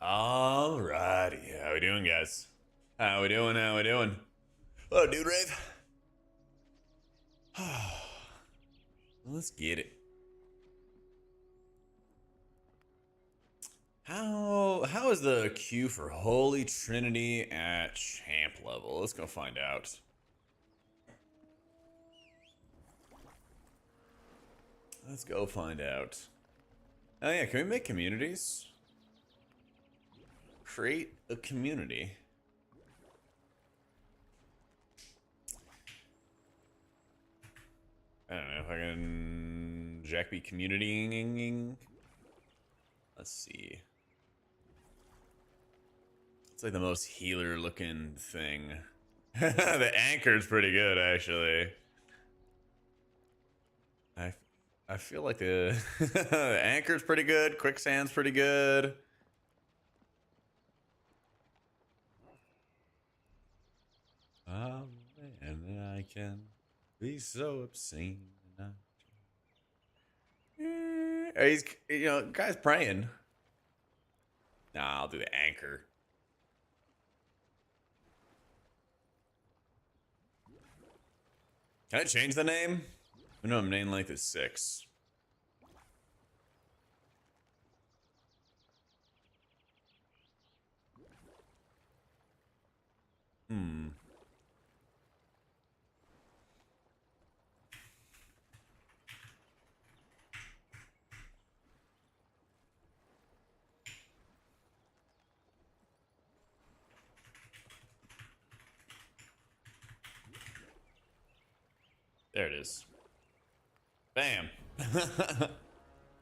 Alrighty, how we doing, guys? How we doing? How we doing? Hello, dude, Rave. Let's get it. How is the queue for Holy Trinity at champ level? Let's go find out. Let's go find out. Oh yeah, can we make communities? Create a community. I don't know if I can Jack be communitying. Let's see. It's like the most healer looking thing. The anchor's pretty good, actually. I feel like the, the anchor's pretty good. Quicksand's pretty good. Oh man, I can be so obscene. He's, guy's praying. Nah, I'll do the anchor. Can I change the name? No, name length is 6. There it is. Bam.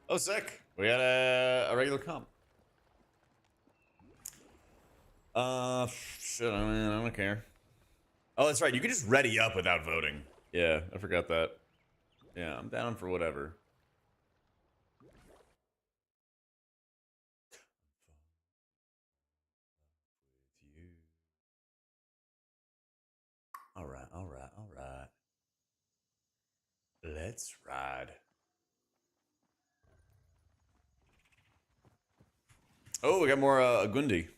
Oh, sick. We got a regular comp. Shit, I don't care. Oh, that's right. You can just ready up without voting. Yeah, I forgot that. Yeah, I'm down for whatever. All right, all right, all right. Let's ride. Oh, we got more Gundi.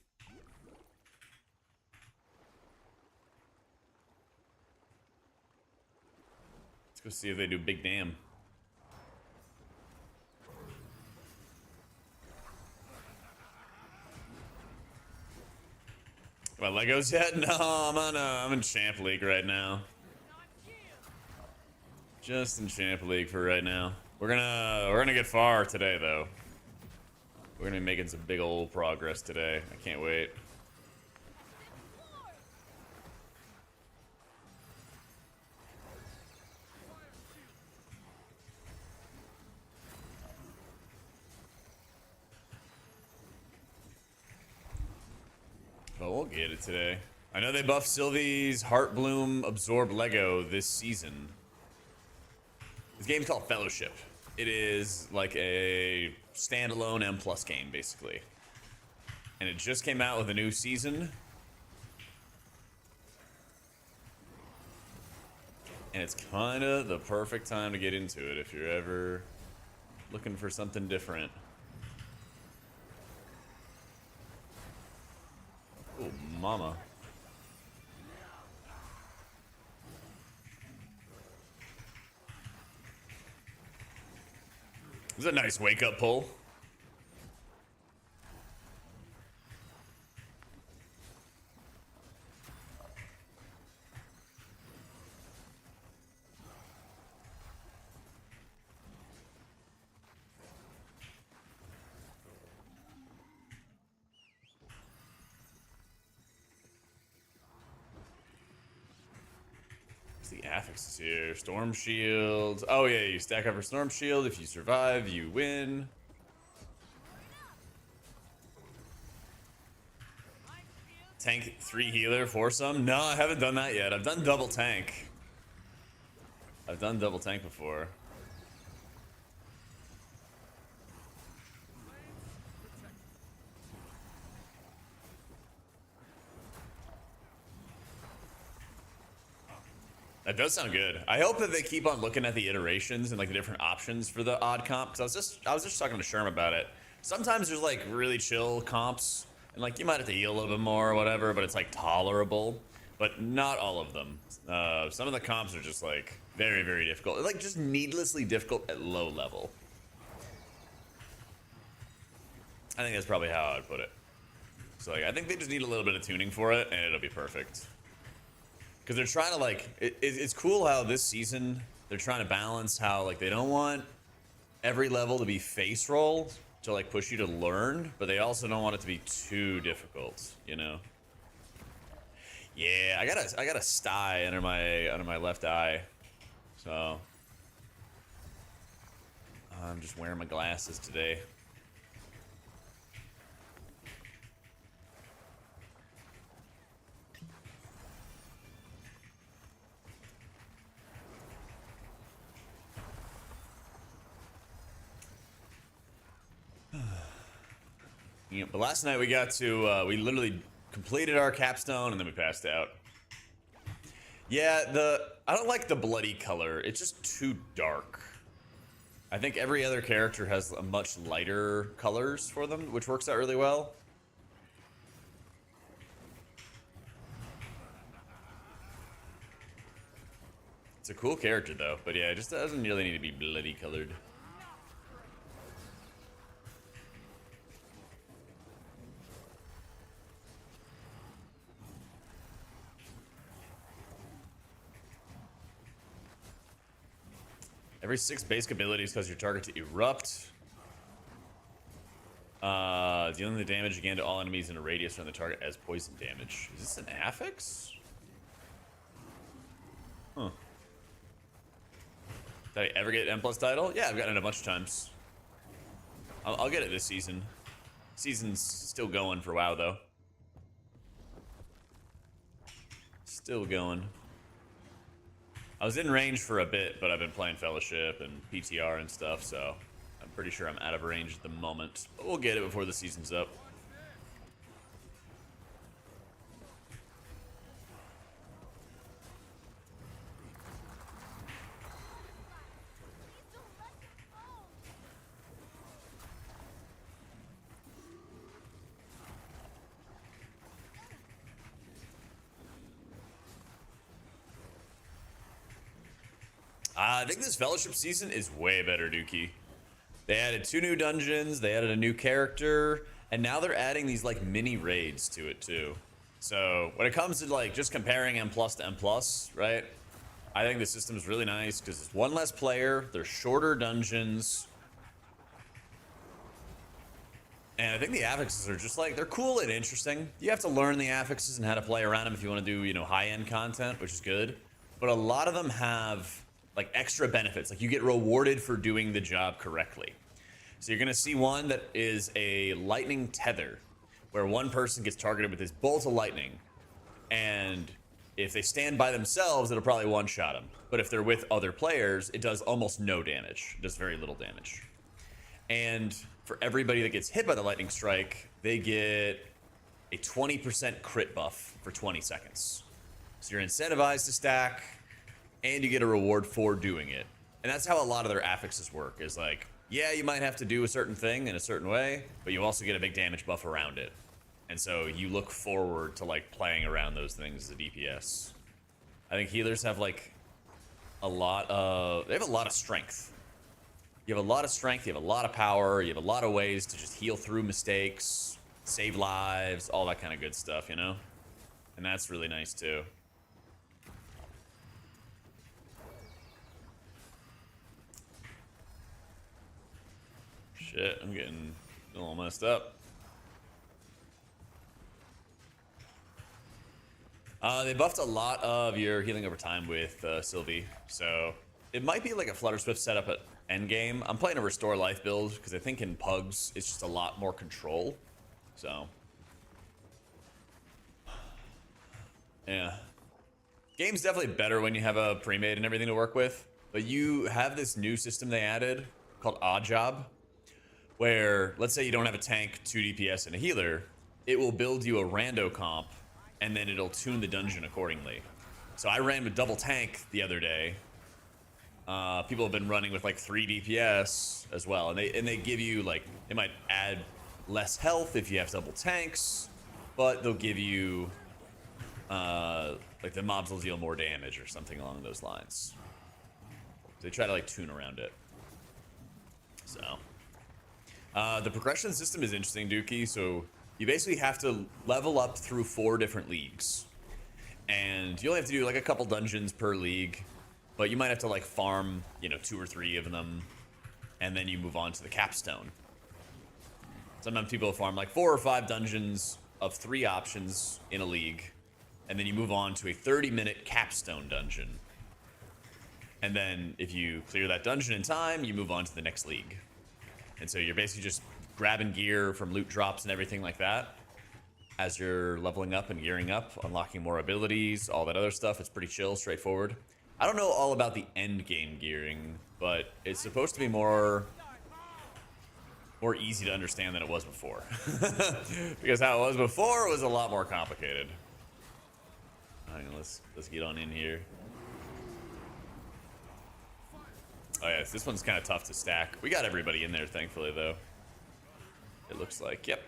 Let's go see if they do Big Dam. My Legos yet? No, I'm in Champ League right now. Just in Champ League for right now. We're gonna get far today though. We're gonna be making some big old progress today. I can't wait. But we'll get it today. I know they buffed Sylvie's Heartbloom Absorb Lego this season. This game's called Fellowship. It is like a standalone M+ game, basically. And it just came out with a new season. And it's kind of the perfect time to get into it if you're ever looking for something different. Oh, mama. This is a nice wake-up pull. The affixes here. Storm Shield. Oh yeah, you stack up for Storm Shield. If you survive, you win. Tank 3 healer for some? No, I haven't done that yet. I've done double tank. I've done double tank before. That does sound good. I hope that they keep on looking at the iterations and like the different options for the odd comp. Because I was just talking to Sherm about it. Sometimes there's like really chill comps And like you might have to heal a little bit more or whatever, but it's like tolerable. But not all of them. Some of the comps are just like very, very difficult. Like just needlessly difficult at low level. I think that's probably how I would put it. So like I think they just need a little bit of tuning for it, and it'll be perfect. Because they're trying to like, it's cool how this season they're trying to balance how like they don't want every level to be face roll to like push you to learn, but they also don't want it to be too difficult, you know. Yeah, I got a sty under my left eye, so I'm just wearing my glasses today. Yeah, but last night we got to we literally completed our capstone and then we passed out. Yeah, I don't like the bloody color. It's just too dark. I think every other character has a much lighter colors for them, which works out really well. It's a cool character though, but yeah, it just doesn't really need to be bloody colored. Every 6 basic abilities cause your target to erupt. Dealing the damage again to all enemies in a radius around the target as poison damage. Is this an affix? Huh. Did I ever get M+ title? Yeah, I've gotten it a bunch of times. I'll get it this season. Season's still going for WoW though. Still going. I was in range for a bit, but I've been playing Fellowship and PTR and stuff, so I'm pretty sure I'm out of range at the moment. But we'll get it before the season's up. I think this Fellowship season is way better, Dookie. They added 2 new dungeons, they added a new character, and now they're adding these like mini raids to it too. So when it comes to like just comparing M+ to M+, right? I think the system is really nice because it's one less player, they're shorter dungeons, and I think the affixes are just like, they're cool and interesting. You have to learn the affixes and how to play around them if you want to do, you know, high-end content, which is good. But a lot of them have like extra benefits, like you get rewarded for doing the job correctly. So you're gonna see one that is a lightning tether, where one person gets targeted with this bolt of lightning, and if they stand by themselves, it'll probably one-shot them. But if they're with other players, it does almost no damage. It does very little damage. And for everybody that gets hit by the lightning strike, they get a 20% crit buff for 20 seconds. So you're incentivized to stack, and you get a reward for doing it. And that's how a lot of their affixes work, is like, yeah, you might have to do a certain thing in a certain way, but you also get a big damage buff around it. And so you look forward to like playing around those things as a DPS. I think healers have like they have a lot of strength. You have a lot of strength, you have a lot of power, you have a lot of ways to just heal through mistakes, save lives, all that kind of good stuff, you know? And that's really nice too. Shit, I'm getting a little messed up. They buffed a lot of your healing over time with Sylvie, so it might be like a Flutter Swift setup at Endgame. I'm playing a Restore Life build because I think in Pugs it's just a lot more control. So, yeah. Game's definitely better when you have a pre-made and everything to work with, but you have this new system they added called Odd Job, where let's say you don't have a tank, 2 DPS, and a healer, it will build you a rando comp, and then it'll tune the dungeon accordingly. So I ran with double tank the other day. People have been running with like 3 DPS as well, and they give you like, they might add less health if you have double tanks, but they'll give you like the mobs will deal more damage or something along those lines. They try to like tune around it. So the progression system is interesting, Dookie. So you basically have to level up through 4 different leagues, and you only have to do like a couple dungeons per league, but you might have to like farm, you know, 2 or 3 of them, and then you move on to the capstone. Sometimes people farm like 4 or 5 dungeons of 3 options in a league, and then you move on to a 30-minute capstone dungeon. And then if you clear that dungeon in time, you move on to the next league. And so you're basically just grabbing gear from loot drops and everything like that as you're leveling up and gearing up, unlocking more abilities, all that other stuff. It's pretty chill, straightforward. I don't know all about the end game gearing, but it's supposed to be more easy to understand than it was before. Because how it was before was a lot more complicated. Hang on, let's get on in here. Oh yes, this one's kind of tough to stack. We got everybody in there, thankfully, though. It looks like, yep.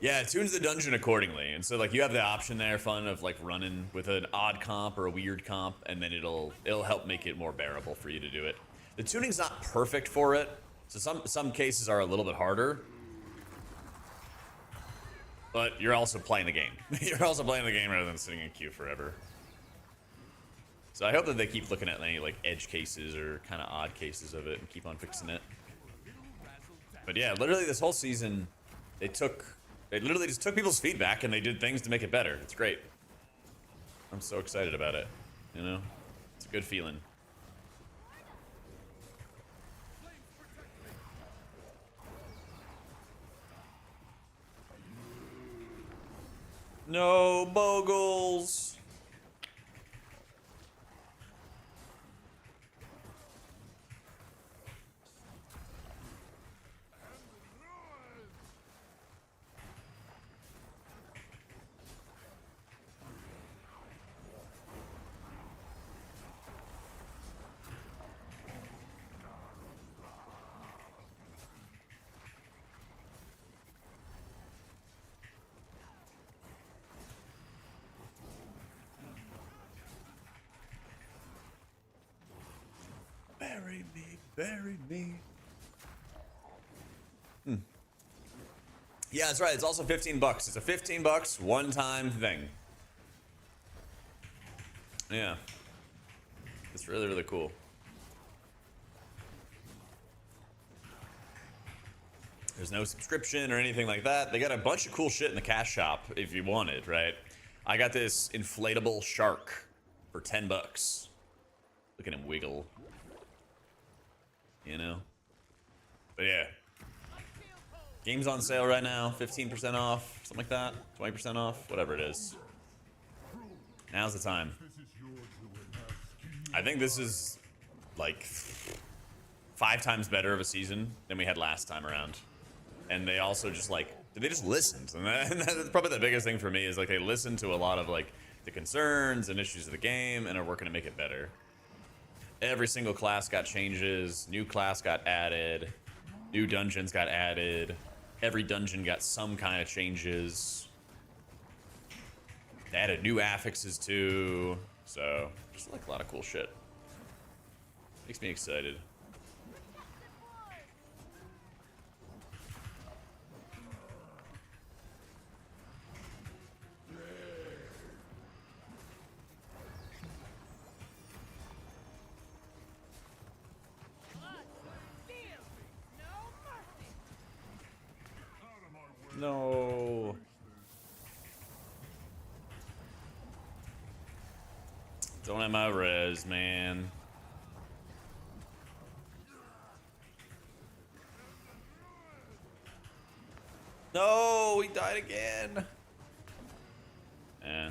Yeah, it tunes the dungeon accordingly, and so like you have the option there, fun of like running with an odd comp or a weird comp, and then it'll help make it more bearable for you to do it. The tuning's not perfect for it, so some cases are a little bit harder. But you're also playing the game. You're also playing the game rather than sitting in queue forever. So I hope that they keep looking at any like edge cases or kind of odd cases of it and keep on fixing it. But yeah, literally this whole season, they literally just took people's feedback and they did things to make it better. It's great. I'm so excited about it. You know, it's a good feeling. No bogles. Bury me, bury me. Yeah, that's right. It's also 15 bucks. It's a 15 bucks one-time thing. Yeah. It's really, really cool. There's no subscription or anything like that. They got a bunch of cool shit in the cash shop if you want it, right? I got this inflatable shark for 10 bucks. Look at him wiggle. You know? But yeah. Game's on sale right now. 15% off. Something like that. 20% off. Whatever it is. Now's the time. I think this is like 5 times better of a season than we had last time around. And they also just like, they just listened. And that's probably the biggest thing for me is like they listened to a lot of like the concerns and issues of the game and are working to make it better. Every single class got changes, new class got added, new dungeons got added, every dungeon got some kind of changes. They added new affixes too, so just like a lot of cool shit. Makes me excited. No. Don't have my res, man. No, he died again. Yeah.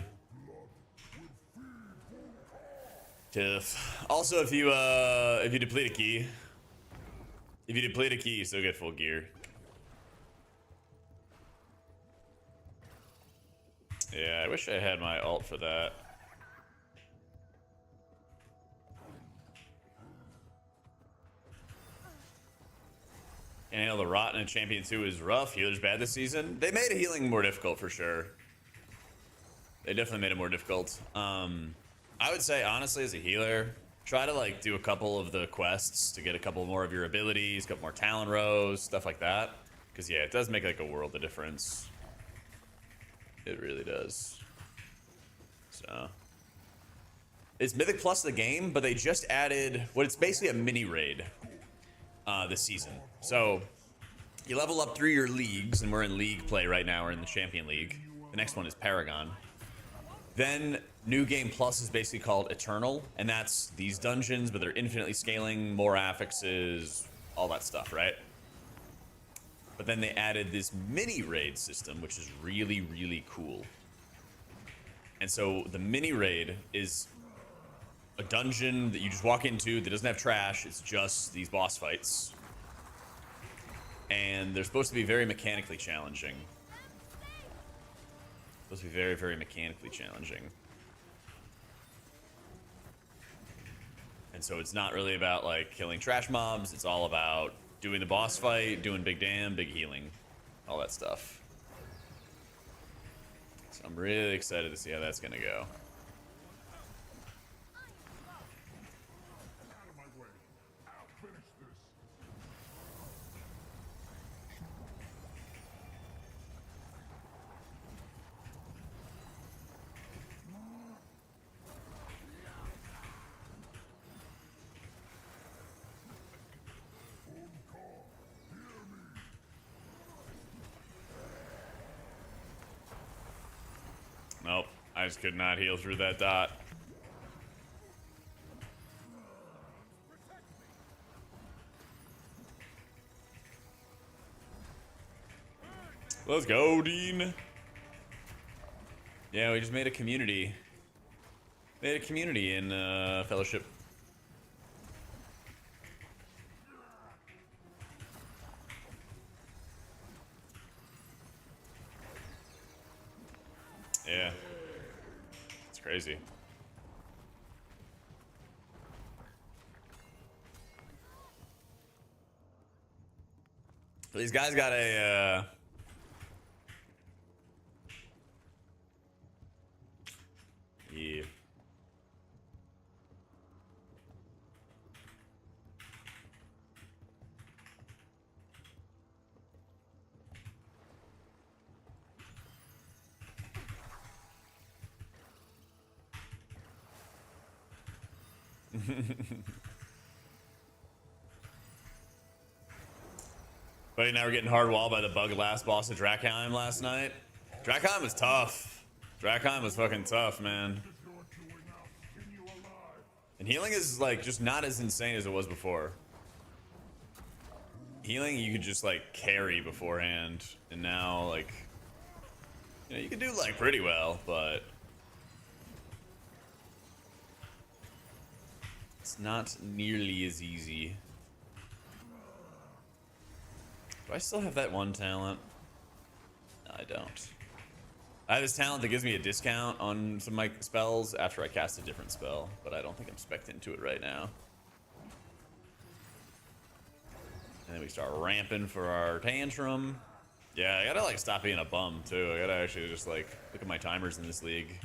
Tough. Also, if you deplete a key, you still get full gear. Yeah, I wish I had my ult for that. Can't handle the rot in a champion 2 is rough. Healer's bad this season. They made healing more difficult for sure. They definitely made it more difficult. I would say, honestly, as a healer, try to like do a couple of the quests to get a couple more of your abilities, a couple more talent rows, stuff like that. Because yeah, it does make like a world of difference. It really does. So it's Mythic Plus the game, but they just added what it's basically a mini raid this season. So you level up through your leagues, and we're in league play right now. We're in the Champion League. The next one is Paragon. Then New Game Plus is basically called Eternal, and that's these dungeons, but they're infinitely scaling, more affixes, all that stuff, right? But then they added this mini raid system, which is really, really cool. And so the mini raid is a dungeon that you just walk into that doesn't have trash. It's just these boss fights. And they're supposed to be very mechanically challenging. Supposed to be very, very mechanically challenging. And so it's not really about like killing trash mobs. It's all about doing the boss fight, doing big dam, big healing, all that stuff. So I'm really excited to see how that's gonna go. Nope, I just could not heal through that dot. Let's go, Dean. Yeah, we just made a community. Made a community in Fellowship. Yeah. It's crazy. But these guys got a yeah. Buddy and I were getting hard wall by the bug last boss of Drakheim last night. Drakheim was tough. Drakheim was fucking tough, man. And healing is like just not as insane as it was before. Healing you could just like carry beforehand, and now like you know you can do like pretty well, but it's not nearly as easy. Do I still have that one talent? No, I don't. I have this talent that gives me a discount on some of my spells after I cast a different spell, but I don't think I'm spec'd into it right now. And then we start ramping for our tantrum. Yeah, I gotta like stop being a bum too. I gotta actually just like look at my timers in this league.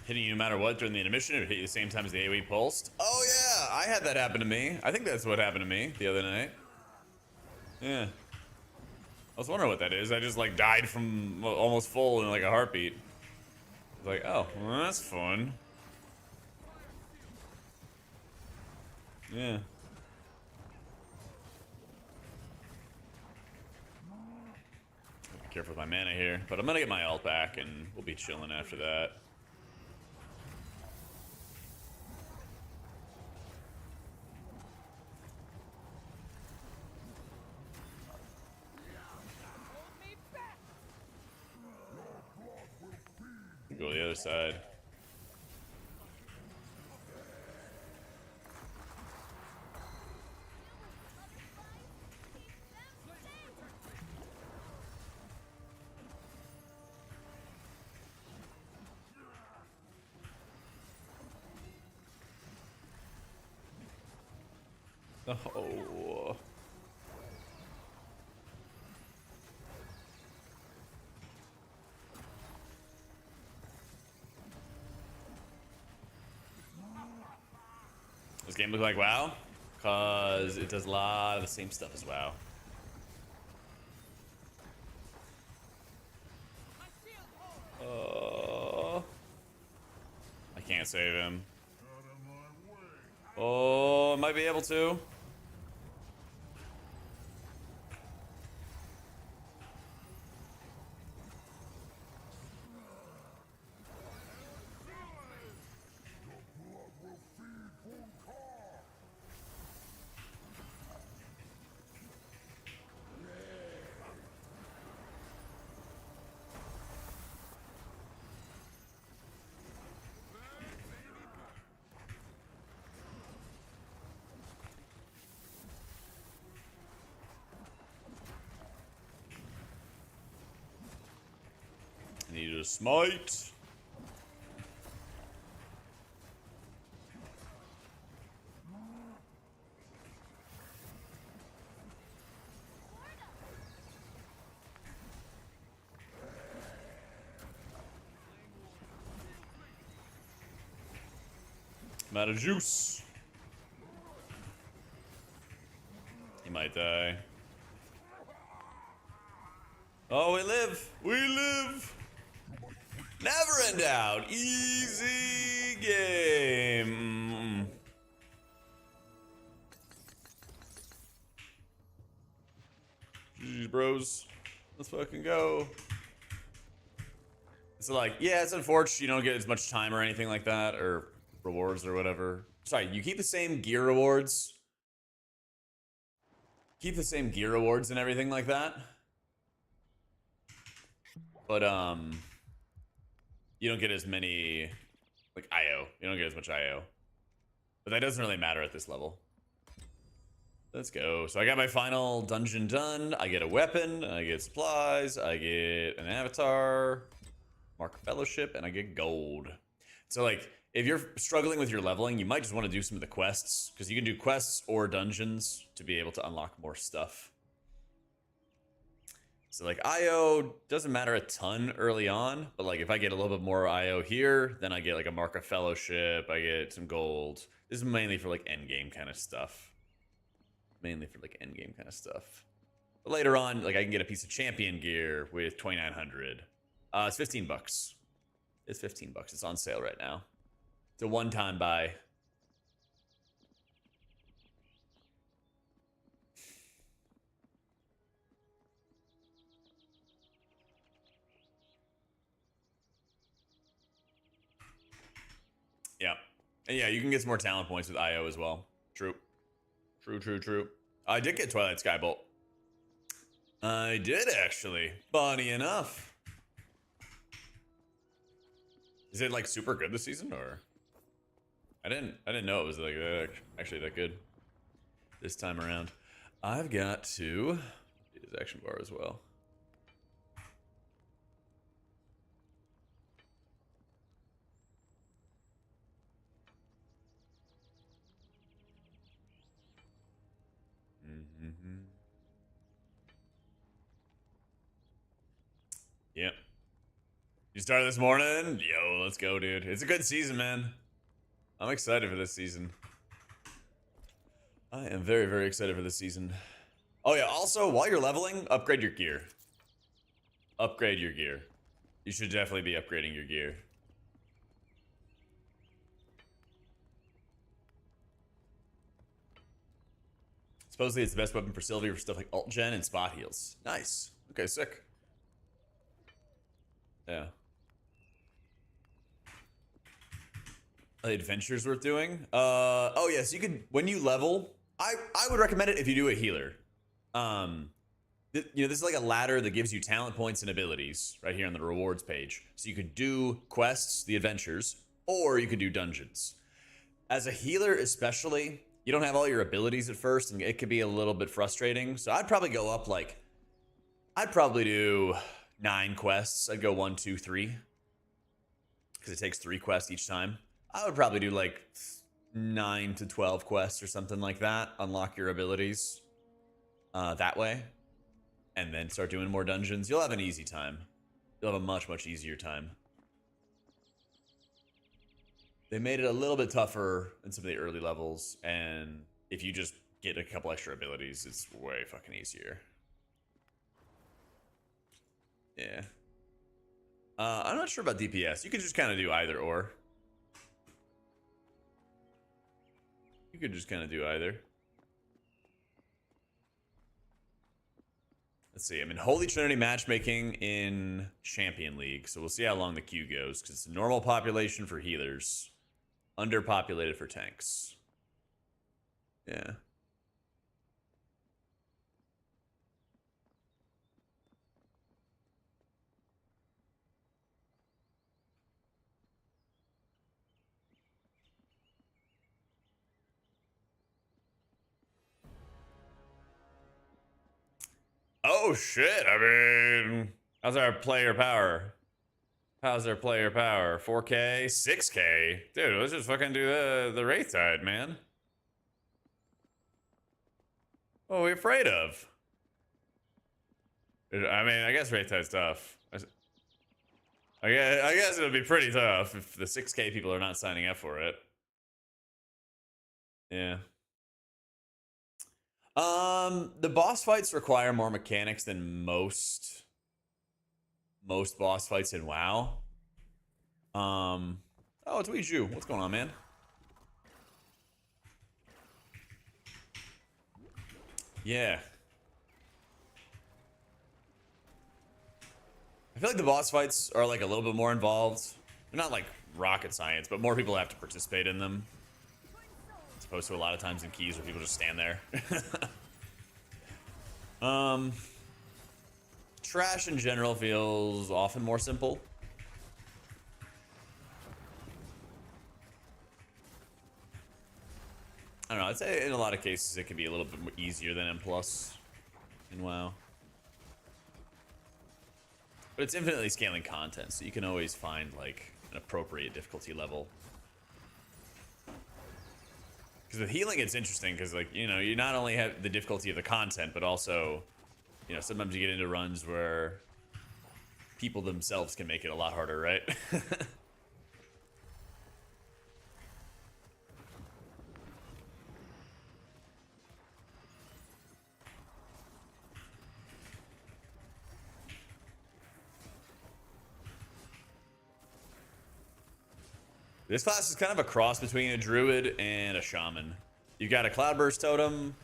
Hitting you no matter what during the intermission, it would hit you the same time as the AoE pulsed. Oh yeah, I had that happen to me. I think that's what happened to me the other night. Yeah. I was wondering what that is. I just like died from almost full in like a heartbeat. I was like, oh, well, that's fun. Yeah. Be careful with my mana here, but I'm gonna get my ult back and we'll be chilling after that. Go to the other side. Oh. This game look like WoW? Because it does a lot of the same stuff as WoW. I can't save him. Oh, I might be able to. Need a smite. I'm out of juice. He might die. Oh, we live. We live. Never in doubt. Easy game. GG's, bros. Let's fucking go. So, like, yeah, it's unfortunate you don't get as much time or anything like that, or rewards or whatever. Sorry, you keep the same gear rewards. Keep the same gear rewards and everything like that. But, you don't get as many, like, IO. You don't get as much IO. But that doesn't really matter at this level. Let's go. So I got my final dungeon done. I get a weapon, I get supplies, I get an avatar, mark fellowship, and I get gold. So, like, if you're struggling with your leveling, you might just want to do some of the quests, because you can do quests or dungeons to be able to unlock more stuff. So, like, IO doesn't matter a ton early on, but, like, if I get a little bit more IO here, then I get, like, a mark of fellowship, I get some gold. This is mainly for, like, endgame kind of stuff. Mainly for, like, endgame kind of stuff. But later on, like, I can get a piece of champion gear with 2,900. It's 15 bucks. It's 15 bucks. It's on sale right now. It's a one-time buy. Yeah. And yeah, you can get some more talent points with IO as well. True. True, true, true. I did get Twilight Skybolt. I did, actually. Funny enough. Is it, like, super good this season, or? I didn't know it was, like, actually that good this time around. I've got to get his action bar as well. Yep. You started this morning? Yo, let's go, dude. It's a good season, man. I'm excited for this season. I am very, very excited for this season. Oh, yeah. Also, while you're leveling, upgrade your gear. Upgrade your gear. You should definitely be upgrading your gear. Supposedly it's the best weapon for Sylvie for stuff like ult gen and spot heals. Nice. Okay, sick. Yeah. Are the adventures worth doing? Oh yes, you can when you level. I would recommend it if you do a healer. You know, this is like a ladder that gives you talent points and abilities right here on the rewards page. So you could do quests, the adventures, or you could do dungeons. As a healer, especially, you don't have all your abilities at first, and it could be a little bit frustrating. So I'd probably go up like, I'd probably do 9 quests. I'd go 1, 2, 3, because it takes 3 quests each time. I would probably do like 9 to 12 quests or something like that. Unlock your abilities that way, and then start doing more dungeons. You'll have an easy time. You'll have a much, much easier time. They made it a little bit tougher in some of the early levels, and if you just get a couple extra abilities, it's way fucking easier. Yeah. I'm not sure about DPS. You could just kind of do either or. You could just kind of do either. Let's see. I'm in Holy Trinity matchmaking in Champion League, so we'll see how long the queue goes, because it's a normal population for healers, underpopulated for tanks. Yeah. Oh shit! I mean, how's our player power? How's our player power? 4K, 6K, dude. Let's just fucking do the Wraith Tide, man. What are we afraid of? I mean, I guess Wraith Tide's tough. I guess it would be pretty tough if the 6K people are not signing up for it. Yeah. The boss fights require more mechanics than most boss fights in WoW. Oh, it's Weiju. What's going on, man? Yeah. I feel like the boss fights are like a little bit more involved. They're not like rocket science, but more people have to participate in them. As opposed to a lot of times in keys where people just stand there. Trash in general feels often more simple. I don't know, I'd say in a lot of cases it can be a little bit more easier than M+ in WoW. But it's infinitely scaling content, so you can always find like an appropriate difficulty level. Because with healing, it's interesting because, like, you know, you not only have the difficulty of the content, but also, you know, sometimes you get into runs where people themselves can make it a lot harder, right? This class is kind of a cross between a druid and a shaman. You've got a cloudburst totem.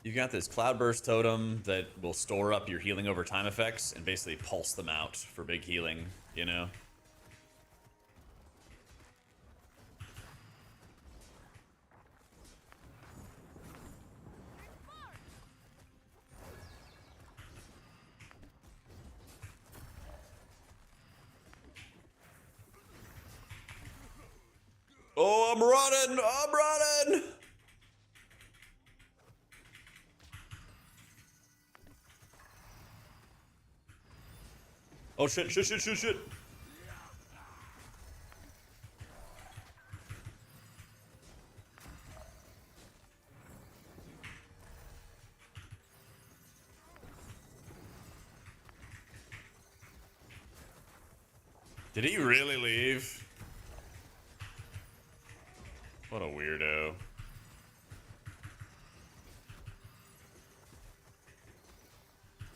You've got this cloudburst totem that will store up your healing over time effects and basically pulse them out for big healing, you know? Oh, I'm running! I'm running! Oh shit, shit, shit, shit, shit. Did he really leave? What a weirdo.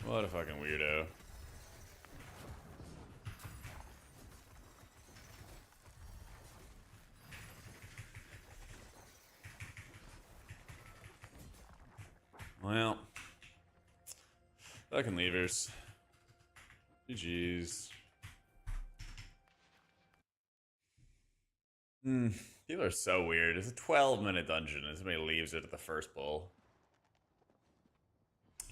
What a fucking weirdo. Well, fucking levers. GG's. People are so weird. It's a 12-minute dungeon and somebody leaves it at the first pull.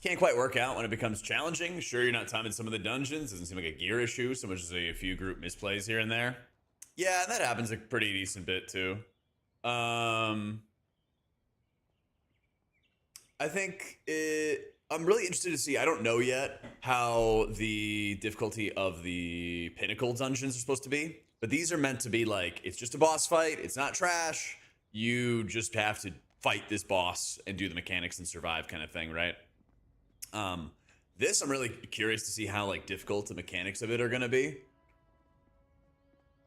Can't quite work out when it becomes challenging. Sure, you're not timing some of the dungeons. Doesn't seem like a gear issue so much as a few group misplays here and there. Yeah, that happens a pretty decent bit too. I think I'm really interested to see. I don't know yet how the difficulty of the pinnacle dungeons are supposed to be, but these are meant to be like, it's just a boss fight. It's not trash. You just have to fight this boss and do the mechanics and survive kind of thing, right? This I'm really curious to see how like difficult the mechanics of it are going to be,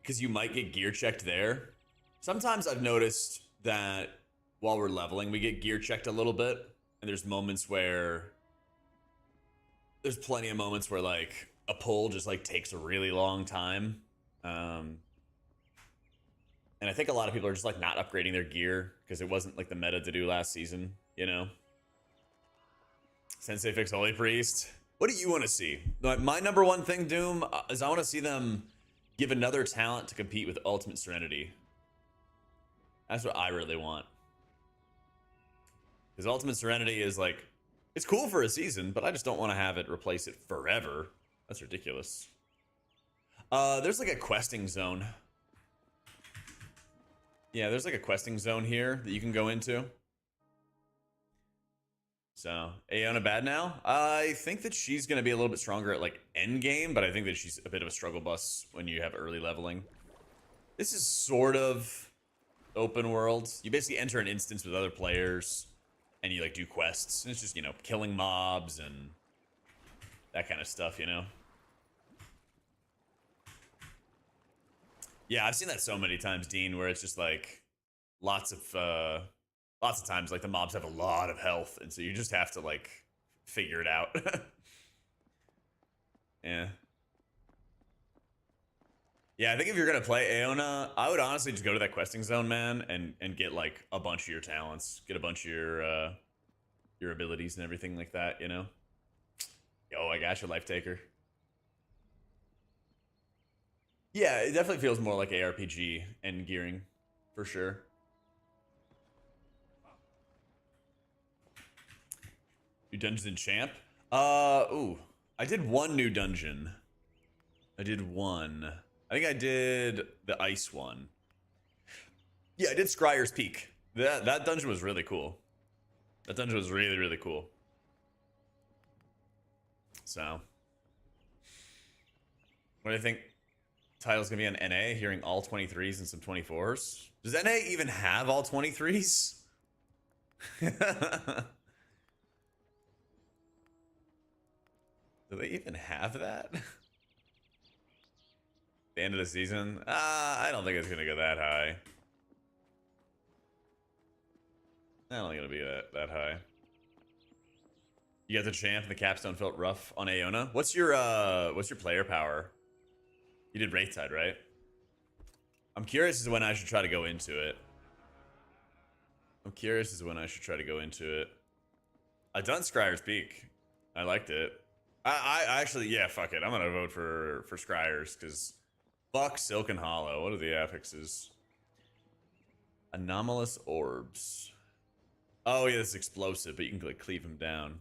because you might get gear checked there. Sometimes I've noticed that while we're leveling, we get gear checked a little bit. And there's moments where there's plenty of moments where like a pull just like takes a really long time. And I think a lot of people are just like not upgrading their gear because it wasn't like the meta to do last season, you know? Sensei fix Holy Priest. What do you want to see? My number one thing, Doom, is I want to see them give another talent to compete with Ultimate Serenity. That's what I really want. Because Ultimate Serenity is like, it's cool for a season, but I just don't want to have it replace it forever. That's ridiculous. There's like a questing zone. Yeah, there's like a questing zone here that you can go into. So, Aeona bad now? I think that she's going to be a little bit stronger at like endgame, but I think that she's a bit of a struggle bus when you have early leveling. This is sort of open world. You basically enter an instance with other players and you like do quests. And it's just, you know, killing mobs and that kind of stuff, you know? Yeah, I've seen that so many times, Dean, where it's just like lots of times like the mobs have a lot of health, and so you just have to like figure it out. Yeah. Yeah, I think if you're gonna play Aeona, I would honestly just go to that questing zone, man, and get like a bunch of your talents, get a bunch of your abilities and everything like that, you know? Yo, I got your life taker. Yeah, it definitely feels more like ARPG and gearing, for sure. New dungeons in Champ? Ooh. I did one new dungeon. I did one. I think I did the ice one. Yeah, I did Scryer's Peak. That dungeon was really cool. That dungeon was really, really cool. So. What do you think? Title's gonna be on NA, hearing all 23s and some 24s. Does NA even have all 23s? Do they even have that? The end of the season? I don't think it's gonna go that high. I don't think it'll be that high. You got the champ and the capstone felt rough on Aeona. What's your player power? You did Wraith Tide, right? I'm curious as to when I should try to go into it. I've done Scryer's Peak. I liked it. I actually, yeah, fuck it. I'm gonna vote for Scryer's because fuck Silken Hollow. What are the affixes? Anomalous orbs. Oh yeah, this is explosive, but you can like cleave them down.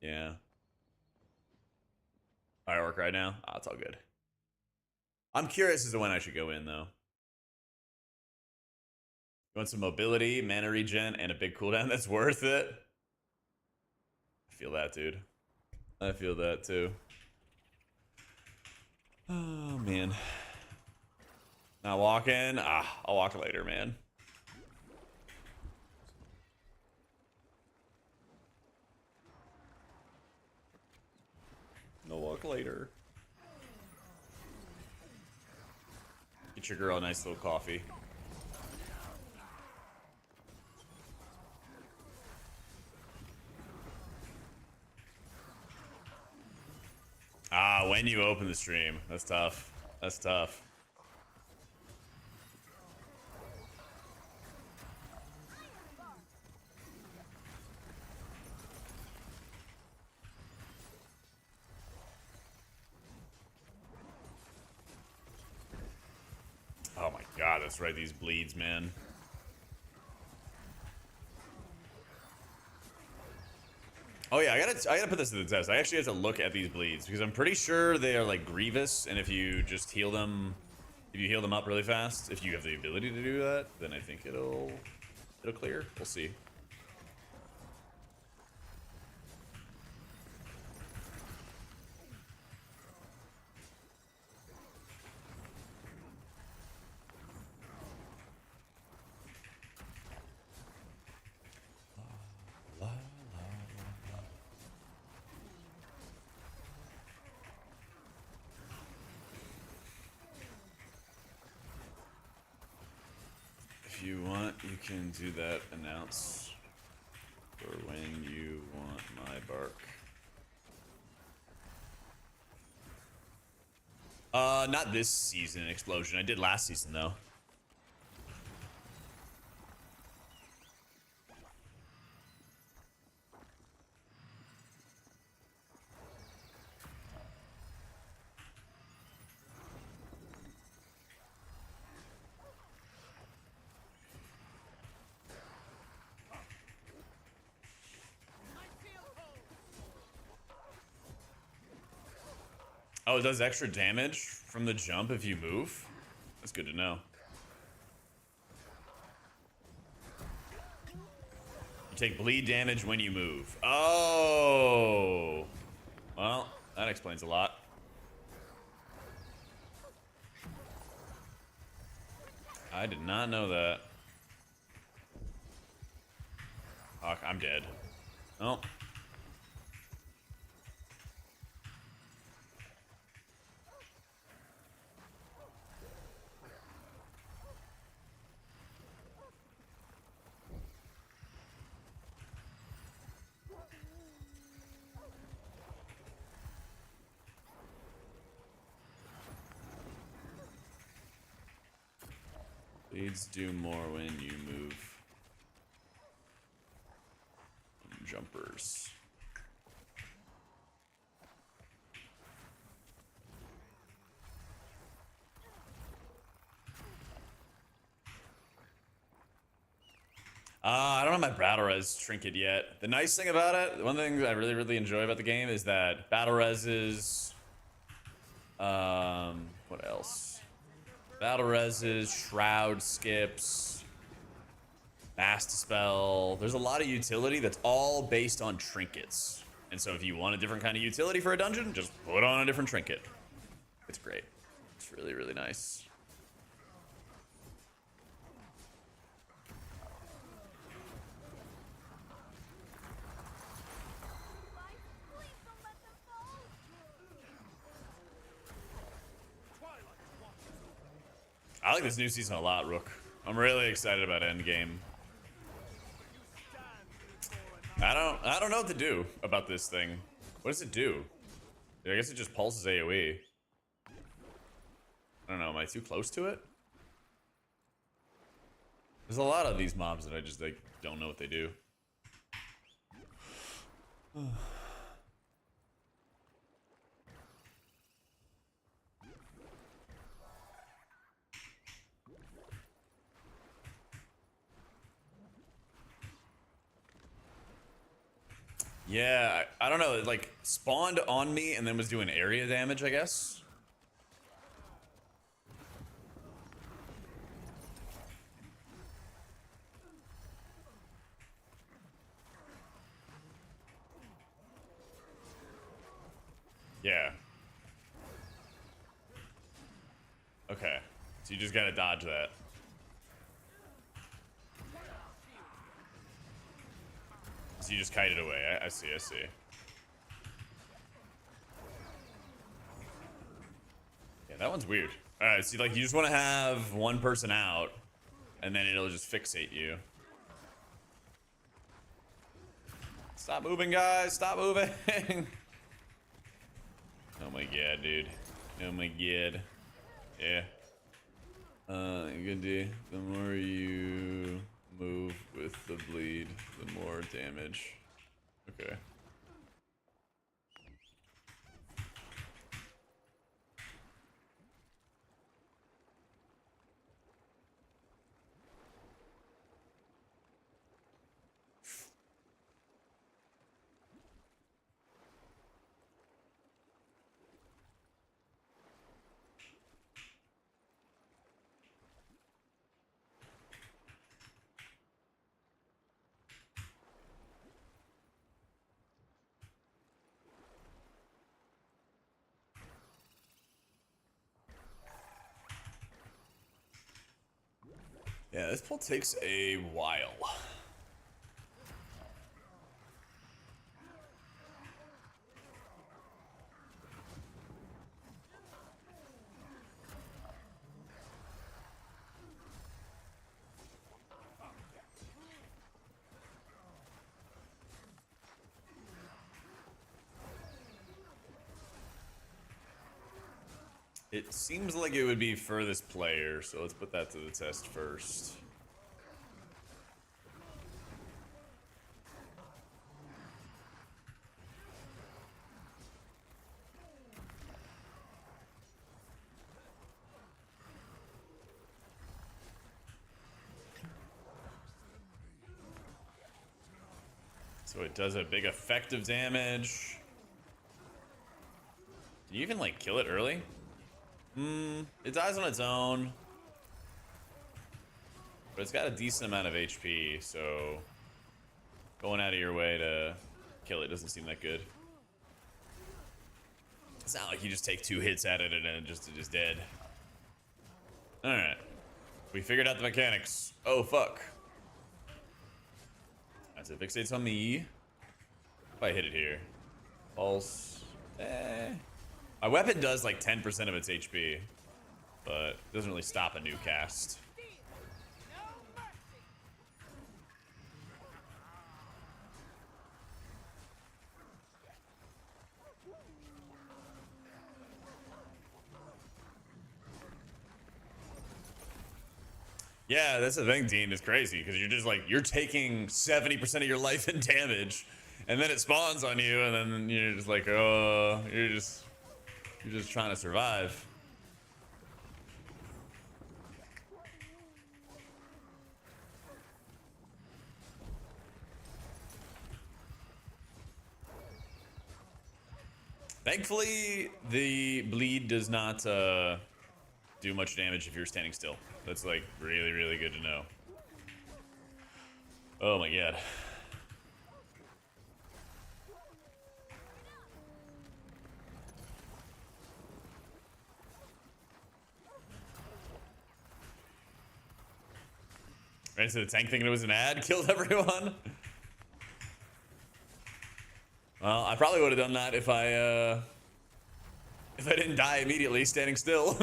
Yeah. Firework right now? Ah, it's all good. I'm curious as to when I should go in though. You want some mobility, mana regen, and a big cooldown? That's worth it. I feel that, dude. I feel that too. Oh man. Not walking. I'll walk later, man. No walk later. Get your girl a nice little coffee. When you open the stream. That's tough. That's tough. God, that's right. These bleeds, man. Oh yeah, I gotta put this to the test. I actually have to look at these bleeds because I'm pretty sure they are like grievous, and if you just heal them, if you heal them up really fast, if you have the ability to do that, then I think it'll clear. We'll see. If you want, you can do that announce for when you want my bark. Not this season, Explosion. I did last season, though. Oh, it does extra damage from the jump if you move? That's good to know. You take bleed damage when you move. Oh! Well, that explains a lot. I did not know that. Oh, I'm dead. Oh. Bleeds do more when you move. Jumpers. I don't have my battle res trinket yet. The nice thing about it, one thing that I really enjoy about the game is that battle res is what else? Battle reses, shroud skips, mass dispel. There's a lot of utility that's all based on trinkets. And so if you want a different kind of utility for a dungeon, just put on a different trinket. It's great. It's really nice. I like this new season a lot, Rook. I'm really excited about Endgame. I don't know what to do about this thing. What does it do? I guess it just pulses AoE. I don't know, am I too close to it? There's a lot of these mobs that I just like don't know what they do. Yeah, I don't know. It like spawned on me and then was doing area damage, I guess. Yeah. Okay. So you just gotta dodge that. So you just kite it away. I see. Yeah, that one's weird. Alright, so like you just want to have one person out, and then it'll just fixate you. Stop moving, guys! Stop moving! Oh my god, dude. Oh my god. Yeah. Good day. The more you move with the bleed, the more damage. Okay. Yeah, this pull takes a while. It seems like it would be furthest player, so let's put that to the test first. So it does a big effective damage. Can you even like kill it early? It dies on its own. But it's got a decent amount of HP, so going out of your way to kill it doesn't seem that good. It's not like you just take 2 hits at it and it just is dead. Alright. We figured out the mechanics. Oh, fuck. That's it. Fixates on me. If I hit it here. Pulse. My weapon does like 10% of its HP, but it doesn't really stop a new cast. Yeah, that's the thing, Dean. It's crazy because you're just like you're taking 70% of your life in damage, and then it spawns on you, and then you're just like, oh, you're just trying to survive. Thankfully, the bleed does not do much damage if you're standing still. That's like really, really good to know. Oh my god. Right into the tank thinking it was an ad, killed everyone. Well, I probably would have done that if I didn't die immediately standing still.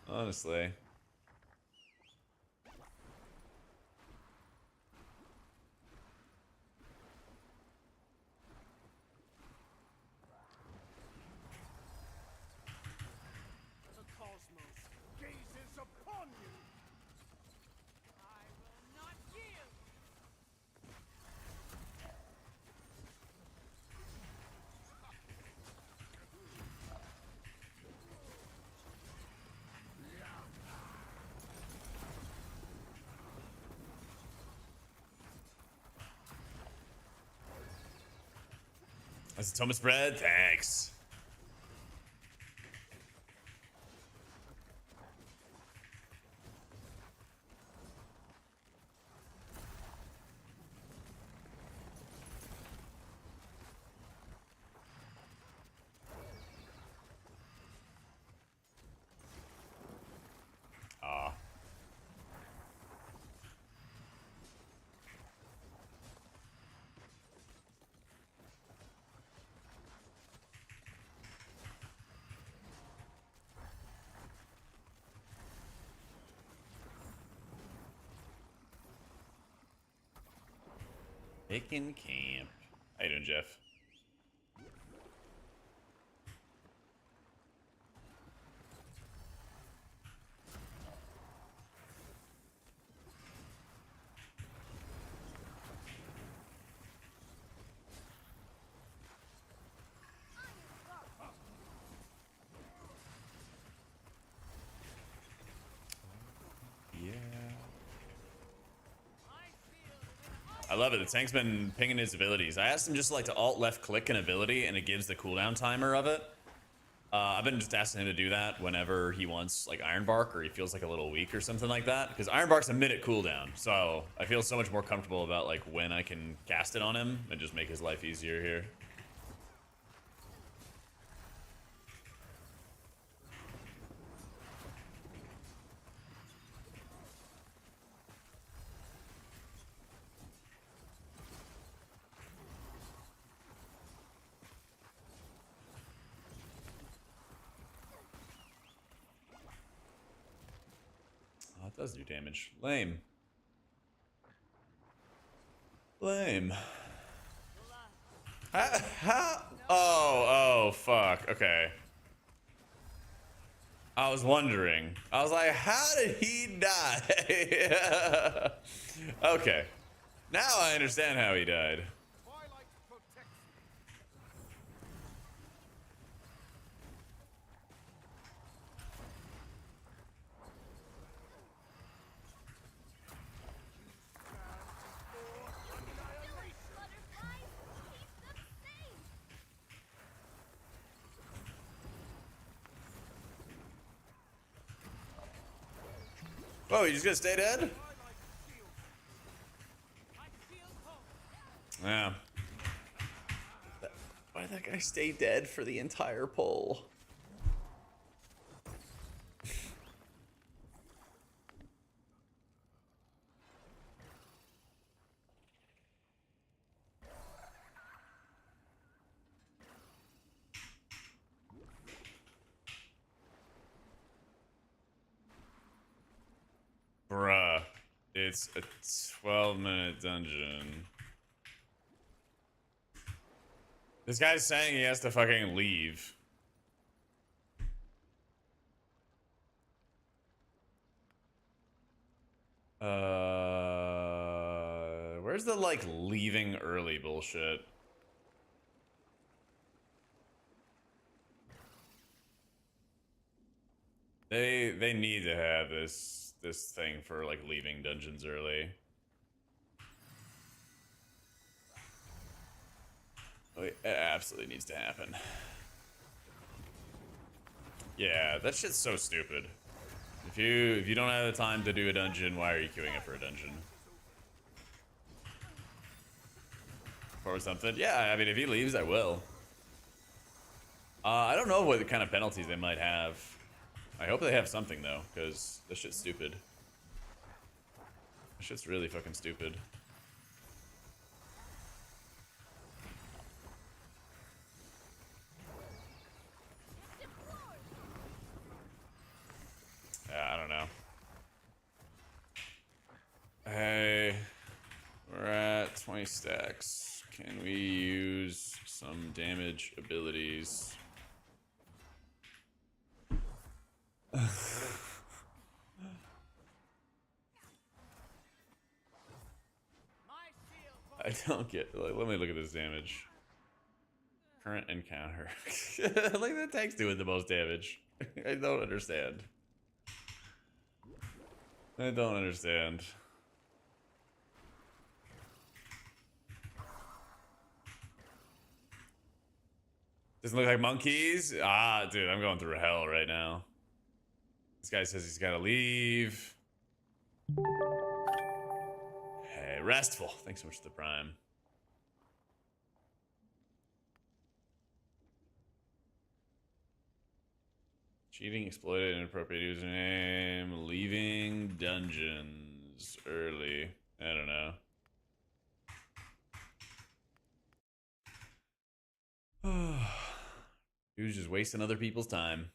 Honestly. The cosmos gazes upon you. I will not yield. That's a Thomas bread. Thanks. Ah. Bacon camp. How you doing, Jeff? Yeah. I love it. The tank's been pinging his abilities. I asked him just like to alt left click an ability and it gives the cooldown timer of it. I've been just asking him to do that whenever he wants like Iron Bark or he feels like a little weak or something like that. Because Iron Bark's a minute cooldown. So I feel so much more comfortable about like when I can cast it on him and just make his life easier here. Does do damage. Lame. Lame. How? Oh, fuck. Okay. I was wondering. I was like, how did he die? Okay. Now I understand how he died. Twilight protects me. Oh, you just gonna stay dead? Twilight shields. I feel hope. Yeah. Why did that guy stay dead for the entire pull? Bruh. It's a 12-minute dungeon. This guy's saying he has to fucking leave. Where's the like leaving early bullshit? They need to have this thing for like leaving dungeons early. It absolutely needs to happen. Yeah, that shit's so stupid. If you don't have the time to do a dungeon, why are you queuing up for a dungeon? Or something? Yeah, I mean, if he leaves, I will. I don't know what kind of penalties they might have. I hope they have something though, because this shit's stupid. This shit's really fucking stupid. Yeah, I don't know. Hey, we're at 20 stacks. Can we use some damage abilities? I don't get. Like, let me look at this damage. Current encounter. Like that tank's doing the most damage. I don't understand. I don't understand. Doesn't look like monkeys. Ah, dude, I'm going through hell right now. This guy says he's gotta leave. Hey, restful. Thanks so much for the prime. Cheating, exploited, inappropriate username, leaving dungeons early. I don't know. Dude's just wasting other people's time.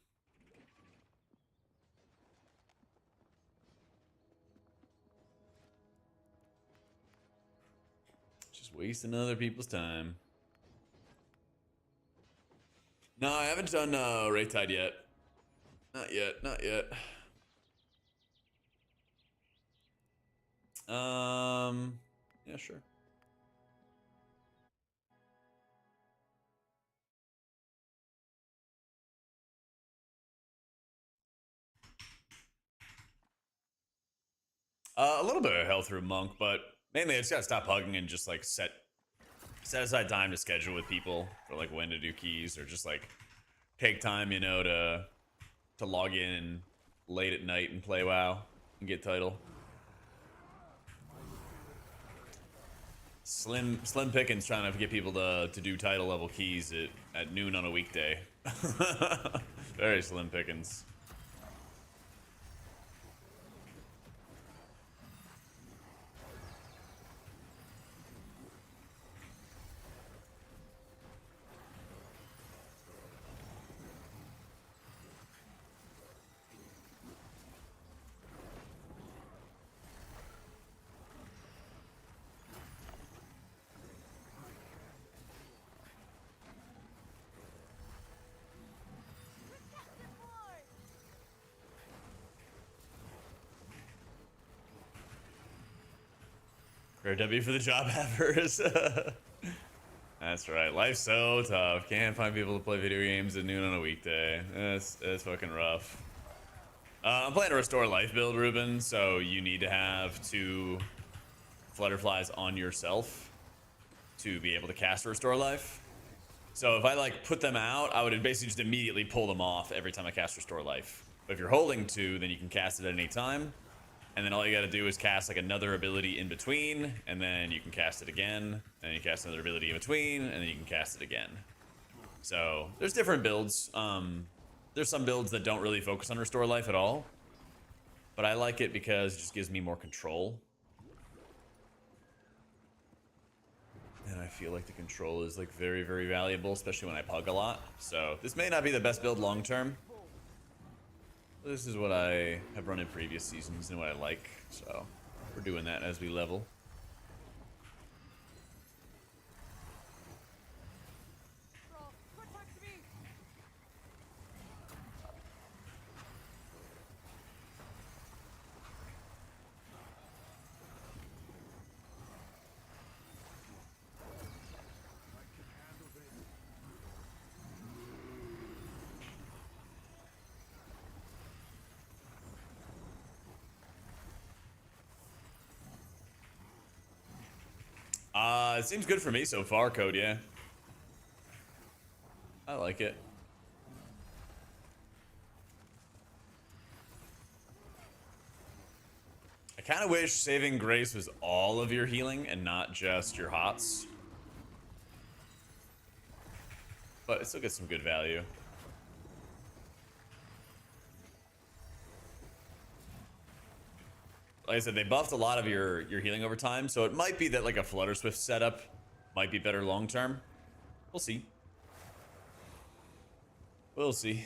Just wasting other people's time. No, I haven't done Raid Tide yet. Not yet, not yet. Yeah, sure. A little bit of health through Monk, but mainly I just gotta stop hugging and just like set aside time to schedule with people for like when to do keys, or just like take time, you know, to log in late at night and play WoW and get title. Slim pickings trying to get people to do title level keys at noon on a weekday. Very slim pickings. Rare W for the job havers. That's right. Life's so tough. Can't find people to play video games at noon on a weekday. That's fucking rough. I'm playing a restore life build, Ruben, so you need to have 2 flutterflies on yourself to be able to cast restore life. So if I like put them out, I would basically just immediately pull them off every time I cast restore life. But if you're holding 2, then you can cast it at any time. And then all you gotta do is cast like another ability in between, and then you can cast it again, and you cast another ability in between, and then you can cast it again. So there's different builds. There's some builds that don't really focus on restore life at all, but I like it because it just gives me more control. And I feel like the control is like very, very valuable, especially when I pug a lot. So this may not be the best build long term. This is what I have run in previous seasons and what I like, so we're doing that as we level. Protect me! It seems good for me so far, Code, yeah. I like it. I kind of wish Saving Grace was all of your healing and not just your hots. But it still gets some good value. Like I said, they buffed a lot of your healing over time, so it might be that like a Flutter Swift setup might be better long term. We'll see. We'll see.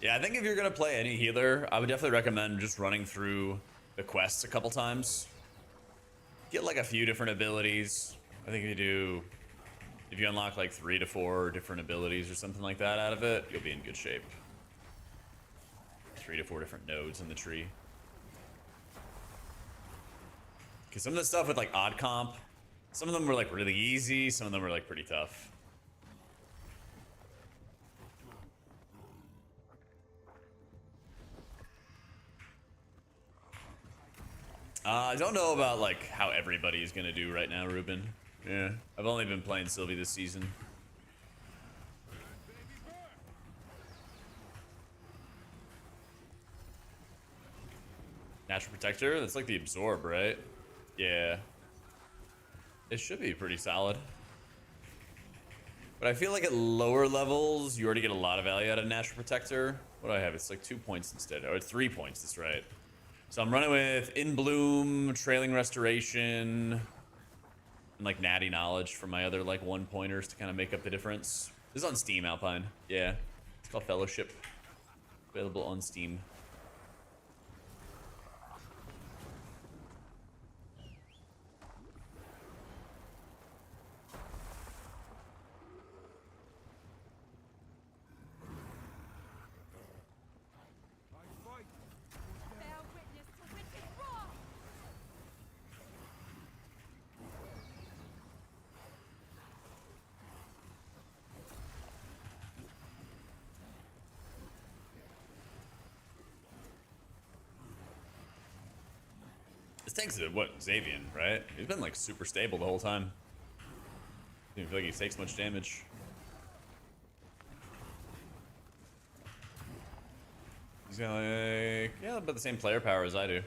Yeah, I think if you're gonna play any healer, I would definitely recommend just running through the quests a couple times. Get like a few different abilities. I think if you unlock like 3 to 4 different abilities or something like that out of it, you'll be in good shape. 3 to 4 different nodes in the tree. Because some of the stuff with like odd comp, some of them were like really easy, some of them were like pretty tough. I don't know about like how everybody is gonna do right now, Ruben. Yeah, I've only been playing Sylvie this season. Natural Protector, that's like the Absorb, right? Yeah. It should be pretty solid. But I feel like at lower levels, you already get a lot of value out of Natural Protector. What do I have? It's like 2 points instead. Oh, it's 3 points, that's right. So I'm running with In Bloom, Trailing Restoration, and like Natty Knowledge for my other like 1-pointers to kind of make up the difference. This is on Steam, Alpine. Yeah. It's called Fellowship. Available on Steam. Bear witness to wicked wrath! This tank's a, what, Xavian, right? He's been like super stable the whole time. I don't feel like he takes much damage. He's got like, yeah, about the same player power as I do.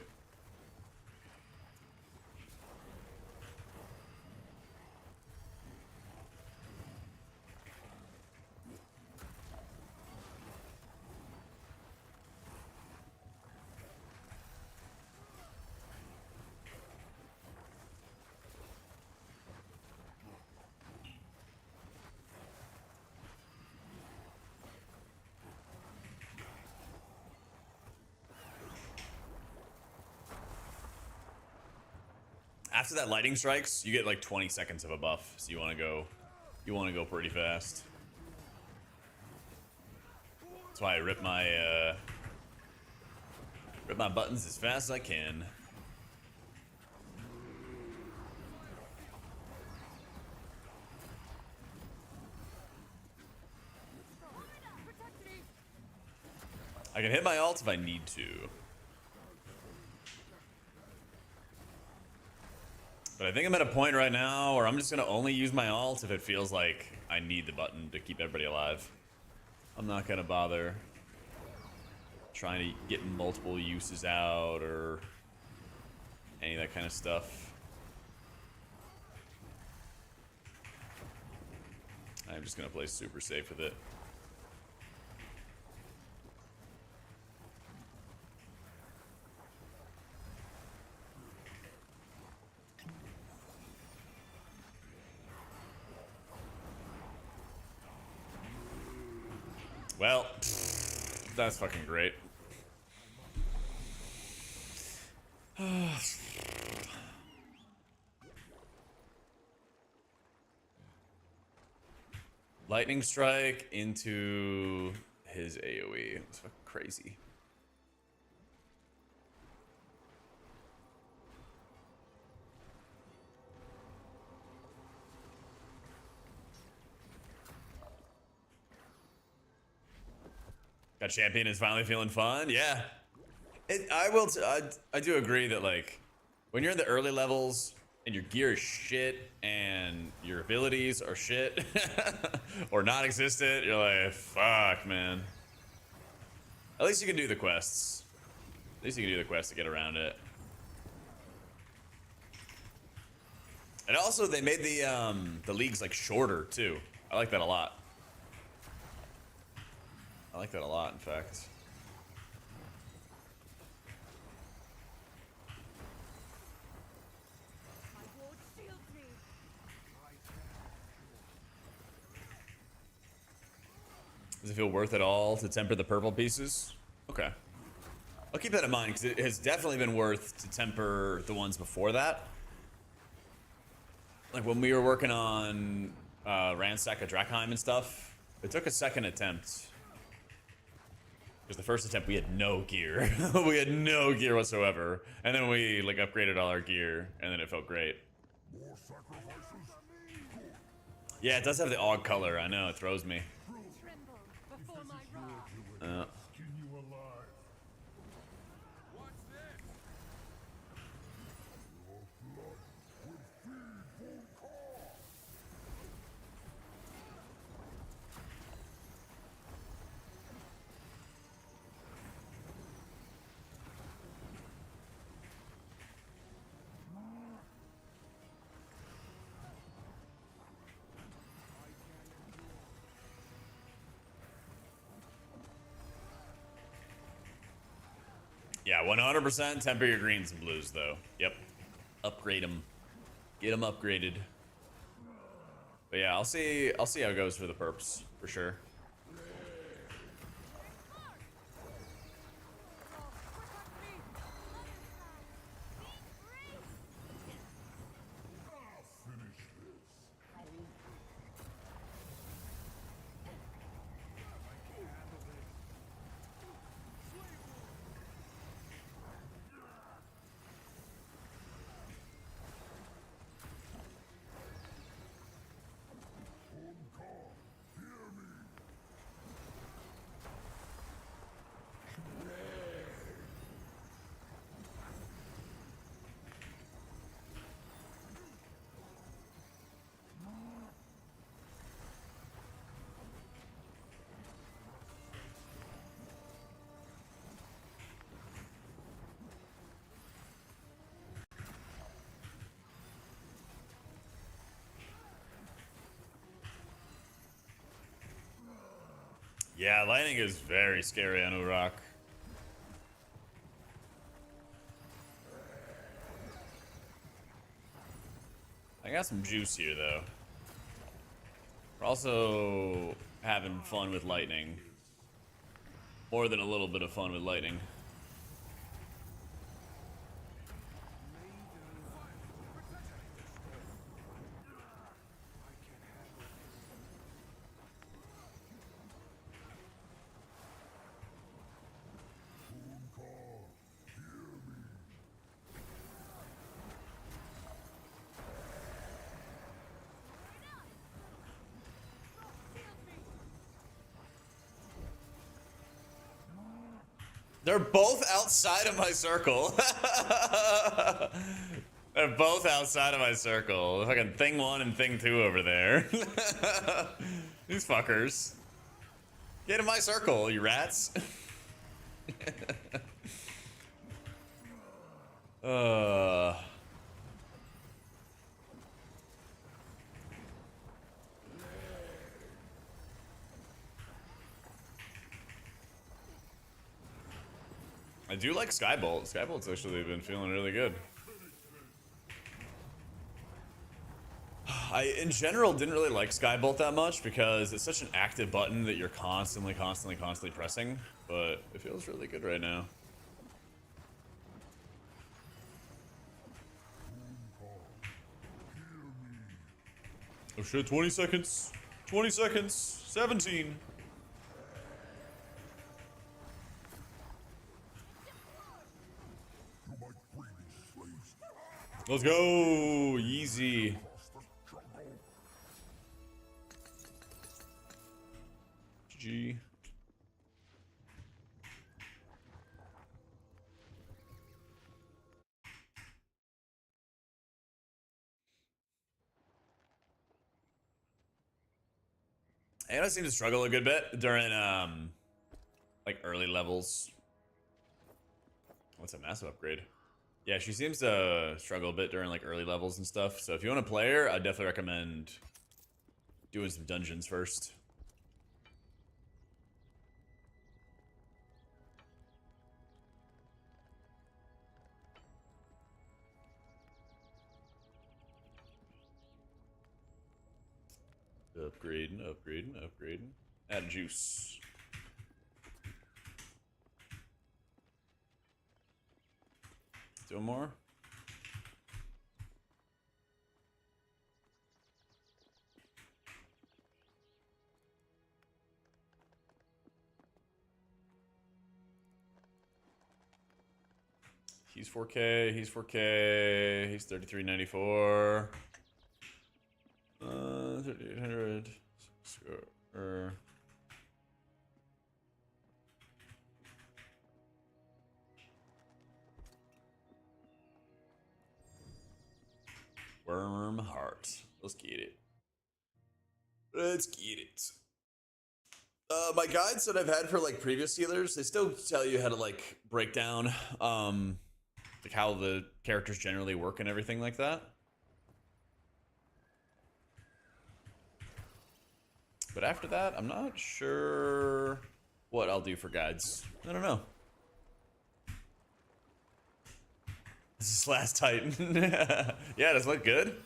After that lightning strikes, you get like 20 seconds of a buff, so you want to go pretty fast. That's why I rip my buttons as fast as I can. I can hit my ult if I need to. But I think I'm at a point right now where I'm just going to only use my ult if it feels like I need the button to keep everybody alive. I'm not going to bother trying to get multiple uses out or any of that kind of stuff. I'm just going to play super safe with it. Well, that's fucking great. Lightning strike into his AoE. It's fucking crazy. Got champion is finally feeling fun. Yeah, I do agree that like when you're in the early levels and your gear is shit and your abilities are shit or non-existent, you're like, fuck, man. At least you can do the quests. At least you can do the quests to get around it. And also, they made the leagues like shorter too. I like that a lot. I like that a lot, in fact. My ward shields me. Does it feel worth it all to temper the purple pieces? Okay. I'll keep that in mind, because it has definitely been worth to temper the ones before that. Like when we were working on Ransack of Drakheim and stuff, it took a second attempt. Because the first attempt we had no gear. We had no gear whatsoever. And then we like upgraded all our gear, and then it felt great. More sacrifices? Yeah, it does have the AUG color. I know, it throws me. Tremble before my wrath. Skin you alive. What's this? Your blood will feed Vulcan. Yeah, 100% temper your greens and blues, though. Yep. Upgrade them. Get them upgraded. But yeah, I'll see how it goes for the perps, for sure. I'll finish this. Vulcan, hear me. Yeah, lightning is very scary on Uruk. I got some juice here, though. We're also having fun with lightning. More than a little bit of fun with lightning. They're both outside of my circle. They're both outside of my circle. Fucking thing 1 and thing 2 over there. These fuckers. Get in my circle, you rats. uh. I do like Skybolt. Skybolt's actually been feeling really good. I, in general, didn't really like Skybolt that much because it's such an active button that you're constantly pressing. But it feels really good right now. Oh shit, 20 seconds. 20 seconds. 17. Let's go, Yeezy. GG. Anna seemed to struggle a good bit during like early levels. What's a massive upgrade? Yeah, she seems to struggle a bit during like early levels and stuff. So if you want to play her, I definitely recommend doing some dungeons first. Upgrading. Add juice. Do more. He's 4K, he's 4K, he's 3394. 3800. Score. Worm heart. Let's get it. Let's get it. My guides that I've had for like previous healers, they still tell you how to like break down like how the characters generally work and everything like that. But after that, I'm not sure what I'll do for guides. I don't know. This is last Titan. Yeah, does it look good?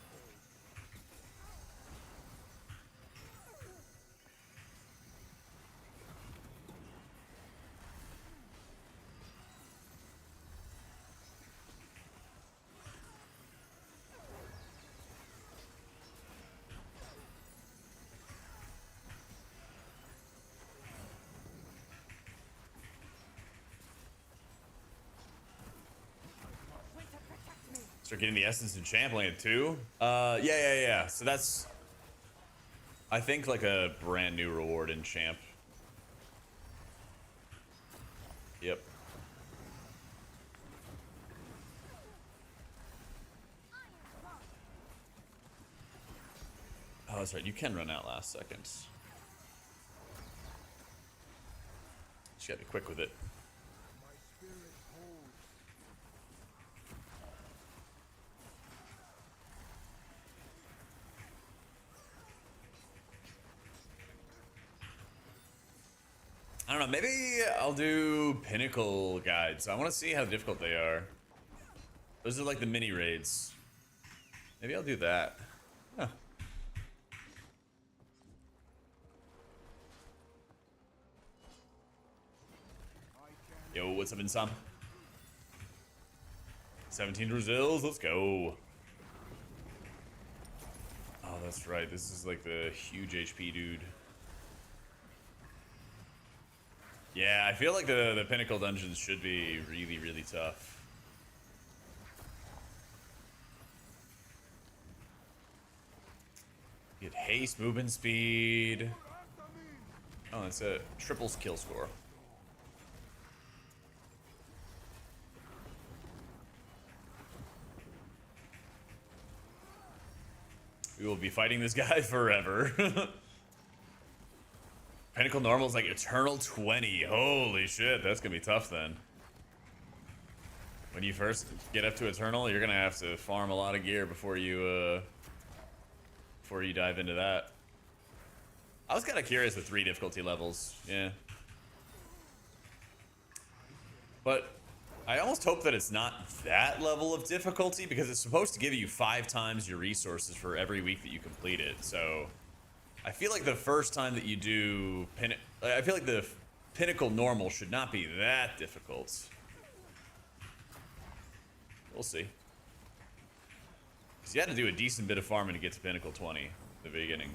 Start getting the essence and championing it too. Yeah. So that's, I think, like a brand new reward in champ. Yep. Oh, that's right. You can run out last seconds. Just gotta be quick with it. I don't know, maybe I'll do pinnacle guides. I want to see how difficult they are. Those are like the mini raids. Maybe I'll do that. Huh. Yo, what's up, Insam? 17 Brazils, let's go. Oh, that's right. This is like the huge HP dude. Yeah, I feel like the pinnacle dungeons should be really, really tough. Get haste, movement speed. Oh, that's a triple skill score. We will be fighting this guy forever. Pinnacle normal is like eternal 20. Holy shit, that's gonna be tough then. When you first get up to eternal, you're gonna have to farm a lot of gear before you dive into that. I was kind of curious with 3 difficulty levels, yeah. But I almost hope that it's not that level of difficulty because it's supposed to give you 5 times your resources for every week that you complete it. So I feel like the first time that you do I feel like the pinnacle normal should not be that difficult. We'll see. Because you had to do a decent bit of farming to get to pinnacle 20 at the beginning.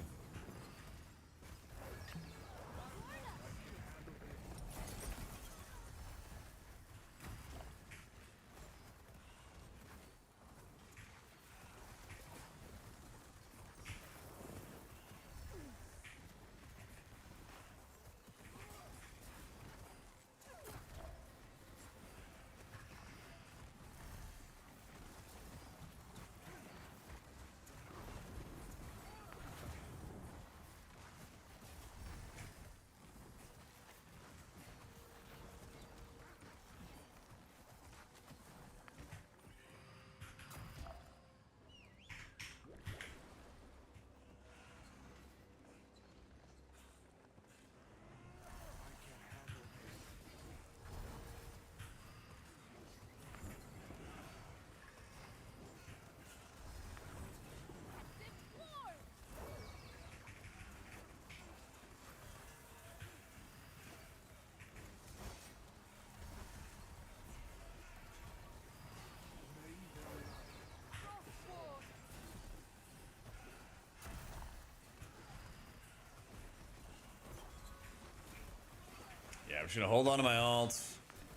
Yeah, I'm just gonna hold on to my ult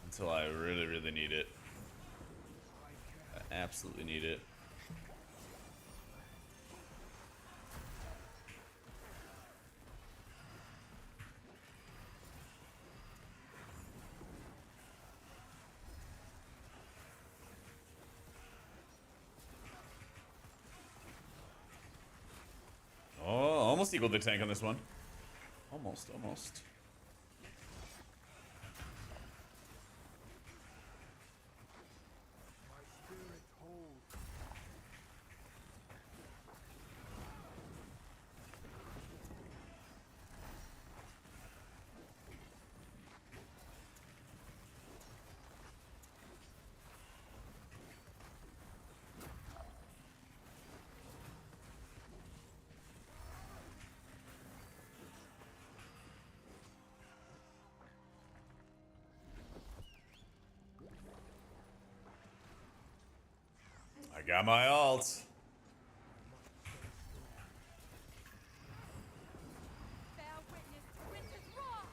until I really, really need it. I absolutely need it. Oh, almost equaled the tank on this one. Almost, almost. I got my ult. Bear witness to winter's wrath.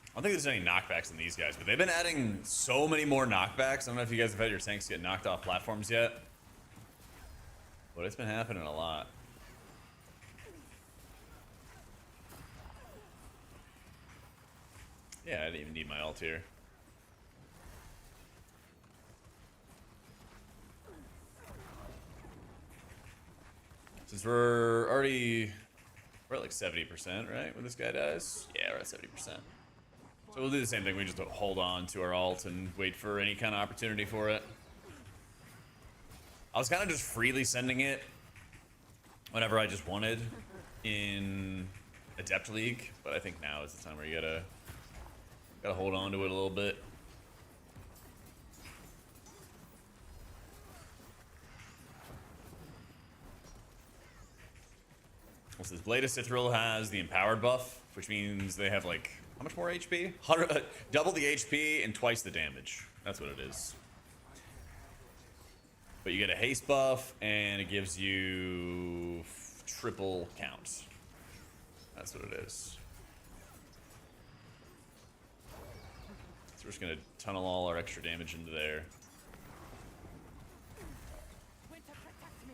I don't think there's any knockbacks in these guys, but they've been adding so many more knockbacks. I don't know if you guys have had your tanks get knocked off platforms yet, but it's been happening a lot. Yeah, I didn't even need my ult here. Since we're at like 70%, right? When this guy dies? Yeah, we're at 70%. So we'll do the same thing. We just hold on to our ult and wait for any kind of opportunity for it. I was kind of just freely sending it whenever I just wanted in Adept League, but I think now is the time where you gotta hold on to it a little bit. Well, this Blade of Cithril has the empowered buff, which means they have like how much more HP? Double the HP and twice the damage. That's what it is. But you get a haste buff and it gives you triple count. That's what it is. So we're just gonna tunnel all our extra damage into there. Winter protect me.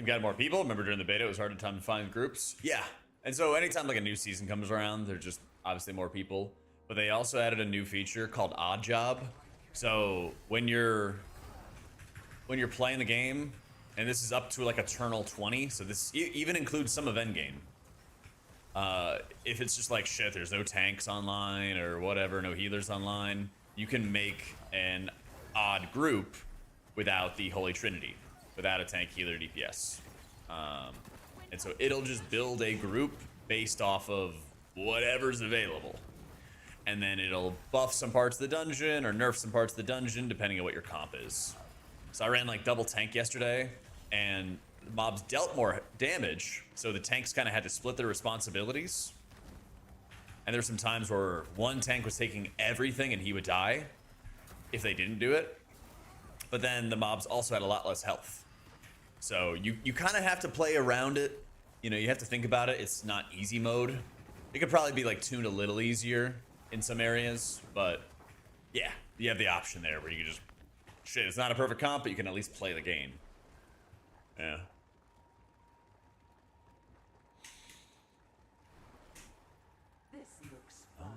You've got more people. Remember during the beta, it was hard to find groups. Yeah. And so anytime like a new season comes around, there's just obviously more people. But they also added a new feature called Odd Job. So when you're playing the game, and this is up to like Eternal 20, so this even includes some of Endgame. If it's just like shit, there's no tanks online or whatever, no healers online, you can make an odd group without the Holy Trinity, without a tank, healer, DPS. And so it'll just build a group based off of whatever's available. And then it'll buff some parts of the dungeon or nerf some parts of the dungeon depending on what your comp is. So I ran like double tank yesterday, and the mobs dealt more damage, so the tanks kind of had to split their responsibilities. And there's some times where one tank was taking everything and he would die if they didn't do it. But then the mobs also had a lot less health. So you kind of have to play around it. You know, you have to think about it. It's not easy mode. It could probably be like tuned a little easier in some areas, but yeah, you have the option there where you can just, shit, it's not a perfect comp, but you can at least play the game. Yeah. This looks fun.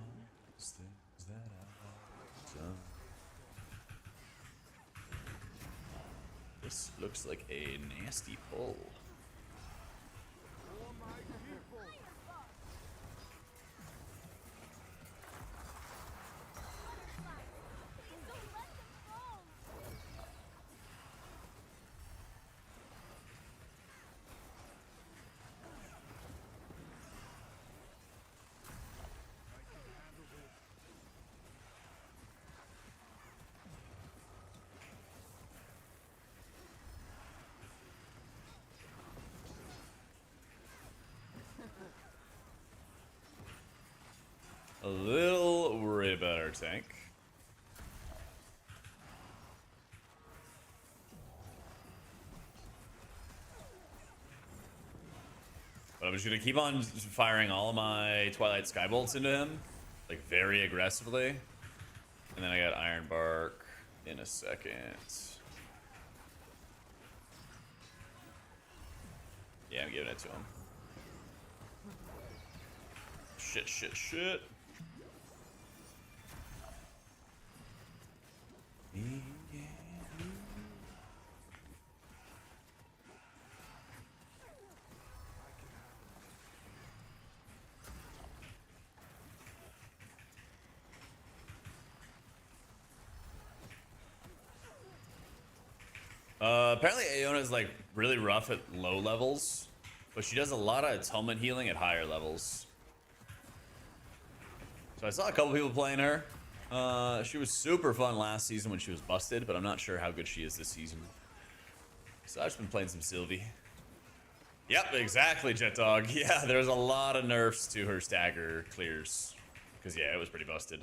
This looks like a nasty pull. For my people. A little worried about our tank. But I'm just gonna keep on firing all of my Twilight Skybolts into him, like very aggressively. And then I got Iron Bark in a second. Yeah, I'm giving it to him. Shit, shit, shit. Apparently Aeona is like really rough at low levels, but she does a lot of atonement healing at higher levels. So I saw a couple people playing her. She was super fun last season when she was busted, but I'm not sure how good she is this season. So I've just been playing some Sylvie. Yep, exactly, Jet Dog. Yeah, there's a lot of nerfs to her stagger clears. Because, yeah, it was pretty busted.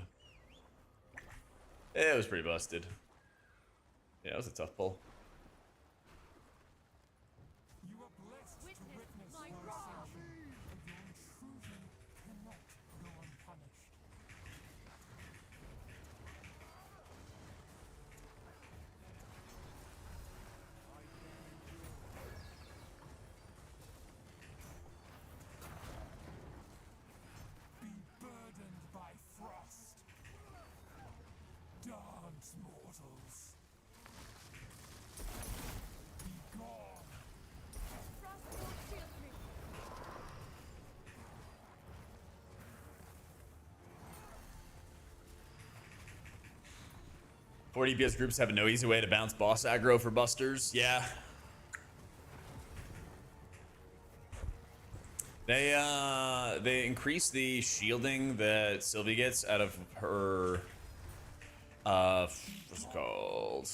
It was pretty busted. Yeah, it was a tough pull. You are blessed to Witness witness my your wrath. ascension, and your intrusion cannot go unpunished. Be burdened by frost. Dance, mortals. Be gone. Frost won't shield me. 40 DPS groups have no easy way to bounce boss aggro for busters. Yeah. They increase the shielding that Sylvie gets out of her what's it called?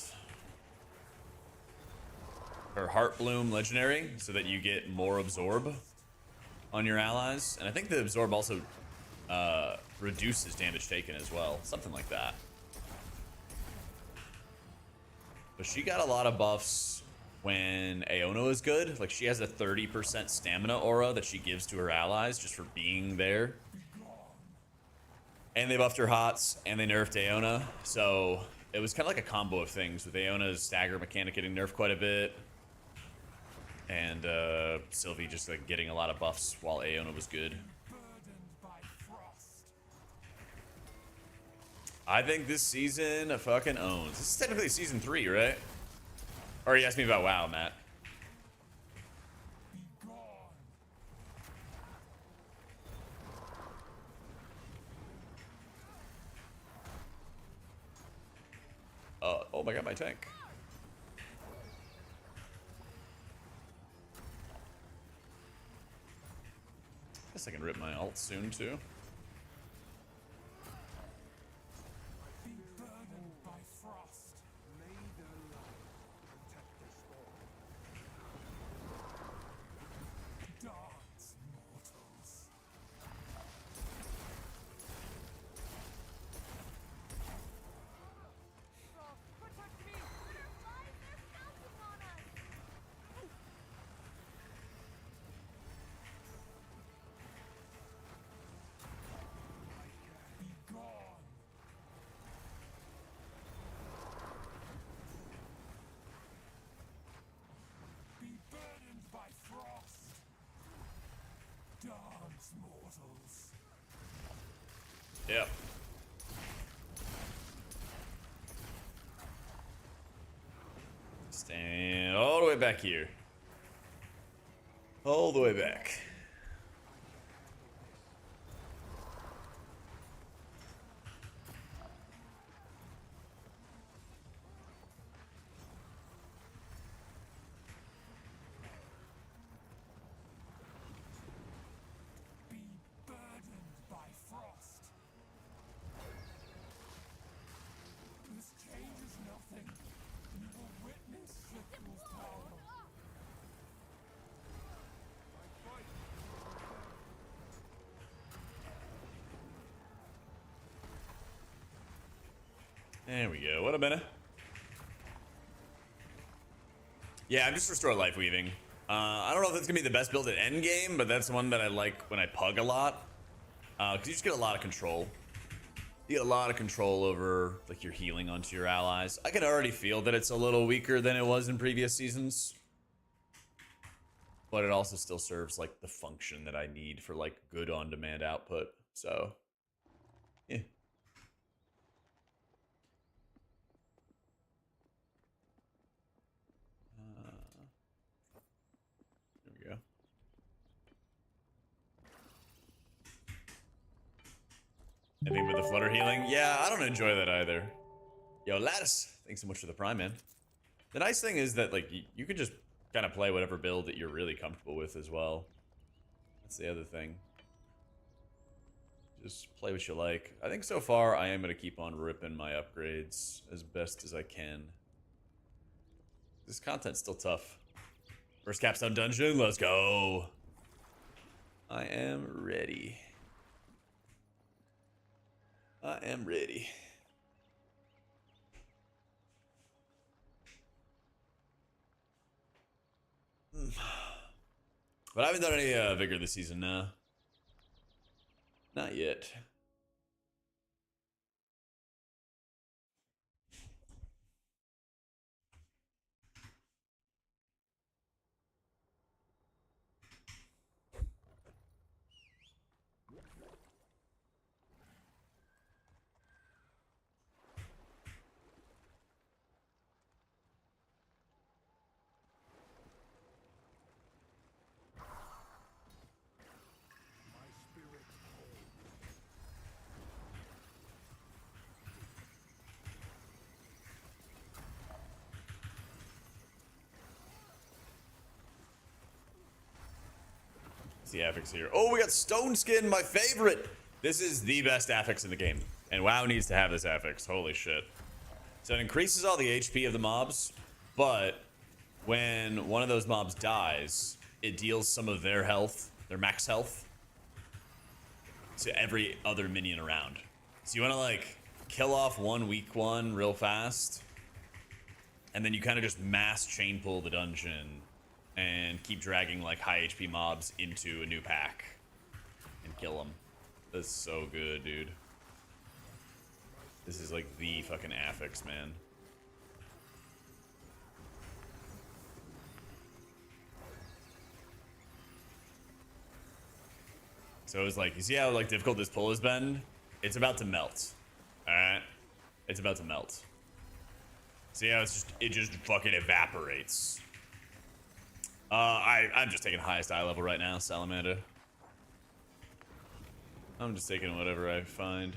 Her Heart Bloom legendary, so that you get more absorb on your allies. And I think the absorb also reduces damage taken as well. Something like that. But she got a lot of buffs when Aeona is good. Like, she has a 30% stamina aura that she gives to her allies just for being there. And they buffed her hots, and they nerfed Aeona. So it was kind of like a combo of things, with Aeona's stagger mechanic getting nerfed quite a bit. And Sylvie just like getting a lot of buffs while Aeona was good. burdened by frost. I think this season fucking owns. This is technically season 3, right? Or you asked me about WoW, Matt. Be gone. Oh my god, my tank. Guess I can rip my ult soon too. Be burdened by frost. May their light protect the storm. Dance, mortals. Frost, protect me! Butterflies, they're pouncing on us! Be gone. Be burdened by frost. Dance, mortals. Yep. Stand all the way back here. All the way back. Be burdened by frost. This changes nothing. You will witness Shiftel's power. There we go. What a minute. Yeah, I'm just restore life weaving. I don't know if that's gonna be the best build at endgame, but that's one that I like when I pug a lot. Because you just get a lot of control. You get a lot of control over like your healing onto your allies. I can already feel that it's a little weaker than it was in previous seasons. But it also still serves like the function that I need for like good on-demand output. So, yeah. There we go. Anything with the flutter healing? Yeah, I don't enjoy that either. Yo, Lattice, thanks so much for the prime, man. The nice thing is that like you can just kind of play whatever build that you're really comfortable with as well. That's the other thing. Just play what you like. I think so far I am going to keep on ripping my upgrades as best as I can. This content's still tough. First capstone dungeon, let's go. I am ready. I am ready. But I haven't done any vigor this season, no. Not yet. My spirit holds. It's the affix here. Oh, we got Stone Skin, my favorite. This is the best affix in the game. And WoW needs to have this affix. Holy shit. So it increases all the HP of the mobs, but when one of those mobs dies, it deals some of their health, their max health, to every other minion around. So you want to like kill off one weak one real fast, and then you kind of just mass chain pull the dungeon and keep dragging like high HP mobs into a new pack and kill them. That's so good, dude. This is like the fucking affix, man. So it was like, you see how like difficult this pull has been? It's about to melt. Alright? It's about to melt. See how it just fucking evaporates. I'm just taking highest eye level right now, Salamander. I'm just taking whatever I find.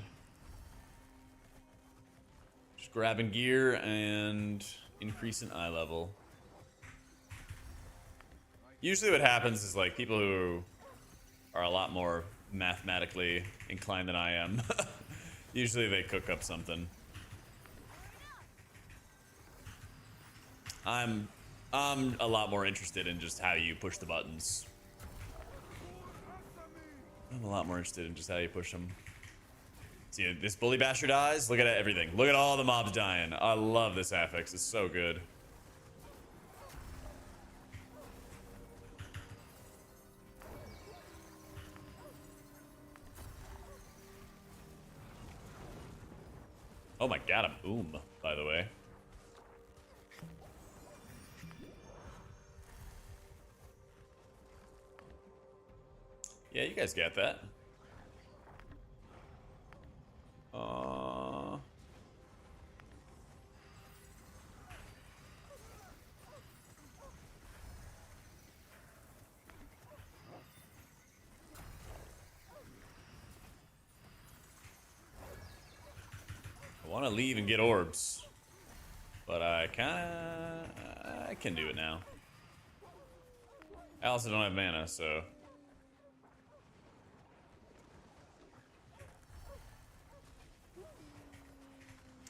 Just grabbing gear and increasing eye level. Usually what happens is like people who are a lot more mathematically inclined than I am. Usually they cook up something. I'm a lot more interested in just how you push the buttons. I'm a lot more interested in just how you push them. See, this bully bastard dies. Look at everything. Look at all the mobs dying. I love this affix. It's so good. Oh my god, a boom, by the way. Yeah, you guys get that. I want to leave and get orbs, but I can do it now. I also don't have mana, so.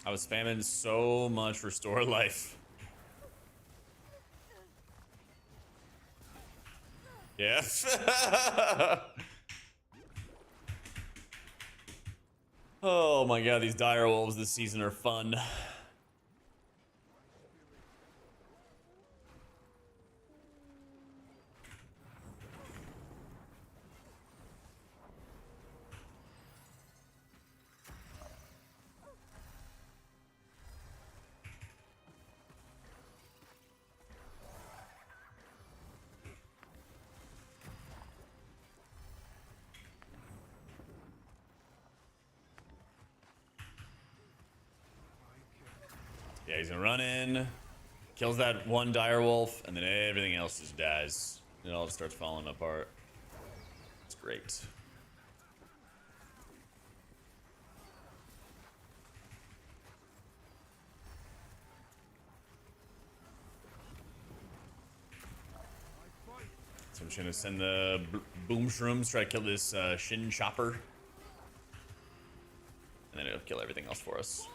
I was spamming so much restore life. Yeah. Oh my god, these dire wolves this season are fun. Yeah, he's gonna run in, kills that one dire wolf, and then everything else just dies. It all just starts falling apart. It's great. So I'm just gonna send the boom shrooms, try to kill this shin chopper, and then it'll kill everything else for us.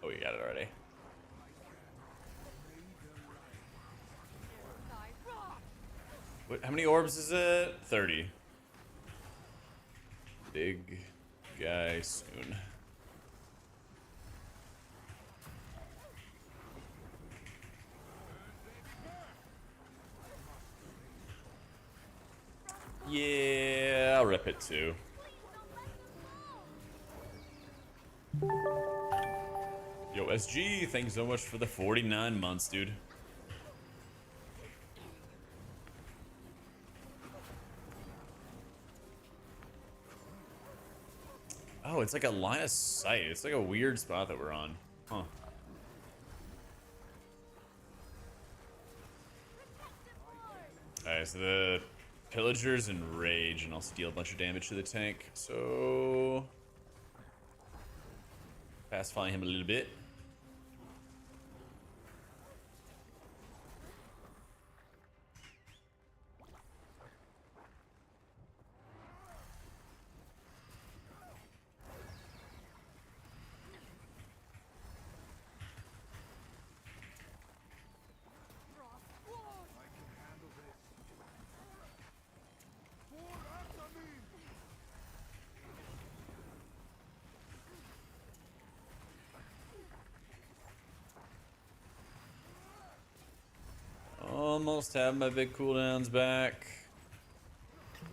Oh, you got it already. What, how many orbs is it? 30. Big guy soon. Yeah, I'll rip it too. Yo, SG, thank you so much for the 49 months, dude. Oh, it's like a line of sight. It's like a weird spot that we're on. Huh. Alright, so the pillagers enrage and also deal a bunch of damage to the tank. So pacify him a little bit. almost have my big cooldowns back. My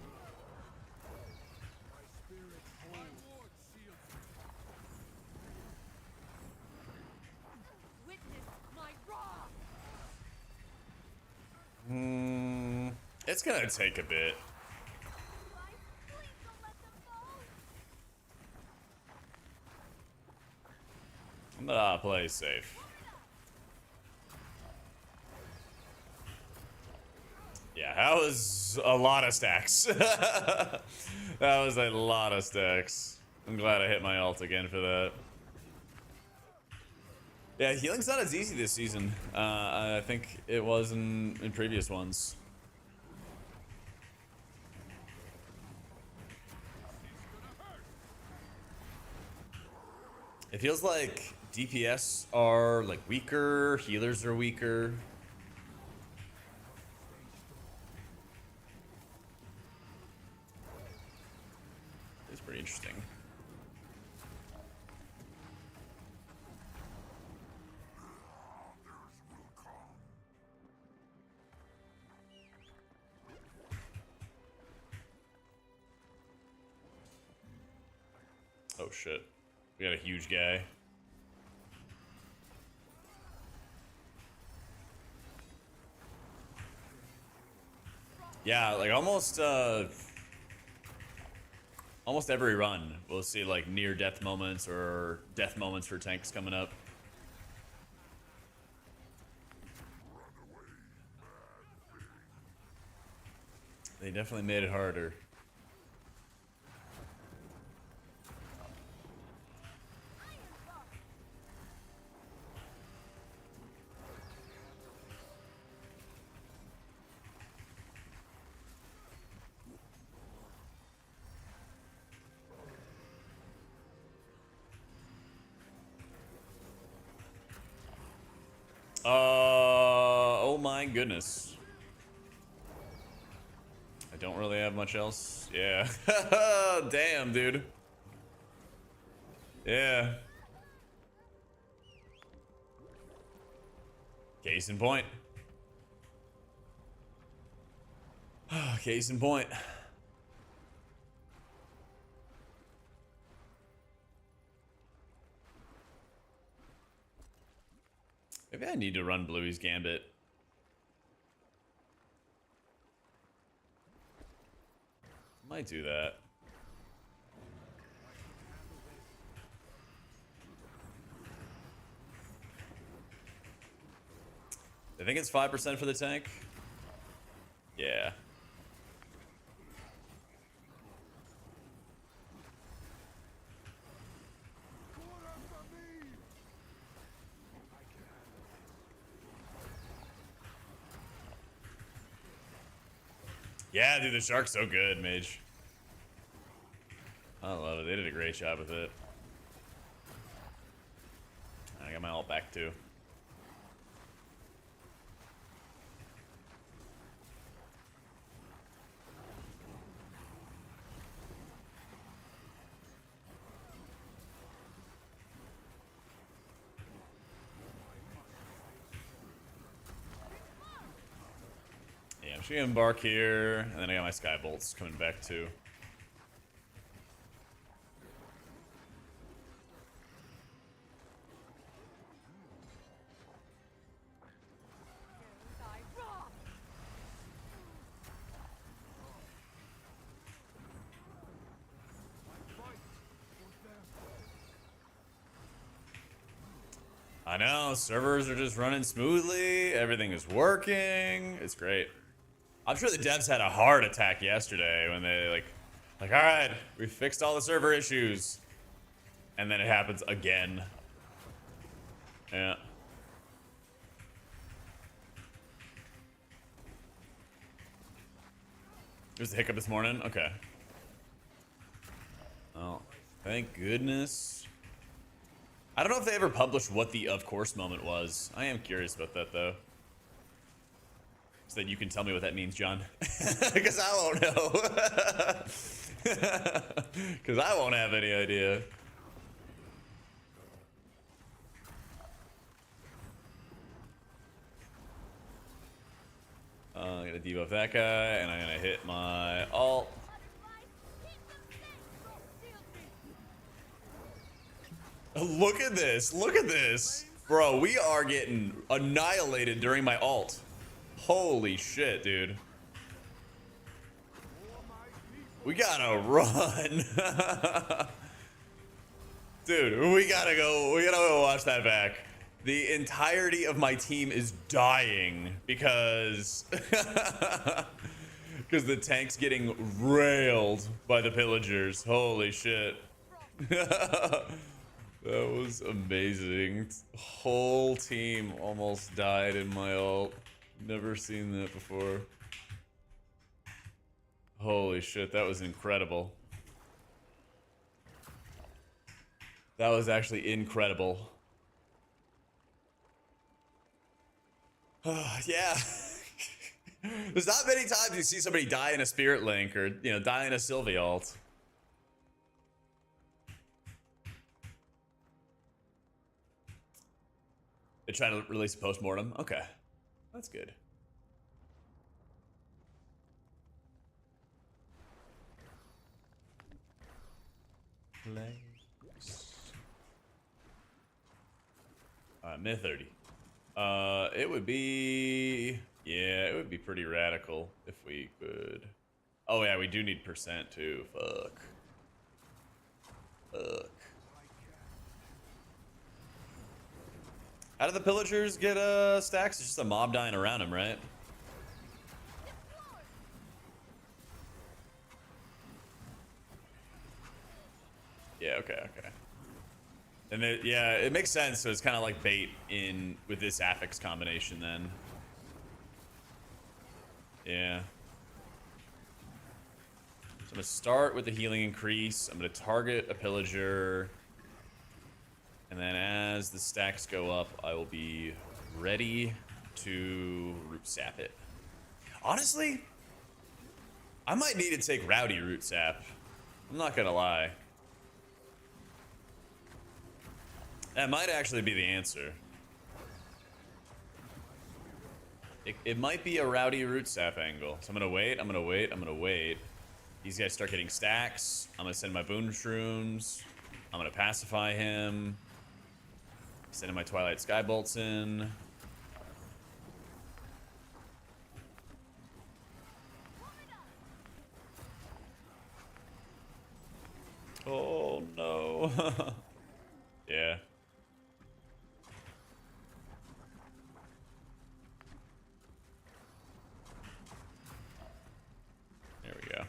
spirit holds. Witness my wrath. It's gonna take a bit. Guys, please don't let them fall. I'm gonna play safe. Yeah, that was a lot of stacks. That was a lot of stacks. I'm glad I hit my ult again for that. Yeah, healing's not as easy this season. I think it was in previous ones. It feels like DPS are like weaker, healers are weaker. It's pretty interesting. Oh shit. We got a huge guy. Yeah, like almost every run we'll see like near death moments or death moments for tanks coming up. They definitely made it harder. Oh my goodness. I don't really have much else. Yeah. Damn, dude. Yeah. Case in point. Case in point. Maybe I need to run Bluey's Gambit. Might do that. I think it's 5% for the tank. Yeah. Yeah, dude, the shark's so good, Mage. I love it. They did a great job with it. I got my ult back too. Yeah, I'm just gonna embark here, and then I got my sky bolts coming back too. Thy wrath. I know, servers are just running smoothly. Everything is working. It's great. I'm sure the devs had a heart attack yesterday when they like, all right, we fixed all the server issues, and then it happens again. Yeah. There's a hiccup this morning. Okay. Oh, thank goodness. I don't know if they ever published what the of course moment was. I am curious about that though. So that you can tell me what that means, John. Because I won't know. Because I won't have any idea. gonna debuff that guy, and I'm gonna hit my alt. Look at this. Look at this. Bro, we are getting annihilated during my alt. Holy shit, dude. We gotta run. Dude, we gotta go watch that back. The entirety of my team is dying because because the tank's getting railed by the pillagers. Holy shit. That was amazing. Whole team almost died in my ult. Never seen that before. Holy shit, that was incredible. That was actually incredible. Yeah. There's not many times you see somebody die in a Spirit Link or, you know, die in a Sylvie ult. They try to release a postmortem. Okay. That's good. Mid 30. It would be, yeah, it would be pretty radical if we could. Oh yeah, we do need percent too. Fuck. How do the pillagers get stacks? It's just a mob dying around them, right? Yeah, okay. And yeah, it makes sense. So it's kind of like bait in with this affix combination then. Yeah. So I'm gonna start with the healing increase. I'm gonna target a pillager. And then as the stacks go up, I will be ready to root sap it. Honestly, I might need to take Rowdy root sap. I'm not gonna lie. That might actually be the answer. It might be a Rowdy root sap angle. So I'm gonna wait. These guys start getting stacks. I'm gonna send my boon shrooms. I'm gonna pacify him. Sending my Twilight Skybolts in. Oh no. Yeah. There we go.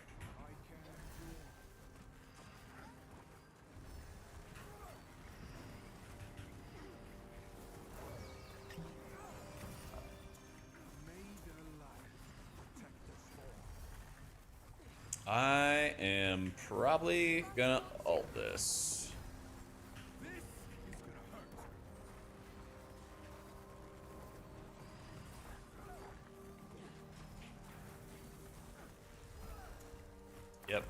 I am probably gonna ult this. Yep.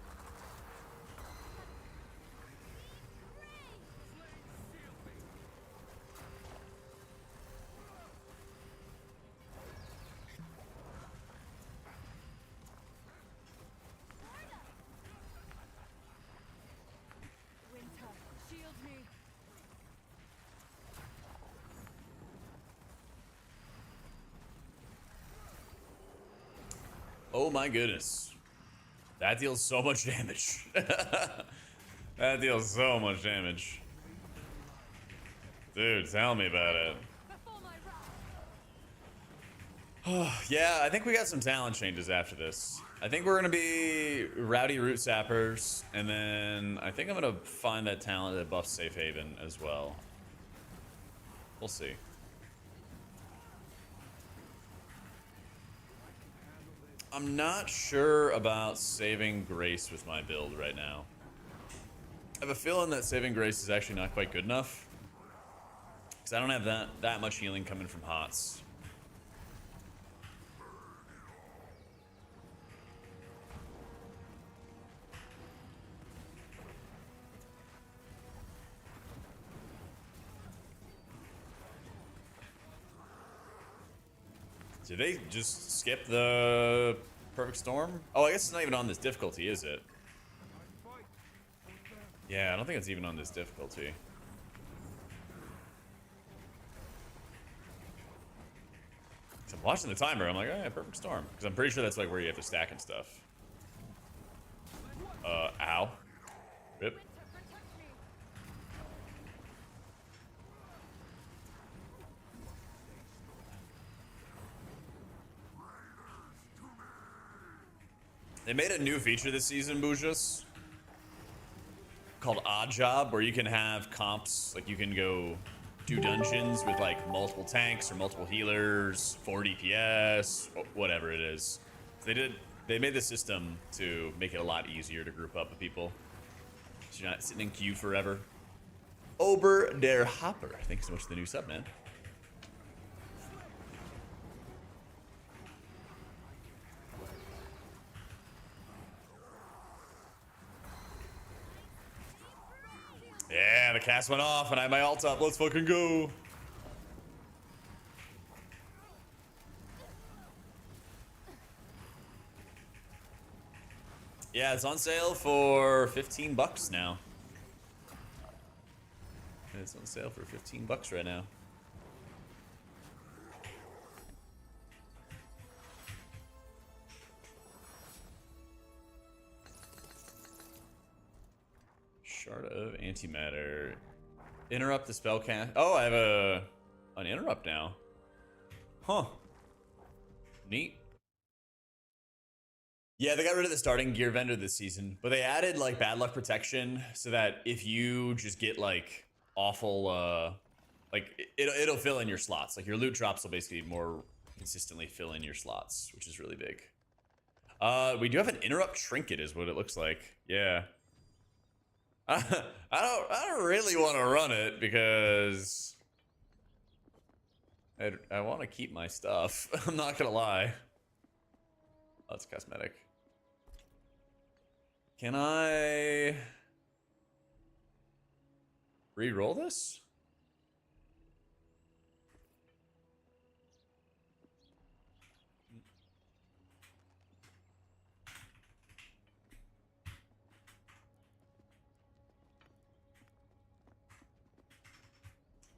Winter, shield me. Oh my goodness. That deals so much damage. That deals so much damage. Dude, tell me about it. Before my wrath. Yeah, I think we got some talent changes after this. I think we're gonna be Rowdy Root Sappers, and then I think I'm gonna find that talent that buffs Safe Haven as well. We'll see. I'm not sure about Saving Grace with my build right now. I have a feeling that Saving Grace is actually not quite good enough. Because I don't have that much healing coming from HOTS. Did they just skip the perfect storm? Oh, I guess it's not even on this difficulty, is it? Yeah, I don't think it's even on this difficulty. So I'm watching the timer. I'm like, oh yeah, perfect storm, because I'm pretty sure that's like where you have to stack and stuff. Ow. Rip. Protect me. They made a new feature this season, Boujas, called Odd Job, where you can have comps, like you can go do dungeons with like multiple tanks or multiple healers, 4 DPS, whatever it is. So they made the system to make it a lot easier to group up with people, so you're not sitting in queue forever. Ober der Hopper, thanks so much for the new sub, man. Yeah, the cast went off and I had my ult up. Let's fucking go. Yeah, it's on sale for 15 bucks now. It's on sale for 15 bucks right now. Shard of antimatter. Interrupt the spell cast. Oh, I have an interrupt now. Huh. Neat. Yeah, they got rid of the starting gear vendor this season, but they added like bad luck protection so that if you just get like awful, like it'll fill in your slots. Like your loot drops will basically more consistently fill in your slots, which is really big. We do have an interrupt trinket, is what it looks like. Yeah. I don't really want to run it because I want to keep my stuff. I'm not gonna lie. Oh, it's cosmetic. Can I re-roll this?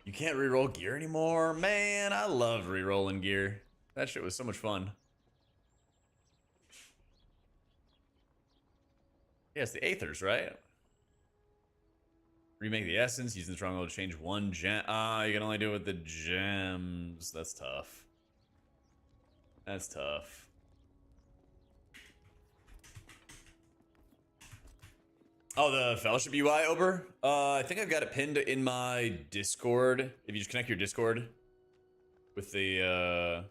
You can't re-roll gear anymore? Man, I loved re-rolling gear. That shit was so much fun. Yeah, it's the Aethers, right? Remake the essence, using the stronghold to change one gem. Ah, you can only do it with the gems. That's tough. That's tough. Oh, the Fellowship UI, Ober? I think I've got it pinned in my Discord. If you just connect your Discord with the,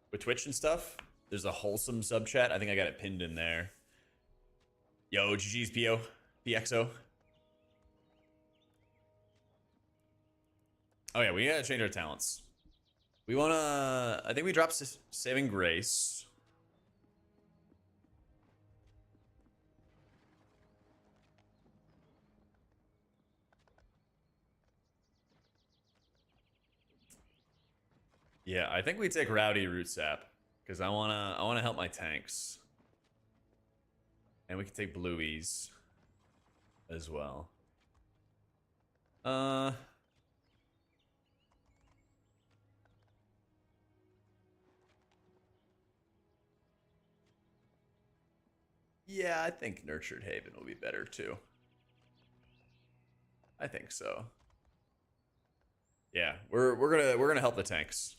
with Twitch and stuff, there's a wholesome sub chat. I think I got it pinned in there. Yo, GG's PO, PXO. Oh yeah, we gotta change our talents. We wanna, I think we dropped Saving Grace. Yeah, I think we take Rowdy Root Sap because I wanna help my tanks, and we can take Blueies as well. Yeah, I think Nurtured Haven will be better too. I think so. Yeah, we're gonna help the tanks.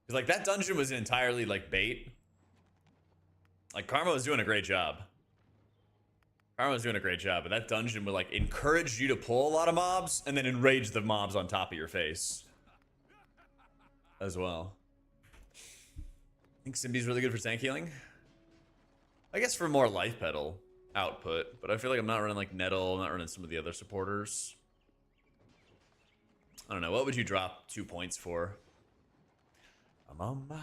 Cause like that dungeon was entirely like bait. Like Karma was doing a great job. Karma was doing a great job, but that dungeon would like encourage you to pull a lot of mobs and then enrage the mobs on top of your face as well. I think Simbi's really good for tank healing. I guess for more life pedal output, but I feel like I'm not running like Nettle, I'm not running some of the other supporters. I don't know, what would you drop 2 points for? I'm on my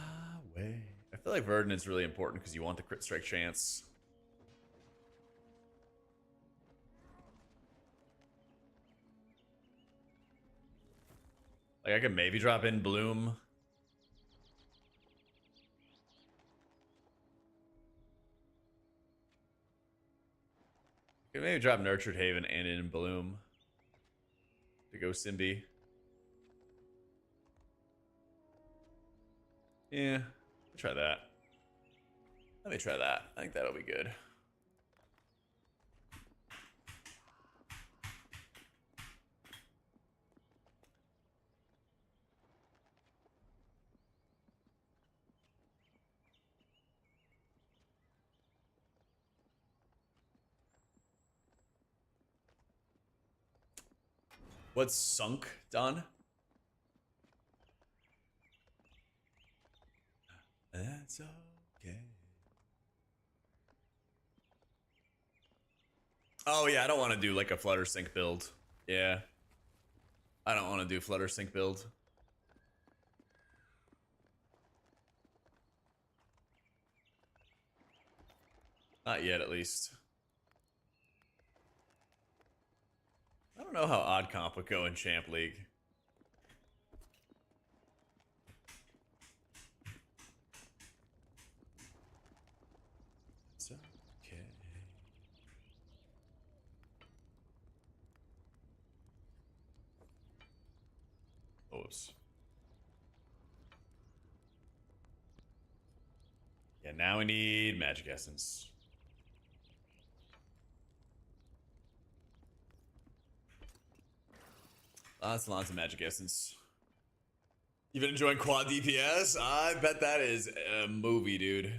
way. I feel like Verdant is really important because you want the crit strike chance. Like I could maybe drop in Bloom. Could maybe drop Nurtured Haven and in Bloom to go Simbi. Yeah, try that. Let me try that. I think that'll be good. What's Sunk done? That's okay. Oh yeah, I don't want to do like a Flutter Sync build. Yeah. I don't want to do Flutter Sync build. Not yet, at least. I don't know how Odd Comp would go in Champ League. It's okay. Oops. Yeah, now we need Magic Essence. Lots and lots of Magic Essence. You've been enjoying quad DPS? I bet that is a movie, dude.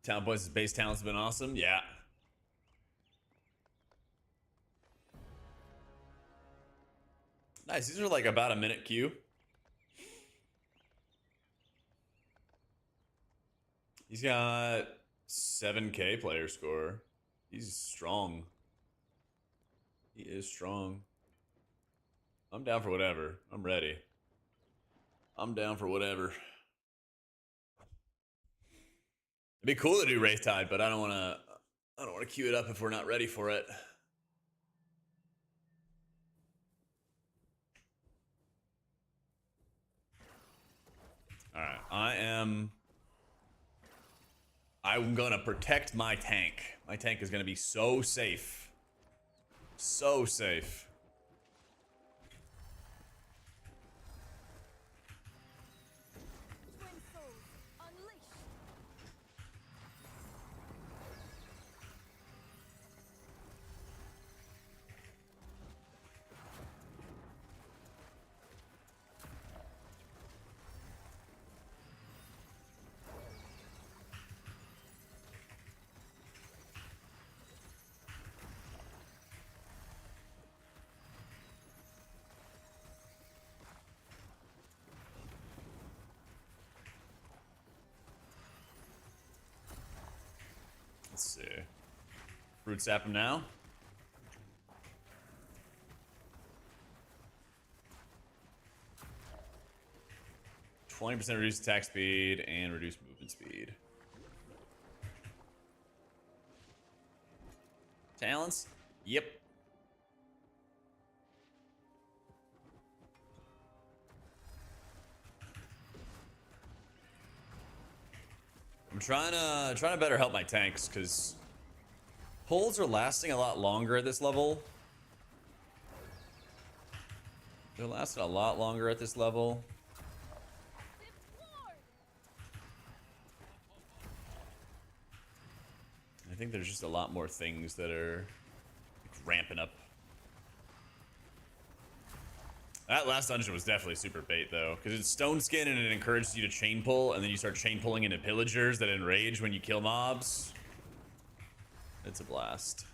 Town Boys' base talent's been awesome. Yeah. Nice. These are like about a minute queue. He's got 7K player score. He's strong. He is strong. I'm down for whatever. I'm ready. I'm down for whatever. It'd be cool to do Wraith Tide, but I don't want to queue it up if we're not ready for it. All right, I'm gonna protect my tank. My tank is gonna be so safe. So safe. Twin souls, unleashed. Let's see. Fruit sap him now. %, reduced attack speed and reduced movement speed. Talents? Yep. I'm trying to better help my tanks because pulls are lasting a lot longer at this level. They're lasting a lot longer at this level. I think there's just a lot more things that are ramping up. That last dungeon was definitely super bait though, because it's stone skin and it encourages you to chain pull, and then you start chain pulling into pillagers that enrage when you kill mobs. It's a blast.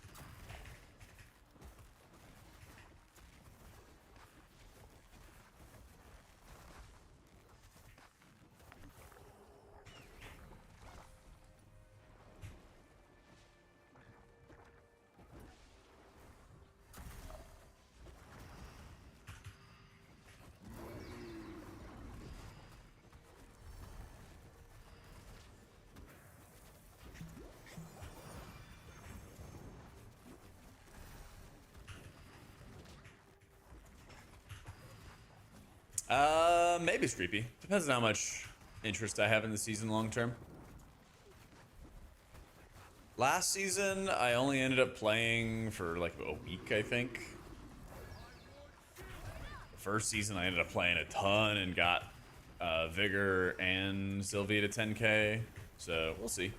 Maybe it's creepy. Depends on how much interest I have in the season long term. Last season, I only ended up playing for like a week, I think. The first season, I ended up playing a ton and got Vigor and Sylvia to 10k. So we'll see.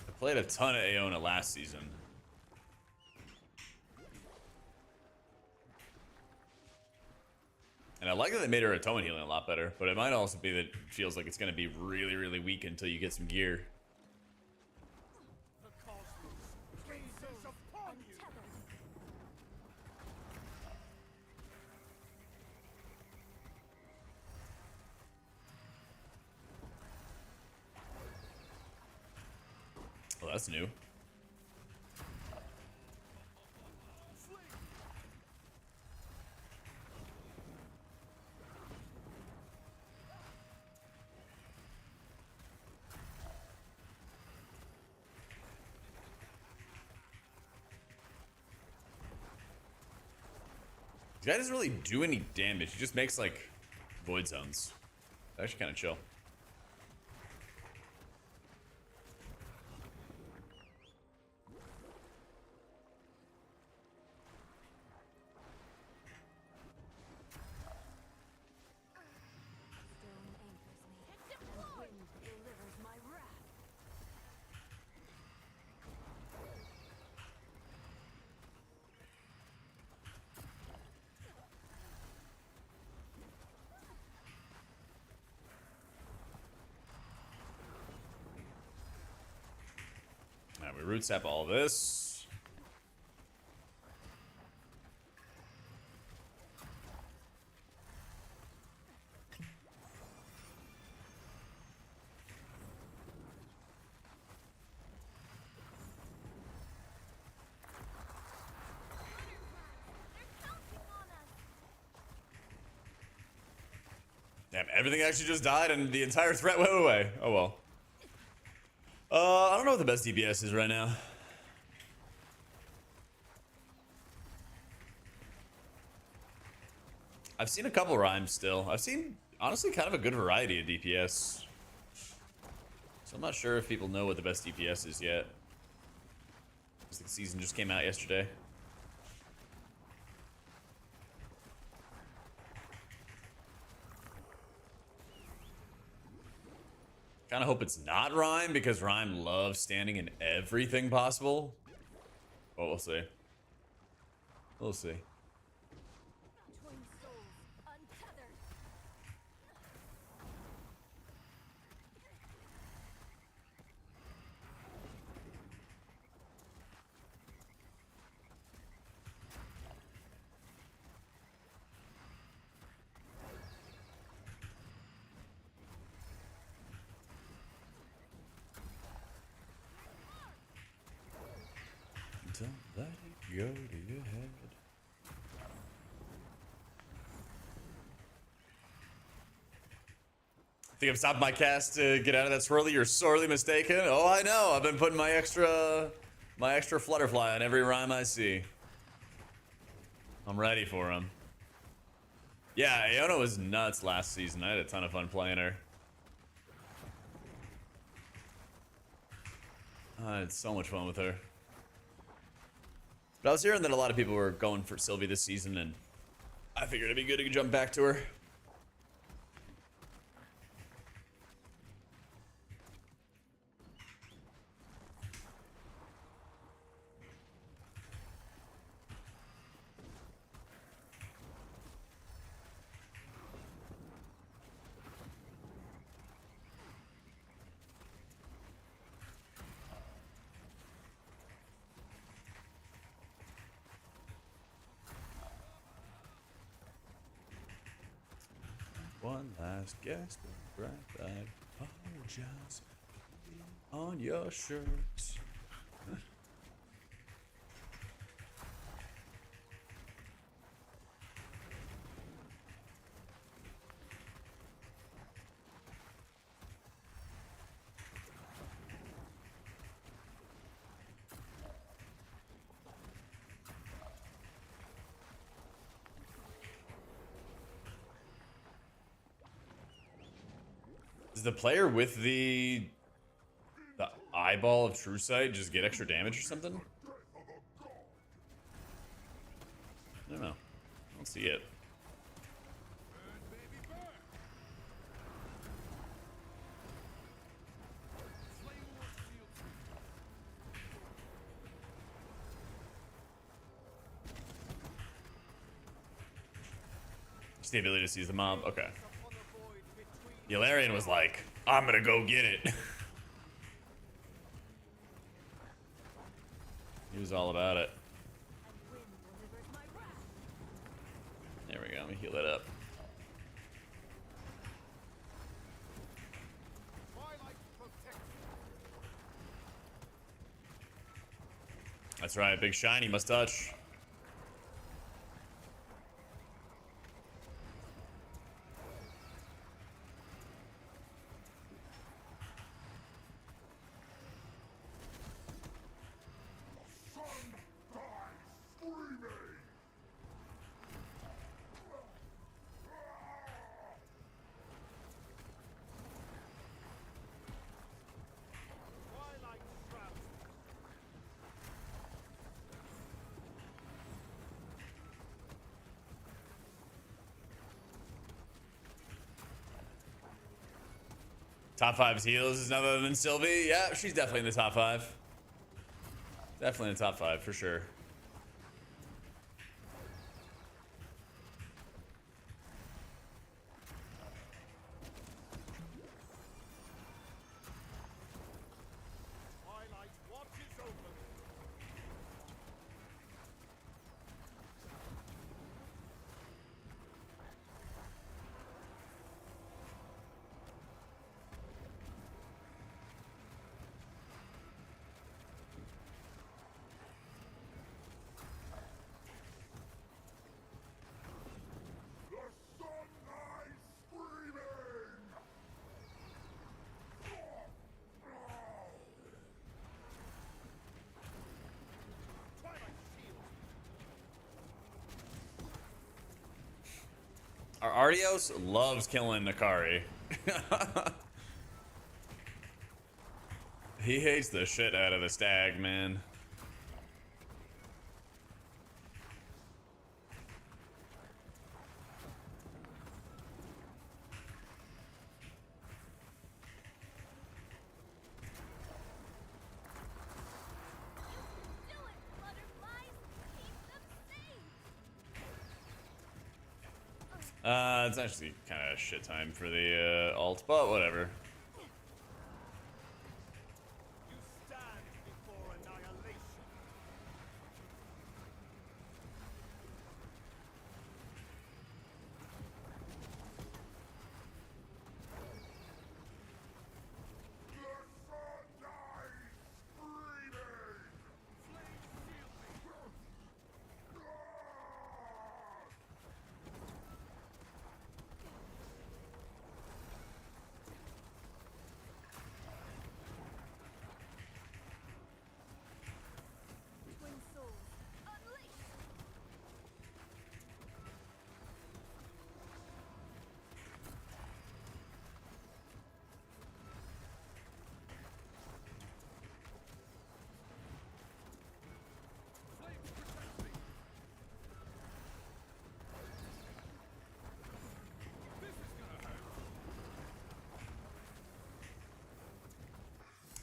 I played a ton of Aeona last season. And I like that they made her atonement healing a lot better, but it might also be that it feels like it's going to be really, really weak until you get some gear. The cosmos freezes upon you. Oh, that's new. This guy doesn't really do any damage. He just makes like void zones. Actually kind of chill. Stone anchors me, and wind delivers my wrath. Alright, we root sap all this. They're counting on us. Damn, everything actually just died and the entire threat went away. Oh well. I don't know what the best DPS is right now. I've seen a couple rhymes still. I've seen, honestly, kind of a good variety of DPS. So I'm not sure if people know what the best DPS is yet. Because the season just came out yesterday. Kind of hope it's not Rhyme, because Rhyme loves standing in everything possible. But we'll see. We'll see. Twin souls, untethered. Don't let it go to your head. Think I've stopped my cast to get out of that swirly? You're sorely mistaken. Oh, I know. I've been putting my extra flutterfly on every rhyme I see. I'm ready for him. Yeah, Aeona was nuts last season. I had a ton of fun playing her. I had so much fun with her. But I was hearing that a lot of people were going for Sylvie this season, and I figured it'd be good to jump back to her. One last gasp of breath, I apologize on your shirt. Does the player with the eyeball of true sight just get extra damage or something? I don't know. I don't see it. Just the ability to seize the mob. Okay. Yularian was like, I'm gonna go get it. He was all about it. And wind delivers my wrath. There we go. Let me heal that up. That's right. Big shiny must touch. Top 5 heals is none other than Sylvie. Yeah, she's definitely in the top 5. Definitely in the top 5 for sure. Our Artios loves killing Nakari. He hates the shit out of the stag, man. Do it, butterflies. Keep them safe. It's actually kind of shit time for the alt, but whatever. You stand before annihilation. Twin souls, unleash.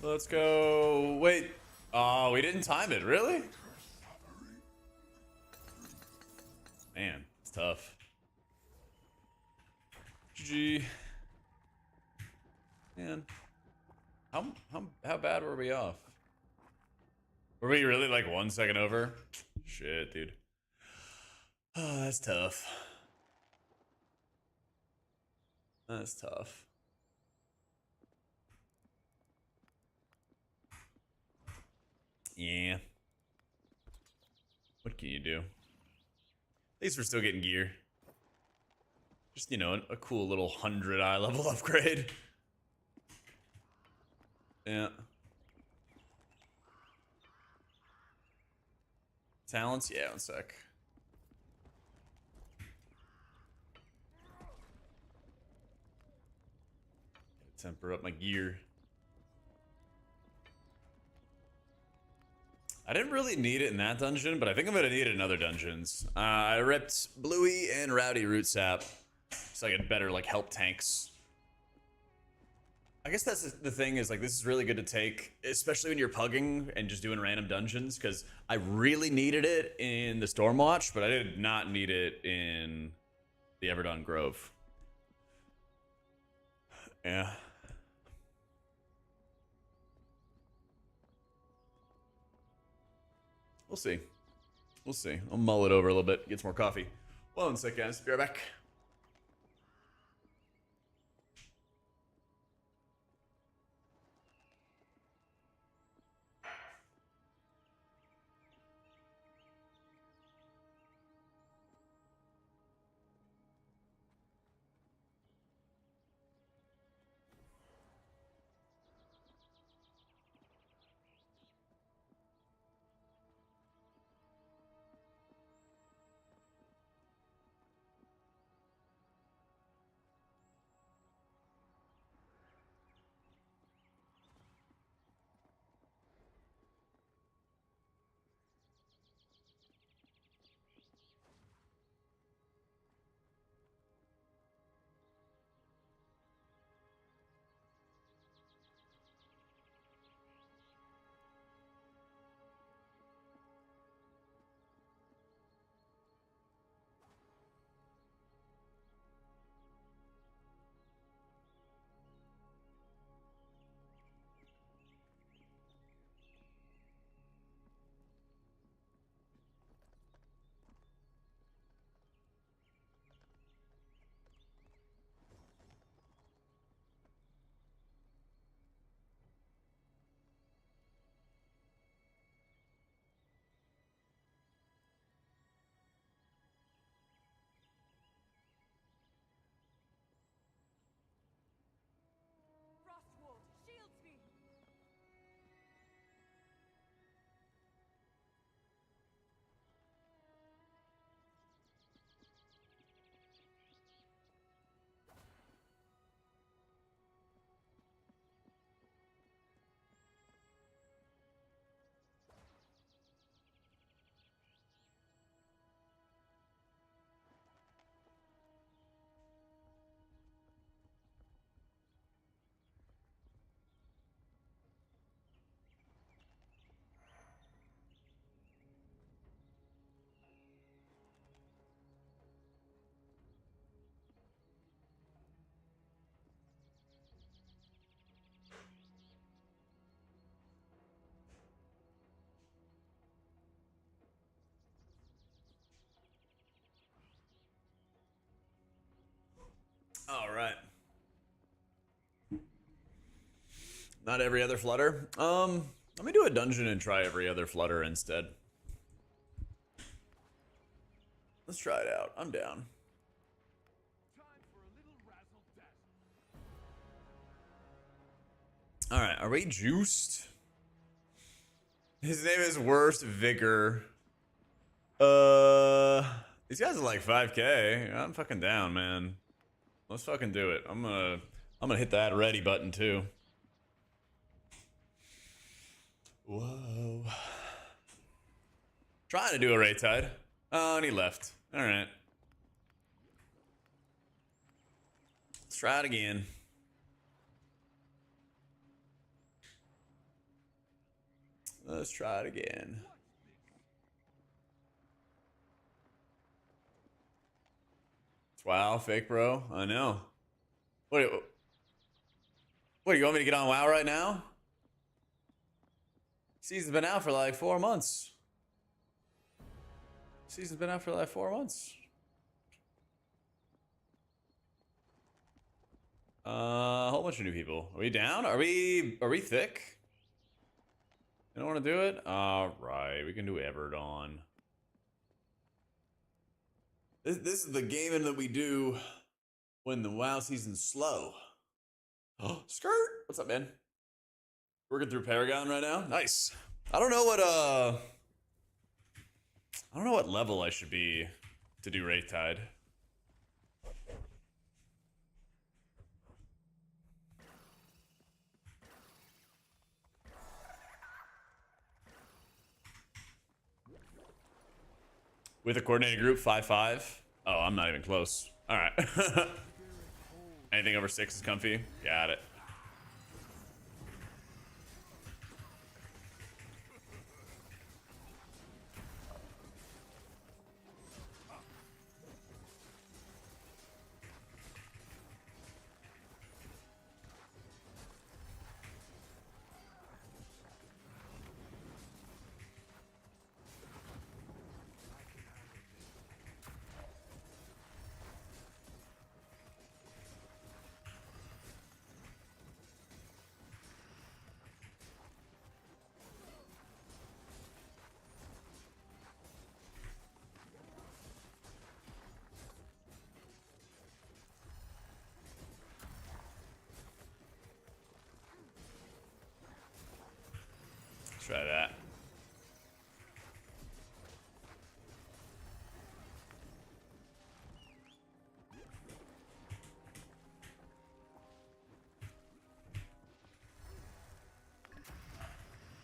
Let's go. Wait. Oh, we didn't time it. Really? Man, it's tough. GG. Man. How bad were we off? Were we really like 1 second over? Shit, dude. Oh, that's tough. That's tough. Yeah. What can you do? At least we're still getting gear. Just, you know, a cool little 100 eye level upgrade. Yeah. Talents? Yeah, 1 sec. Temper up my gear. I didn't really need it in that dungeon, but I think I'm gonna need it in other dungeons. I ripped Bluey and Rowdy root sap, so I get better like help tanks. I guess that's the thing is like this is really good to take, especially when you're pugging and just doing random dungeons, because I really needed it in the Stormwatch, but I did not need it in the Everdon Grove. Yeah. We'll see. We'll see. I'll mull it over a little bit, get some more coffee. Well, one sec, guys. Be right back. Frostwolf shields me. All right. Not every other flutter. Let me do a dungeon and try every other flutter instead. Let's try it out. I'm down. Time for a little razzle dazzle. All right, are we juiced? His name is Worst Vigor. These guys are like 5K. I'm fucking down, man. Let's fucking do it. I'm gonna hit that ready button too. Whoa. Trying to do a Ray Tide. Oh, and he left. All right. Let's try it again. Let's try it again. Wow, fake bro. I know. What you want me to get on WoW right now? Season's been out for like 4 months. Season's been out for like 4 months. A whole bunch of new people. Are we down? Are we thick? You don't want to do it? Alright, we can do Everdon. This is the gaming that we do when the WoW season's slow. Oh, skirt! What's up, man? Working through Paragon right now? Nice. I don't know what level I should be to do Wraith Tide. With a coordinated group, 5-5. Oh, I'm not even close. All right. Anything over 6 is comfy. Got it. Try that.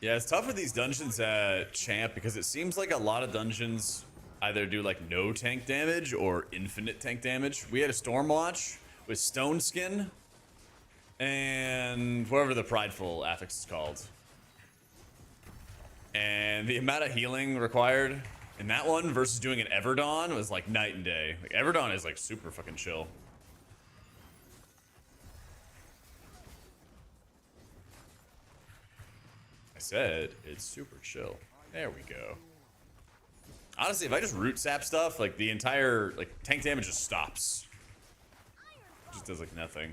Yeah, it's tough with these dungeons at Champ because it seems like a lot of dungeons either do like no tank damage or infinite tank damage. We had a Stormwatch with Stone Skin and whatever the Prideful affix is called. And the amount of healing required in that one versus doing an Everdawn was like night and day. Like Everdawn is like super fucking chill. I said it's super chill. There we go. Honestly, if I just root sap stuff, like the entire like tank damage just stops. It just does like nothing.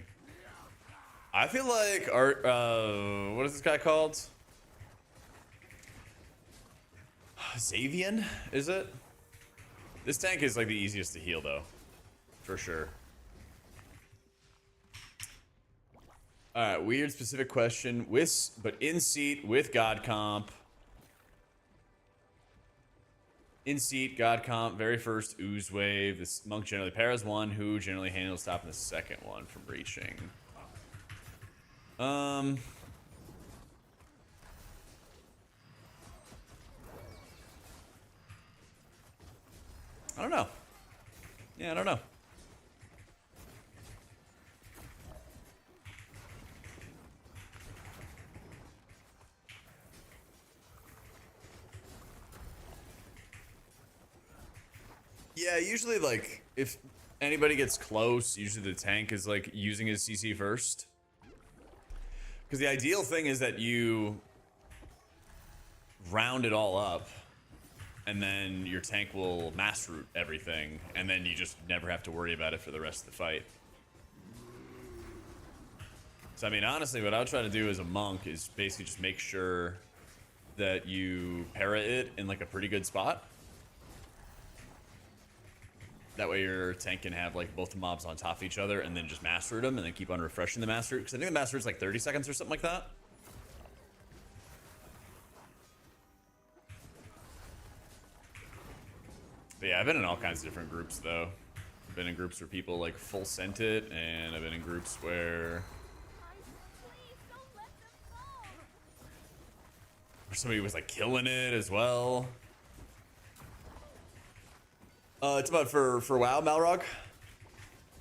I feel like our what is this guy called? Xavian, is it? This tank is like the easiest to heal though, for sure. All right, weird specific question. But in seat with God comp. In seat, God comp, very first ooze wave. This monk generally paras one who generally handles stopping the second one from reaching. I don't know. Yeah, I don't know. Yeah, usually like if anybody gets close, usually the tank is like using his CC first. Because the ideal thing is that you round it all up and then your tank will mass root everything and then you just never have to worry about it for the rest of the fight. So I mean, honestly, what I would try to do as a monk is basically just make sure that you para it in like a pretty good spot. That way your tank can have like both the mobs on top of each other and then just mass root them and then keep on refreshing the mass root. Because I think the mass root's like 30 seconds or something like that. But yeah, I've been in all kinds of different groups though. I've been in groups where people like full sent it, and I've been in groups where somebody was like killing it as well. It's about for WoW, Malrog.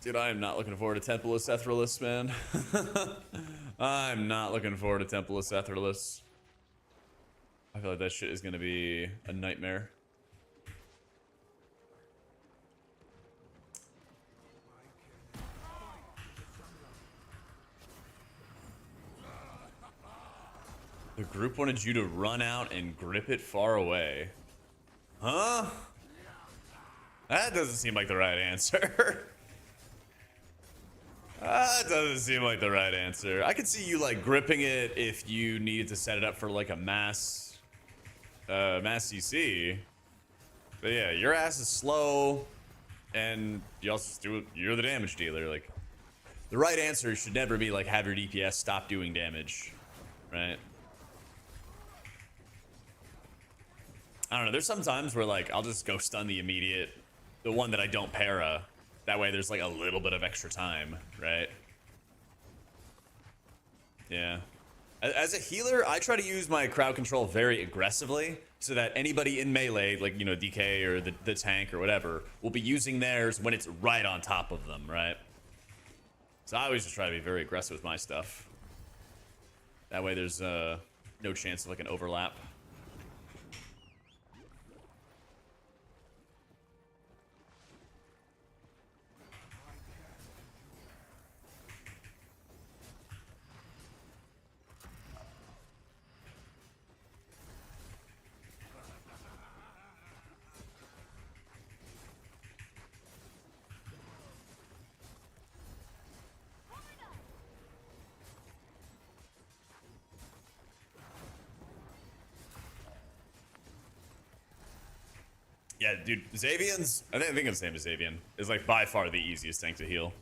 Dude, I am not looking forward to Temple of Sethralus, man. I'm not looking forward to Temple of Sethralus. I feel like that shit is gonna be a nightmare. The group wanted you to run out and grip it far away. Huh? That doesn't seem like the right answer. That doesn't seem like the right answer. I could see you like gripping it if you needed to set it up for like a mass CC. But yeah, your ass is slow and you also do it, you're the damage dealer. Like the right answer should never be like have your DPS stop doing damage, right? I don't know. There's some times where like I'll just go stun the one that I don't para. That way there's like a little bit of extra time, right? Yeah. As a healer, I try to use my crowd control very aggressively. so that anybody in melee, like, you know, DK or the tank or whatever, will be using theirs when it's right on top of them, right? So I always just try to be very aggressive with my stuff. That way there's no chance of like an overlap. Yeah, dude, Xavian's, I think it's the same as Xavian, is like by far the easiest tank to heal.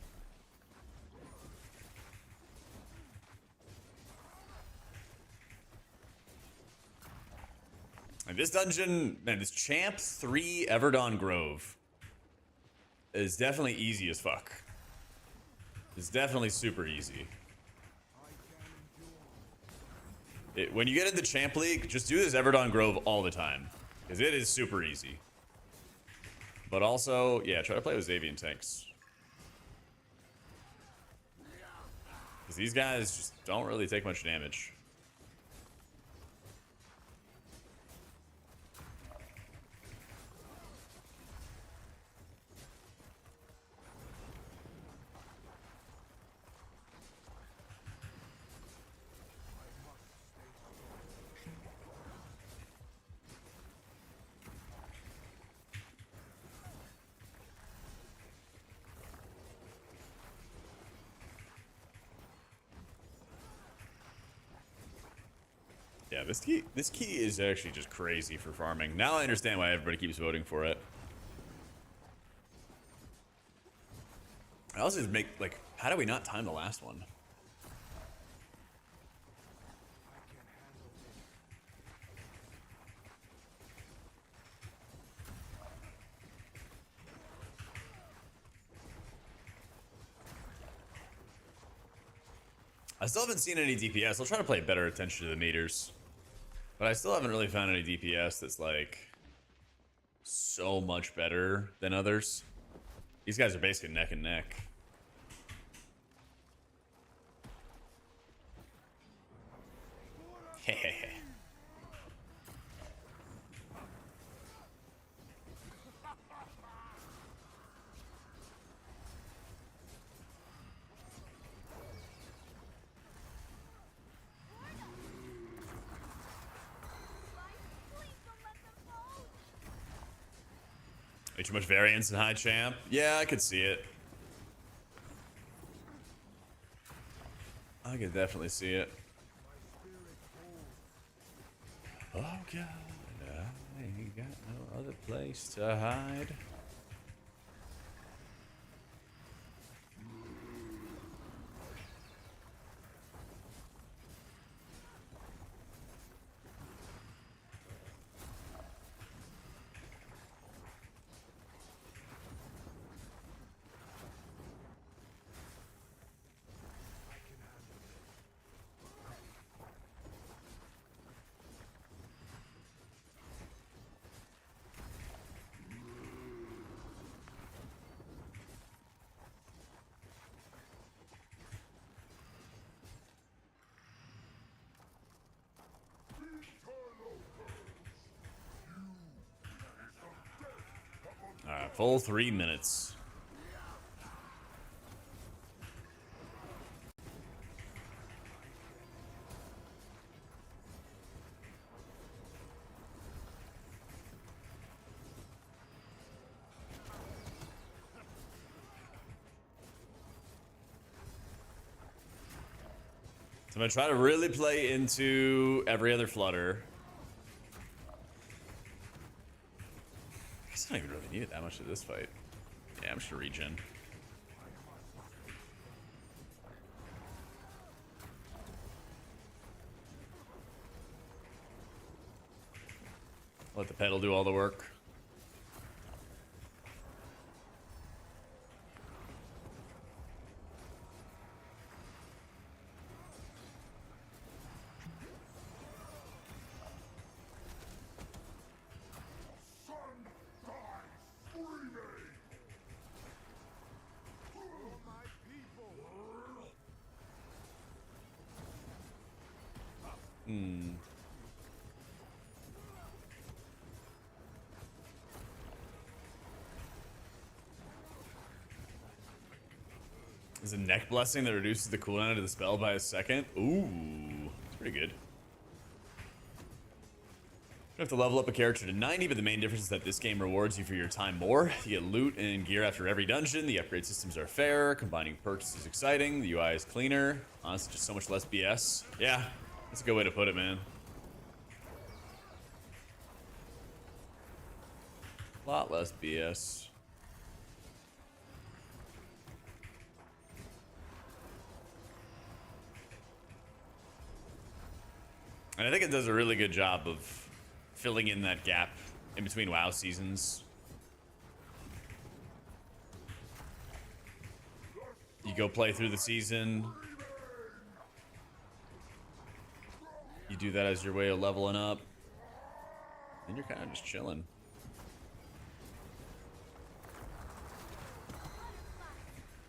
And this dungeon, man, this Champ 3 Everdawn Grove is definitely easy as fuck. It's definitely super easy. When you get into Champ League, just do this Everdawn Grove all the time, because it is super easy. But also, yeah, try to play with Xavian tanks. Because these guys just don't really take much damage. Yeah, this key is actually just crazy for farming. Now I understand why everybody keeps voting for it. I also just make, like, how do we not time the last one? I still haven't seen any DPS. I'll try to pay better attention to the meters. But I still haven't really found any DPS that's like so much better than others. These guys are basically neck and neck. Hehehe. Please don't let them fall. Way too much variance in high champ. Yeah, I could see it. I could definitely see it. Oh god, I ain't got no other place to hide. Alright, full 3 minutes. So I'm gonna try to really play into every other flutter. I guess I don't even really need it that much to this fight. Yeah, I'm just gonna regen. Let the pedal do all the work. There's a neck blessing that reduces the cooldown of the spell by a second. Ooh, it's pretty good. You have to level up a character to 90, but the main difference is that this game rewards you for your time more. You get loot and gear after every dungeon. The upgrade systems are fair. Combining perks is exciting. The UI is cleaner. Honestly, just so much less BS. Yeah, that's a good way to put it, man. A lot less BS. And I think it does a really good job of filling in that gap in between WoW seasons. You go play through the season. You do that as your way of leveling up. And you're kind of just chilling.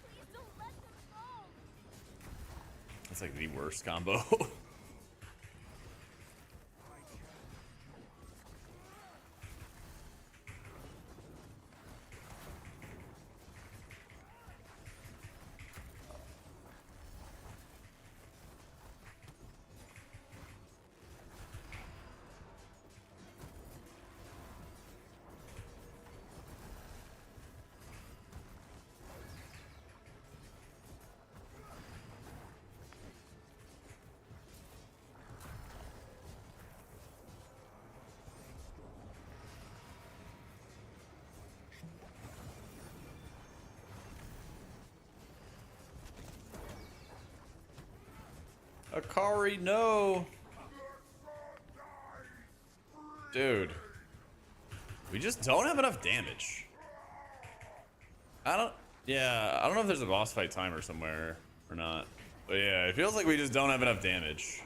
Please don't let them fall. That's like the worst combo. Akari, no. Dude. We just don't have enough damage. I don't know if there's a boss fight timer somewhere or not. But yeah, it feels like we just don't have enough damage.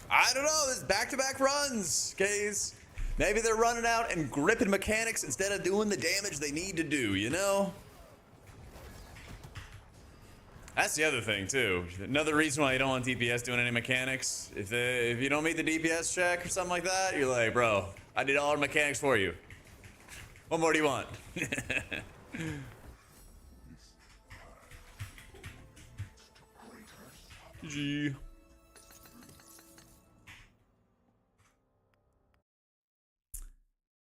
I don't know. There's back-to-back runs, Kays. Maybe they're running out and gripping mechanics instead of doing the damage they need to do, you know? That's the other thing, too. Another reason why you don't want DPS doing any mechanics. If you don't meet the DPS check or something like that, you're like, bro, I did all the mechanics for you. What more do you want? GG.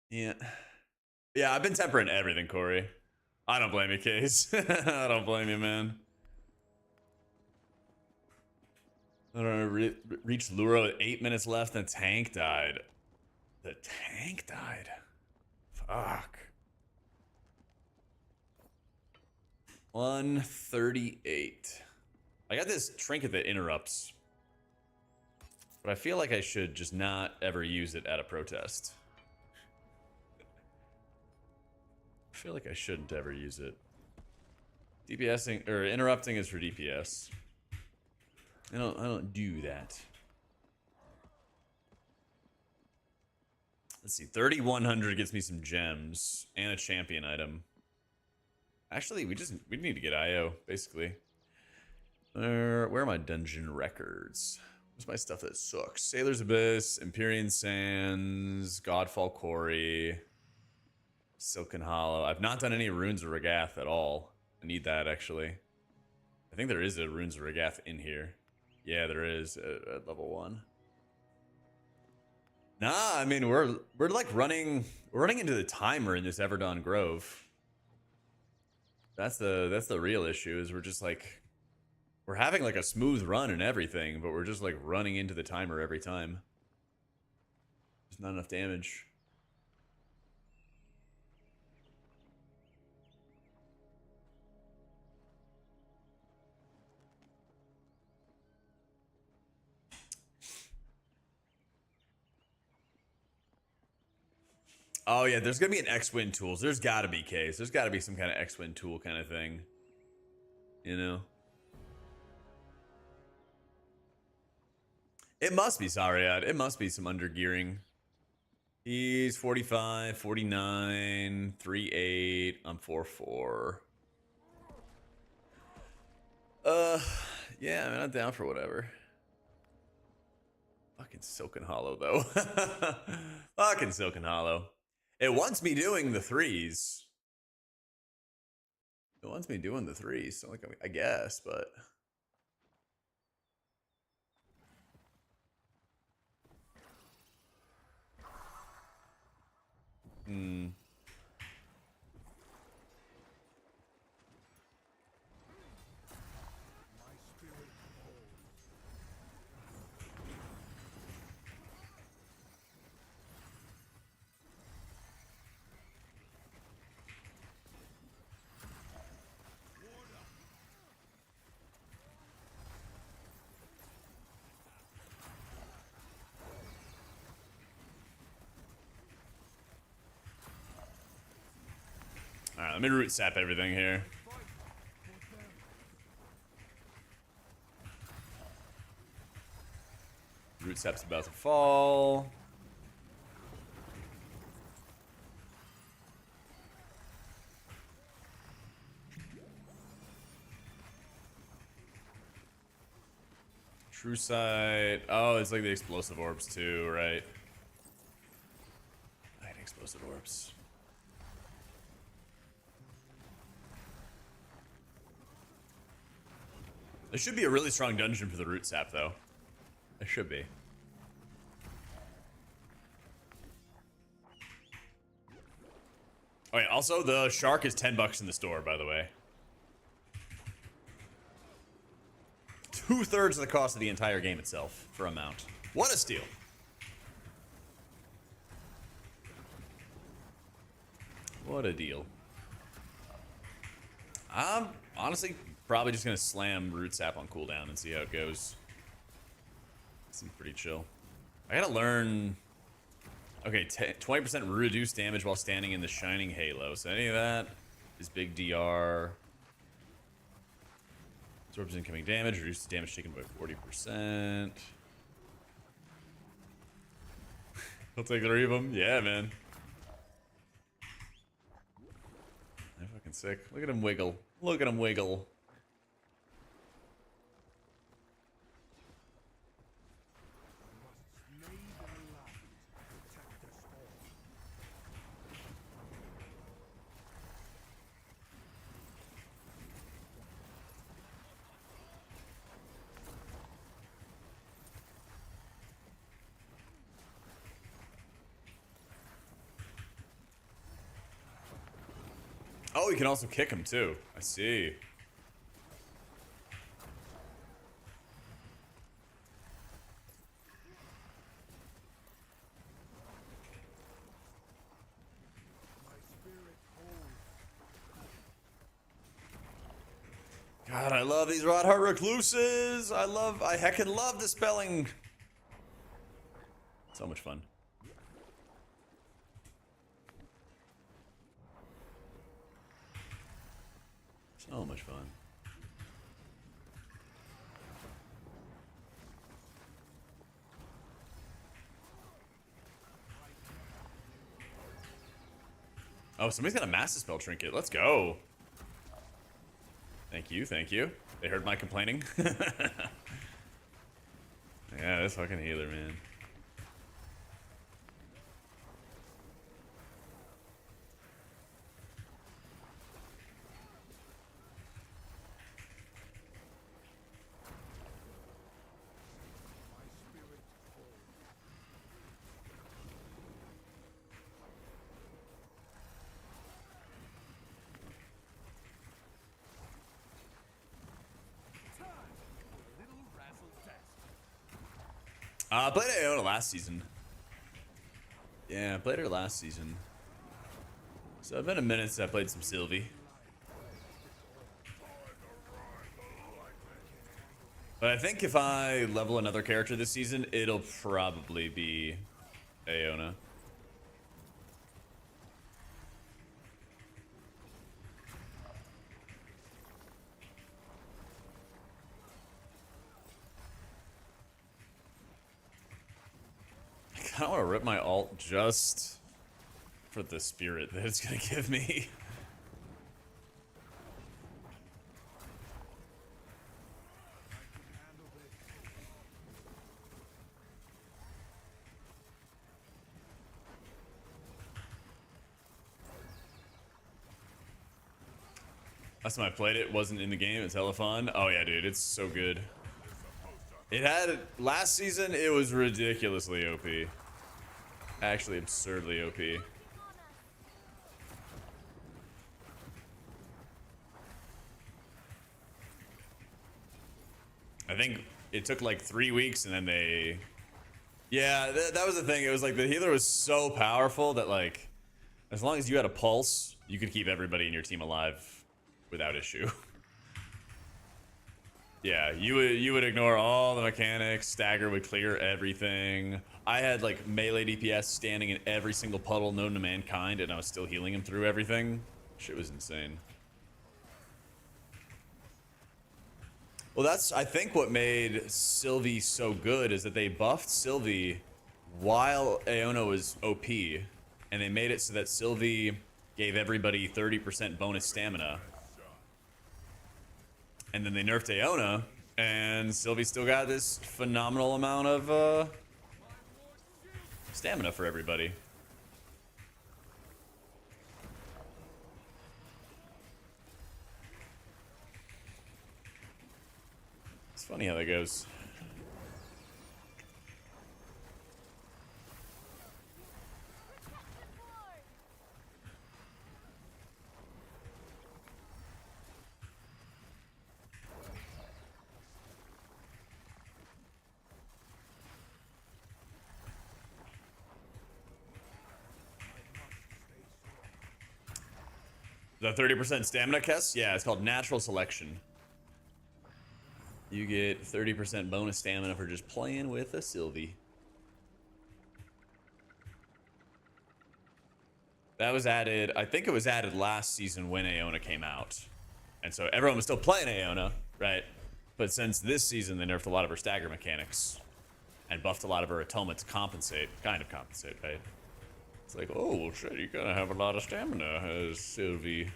Yeah. Yeah, I've been tempering everything, Corey. I don't blame you, Case. I don't blame you, man. I don't know, reached Luro at 8 minutes left and the tank died. The tank died. Fuck. 138. I got this trinket that interrupts. But I feel like I should just not ever use it at a protest. I feel like I shouldn't ever use it. DPSing or interrupting is for DPS. I don't do that. Let's see. 3100 gets me some gems and a champion item. Actually, we need to get IO basically. Where are my dungeon records? Where's my stuff that sucks? Sailor's Abyss, Empyrean Sands, Godfall Quarry, Silken Hollow. I've not done any Runes of Regath at all. I need that, actually. I think there is a Runes of Regath in here. Yeah, there is at level 1. Nah, I mean, we're like running into the timer in this Everdawn Grove. That's the real issue, is we're just like, we're having like a smooth run and everything, but we're just like running into the timer every time. There's not enough damage. Oh yeah, there's gonna be an X-Win tools. There's gotta be, Case. There's gotta be some kind of X-Win tool kind of thing. You know? It must be Sariad. It must be some undergearing. He's 45, 49, 38. I'm 44. Yeah, I mean, I'm down for whatever. Fucking Silken Hollow, though. Fucking Silken Hollow. It wants me doing the threes. It wants me doing the threes, so like I guess, but hmm. My spirit holds. All right, let me root sap everything here. Root sap's about to fall. True sight. Oh, it's like the explosive orbs too, right? I hate explosive orbs. There should be a really strong dungeon for the root sap, though. There should be. Oh, yeah, also, the shark is $10 in the store, by the way. 2/3 of the cost of the entire game itself for a mount. What a steal. What a deal. I'm honestly probably just gonna slam root sap on cooldown and see how it goes. Seems pretty chill. I gotta learn. Okay, 20% reduced damage while standing in the shining halo. So any of that is big DR. Absorbs incoming damage, reduces damage taken by 40%. I'll take 3 of them. Yeah, man. They're fucking sick. Look at him wiggle. Look at him wiggle. Must slay their light, protect us all. Oh, you can also kick him too. I see. My spirit holds. God, I love these Rod Heart Recluses. I heckin' love dispelling. So much fun. So much fun. Oh, somebody's got a Master Spell Trinket. Let's go. Thank you, thank you. They heard my complaining. Yeah, this fucking healer, man. My spirit holds. Time for a little razzle dazzle. I played Iona last season. Yeah, I played her last season. So it's been a minute since I played some Sylvie. But I think if I level another character this season, it'll probably be Iona. I kind of want to rip my alt just for the spirit that it's going to give me. Last time I played it wasn't in the game. It's hella fun. Oh yeah, dude, it's so good. It had last season. It was ridiculously OP. Actually, absurdly OP. I think it took like 3 weeks, and then they. Yeah, that was the thing. It was like the healer was so powerful that like, as long as you had a pulse, you could keep everybody in your team alive without issue. Yeah, you would ignore all the mechanics. Stagger would clear everything. I had like melee DPS standing in every single puddle known to mankind, and I was still healing him through everything. Shit was insane. Well, that's I think what made Sylvie so good is that they buffed Sylvie while Aona was OP, and they made it so that Sylvie gave everybody 30% bonus stamina. And then they nerfed Aona, and Sylvie still got this phenomenal amount of stamina for everybody. It's funny how that goes. The 30% stamina Kess? Yeah, it's called natural selection. You get 30% bonus stamina for just playing with a Sylvie. That was added, I think it was added last season when Aona came out. And so everyone was still playing Aona, right? But since this season, they nerfed a lot of her stagger mechanics and buffed a lot of her atonement to compensate, kind of compensate, right? It's like, oh, well, shit, you gotta have a lot of stamina as Sylvie.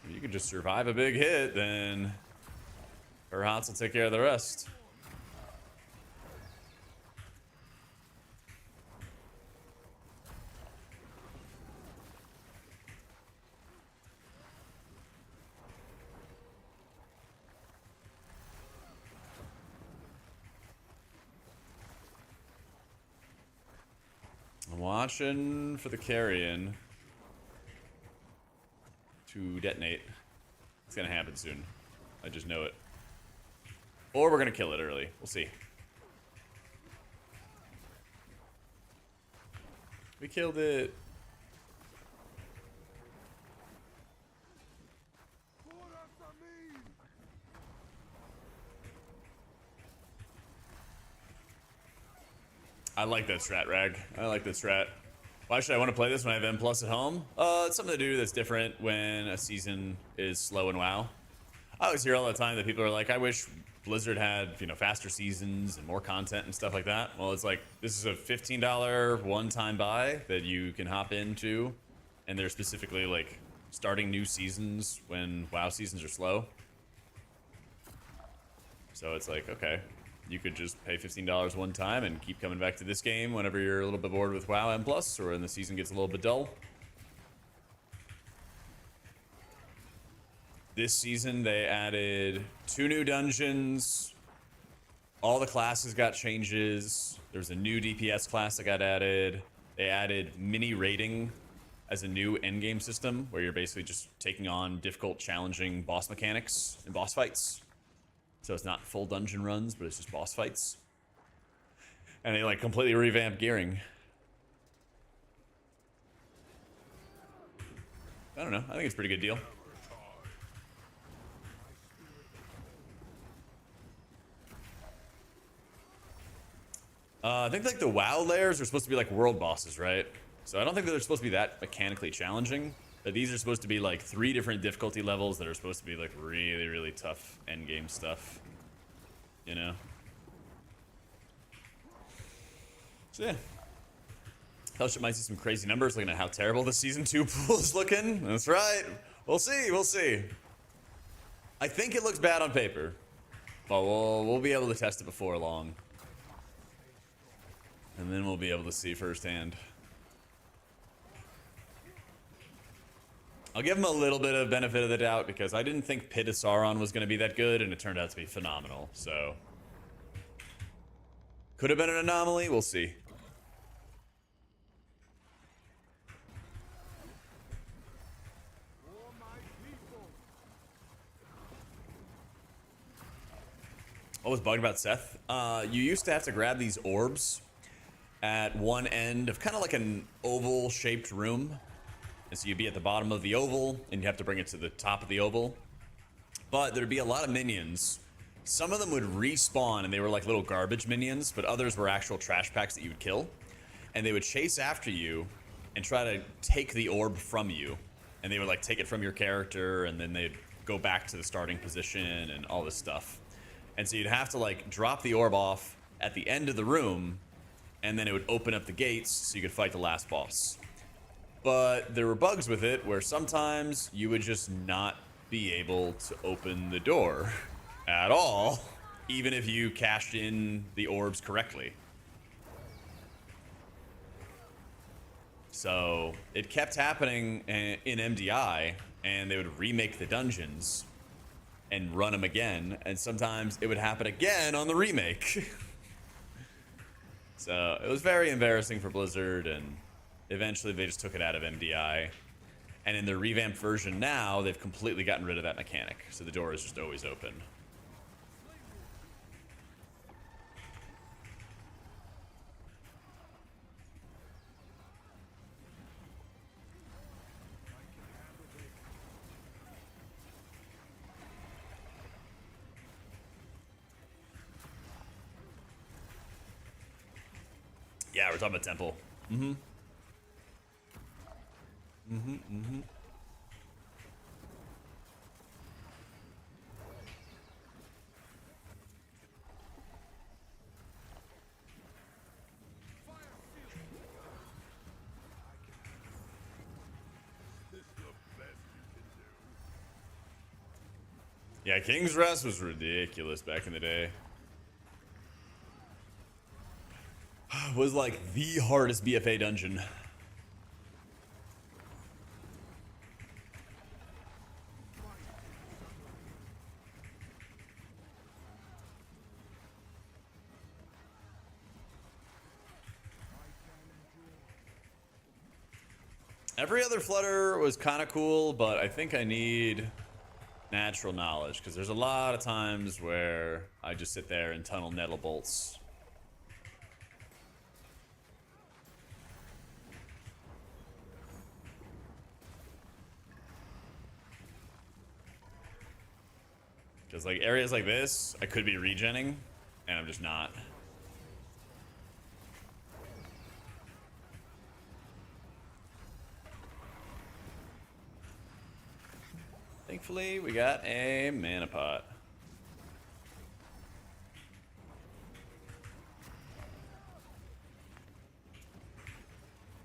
If you can just survive a big hit, then her hots will take care of the rest. I'm watching for the carrion to detonate. It's gonna happen soon. I just know it. Or we're gonna kill it early. We'll see. We killed it. I like that strat, Rag. I like that strat. Why should I want to play this when I have M+ at home? It's something to do that's different when a season is slow in WoW. I always hear all the time that people are like, I wish Blizzard had, you know, faster seasons and more content and stuff like that. Well, it's like, this is a $15 one-time buy that you can hop into, and they're specifically like starting new seasons when WoW seasons are slow. So it's like, okay, you could just pay $15 one time and keep coming back to this game whenever you're a little bit bored with WoW M+, or when the season gets a little bit dull. This season, they added 2 new dungeons. All the classes got changes. There's a new DPS class that got added. They added mini raiding as a new endgame system, where you're basically just taking on difficult, challenging boss mechanics and boss fights. So it's not full dungeon runs, but it's just boss fights. And they like completely revamped gearing. I don't know. I think it's a pretty good deal. I think like the WoW layers are supposed to be like world bosses, right? So I don't think that they're supposed to be that mechanically challenging. But these are supposed to be like 3 different difficulty levels that are supposed to be like really, really tough endgame stuff. You know? So yeah. Fellowship might see some crazy numbers looking at how terrible the Season 2 pool is looking. That's right. We'll see, we'll see. I think it looks bad on paper. But we'll be able to test it before long. And then we'll be able to see firsthand. I'll give him a little bit of benefit of the doubt because I didn't think Pit of Sauron was going to be that good, and it turned out to be phenomenal. So could have been an anomaly. We'll see. For my people. What was bugged about Seth? You used to have to grab these orbs at one end of kind of like an oval shaped room. And so you'd be at the bottom of the oval and you have to bring it to the top of the oval. But there'd be a lot of minions. Some of them would respawn and they were like little garbage minions, but others were actual trash packs that you would kill. And they would chase after you and try to take the orb from you. And they would like take it from your character and then they'd go back to the starting position and all this stuff. And so you'd have to like drop the orb off at the end of the room and then it would open up the gates so you could fight the last boss. But there were bugs with it where sometimes you would just not be able to open the door at all, even if you cashed in the orbs correctly. So it kept happening in MDI, and they would remake the dungeons and run them again, and sometimes it would happen again on the remake. So it was very embarrassing for Blizzard, and eventually they just took it out of MDI. And in their revamped version now, they've completely gotten rid of that mechanic. So the door is just always open. Yeah, we're talking about Temple. Yeah, King's Rest was ridiculous back in the day. Was like the hardest BFA dungeon. Every other Flutter was kind of cool, but I think I need natural knowledge because there's a lot of times where I just sit there and tunnel nettle bolts. Because like areas like this, I could be regenning, and I'm just not. Thankfully, we got a mana pot.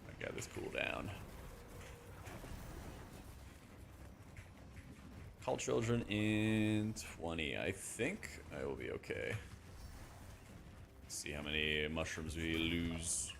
I got this cooldown. Call children in 20. I think I will be okay. Let's see how many mushrooms we lose.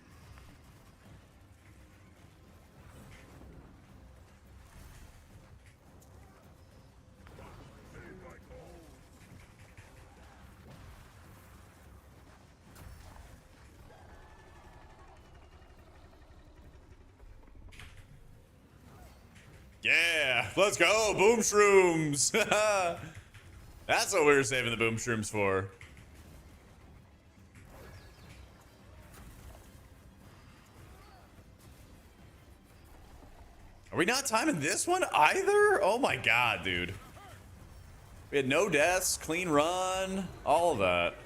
Yeah, let's go, boom shrooms. That's what we were saving the boom shrooms for. Are we not timing this one either? Oh my god, dude. We had no deaths, clean run, all of that.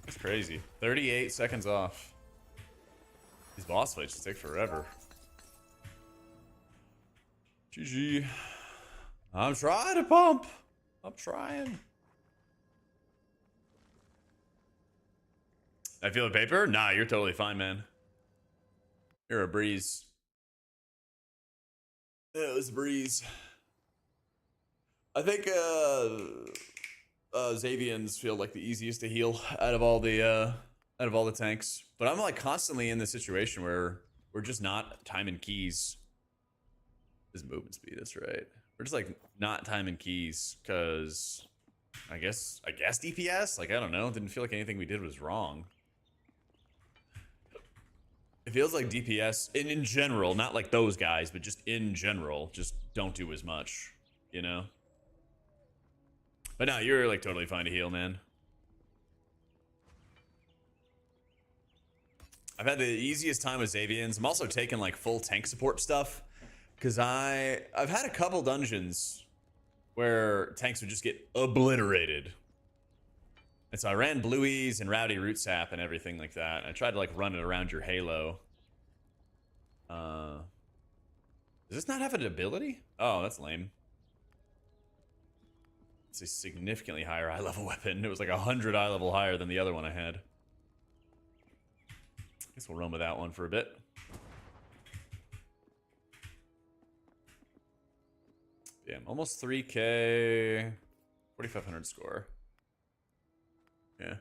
That's crazy. 38 seconds off. These boss fights just take forever. GG. I'm trying to pump. I'm trying. I feel the paper? Nah, you're totally fine, man. You're a breeze. Yeah, it was a breeze. I think Xavians feel like the easiest to heal out of all the tanks. But I'm like constantly in this situation where We're just not timing keys. This is movement speed, that's right. We're just like not timing keys because I guess DPS? Like, I don't know. Didn't feel like anything we did was wrong. It feels like DPS in general, not like those guys, but just in general, just don't do as much, you know? But no, you're like totally fine to heal, man. I've had the easiest time with Xavians. I'm also taking like full tank support stuff because I've had a couple dungeons where tanks would just get obliterated. And so I ran Blueies and Rowdy Root Sap and everything like that. I tried to like run it around your Halo. Does this not have an ability? Oh, that's lame. It's a significantly higher eye level weapon. It was like 100 eye level higher than the other one I had. Guess we'll run with that one for a bit. Damn, almost 3K. 4,500 score. Yeah.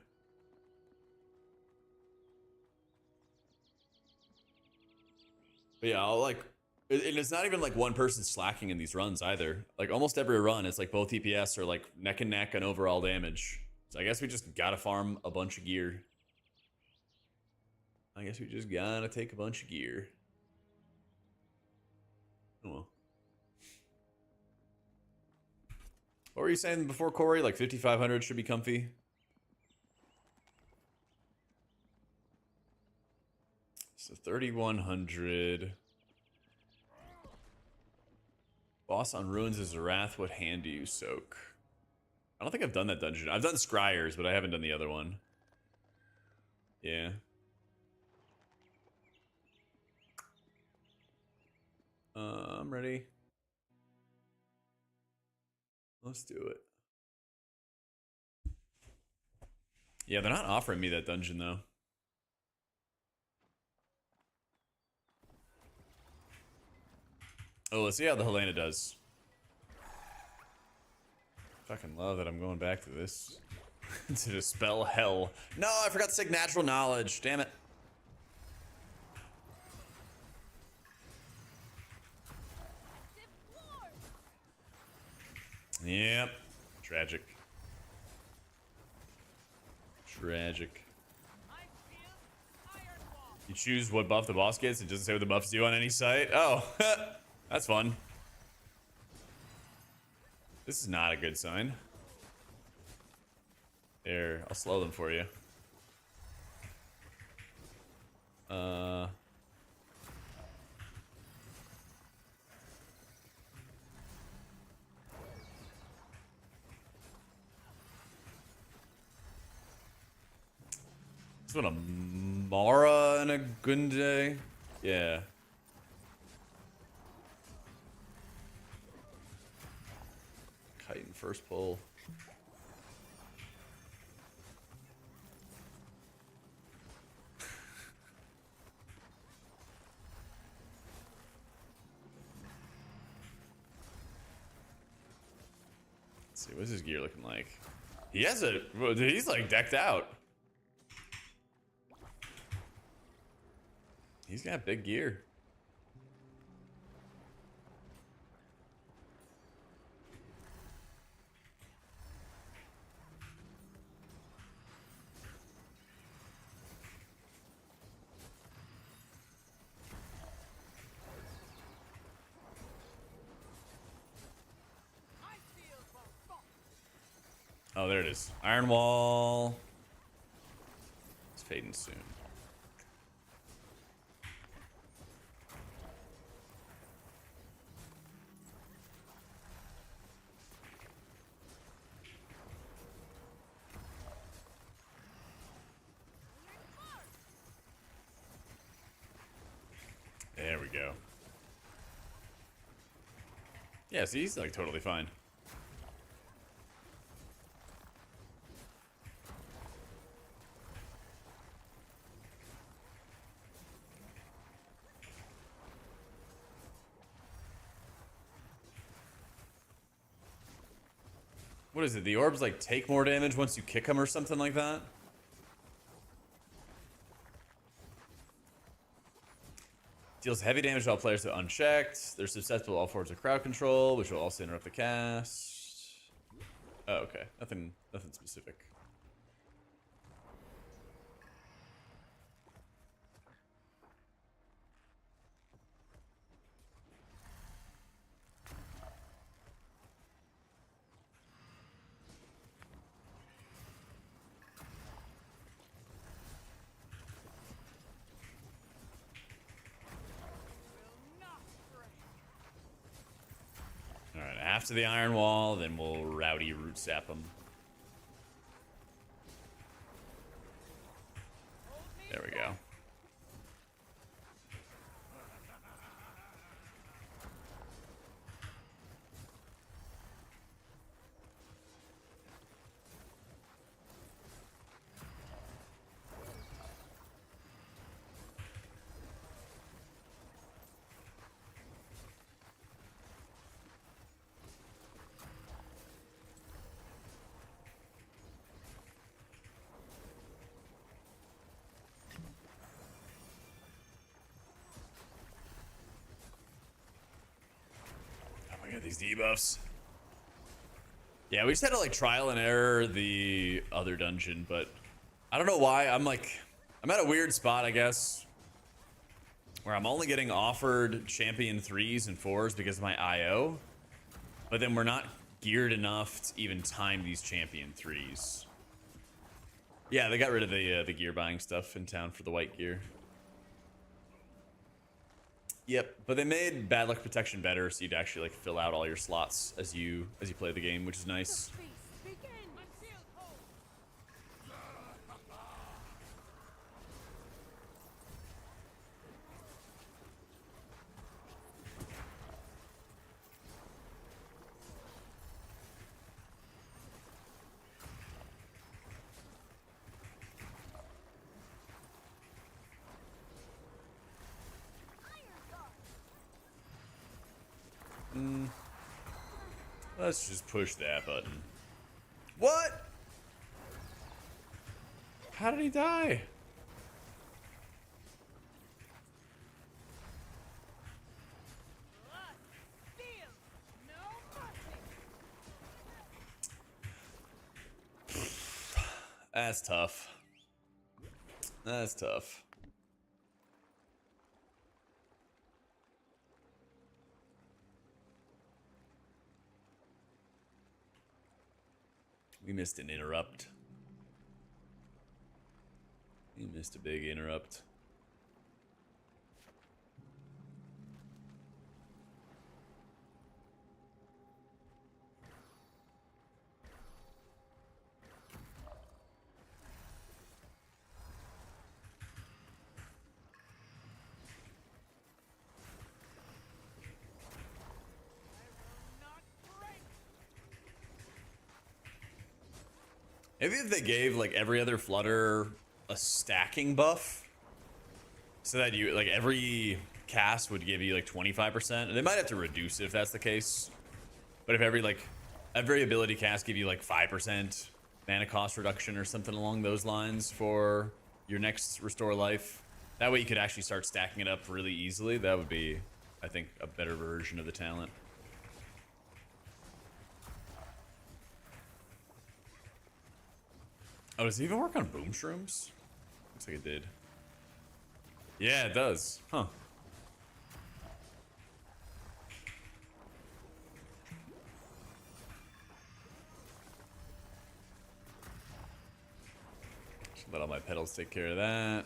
But yeah, I'll like... And it's not even like one person slacking in these runs either. Like almost every run, it's like both EPS are like neck and neck on overall damage. So I guess we just gotta farm a bunch of gear. I guess we just gotta take a bunch of gear. Oh well. What were you saying before, Corey? Like 5,500 should be comfy? So 3,100. Boss on Ruins is a Wrath. What hand do you soak? I don't think I've done that dungeon. I've done Scryers, but I haven't done the other one. Yeah. I'm ready. Let's do it. Yeah, they're not offering me that dungeon, though. Oh, let's see how the Helena does. Fucking love that I'm going back to this. To dispel hell. No, I forgot to take natural knowledge. Damn it. Yep. Tragic. Tragic. You choose what buff the boss gets. It doesn't say what the buffs do on any site. Oh, that's fun. This is not a good sign. There, I'll slow them for you. This one a Mara and a Gunde? Yeah. Kite in first pull. Let's see, what's his gear looking like? He has a... He's like decked out. He's got big gear. Oh, there it is. Iron Wall. It's fading soon. There we go. Yeah, see, he's like totally fine. What is it? The orbs like take more damage once you kick them or something like that? Deals heavy damage to all players that unchecked. They're susceptible to all forms of crowd control, which will also interrupt the cast. Oh, okay. Nothing specific. Alright, after the Iron Wall, then we'll rowdy root sap them. There we go. Oh my god, these debuffs. Yeah, we just had to like trial and error the other dungeon, but I don't know why. I'm at a weird spot, I guess, where I'm only getting offered champion 3s and 4s because of my IO, but then we're not geared enough to even time these champion 3s. Yeah, they got rid of the gear buying stuff in town for the white gear. Yep, but they made bad luck protection better, so you'd actually like fill out all your slots as you play the game, which is nice. Let's just push that button. What? How did he die? That's tough. That's tough. We missed an interrupt. We missed a big interrupt. Maybe if they gave like every other flutter a stacking buff, so that you like every cast would give you like 25%. And they might have to reduce it if that's the case. But if every ability cast give you like 5% mana cost reduction or something along those lines for your next restore life, that way you could actually start stacking it up really easily. That would be, I think, a better version of the talent. Oh, does it even work on boom shrooms? Looks like it did. Yeah, it does. Huh. Should let all my pedals take care of that.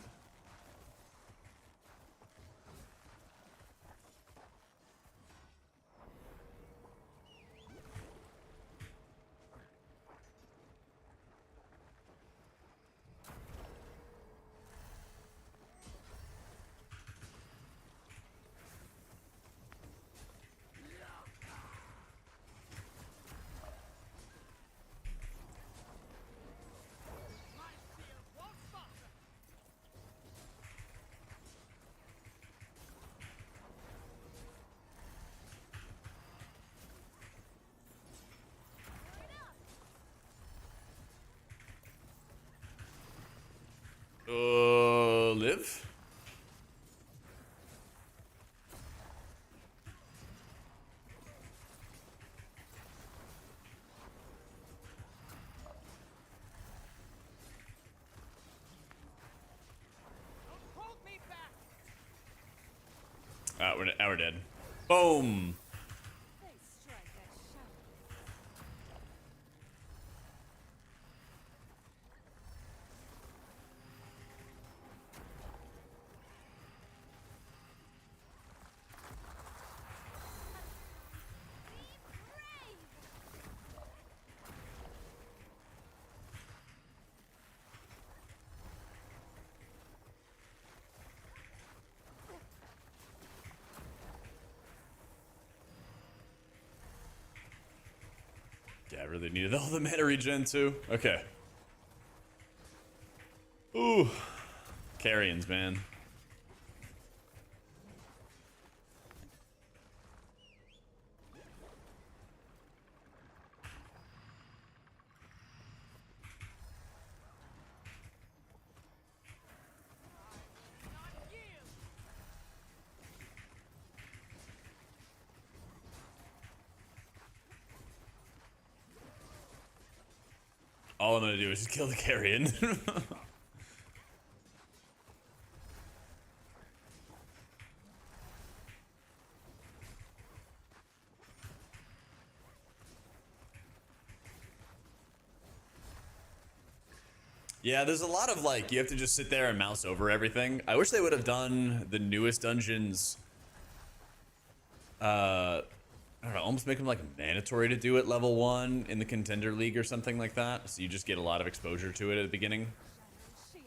We're dead. Boom. They strike at shadow. Yeah, I really needed all the mana regen too. Okay. Ooh. Carrions, man. All I'm gonna do is just kill the carrion. Yeah, there's a lot of like, you have to just sit there and mouse over everything. I wish they would have done the newest dungeons. I don't know, almost make them like mandatory to do at level 1 in the Contender League or something like that. So you just get a lot of exposure to it at the beginning. Shadow shield.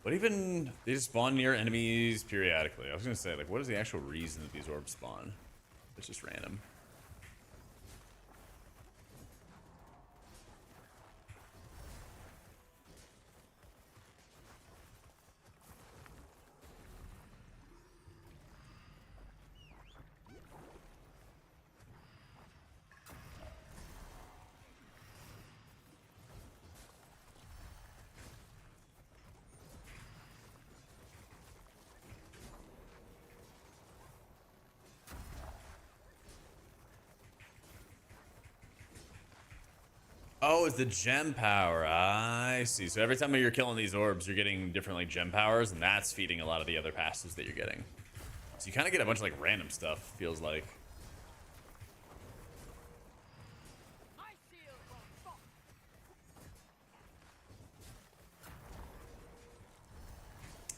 What even, they just spawn near enemies periodically. I was gonna say, like, what is the actual reason that these orbs spawn? It's just random. Oh, it's the gem power. I see. So every time you're killing these orbs, you're getting different like gem powers, and that's feeding a lot of the other passives that you're getting. So you kind of get a bunch of like random stuff, feels like. My shield won't fall.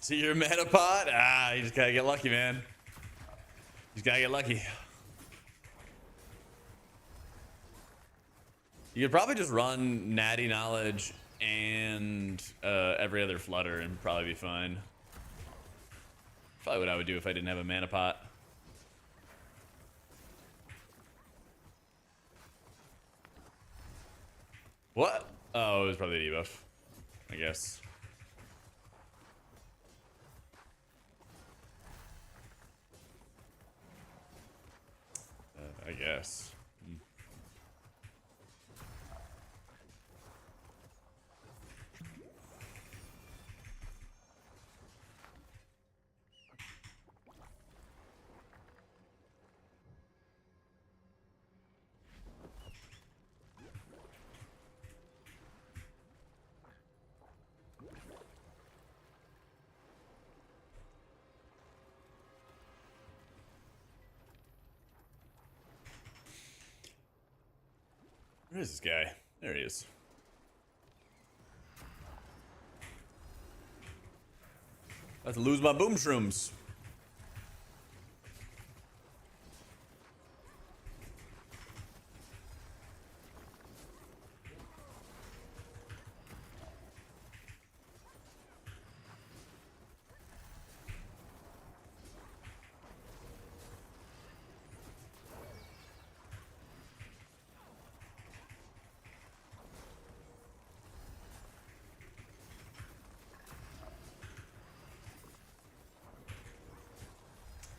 See your mana pot? Ah, you just gotta get lucky, man. You just gotta get lucky. You could probably just run Natty Knowledge and every other Flutter and probably be fine. Probably what I would do if I didn't have a mana pot. What? Oh, it was probably a debuff, I guess. I guess. Where is this guy? There he is. About to lose my boom shrooms.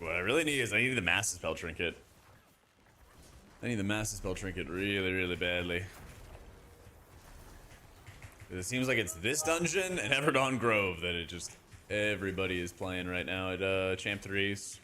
what I really need is I need the Master Spell Trinket. I need the Master Spell Trinket really, really badly. It seems like it's this dungeon and Everdawn Grove that it just everybody is playing right now at Champ 3s.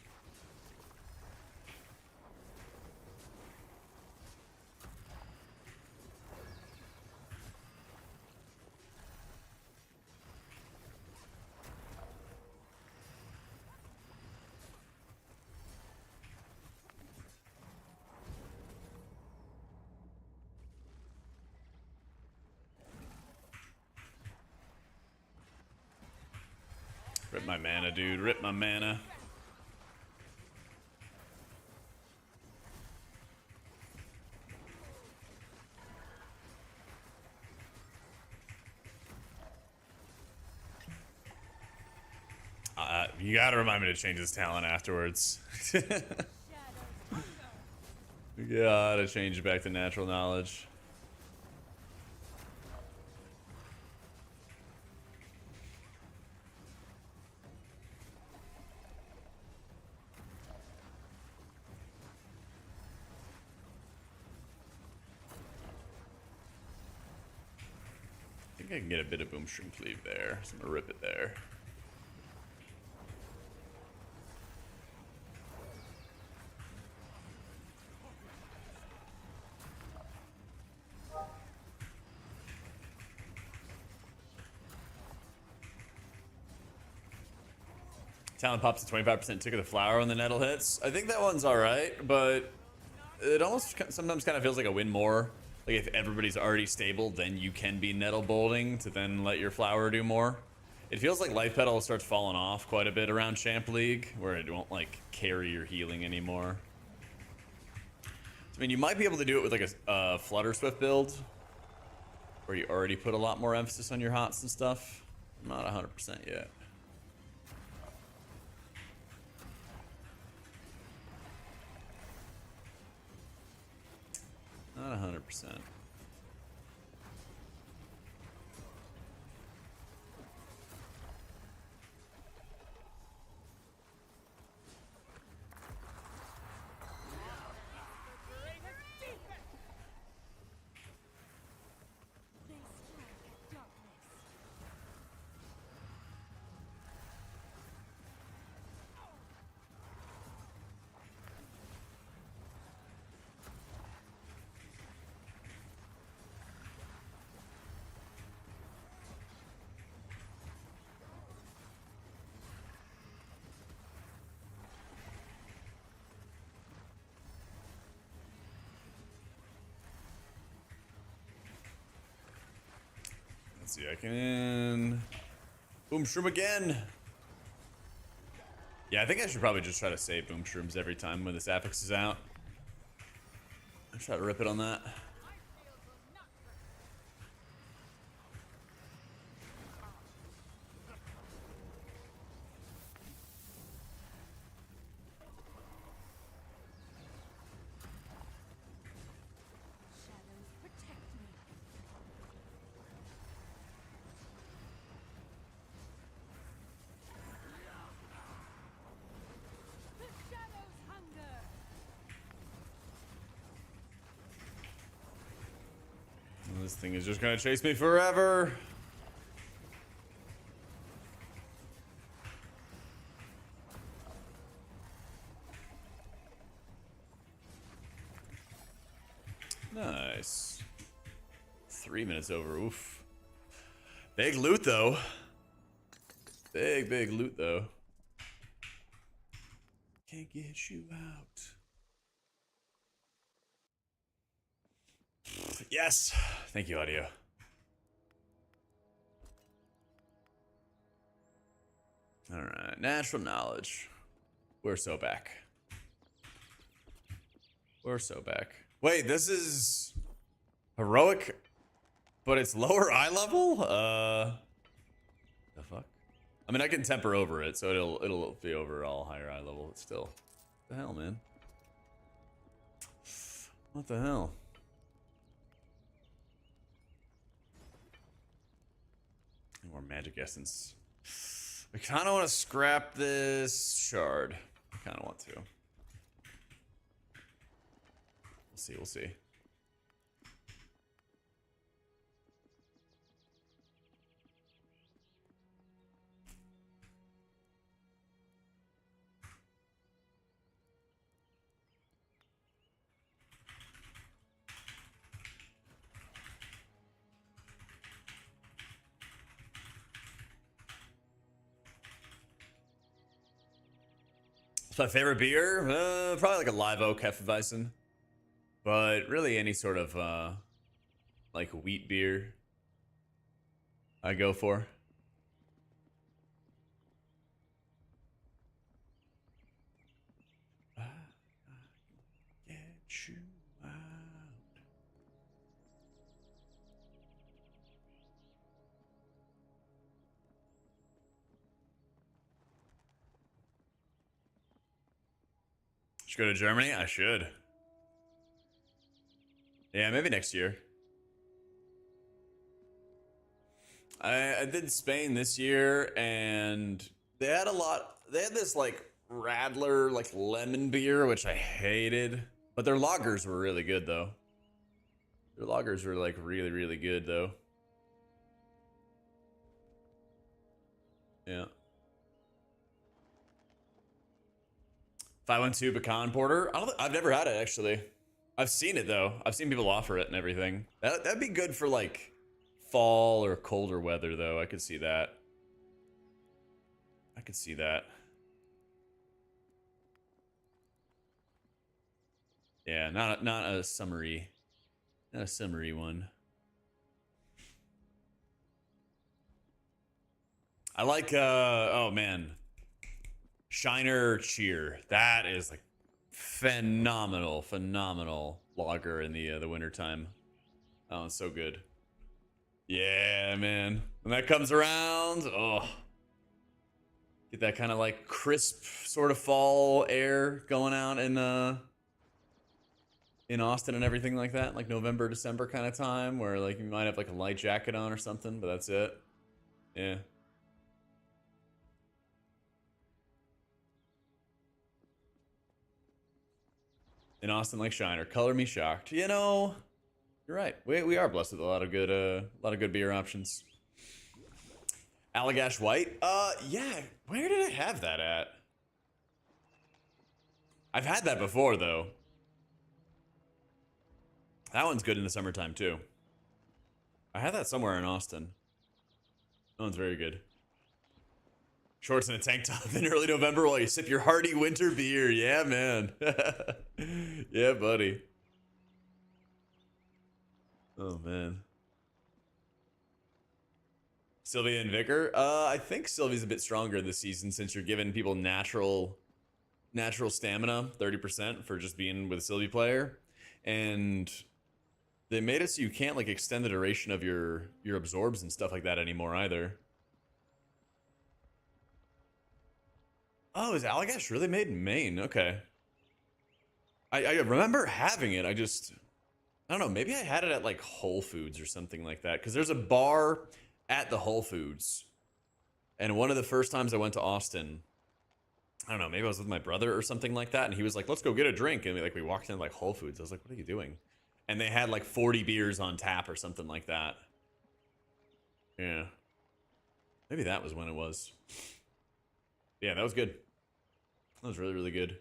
Rip my mana, dude. Rip my mana. You gotta remind me to change his talent afterwards. We gotta change it back to natural knowledge. I think I can get a bit of Boomstring Cleave there, so I'm gonna rip it there. Talent pops to 25% tick of the flower when the nettle hits. I think that one's alright, but it almost sometimes kind of feels like a win more. Like if everybody's already stable, then you can be nettle bolting to then let your flower do more. It feels like Life Petal starts falling off quite a bit around Champ League, where it won't like carry your healing anymore. I mean, you might be able to do it with like a Flutter Swift build, where you already put a lot more emphasis on your hots and stuff. I'm not 100% yet. Not 100%. They strike at darkness. Let's see, I can Boomshroom again. Yeah, I think I should probably just try to save Boomshrooms every time when this affix is out. I'll try to rip it on that. Shadows protect me. The shadows hunger. Well, this thing is just gonna chase me forever. Nice. 3 minutes over. Oof. Big loot though. Big loot though. Can't get you out. Yes. Thank you, audio. All right. Natural knowledge. We're so back. We're so back. Wait, this is heroic, but it's lower eye level? The fuck? I mean, I can temper over it, so it'll be overall higher eye level, but still. What the hell, man? What the hell? More magic essence. I kind of want to scrap this shard. kind of want to. We'll see. We'll see. It's my favorite beer. Probably like a Live Oak Hefeweizen, but really any sort of like wheat beer I go for. Get you out. Should go to Germany? I should. Yeah, maybe next year. I did Spain this year, and they had a lot. They had this like Radler, like lemon beer, which I hated. But their lagers were really good, though. Their lagers were like really, really good, though. Yeah. 512 pecan porter. I've never had it actually. I've seen it though. I've seen people offer it and everything. That'd be good for like fall or colder weather though. I could see that. I could see that. Yeah, not a summery, not a summery one. I like oh man, Shiner Cheer. That is like phenomenal lager in the wintertime. Oh, it's so good. Yeah, man. When that comes around, oh, get that kind of like crisp sort of fall air going out in Austin and everything like that, like November, December kind of time, where like you might have like a light jacket on or something, but that's it. Yeah. In Austin, like Shiner, color me shocked. You know, you're right. We are blessed with a lot of good beer options. Allagash White. Yeah. Where did I have that at? I've had that before though. That one's good in the summertime too. I had that somewhere in Austin. That one's very good. Shorts and a tank top in early November while you sip your hearty winter beer. Yeah, man. Yeah, buddy. Oh, man. Sylvia and Vicar. I think Sylvia's a bit stronger this season since you're giving people natural stamina, 30% for just being with a Sylvie player. And they made it so you can't like extend the duration of your absorbs and stuff like that anymore either. Oh, is Allagash really made in Maine? Okay. I remember having it. I don't know. Maybe I had it at like Whole Foods or something like that. Because there's a bar at the Whole Foods. And one of the first times I went to Austin, I don't know, maybe I was with my brother or something like that. And he was like, let's go get a drink. And we walked in like Whole Foods. I was like, what are you doing? And they had like 40 beers on tap or something like that. Yeah. Maybe that was when it was. Yeah, that was good. That was really, really good.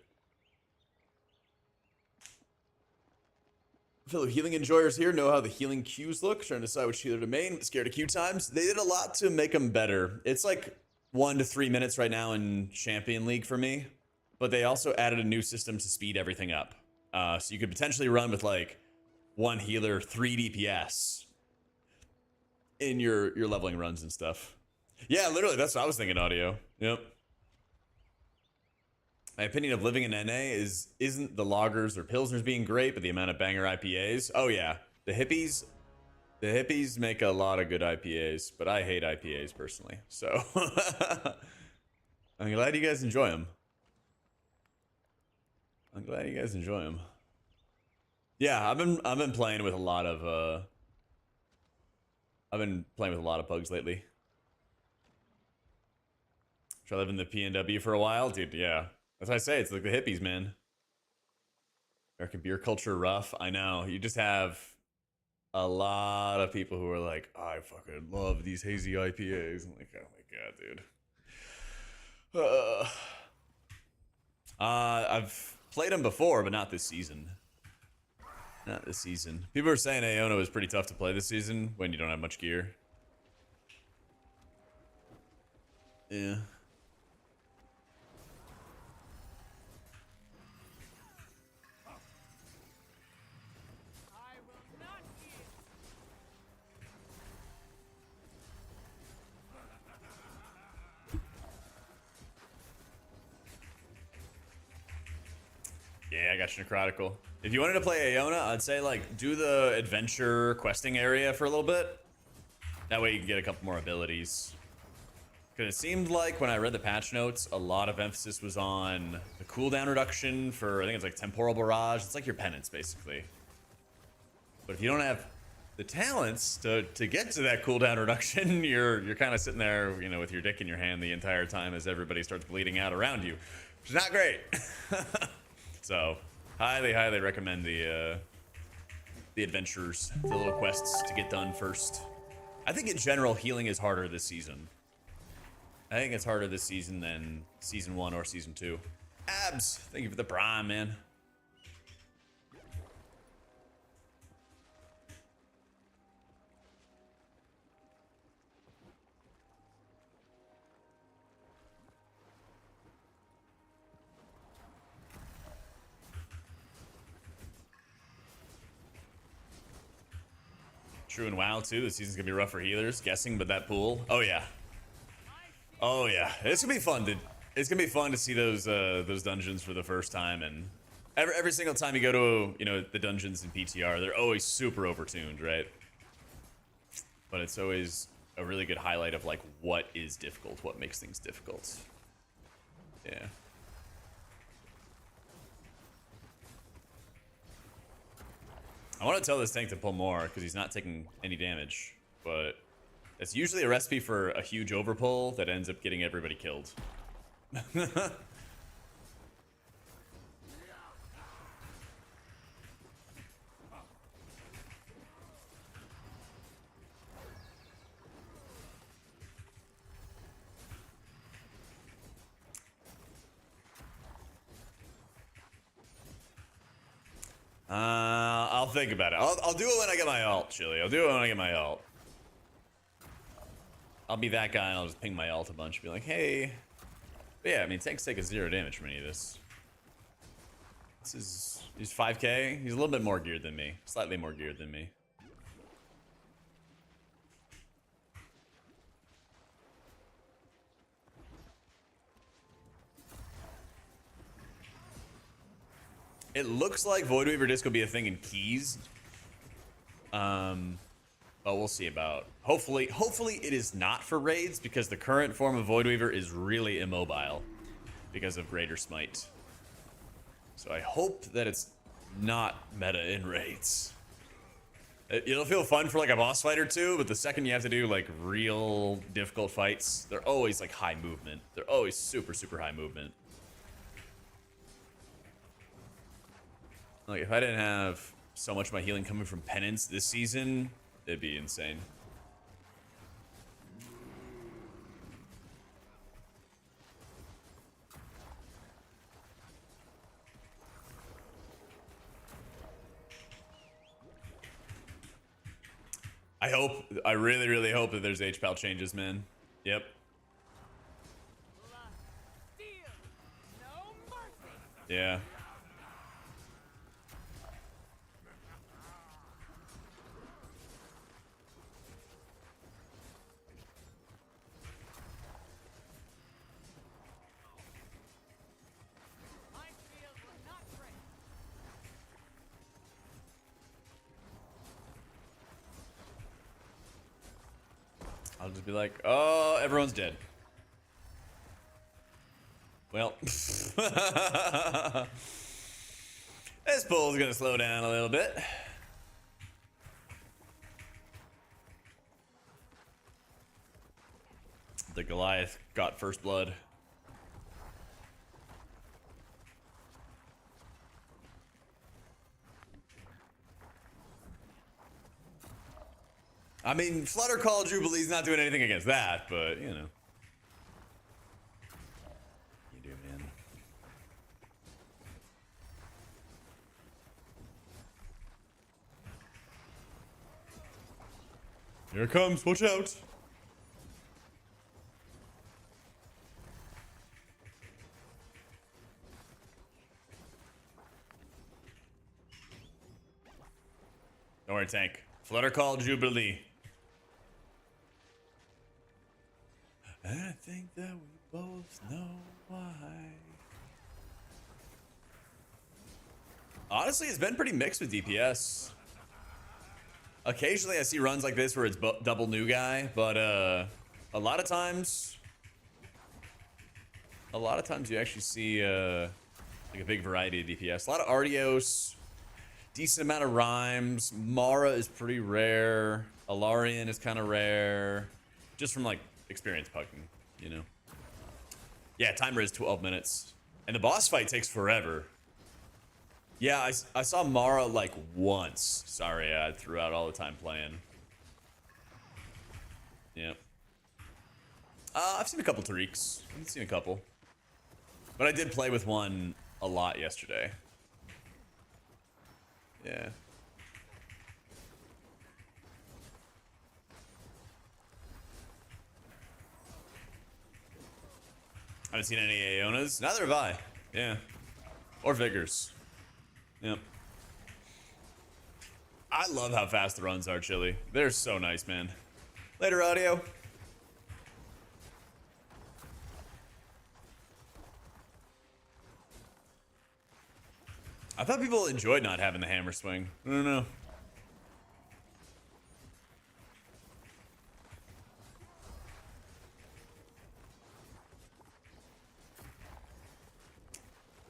Fellow healing enjoyers here know how the healing queues look. Trying to decide which healer to main. Scared of queue times. They did a lot to make them better. It's like 1 to 3 minutes right now in Champion League for me. But they also added a new system to speed everything up. So you could potentially run with like one healer, 3 DPS in your leveling runs and stuff. Yeah, literally, that's what I was thinking, audio. Yep. My opinion of living in NA isn't the lagers or pilsners being great, but the amount of banger IPAs. Oh yeah, the hippies make a lot of good IPAs, but I hate IPAs personally. So I'm glad you guys enjoy them. Yeah, I've been playing with a lot of pugs lately. Try living the PNW for a while, dude. Yeah. That's what I say. It's like the hippies, man. American beer culture rough. I know. You just have a lot of people who are like, I fucking love these hazy IPAs. I'm like, oh my god, dude. I've played them before, but not this season. Not this season. People are saying Iona was pretty tough to play this season when you don't have much gear. Yeah. I will not yield. Yeah, I got you, Necrotical. If you wanted to play Iona, I'd say like do the adventure questing area for a little bit. That way you can get a couple more abilities. Because it seemed like when I read the patch notes, a lot of emphasis was on the cooldown reduction for, I think it's like Temporal Barrage. It's like your penance, basically. But if you don't have the talents to get to that cooldown reduction, you're kind of sitting there, you know, with your dick in your hand the entire time as everybody starts bleeding out around you, which is not great. So, highly recommend the adventures, the little quests to get done first. I think in general, healing is harder this season. I think it's harder this season than season 1 or season 2. Abs, thank you for the prime, man. True in WoW too. This season's gonna be rough for healers, guessing, but that pool. Oh yeah. Oh yeah. It's gonna be fun, dude. It's gonna be fun to see those dungeons for the first time, and every single time you go to, you know, the dungeons in PTR, they're always super overtuned, right? But it's always a really good highlight of like what is difficult, what makes things difficult. Yeah. I want to tell this tank to pull more because he's not taking any damage, but it's usually a recipe for a huge overpull that ends up getting everybody killed. I'll think about it. I'll do it when I get my ult, Chili. I'll do it when I get my ult. I'll be that guy and I'll just ping my ult a bunch. Be like, hey. But yeah, I mean, tanks take a 0 damage from any of this. He's 5k. He's a little bit more geared than me. Slightly more geared than me. It looks like Void Weaver Disc will be a thing in keys. But we'll see about. Hopefully it is not for raids because the current form of Void Weaver is really immobile because of Greater Smite. So I hope that it's not meta in raids. It'll feel fun for like a boss fight or two, but the second you have to do like real difficult fights, they're always like high movement. They're always super high movement. Like, if I didn't have so much of my healing coming from penance this season, it'd be insane. I really hope that there's HPAL changes, man. Yep. Blood, steel, no mercy. Yeah. My shield will not break. I'll just be like, oh, everyone's dead. Well. This pull's gonna slow down a little bit. The Goliath got first blood. I mean, Flutter Call Jubilee's not doing anything against that, but you know. You do, man. Here it comes. Watch out. Don't worry, tank. Flutter Call Jubilee. And I think that we both know why. Honestly, it's been pretty mixed with DPS. Occasionally I see runs like this where it's double new guy, but a lot of times you actually see like a big variety of DPS. A lot of Artios, decent amount of Rhymes. Mara is pretty rare. Alarian is kind of rare, just from like experience pucking, you know. Yeah, timer is 12 minutes, and the boss fight takes forever. Yeah, I saw Mara like once. Sorry, I threw out all the time playing. Yeah. I've seen a couple Tariqs. I've seen a couple. But I did play with one a lot yesterday. Yeah. I haven't seen any Aeonas. Neither have I. Yeah. Or Vigors. Yep. I love how fast the runs are, Chili. They're so nice, man. Later, audio. I thought people enjoyed not having the hammer swing. I don't know.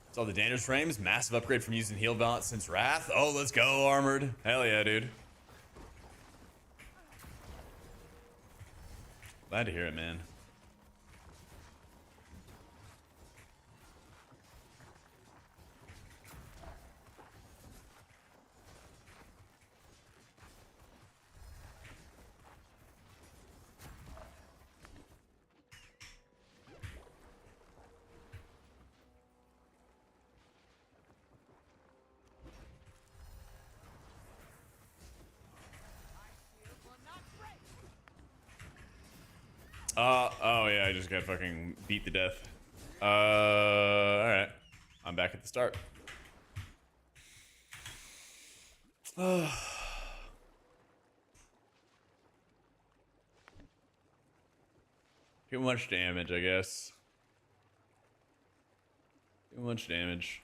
It's all the dangerous frames. Massive upgrade from using heal balance since Wrath. Oh, let's go, Armored. Hell yeah, dude. Glad to hear it, man. Oh yeah, I just got fucking beat to death. Alright. I'm back at the start. Too much damage, I guess. Too much damage.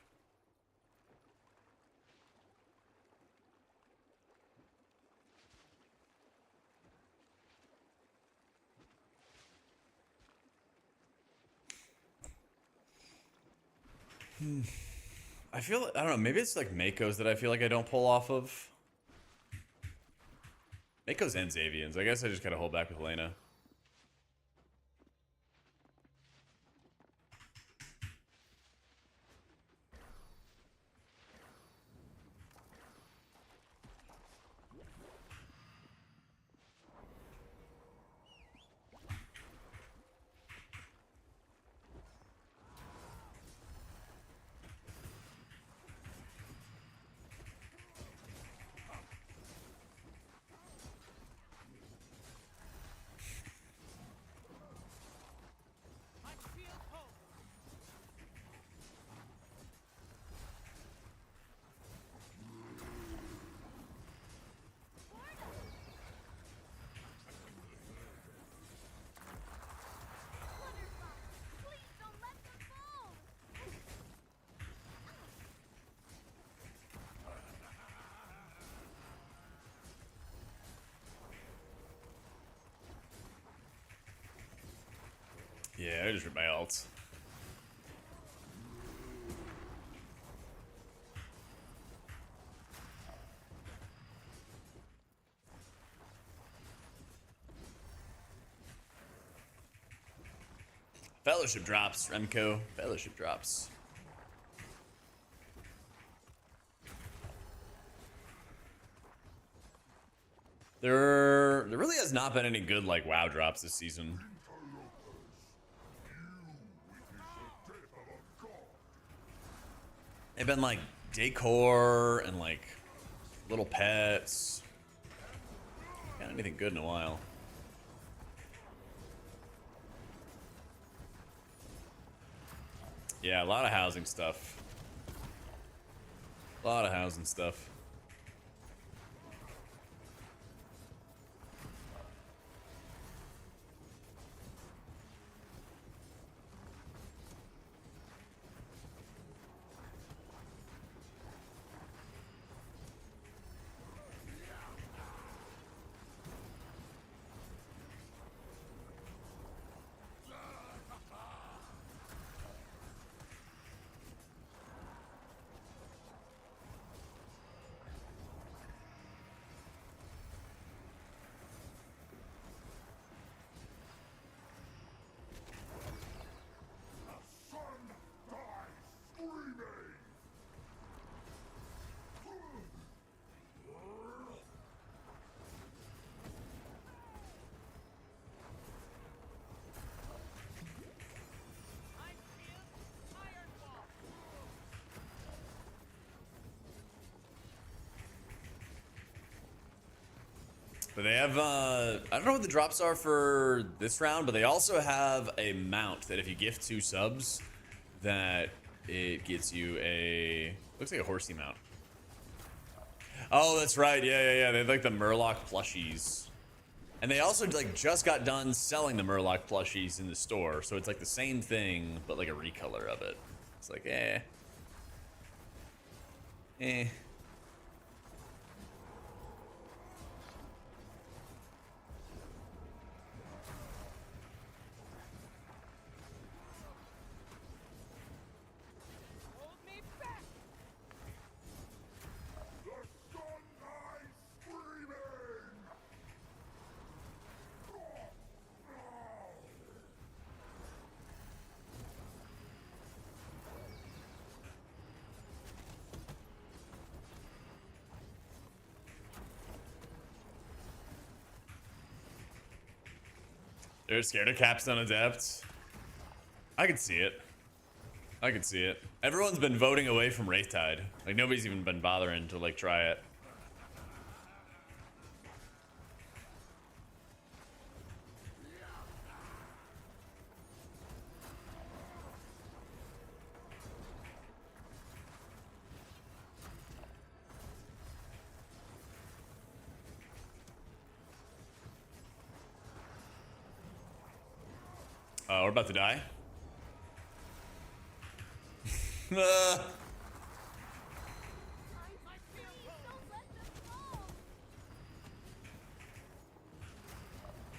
I feel, I don't know, maybe it's like Mako's that I feel like I don't pull off of. Mako's and Xavians. I guess I just gotta hold back with Lena. Please don't let them fall. Yeah, I just ripped my ult. Fellowship drops, Remco. Fellowship drops. There really has not been any good like WoW drops this season. They've been like decor and like little pets. Not anything good in a while. Yeah, a lot of housing stuff. A lot of housing stuff. But they have, I don't know what the drops are for this round, but they also have a mount that if you gift 2 subs, that it gets you a, looks like a horsey mount. Oh, that's right. Yeah. They have like the Murloc plushies. And they also like just got done selling the Murloc plushies in the store. So it's like the same thing, but like a recolor of it. It's like, eh. Hold me back. The sun lies screaming! They're scared of Capstone Adept. I can see it. I can see it. Everyone's been voting away from Wraith Tide. Like nobody's even been bothering to like try it. We're about to die. Please don't let them fall.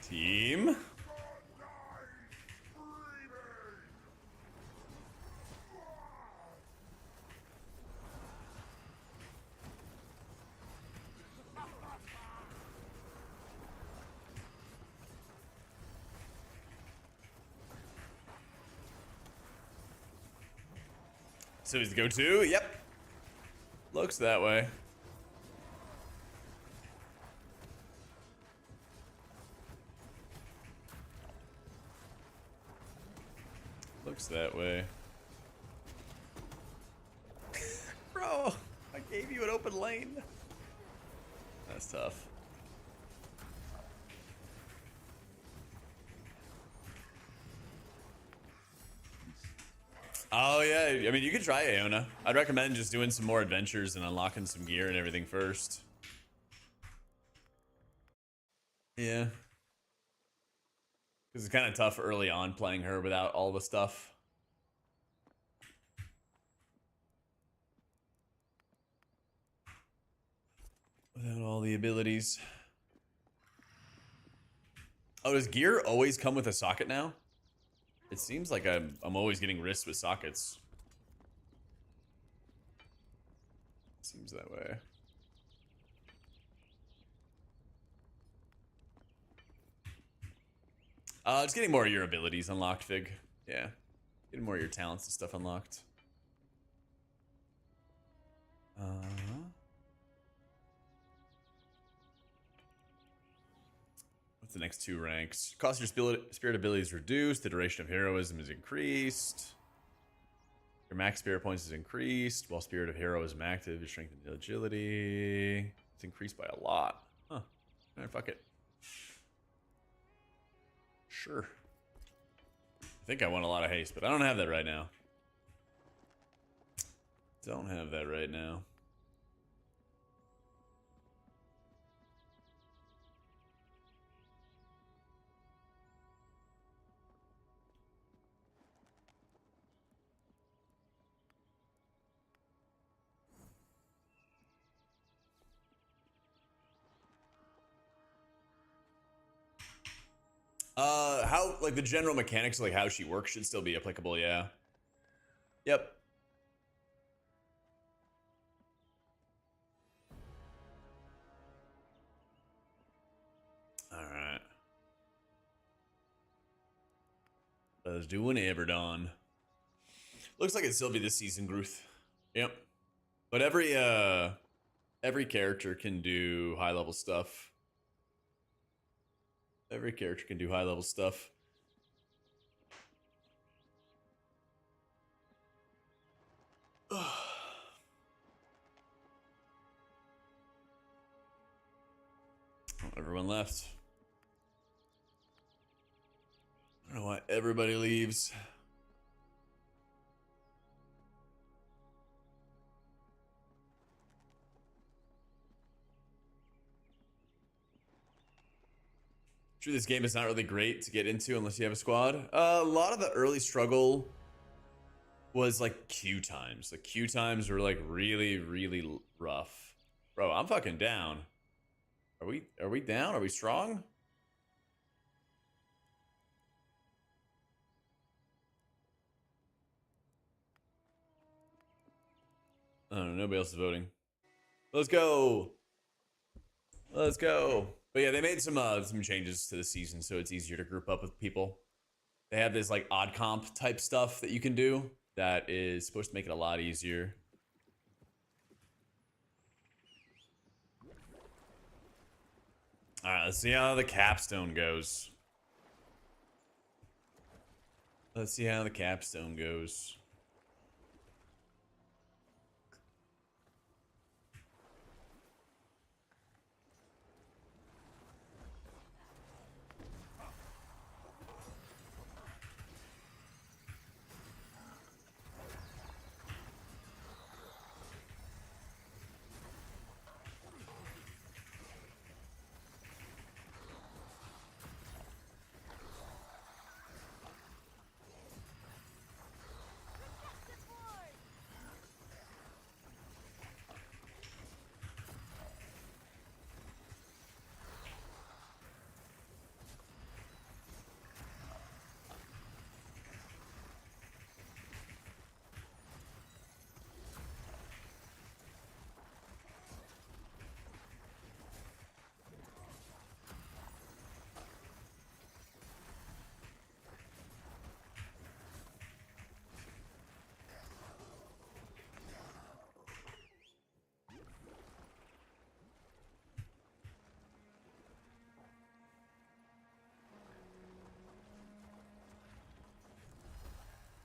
Team. So he's the go-to? Yep. Looks that way. Looks that way. Bro, I gave you an open lane. That's tough. Oh yeah, I mean you could try Aeona. I'd recommend just doing some more adventures and unlocking some gear and everything first. Yeah. Because it's kind of tough early on playing her without all the stuff. Without all the abilities. Oh, does gear always come with a socket now? It seems like I'm always getting wrists with sockets. Seems that way. Just getting more of your abilities unlocked, Fig. Yeah. Getting more of your talents and stuff unlocked. It's the next 2 ranks. Cost of your spirit ability is reduced. The duration of heroism is increased. Your max spirit points is increased. While spirit of heroism active, your strength and agility. It's increased by a lot. Huh. Alright, fuck it. Sure. I think I want a lot of haste, but I don't have that right now. Don't have that right now. How, like, the general mechanics, like how she works should still be applicable, yeah. Yep. Alright. Let's do an Everdawn. Looks like it'd still be this season, Gruth. Yep. But every character can do high level stuff. Every character can do high level stuff. Everyone left. I don't know why everybody leaves. True, this game is not really great to get into unless you have a squad. A lot of the early struggle was like queue times. Like queue times were like really rough. Bro, I'm fucking down. Are we down? Are we strong? I don't know, nobody else is voting. Let's go. Let's go. But yeah, they made some changes to the season so it's easier to group up with people. They have this like odd comp type stuff that you can do that is supposed to make it a lot easier. Alright, let's see how the capstone goes. Let's see how the capstone goes.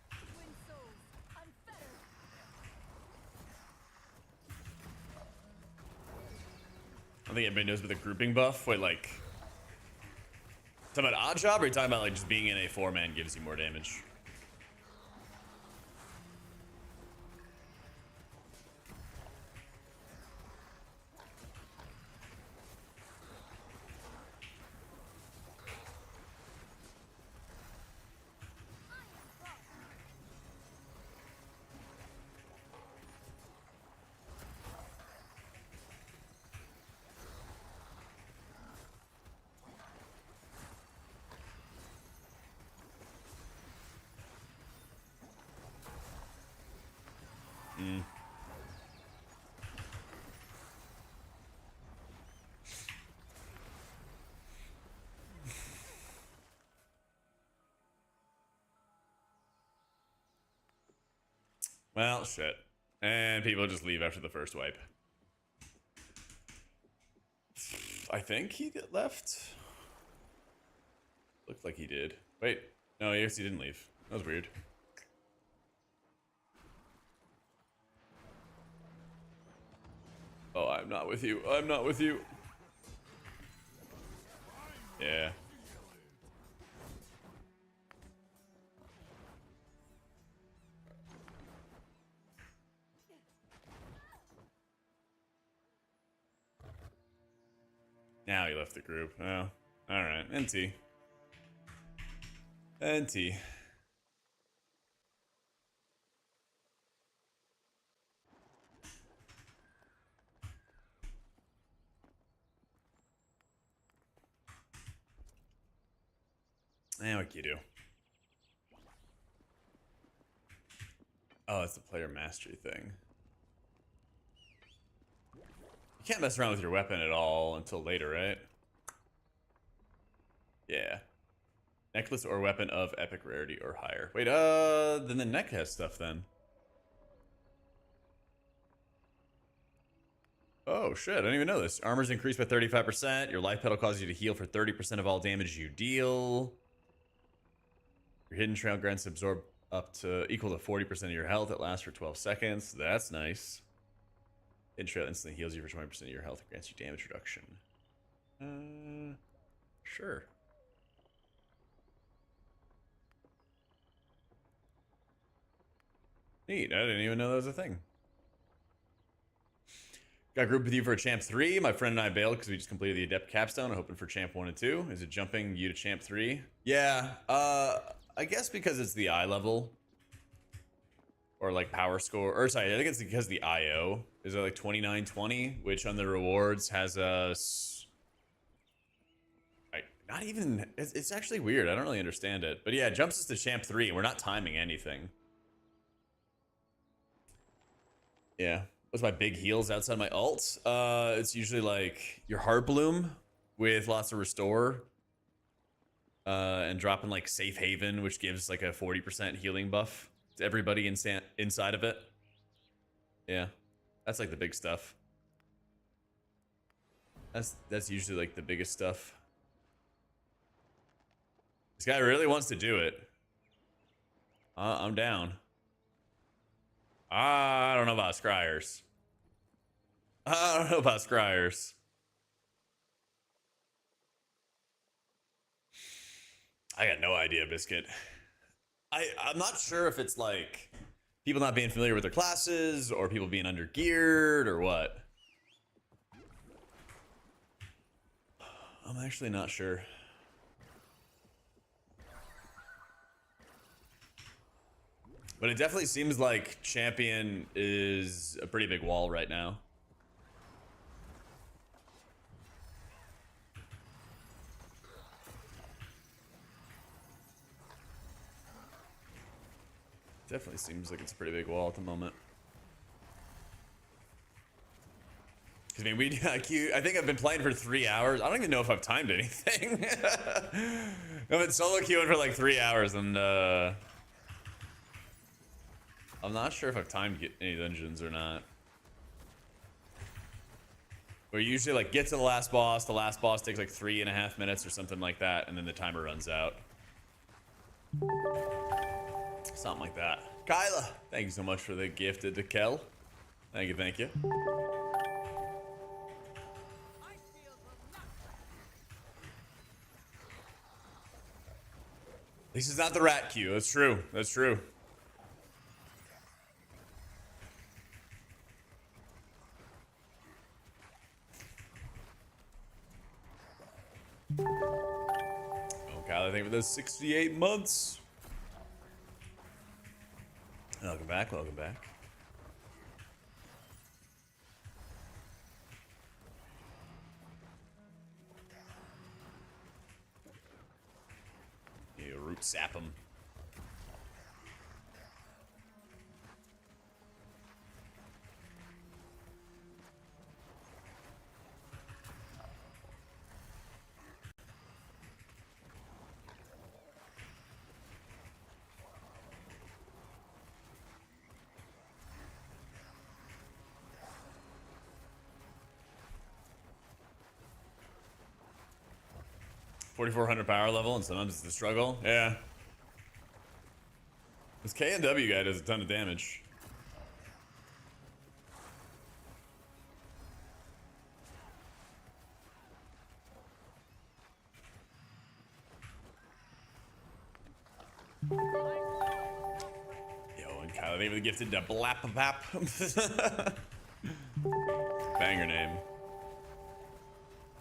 Twin souls, unfettered. I think everybody knows about the grouping buff. Wait, like, talking about odd job, or are you talking about like just being in a 4-man gives you more damage? Well, shit. And people just leave after the first wipe. I think he left. Looked like he did. Wait. No, I guess he didn't leave. That was weird. Oh, I'm not with you. I'm not with you. Yeah. Now he left the group. Oh. Alright. NT. NT. What can you do? Oh, it's the player mastery thing. You can't mess around with your weapon at all until later, right? Yeah. Necklace or weapon of epic rarity or higher. Wait, then the neck has stuff then. Oh shit, I didn't even know this. Armor's increased by 35%. Your life pedal causes you to heal for 30% of all damage you deal. Your hidden trail grants absorb up to equal to 40% of your health. It lasts for 12 seconds. That's nice. Hidden trail instantly heals you for 20% of your health. It grants you damage reduction. Sure. Neat. I didn't even know that was a thing. Got grouped with you for a Champ 3. My friend and I bailed because we just completed the Adept Capstone. I'm hoping for Champ 1 and 2. Is it jumping you to Champ 3? Yeah. I guess because it's the eye level. Or like power score. Or sorry, I think it's because the IO is like 2920, which on the rewards has a... Not even... It's actually weird. I don't really understand it. But yeah, it jumps us to Champ 3. We're not timing anything. Yeah. What's my big heals outside my ult? It's usually like your Heart Bloom with lots of restore. And dropping like Safe Haven, which gives like a 40% healing buff to everybody inside of it. Yeah. That's like the big stuff. That's usually like the biggest stuff. This guy really wants to do it. I'm down. I don't know about Scryers. I don't know about Scryers. I got no idea, Biscuit. I'm not sure if it's like people not being familiar with their classes or people being under geared or what. I'm actually not sure. But it definitely seems like champion is a pretty big wall right now. Definitely seems like it's a pretty big wall at the moment. I mean, I think I've been playing for 3 hours. I don't even know if I've timed anything. I've been solo queuing for like 3 hours, and I'm not sure if I've timed any dungeons or not. We usually like get to the last boss. The last boss takes like 3.5 minutes or something like that, and then the timer runs out. Something like that. Kyla, thank you so much for the gift to Kel. Thank you, thank you. This is not the rat queue. That's true. That's true. Oh, Kyla, thank you for those 68 months. Welcome back, welcome back. You root sap him. 4,400 power level, and sometimes it's the struggle. Yeah. This K and W guy does a ton of damage. Yo, and Kyla, they were gifted to Blap-a-Pap. Banger name.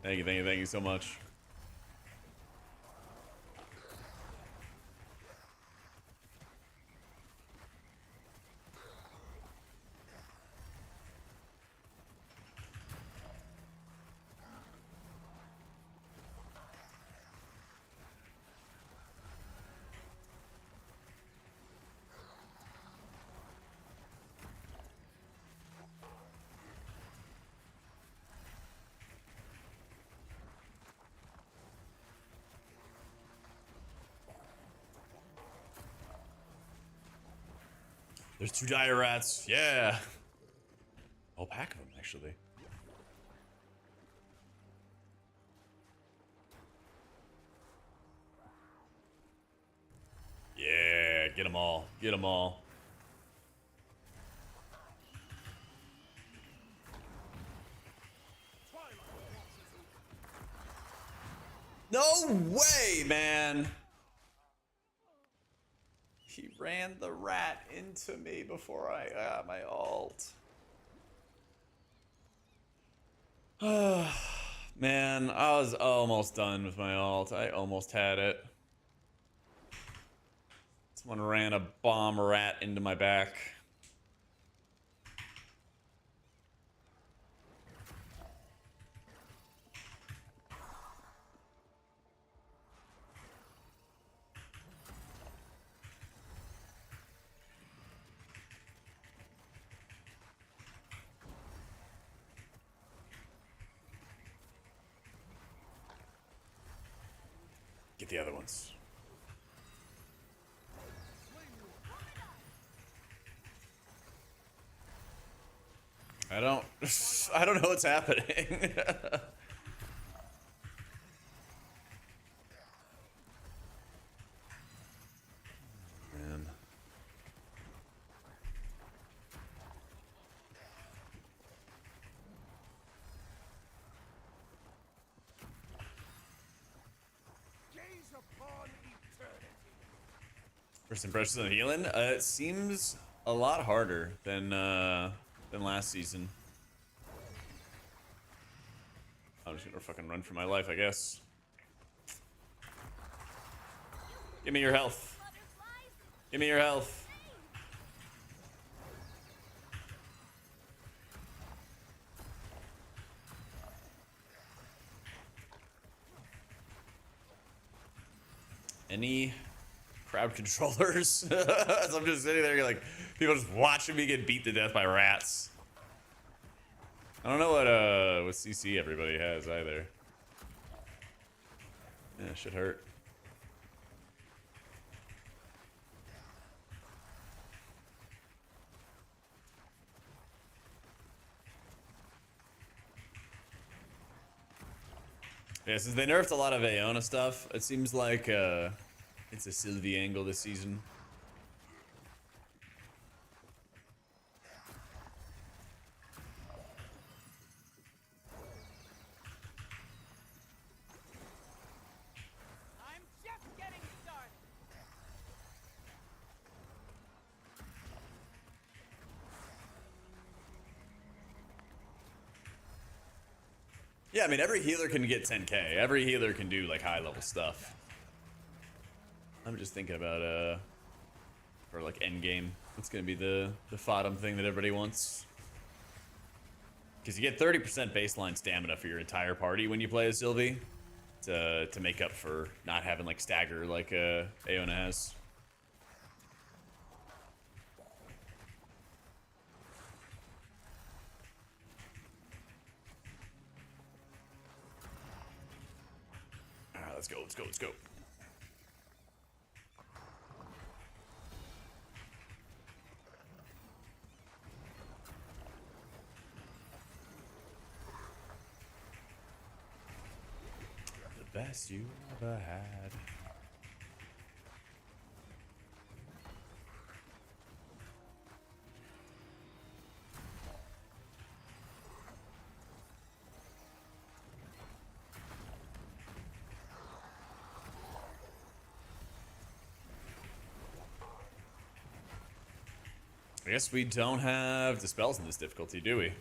Thank you, thank you, thank you so much. There's 2 dire rats. Yeah. Whole pack of them, actually. Yeah, get them all. Get them all. No way, man. He ran the rat into me before I got my ult. Man, I was almost done with my ult. I almost had it. Someone ran a bomb rat into my back. Get the other ones. I don't know what's happening. Man. Gaze upon eternity. First impressions on healing? It seems a lot harder than last season. I'm just gonna fucking run for my life, I guess. Give me your health. Give me your health. Any crowd controllers? So I'm just sitting there like people just watching me get beat to death by rats. I don't know what CC everybody has either. Yeah, it should hurt. Yeah, since they nerfed a lot of Aeona stuff, it seems like it's a Sylvie angle this season. I'm just getting started. Yeah, I mean, every healer can get 10k. Every healer can do, like, high-level stuff. I'm just thinking about, for, like, Endgame. What's gonna be the FODM thing that everybody wants? Because you get 30% baseline stamina for your entire party when you play as Sylvie. To make up for not having, like, stagger like Aeona has. Alright, let's go, let's go, let's go. best you ever had. I guess we don't have dispels in this difficulty, do we?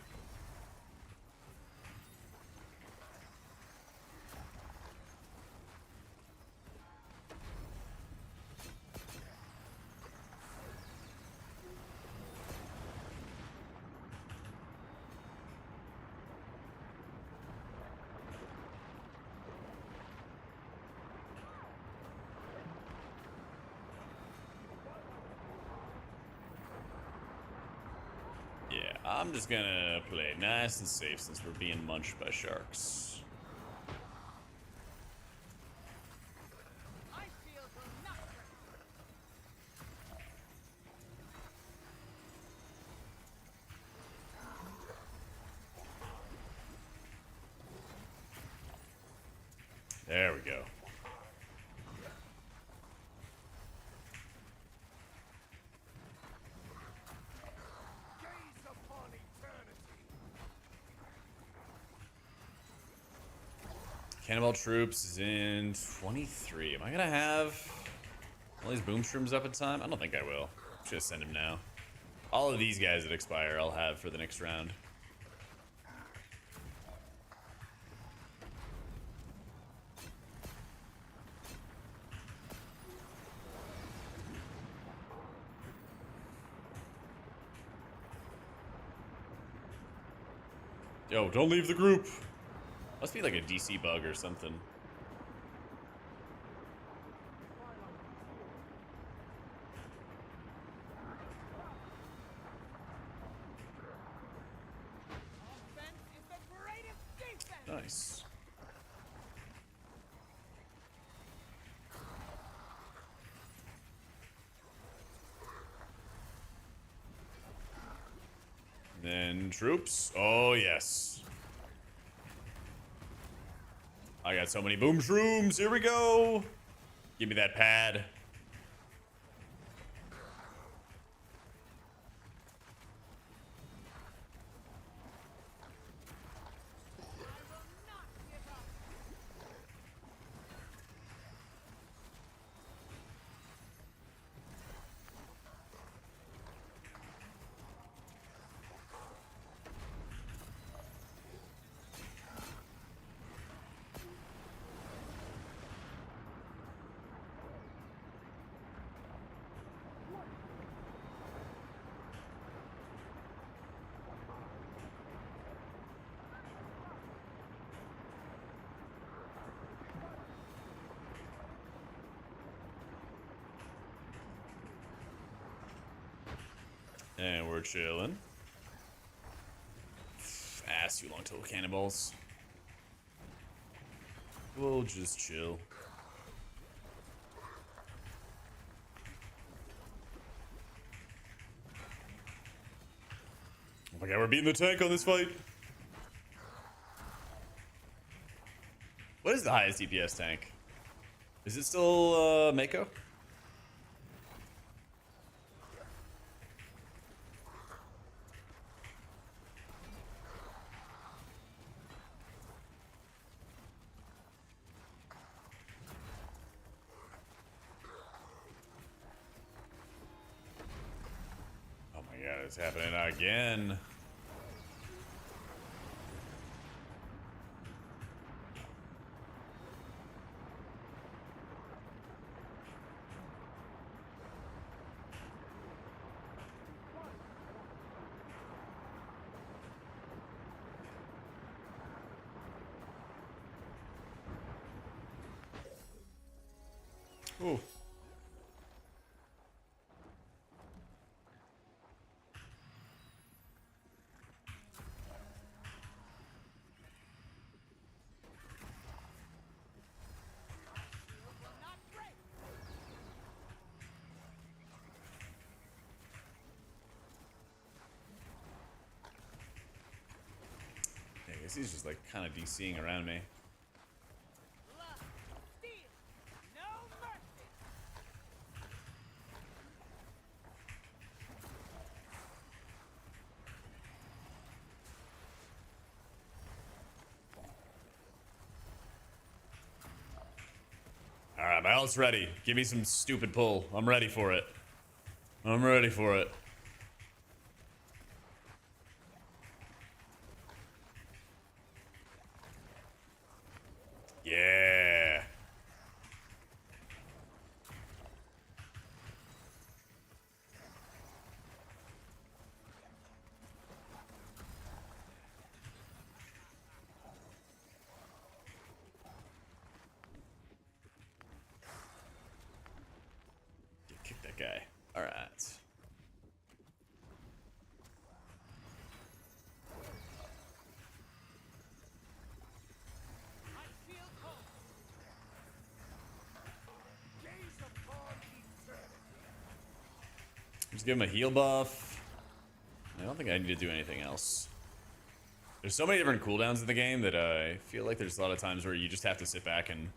Yeah, I'm just gonna play nice and safe since we're being munched by sharks. My shield will not break. There we go. Gaze upon eternity. Cannonball Troops is in 23. Am I gonna have all these boom shrooms up in time? I don't think I will. Should send him now. All of these guys that expire I'll have for the next round. Yo, don't leave the group. Must be like a DC bug or something. Offense is the greatest defense. Nice. Then troops. Oh, yes. I got so many boom shrooms. Here we go. Give me that pad. I will not give up. And we're chilling. Ass you long till cannonballs. We'll just chill. Oh my god, we're beating the tank on this fight. What is the highest DPS tank? Is it still Mako? Oh my god, it's happening again. Ooh. Shield will not break. Yeah, I guess he's just like kind of DCing around me. Lust my ult's ready. Give me some stupid pull. I'm ready for it. I'm ready for it. Yeah. Kick that guy. All right. I feel hope. Gaze upon eternity. Just give him a heal buff. I don't think I need to do anything else. There's so many different cooldowns in the game that I feel like there's a lot of times where you just have to sit back and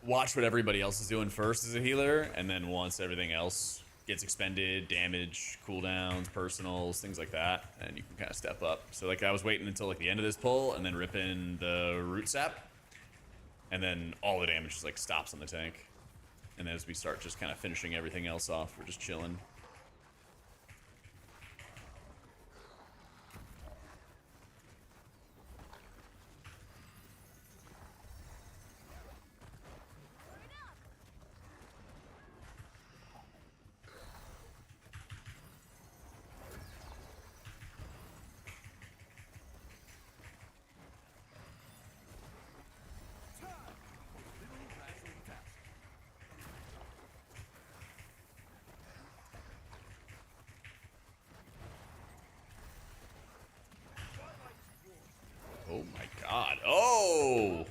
watch what everybody else is doing first as a healer, and then once everything else gets expended, damage, cooldowns, personals, things like that, and you can kind of step up. So like I was waiting until like the end of this pull and then rip in the root sap, and then all the damage just like stops on the tank. And as we start just kind of finishing everything else off, we're just chilling. Oh my god. Oh!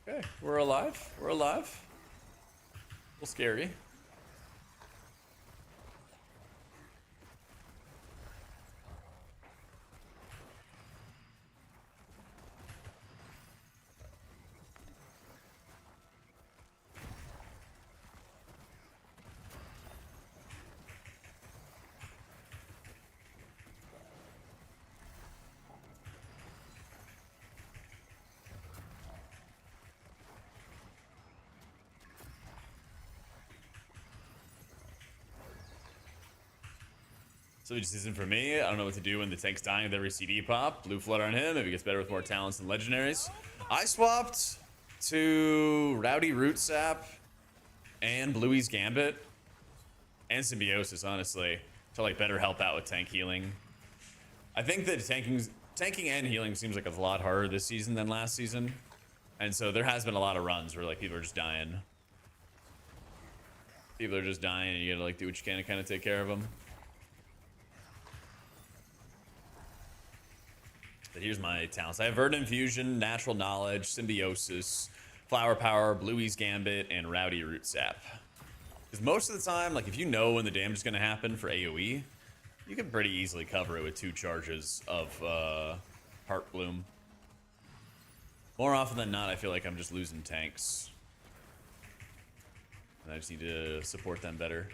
Okay, we're alive. We're alive. A little scary. So it just isn't for me. I don't know what to do when the tank's dying with every CD pop. Blue flood on him if he gets better with more talents and legendaries. I swapped to Rowdy Root Sap and Bluey's Gambit and Symbiosis, honestly, to like better help out with tank healing. I think that tanking and healing seems like a lot harder this season than last season. And so there has been a lot of runs where like people are just dying. People are just dying and you gotta like do what you can to kind of take care of them. But here's my talents. I have Verdant Infusion, Natural Knowledge, Symbiosis, Flower Power, Bluey's Gambit, and Rowdy Root Sap. Because most of the time, like if you know when the damage is going to happen for AoE, you can pretty easily cover it with 2 charges of Heart Bloom. More often than not, I feel like I'm just losing tanks. And I just need to support them better.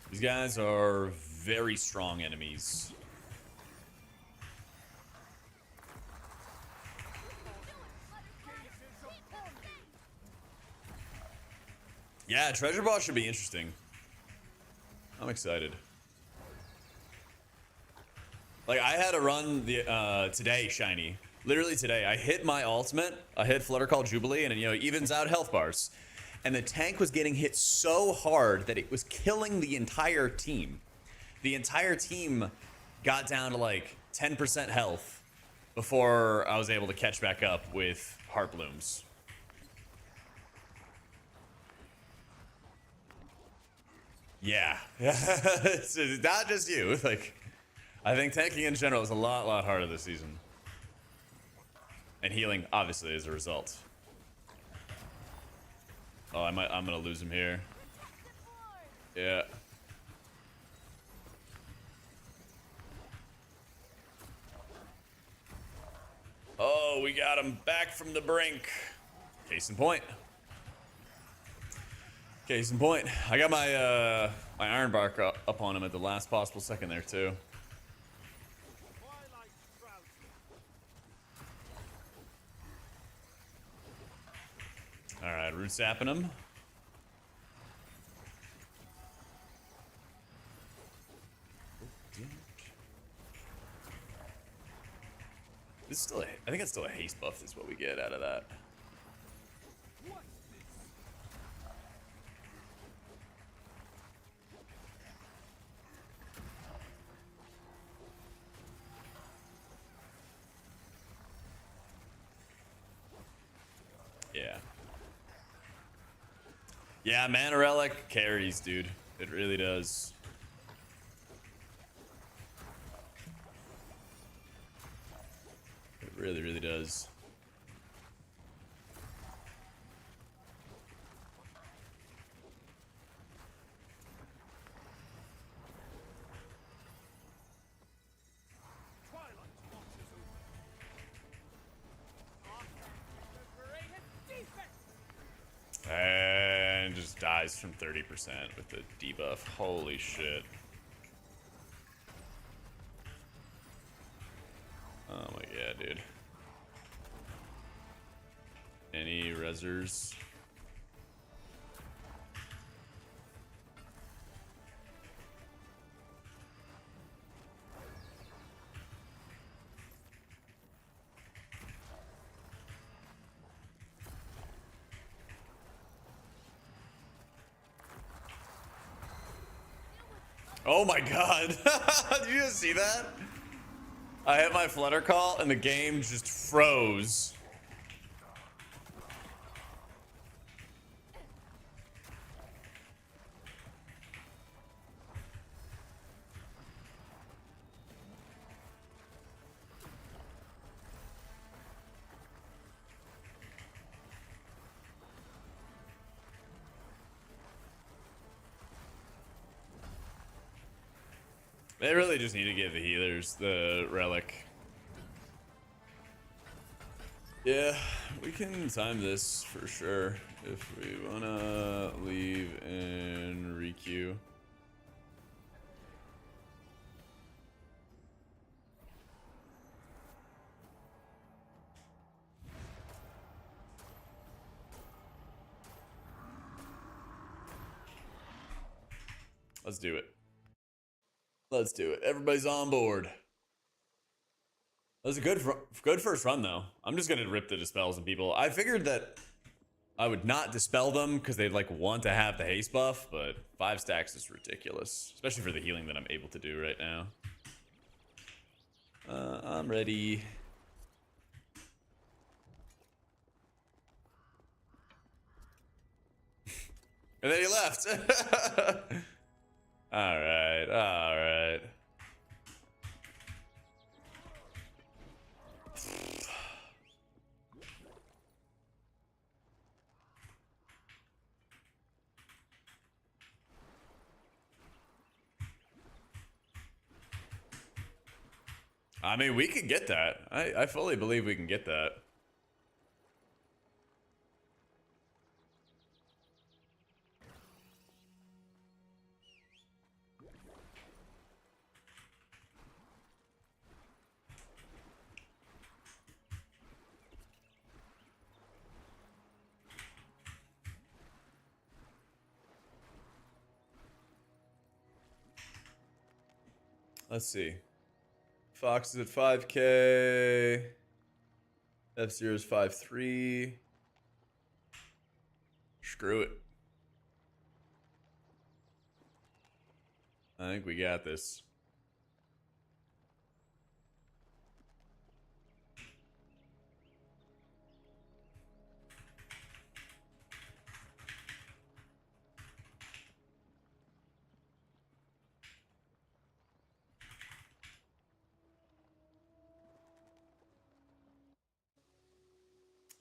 These guys are very strong enemies. Yeah, Treasure Ball should be interesting. I'm excited. Like, I had a run today, Shiny. Literally today, I hit my ultimate. I hit Flutter Call Jubilee, and it evens out health bars. And the tank was getting hit so hard that it was killing the entire team. The entire team got down to like 10% health before I was able to catch back up with Heart Blooms. Yeah. It's not just you. Like, I think tanking in general is a lot harder this season. And healing, obviously, as a result. Oh, I'm gonna lose him here. Yeah. go. We got him back from the brink. Case in point. Case in point. I got my my iron bark up on him at the last possible second there too. Twilight shrouds you. All right, root sapping him. This is still I think it's still a haste buff is what we get out of that. What's this? Yeah. Yeah, Mana Relic carries, dude. It really does. It really, really does. Twilight watches over. The greatest defense. And just dies from 30% with the debuff. Holy shit. Oh my god, dude. Any resers? Oh my god. Did you just see that? I hit my flutter call and the game just froze. They really just need to give the healers the relic. Yeah, we can time this for sure if we wanna leave and requeue. Let's do it. Let's do it. Everybody's on board. That was a good first run, though. I'm just gonna rip the dispels on people. I figured that I would not dispel them because they'd like want to have the haste buff, but 5 stacks is ridiculous, especially for the healing that I'm able to do right now. I'm ready. And then he left. All right, all right. I mean, we can get that. I fully believe we can get that. Let's see. Fox is at 5K. F-Zero is 5.3. Screw it. I think we got this.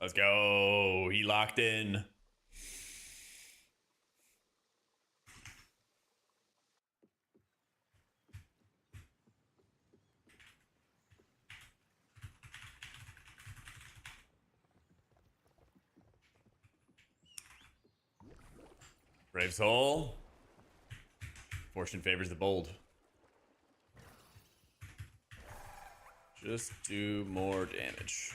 Let's go. He locked in. Braves hole. Fortune favors the bold. Just do more damage.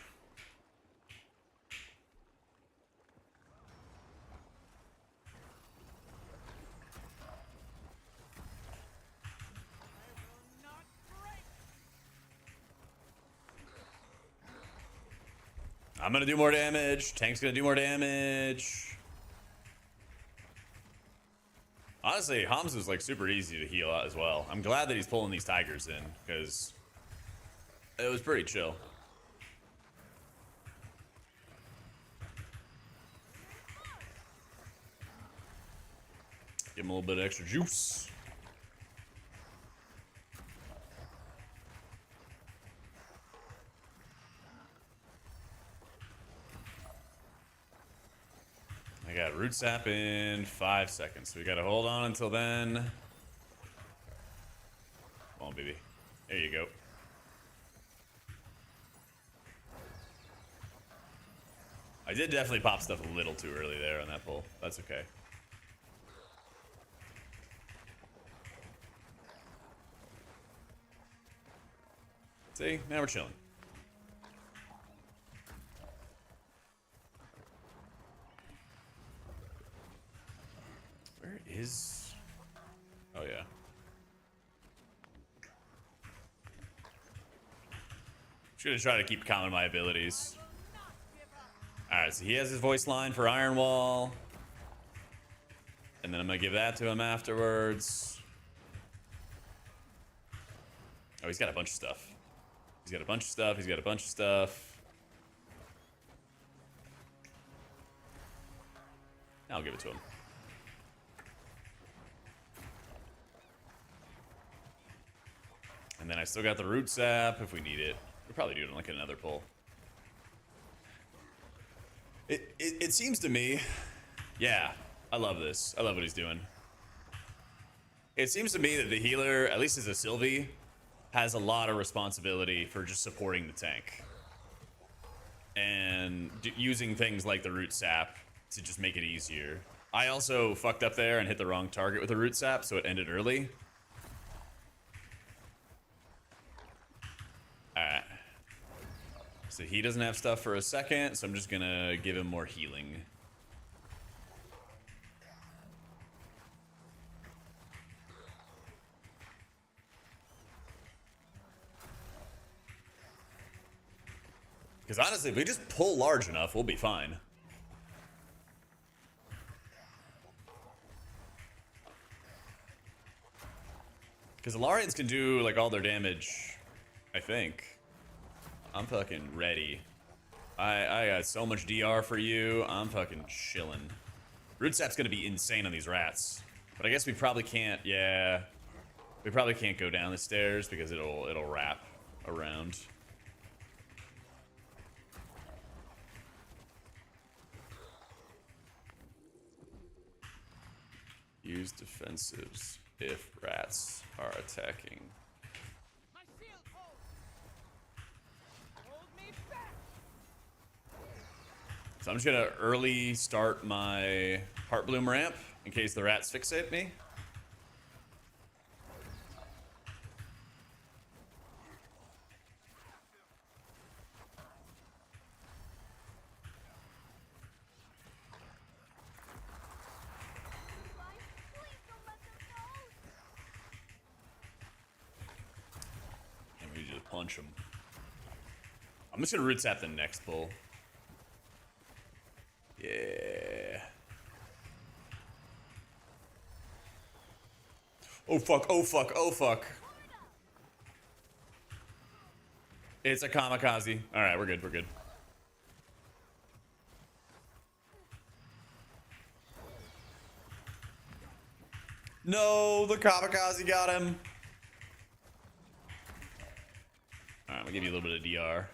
I'm gonna do more damage. Tank's gonna do more damage. Honestly, Hamza's like super easy to heal as well. I'm glad that he's pulling these tigers in because it was pretty chill. Give him a little bit of extra juice. I got root sap in 5 seconds, so we gotta hold on until then. Come on, baby. There you go. I did definitely pop stuff a little too early there on that pull. That's okay. See, now we're chilling. Where is... Oh, yeah. Just gonna try to keep counting my abilities. Alright, so he has his voice line for Iron Wall. And then I'm gonna give that to him afterwards. Oh, he's got a bunch of stuff. He's got a bunch of stuff. He's got a bunch of stuff. I'll give it to him. And then I still got the root sap if we need it. We'll probably do it in like another pull. It seems to me, yeah, I love this. I love what he's doing. It seems to me that the healer, at least as a Sylvie, has a lot of responsibility for just supporting the tank. And using things like the root sap to just make it easier. I also fucked up there and hit the wrong target with the root sap, so it ended early. Alright. So he doesn't have stuff for a second, so I'm just gonna give him more healing. Because honestly, if we just pull large enough, we'll be fine. Because the Larians can do like all their damage, I think. I'm fucking ready. I got so much DR for you. I'm fucking chilling. Root sap's gonna be insane on these rats. But I guess we probably can't, yeah. We probably can't go down the stairs because it'll wrap around. Use defensives if rats are attacking. My shield holds. Hold me back. So I'm just gonna early start my Heart Bloom ramp in case the rats fixate me. Please don't let them know. And we just punch them. I'm just gonna root sap the next pull. Yeah. Oh fuck, oh fuck, oh fuck. It's a kamikaze. Alright, we're good, we're good. No, the kamikaze got him. Alright, I'm gonna give you a little bit of DR.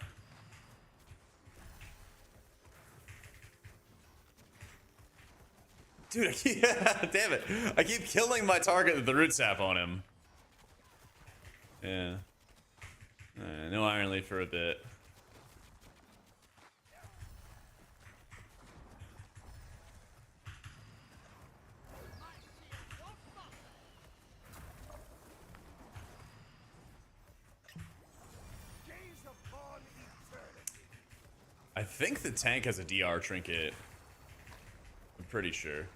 Dude, yeah, damn it. I keep killing my target with the root sap on him. Yeah. No Iron Leaf for a bit. I think the tank has a DR trinket. I'm pretty sure.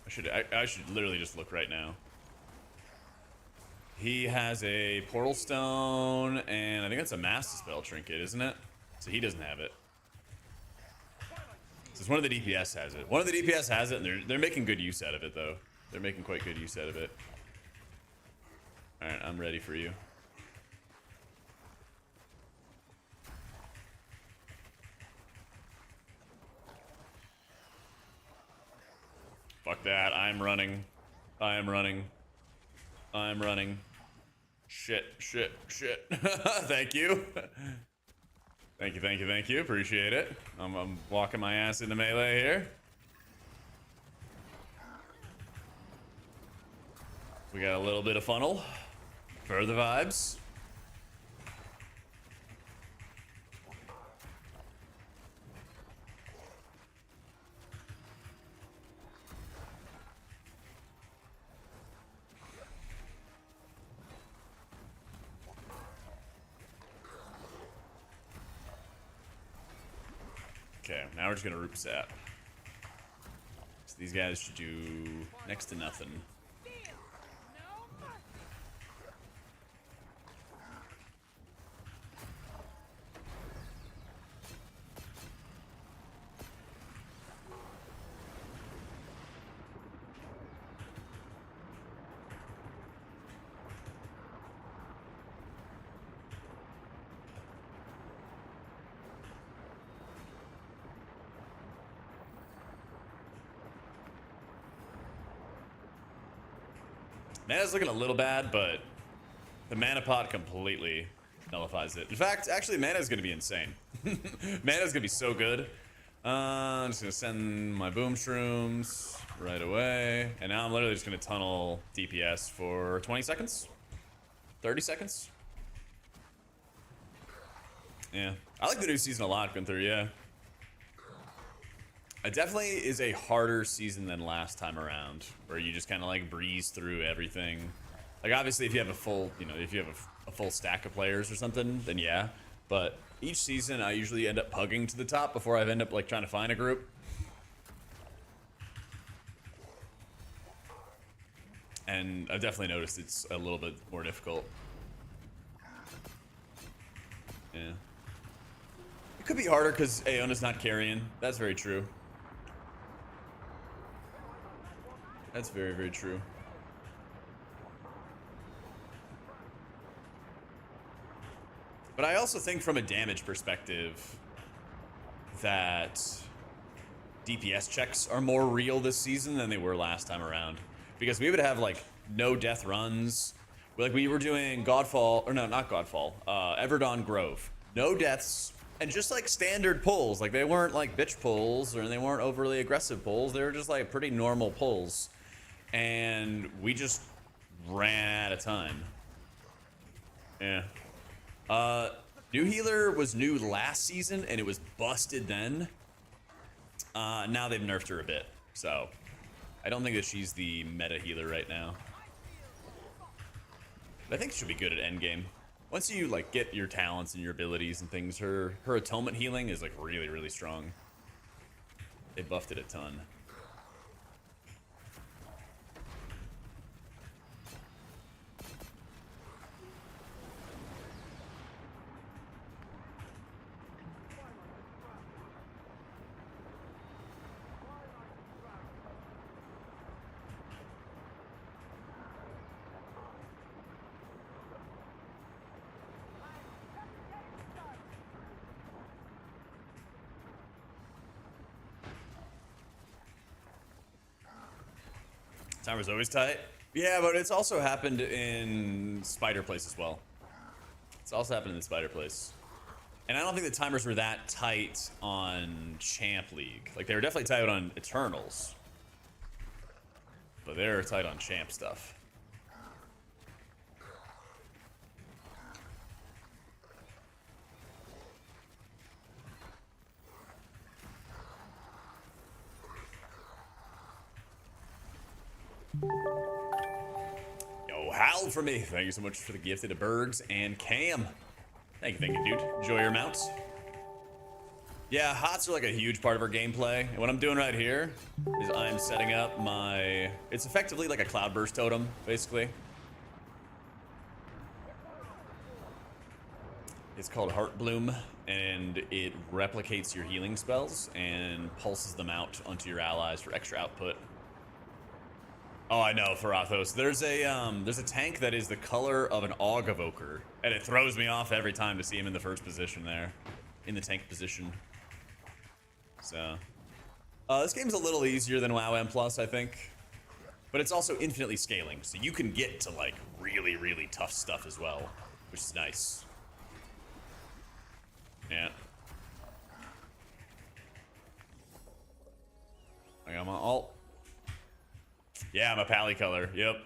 I should literally just look right now. He has a portal stone, and I think that's a master spell trinket, isn't it? So he doesn't have it. So it's one of the DPS has it. One of the DPS has it, and they're making good use out of it, though. They're making quite good use out of it. All right, I'm ready for you. Fuck that. I'm running. I am running. I'm running. Shit, shit, shit. Thank you. Thank you, thank you, thank you. Appreciate it. I'm walking my ass into melee here. We got a little bit of funnel for the vibes. Okay, now we're just gonna root sap. So these guys should do next to nothing. Mana's looking a little bad, but the mana pot completely nullifies it. In fact, actually, mana's gonna be insane. Mana's gonna be so good. I'm just gonna send my boom shrooms right away. And now I'm literally just gonna tunnel DPS for 20 seconds? 30 seconds? Yeah. I like the new season a lot going through, yeah. It definitely is a harder season than last time around, where you just kind of like breeze through everything. Like obviously if you have a full, you know, if you have a full stack of players or something, then yeah. But each season I usually end up pugging to the top before I end up like trying to find a group. And I've definitely noticed it's a little bit more difficult. Yeah. It could be harder because Aeona's not carrying. That's very true. That's very, very true. But I also think from a damage perspective that DPS checks are more real this season than they were last time around. Because we would have like no death runs. Like we were doing Godfall, or no, not Godfall, Everdawn Grove. No deaths, and just like standard pulls. Like they weren't like bitch pulls, or they weren't overly aggressive pulls. They were just like pretty normal pulls. And we just ran out of time. Yeah. New healer was new last season, and it was busted then. Now they've nerfed her a bit, so I don't think that she's the meta healer right now. But I think she'll be good at endgame. Once you like get your talents and your abilities and things, her atonement healing is like really, really strong. They buffed it a ton. Timer's always tight. Yeah, but it's also happened in Spider Place as well. It's also happened in the Spider Place. And I don't think the timers were that tight on Champ League. Like, they were definitely tight on Eternals. But they're tight on Champ stuff. Yo, Hal for me. Thank you so much for the gifted to Bergs and Cam. Thank you, dude. Enjoy your mounts. Yeah, HOTS are like a huge part of our gameplay. And what I'm doing right here is I'm setting up my... It's effectively like a cloudburst totem, basically. It's called Heart Bloom, and it replicates your healing spells and pulses them out onto your allies for extra output. Oh, I know, Farathos. There's a tank that is the color of an Aug Evoker, and it throws me off every time to see him in the first position there, in the tank position. So, this game's a little easier than WoW M+, I think, but it's also infinitely scaling, so you can get to like really, really tough stuff as well, which is nice. Yeah. I got my ult. Yeah, I'm a pally color. Yep.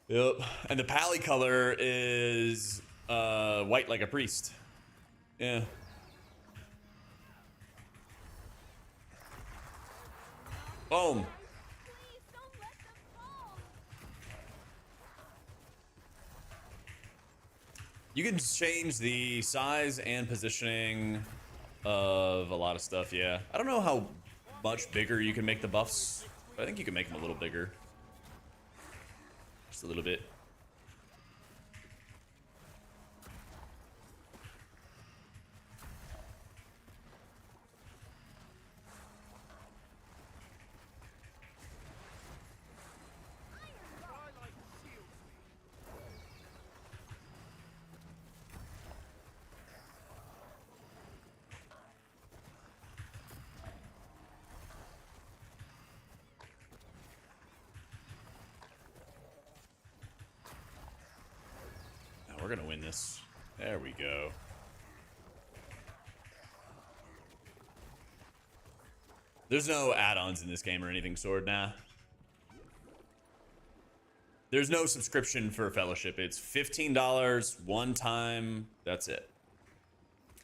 Yep. And the pally color is white like a priest. Yeah. Boom. Please don't let them fall. You can change the size and positioning of a lot of stuff, yeah. I don't know how much bigger you can make the buffs, but I think you can make them a little bigger. Just a little bit. Twilight shields me. Now we're gonna win this. There we go. There's no add-ons in this game or anything, Sword. Nah. There's no subscription for Fellowship. It's $15 one time. That's it.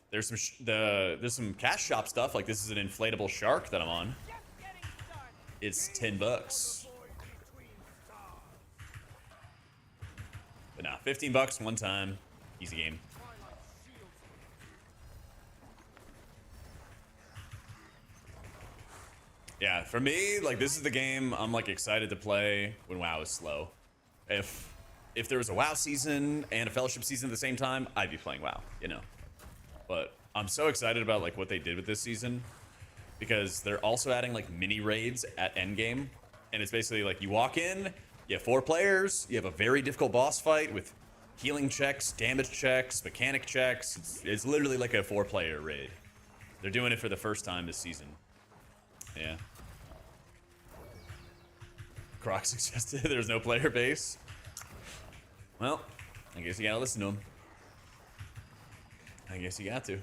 There's some there's some cash shop stuff. Like this is an inflatable shark that I'm on. Just getting started. It's $10. Void between stars. But nah, $15 one time. Easy game. Twilight shields me. Yeah, for me, like this is the game I'm like excited to play when WoW is slow. If there was a WoW season and a Fellowship season at the same time, I'd be playing WoW, you know. But I'm so excited about like what they did with this season because they're also adding like mini raids at Endgame, and it's basically like you walk in, you have 4 players, you have a very difficult boss fight with healing checks, damage checks, mechanic checks. It's literally like a 4-player raid. They're doing it for the first time this season. Yeah. Croc suggested there's no player base. Well, I guess you gotta listen to him. I guess you got to.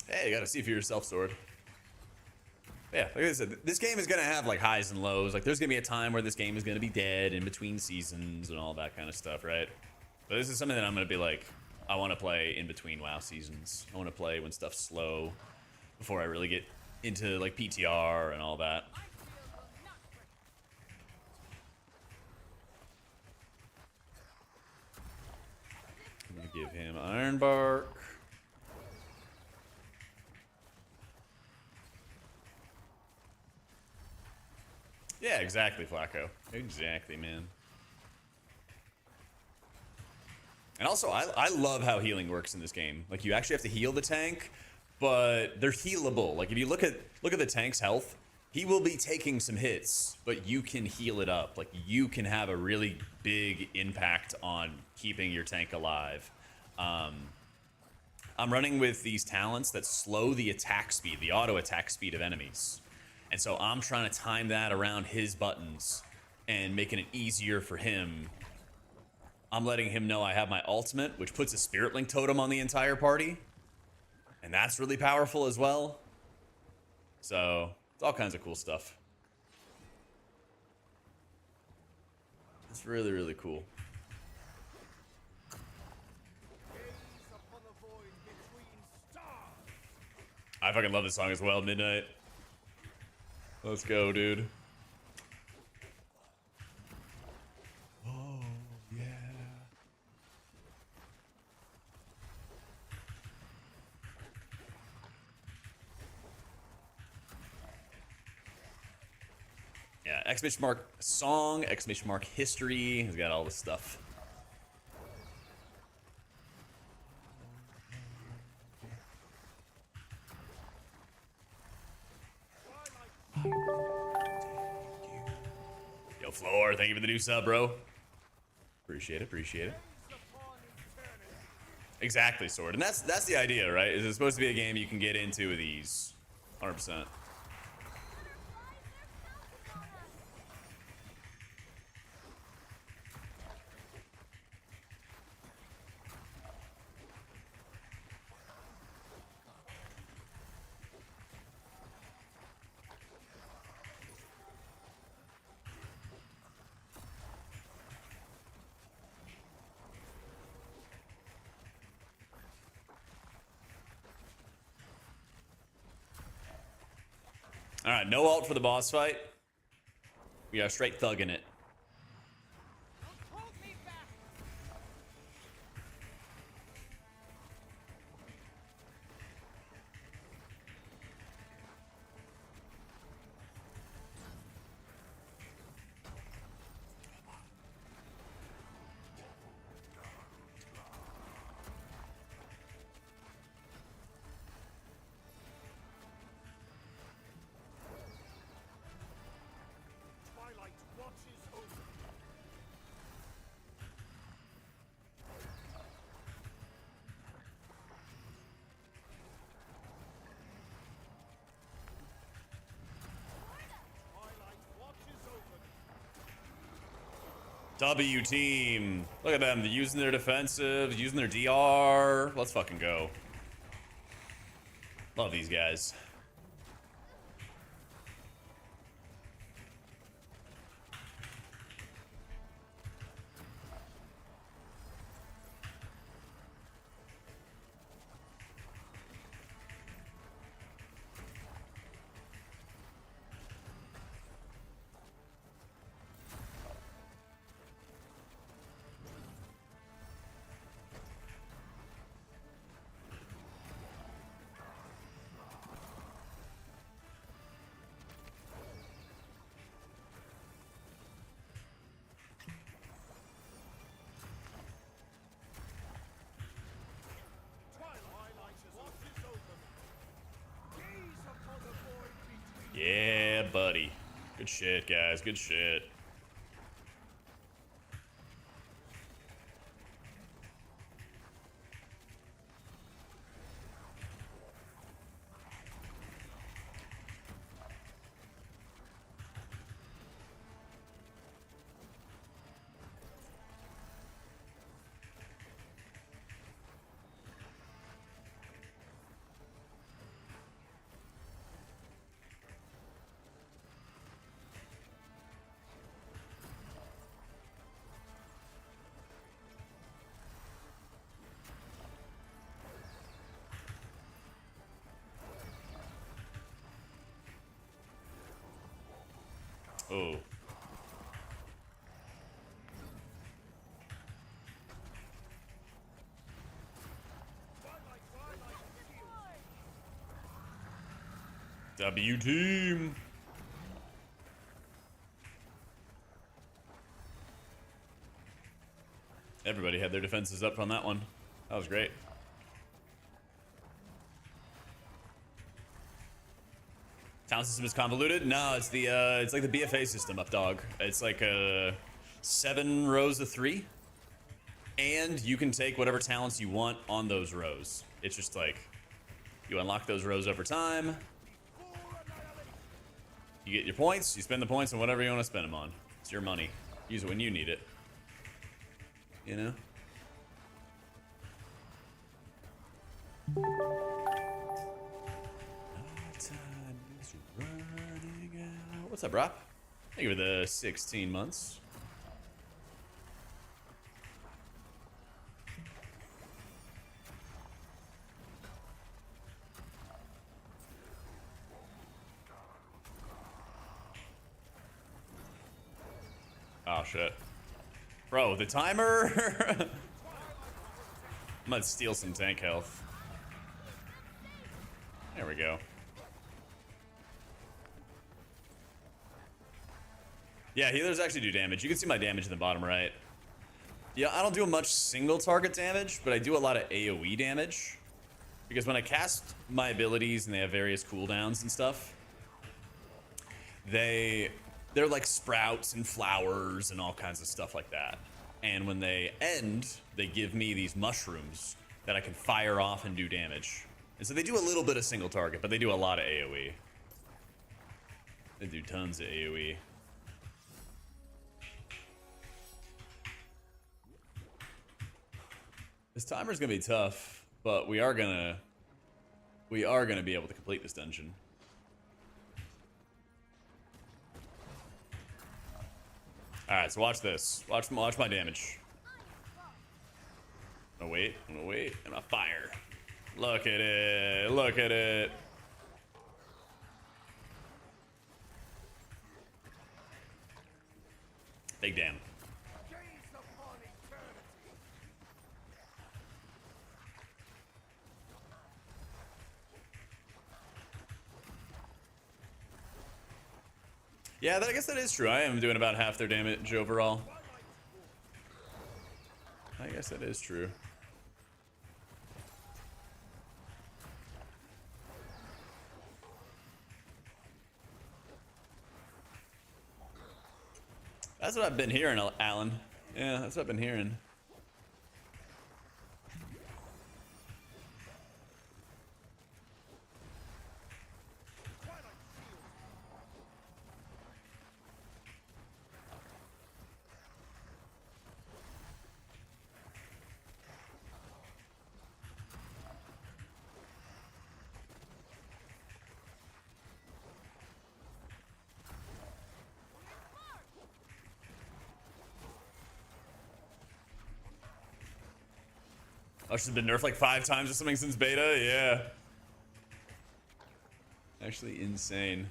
Hey, you gotta see for yourself, Sword. Yeah, like I said, this game is gonna have like highs and lows. Like there's gonna be a time where this game is gonna be dead in between seasons and all that kind of stuff, right? But this is something that I'm gonna be like, I want to play in between WoW seasons. I want to play when stuff's slow before I really get into like PTR and all that. My shield will not break. I'm gonna give him Iron Bark. Yeah, exactly, Flacco. Exactly, man. And also, I love how healing works in this game. Like, you actually have to heal the tank, but they're healable. Like, if you look at the tank's health, he will be taking some hits, but you can heal it up. Like, you can have a really big impact on keeping your tank alive. I'm running with these talents that slow the attack speed, the auto attack speed of enemies. And so I'm trying to time that around his buttons and making it easier for him. I'm letting him know I have my ultimate, which puts a Spirit Link totem on the entire party. And that's really powerful as well. So it's all kinds of cool stuff. It's really, really cool. I fucking love this song as well, Midnight. Let's go, dude. Oh, yeah. Yeah, exclamation mark song, exclamation mark history. He's got all this stuff. Yo, Floor, thank you for the new sub, bro. Appreciate it, appreciate it. Exactly, Sword. And that's the idea, right? Is it's supposed to be a game you can get into with ease. 100%. All right, no ult for the boss fight. We are straight thugging it. Hold me back. Twilight watches over. Twilight watches over. W team. Look at them. They're using their defensive, using their DR. Let's fucking go. Love these guys. Twilight watches over. Gaze upon the void between. Yeah, buddy. Good shit, guys. Good shit. Oh. W team. Everybody had their defenses up on that one. That was great. Town system is convoluted? No, it's the it's like the BFA system up dog. It's like 7 rows of 3. And you can take whatever talents you want on those rows. It's just like you unlock those rows over time. You get your points, you spend the points on whatever you want to spend them on. It's your money. Use it when you need it. You know? Time is running out. What's up, Rob? Thank you for the 16 months. Oh, shit. Bro, the timer! I'm gonna steal some tank health. There we go. Yeah, healers actually do damage. You can see my damage in the bottom right. Yeah, I don't do much single target damage, but I do a lot of AoE damage. Because when I cast my abilities and they have various cooldowns and stuff, they're like sprouts and flowers and all kinds of stuff like that. And when they end, they give me these mushrooms that I can fire off and do damage. And so they do a little bit of single target, but they do a lot of AoE. They do tons of AoE. This timer's gonna be tough, but we are gonna be able to complete this dungeon. Alright, so watch this. Watch my damage. I'm gonna wait, and I fire. Look at it, look at it. Big damn. Gaze upon eternity. Yeah, I guess that is true. I am doing about half their damage overall. I guess that is true. That's what I've been hearing, Alan. Yeah, that's what I've been hearing. Oh, she's been nerfed like 5 times or something since beta? Yeah. Actually insane.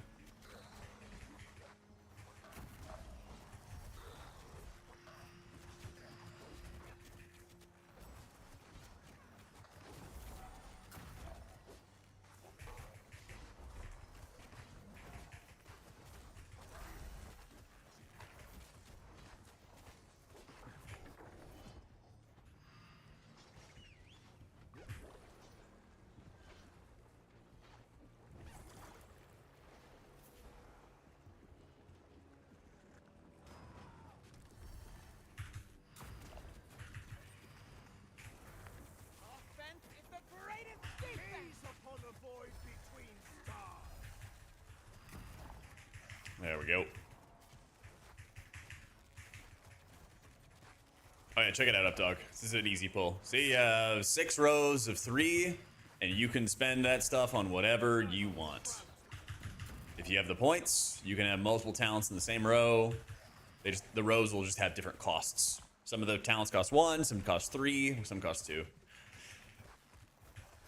Offense is the greatest defense. Gaze upon the void between stars. There we go. Oh yeah, check it out, Updog. This is an easy pull. See, 6 rows of 3, and you can spend that stuff on whatever you want. If you have the points, you can have multiple talents in the same row. The rows will just have different costs. Some of the talents cost 1, some cost 3, some cost 2.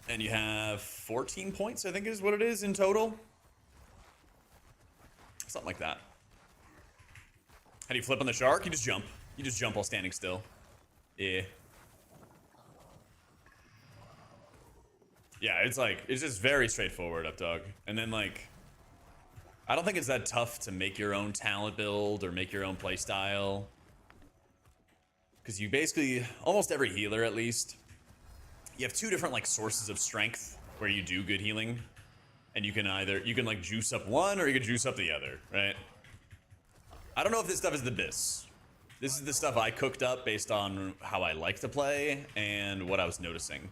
And you have 14 points, I think is what it is in total. Something like that. How do you flip on the shark? You just jump. You just jump while standing still. Yeah. Yeah, it's just very straightforward, Updog. And then, like, I don't think it's that tough to make your own talent build or make your own playstyle. Because you basically, almost every healer at least, you have 2 different, like, sources of strength where you do good healing. And you can like, juice up one or you can juice up the other, right? I don't know if this stuff is the Abyss. This is the stuff I cooked up based on how I like to play and what I was noticing.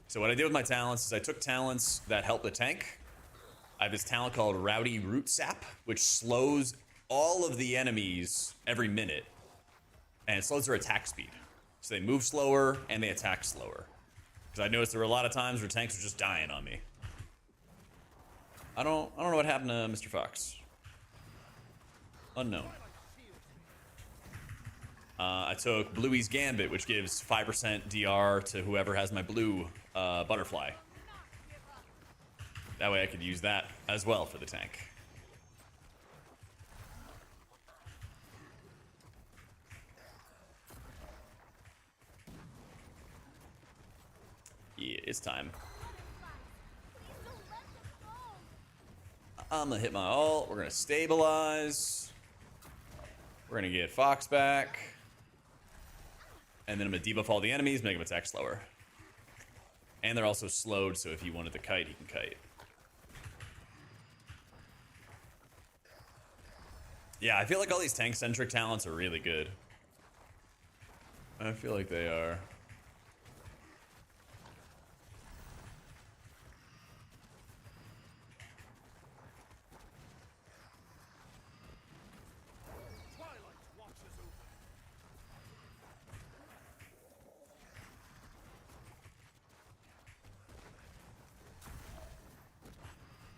So what I did with my talents is I took talents that help the tank. I have this talent called Rowdy Root Sap, which slows all of the enemies every minute. And it slows their attack speed. So they move slower and they attack slower. Because I noticed there were a lot of times where tanks were just dying on me. I don't know what happened to Mr. Fox. Unknown. I took Bluey's Gambit, which gives 5% DR to whoever has my blue butterfly. That way I could use that as well for the tank. Yeah, it's time. Please don't let them go. I'm gonna hit my ult. We're gonna stabilize. We're gonna get Fox back. And then I'm gonna debuff all the enemies, make them attack slower. And they're also slowed, so if he wanted to kite, he can kite. Yeah, I feel like all these tank-centric talents are really good. I feel like they are. Twilight watches over.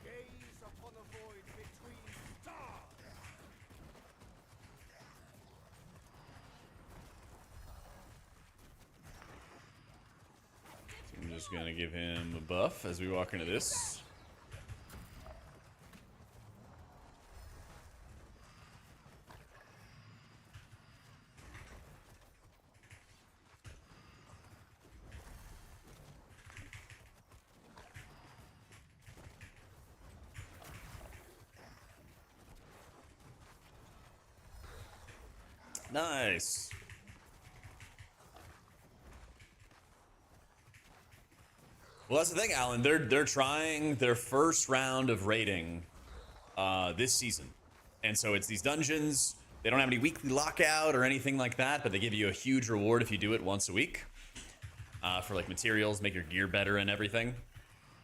Gaze upon a void between stars. I'm just gonna give him a buff as we walk into this. Nice. Well, that's the thing, Alan. They're trying their first round of raiding this season, and so it's these dungeons. They don't have any weekly lockout or anything like that, but they give you a huge reward if you do it once a week for like materials, make your gear better and everything.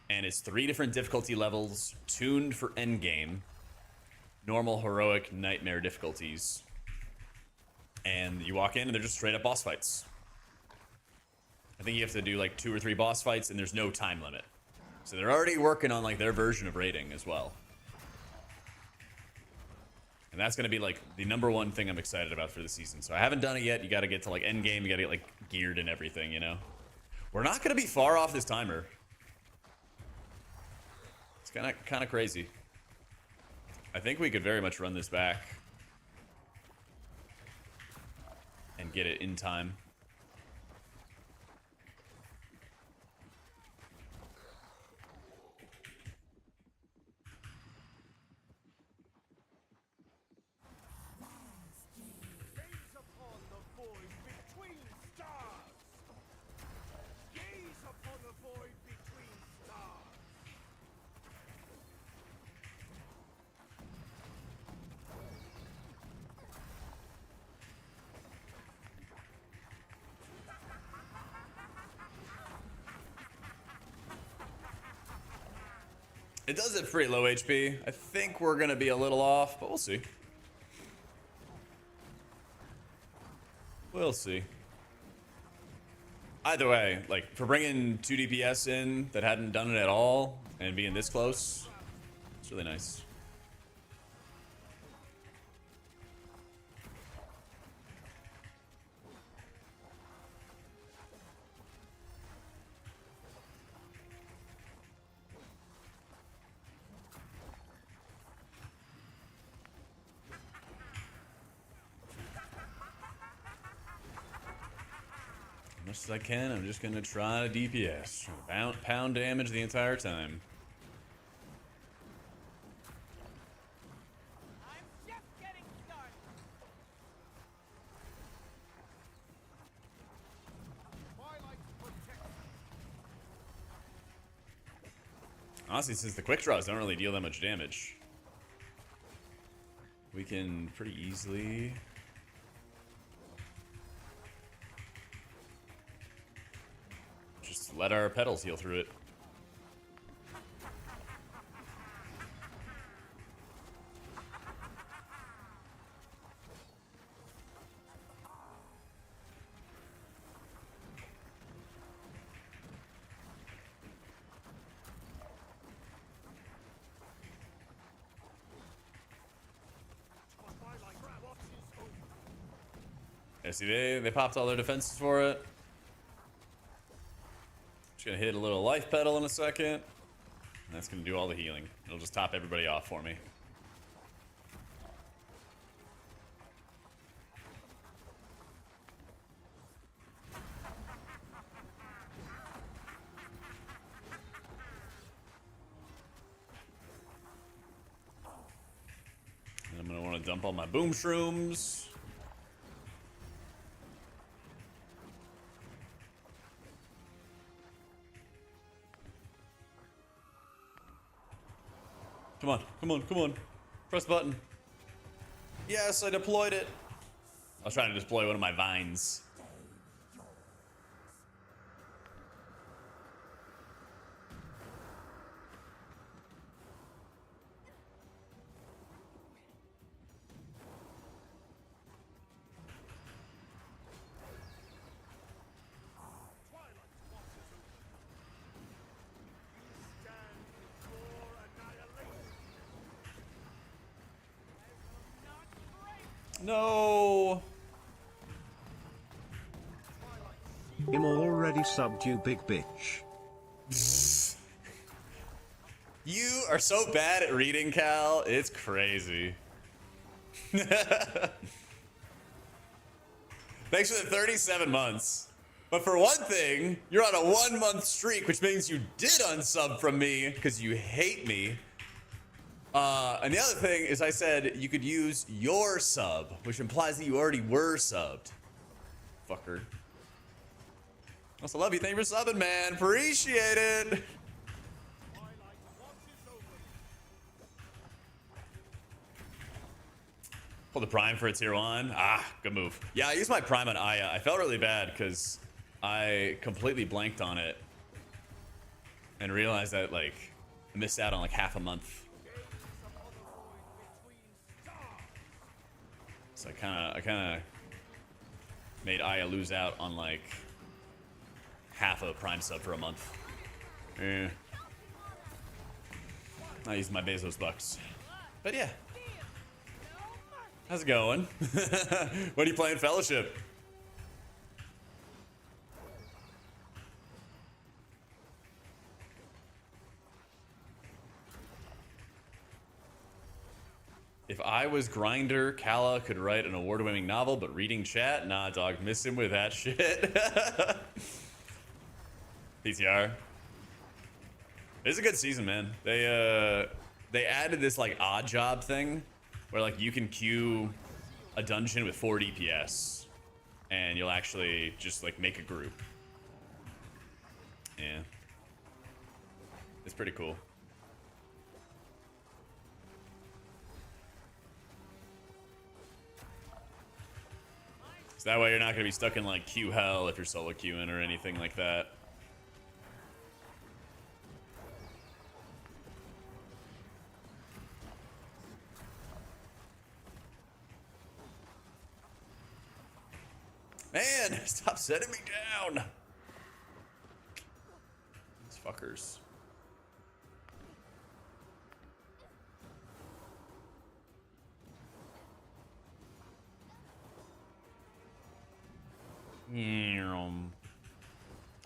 And it's 3 different difficulty levels tuned for endgame, normal, heroic, nightmare difficulties. And you walk in and they're just straight up boss fights. I think you have to do like 2 or 3 boss fights and there's no time limit. So they're already working on like their version of raiding as well. And that's going to be like the #1 thing I'm excited about for the season. So I haven't done it yet. You got to get to like endgame. You got to get like geared and everything, you know? We're not going to be far off this timer. It's kind of crazy. I think we could very much run this back and get it in time. Gaze upon the void between stars. Gaze upon the void between stars. It does it pretty low HP. I think we're going to be a little off, but we'll see. We'll see. Either way, like, for bringing 2 DPS in that hadn't done it at all and being this close, it's really nice. As much as I can, I'm just gonna try to DPS. Pound damage the entire time. I'm just getting started. Twilight protects. Honestly, since the quick draws don't really deal that much damage, we can pretty easily... just let our pedals heal through it. Twilight watches over. Yeah, see, they popped all their defenses for it. Just gonna hit a little life pedal in a second. And that's gonna do all the healing. It'll just top everybody off for me. dump all my boom shrooms. Come on, come on, come on. Press button. Yes, I deployed it. I was trying to deploy one of my vines. No. I'm already subbed, you big bitch. You are so bad at reading, Cal. It's crazy. Thanks for the 37 months. But for one thing, you're on a 1 month streak, which means you did unsub from me because you hate me. And the other thing is I said you could use your sub, which implies that you already were subbed. Fucker. Also love you. Thank you for subbing, man. Appreciate it. Pull the prime for a tier 1. Ah, good move. Yeah, I used my prime on Aya. I felt really bad because I completely blanked on it and realized that like I missed out on like half a month. So I kind of made Aya lose out on like half a prime sub for a month. Yeah. I used my Bezos bucks. But yeah. How's it going? What are you playing Fellowship? If I was Grinder, Kala could write an award-winning novel, but reading chat? Nah, dog, miss him with that shit. PTR. It's a good season, man. They added this like odd job thing where like you can queue a dungeon with 4 DPS and you'll actually just like make a group. Yeah. It's pretty cool. So that way you're not gonna be stuck in like queue hell if you're solo queuing or anything like that. Man, stop setting me down. These fuckers.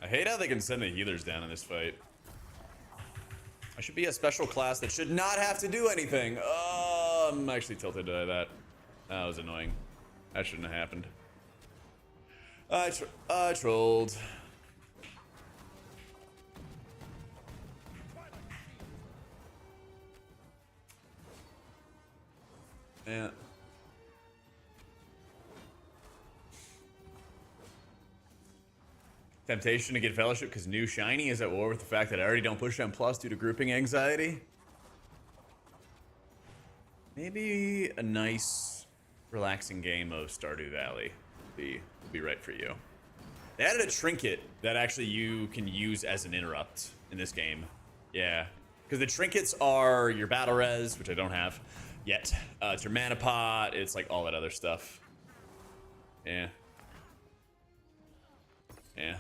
I hate how they can send the healers down in this fight. I should be a special class that should not have to do anything. Oh, I'm actually tilted by that. That was annoying. That shouldn't have happened. I trolled. Yeah. Temptation to get Fellowship because new shiny is at war with the fact that I already don't push M plus due to grouping anxiety. Maybe a nice, relaxing game of Stardew Valley would be right for you. They added a trinket that actually you can use as an interrupt in this game. Yeah, because the trinkets are your battle res, which I don't have yet. It's your mana pot. It's like all that other stuff. Yeah. Yeah.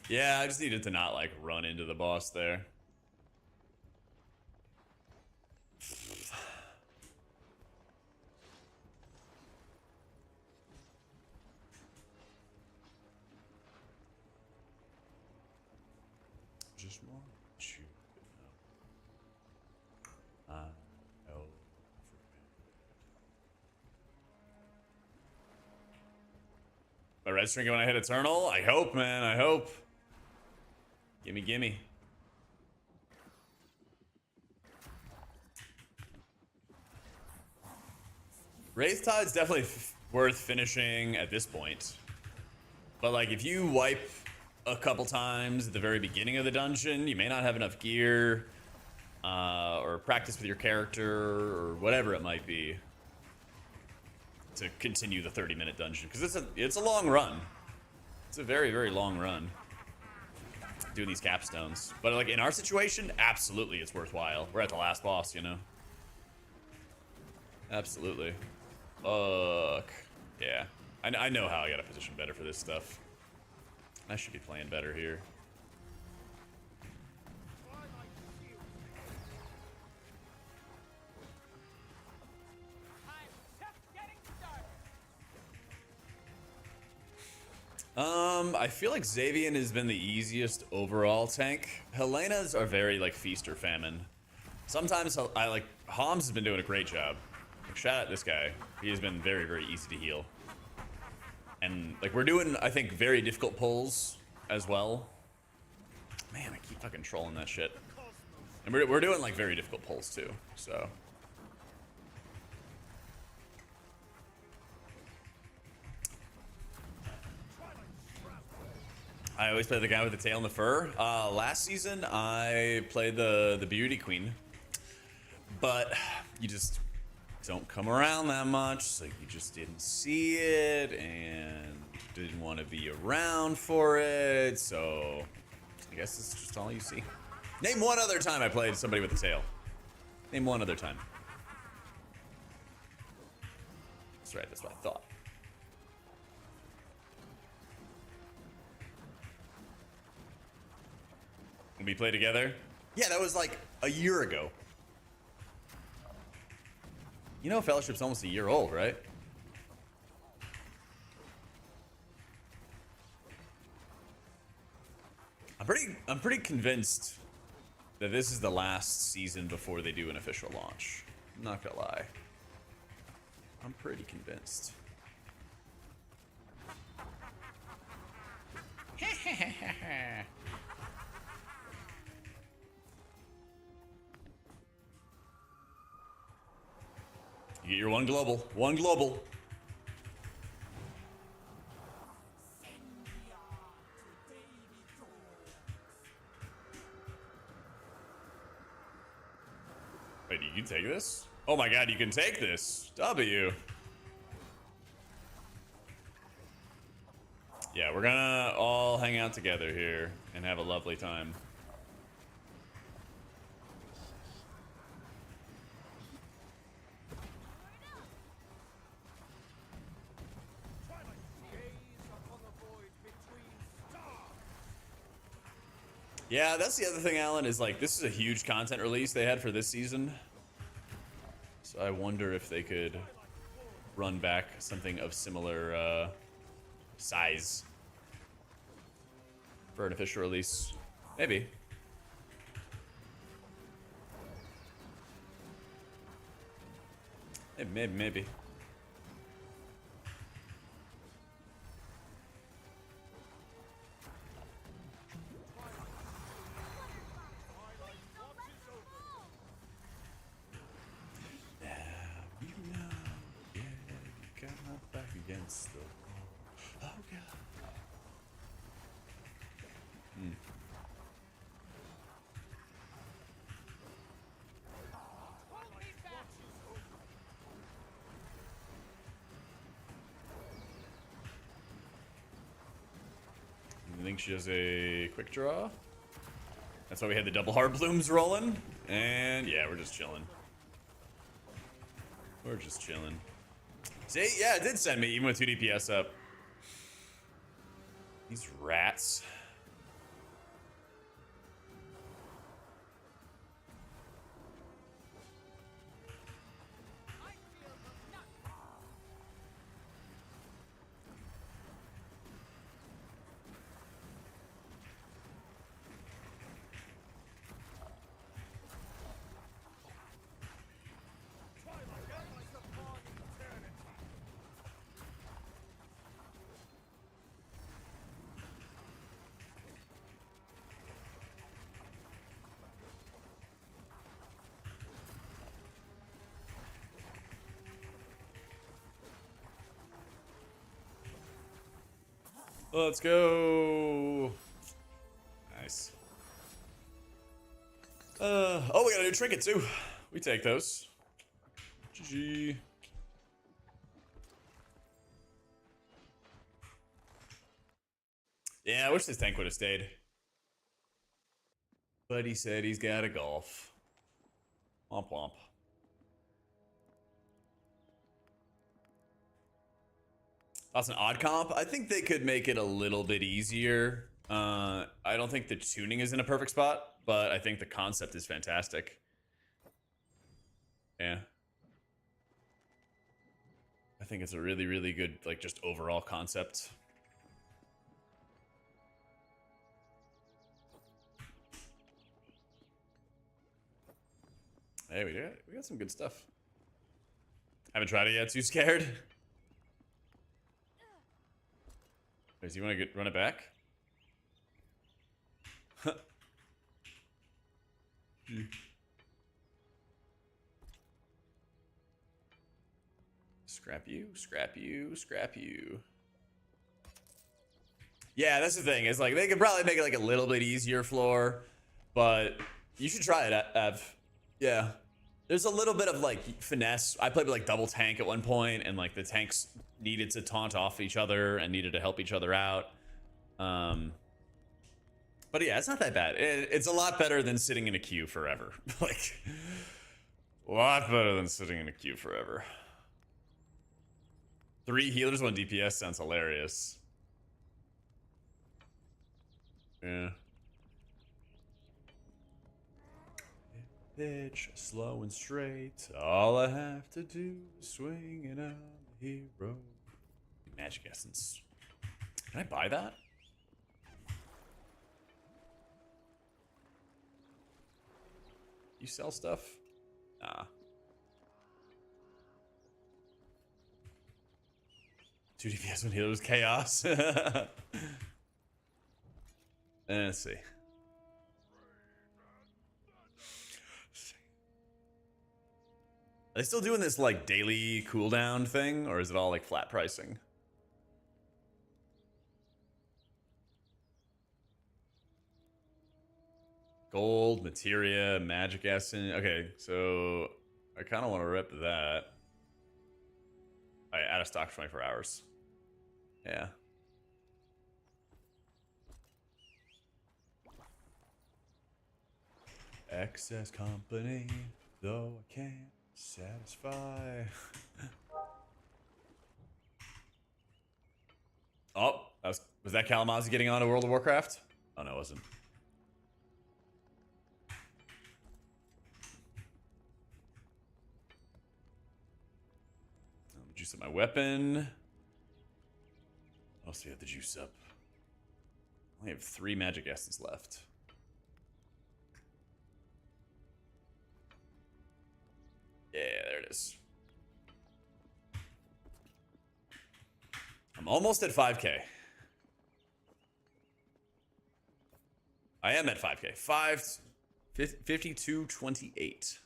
Yeah, I just needed to not like run into the boss there. Just want you to know. a red string when I hit Eternal? I hope, man. I hope. Gimme, gimme. Wraith Tide's definitely worth finishing at this point. But like, if you wipe a couple times at the very beginning of the dungeon, you may not have enough gear, or practice with your character, or whatever it might be, to continue the 30-minute dungeon. Because it's a long run. It's a very, very long run, doing these capstones. But like, in our situation, absolutely it's worthwhile. We're at the last boss, you know? Absolutely. Fuck. Yeah. I know how I gotta position better for this stuff. I should be playing better here. I'm just getting started. I feel like Xavian has been the easiest overall tank. Helena's are very like feast or famine. Sometimes I like Homs has been doing a great job. Like, shout out this guy. He has been very, very easy to heal. And like, we're doing, I think, very difficult pulls as well. Man, I keep fucking trolling that shit. And we're doing like very difficult pulls too, so. I always play the guy with the tail and the fur. Last season, I played the beauty queen. But you just don't come around that much, so you just didn't see it and didn't want to be around for it, so I guess it's just all you see. Name one other time I played somebody with a tail. Name one other time. That's right, that's what I thought. When we played together? Yeah, that was like a year ago. You know, Fellowship's almost a year old, right? I'm pretty convinced that this is the last season before they do an official launch. I'm not gonna lie. I'm pretty convinced. You get your one global. One global. Wait, you can take this? Oh my god, you can take this. W. Yeah, we're gonna all hang out together here and have a lovely time. Yeah, that's the other thing, Alan, is like, this is a huge content release they had for this season. So I wonder if they could run back something of similar size for an official release. Maybe. Maybe. Against the wall. Oh god. I think she has a quick draw. That's why we had the double heart blooms rolling. And yeah, we're just chilling. We're just chilling. See, yeah, it did send me, even with 2 DPS up. These rats. Let's go. Nice. Oh, we got a new trinket too. We take those. GG. Yeah, I wish this tank would have stayed. But he said he's got a golf. Womp womp. That's an odd comp. I think they could make it a little bit easier. I don't think the tuning is in a perfect spot, but I think the concept is fantastic. Yeah. I think it's a really, really good, like, just overall concept. Hey, we got some good stuff. Haven't tried it yet. Too scared. Guys, you want to run it back? Scrap you, scrap you, scrap you. Yeah, that's the thing. Is like they could probably make it like a little bit easier floor, but you should try it, Ev. Yeah. There's a little bit of like finesse. I played with like double tank at one point, and like the tanks needed to taunt off each other and needed to help each other out. But yeah, it's not that bad. It's a lot better than sitting in a queue forever. Like, a lot better than sitting in a queue forever. 3 healers, 1 DPS sounds hilarious. Yeah. Pitch, slow and straight. All I have to do is swing and I'm a hero. Magic essence. Can I buy that? You sell stuff? Nah. 2 DPS when healer was chaos. Let's see. Are they still doing this like daily cooldown thing, or is it all like flat pricing? Gold, materia, magic essence. Okay, so I kind of want to rip that. Out of stock for 24 hours. Yeah. Excess company, though I can't satisfy. Oh, was that Kalamazoo getting on to World of Warcraft? Oh no, it wasn't. Juice up my weapon. What else do we have to juice up? I only have 3 magic essence left. Yeah, there it is. I'm almost at 5k. I am at 5k. 52.28.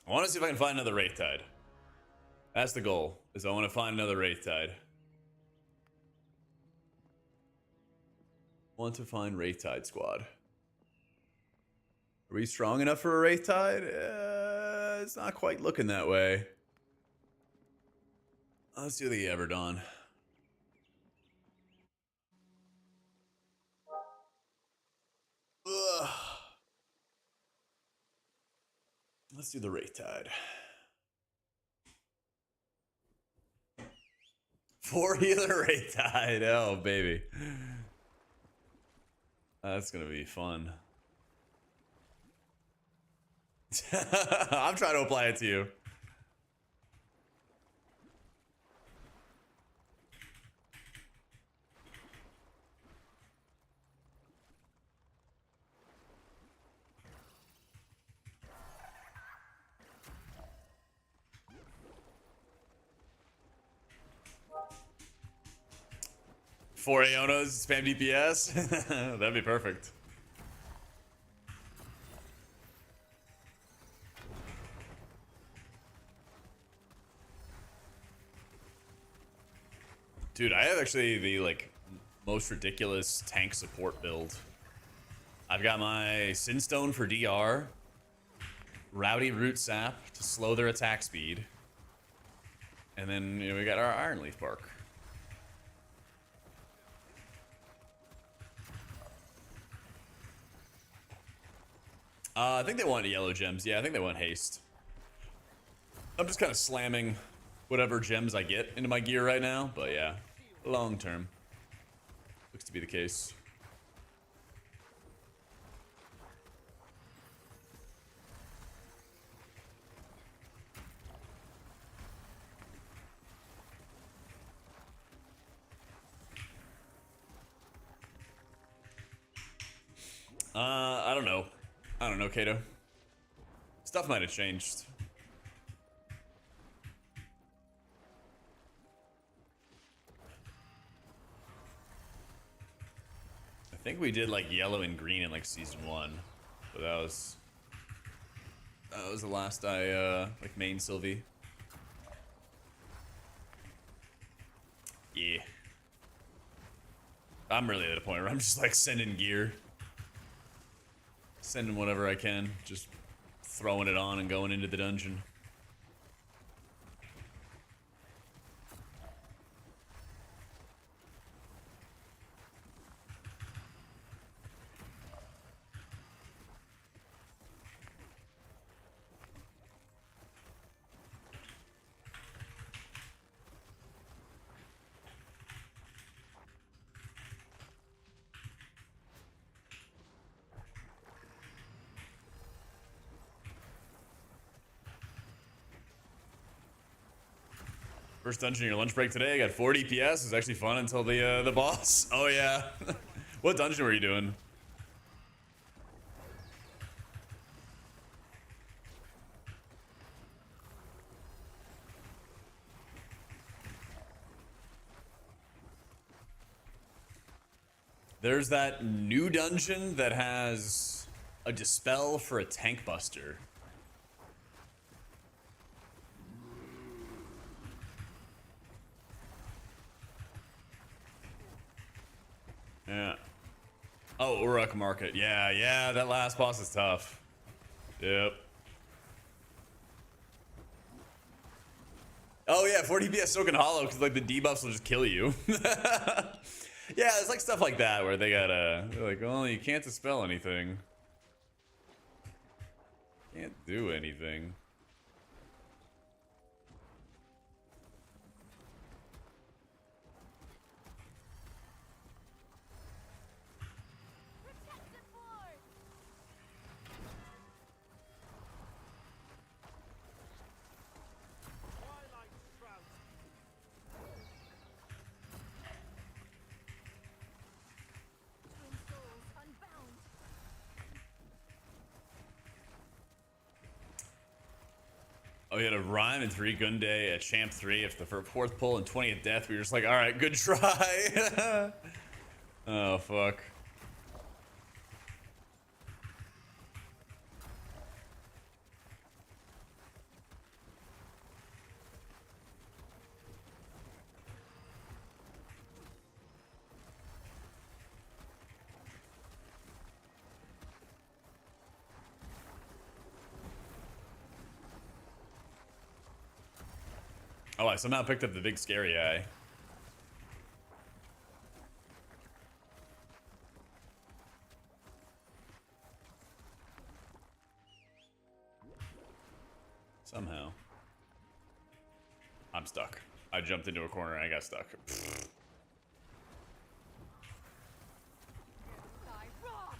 I want to see if I can find another Wraith Tide. That's the goal, is I want to find another Wraith Tide. Want to find Wraith Tide squad. Are we strong enough for a Wraith Tide? It's not quite looking that way. Let's do the Everdawn. Ugh. Let's do the Wraith Tide. 4 healer Wraith Tide. Oh, baby. That's going to be fun. I'm trying to apply it to you. Four Aeonas, spam DPS. That'd be perfect. Dude, I have actually the like most ridiculous tank support build. I've got my Sinstone for DR, Rowdy Root Sap to slow their attack speed, and then we got our Iron Leaf Bark. I think they want yellow gems. Yeah, I think they want haste. I'm just kind of slamming whatever gems I get into my gear right now, but yeah, long term looks to be the case. I don't know. I don't know, Kato. Stuff might have changed. I think we did like yellow and green in like season 1, but that was the last I like main Sylvie. Yeah. I'm really at a point where I'm just like sending gear. Sending whatever I can, just throwing it on and going into the dungeon. First dungeon in your lunch break today. I got 40 PS. It's actually fun until the boss. Oh yeah. What dungeon were you doing? There's that new dungeon that has a dispel for a tank buster. Yeah. Oh, Uruk Market. Yeah, that last boss is tough. Yep. Oh yeah, 40 PS soaking hollow because like the debuffs will just kill you. Yeah, it's like stuff like that where they're like, well, you can't dispel anything. Can't do anything. Protective ward! Twilight shrouds Twin souls unbound! Oh, you had a rhyme and 3 Gunday at Champ 3 if the fourth pull and 20th death. We were just like, all right, good try. Oh, fuck. Oh, I somehow picked up the big scary eye. Somehow. I'm stuck. I jumped into a corner and I got stuck. Die raw!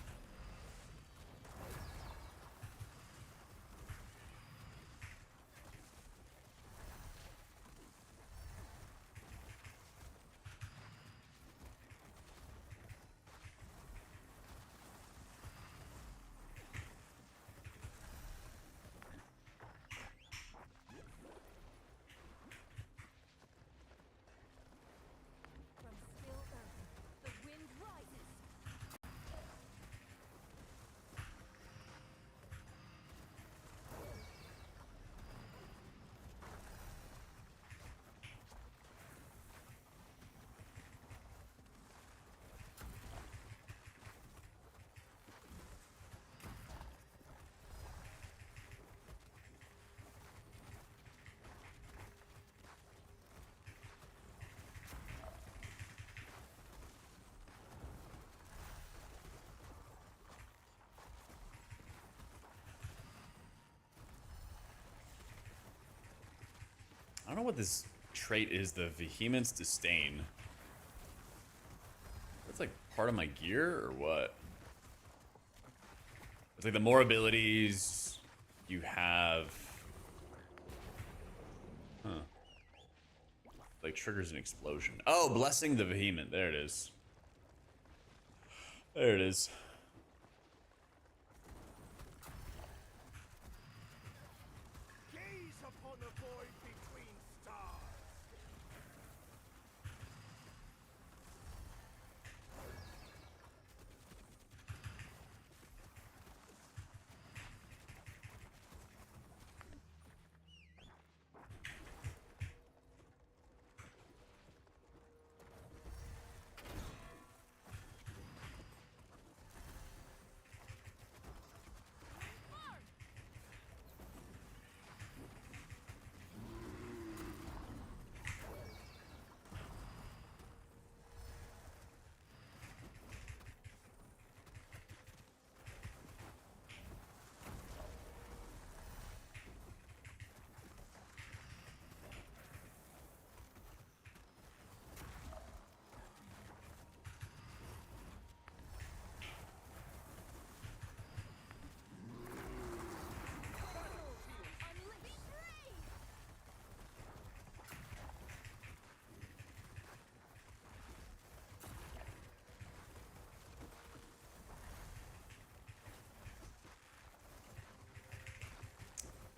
don't know what this trait is, the Vehemence Disdain. That's like part of my gear or what? It's like the more abilities you have. Huh. Like triggers an explosion. Oh, Blessing the Vehement. There it is. There it is. Gaze upon the void between stars.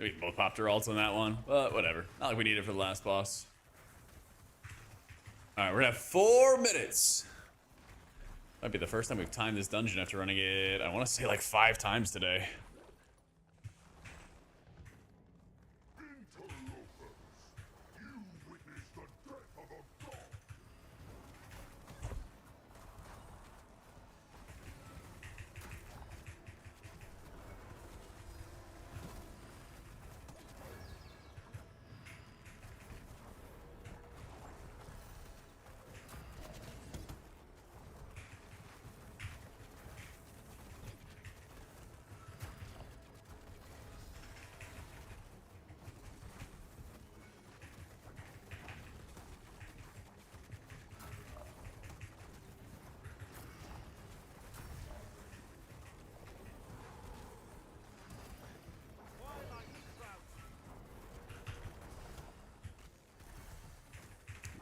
We both popped our ults on that one, but whatever. Not like we need it for the last boss. All right, we're gonna have 4 minutes. Might be the first time we've timed this dungeon after running it, I want to say like 5 times today. Interlopers, you witness the death of a god.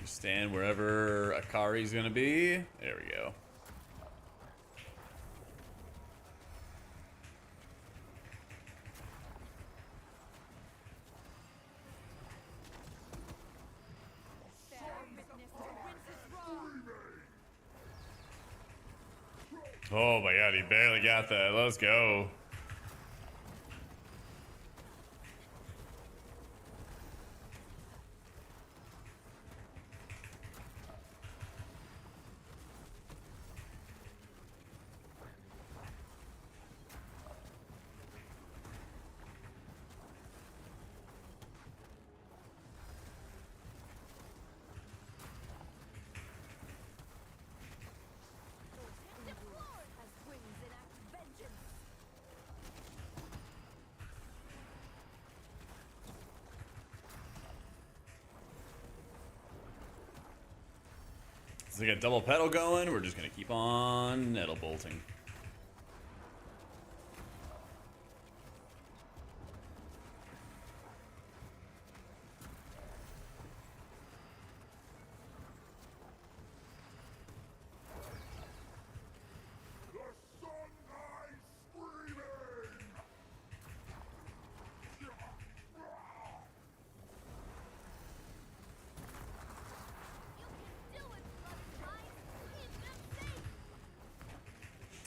You stand wherever Akari's gonna be. There we go. Oh my god, he barely got that. Let's go. So we got double pedal going. We're just gonna keep on nettle bolting. The sun lies screaming.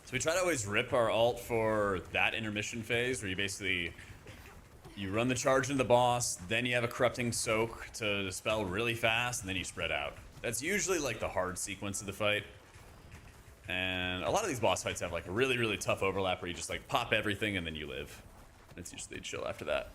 So we try to always rip our ult for that intermission phase where you basically you run the charge into the boss, then you have a corrupting soak to dispel really fast, and then you spread out. That's usually like the hard sequence of the fight. And a lot of these boss fights have like a really, really tough overlap where you just like pop everything and then you live. It's usually chill after that.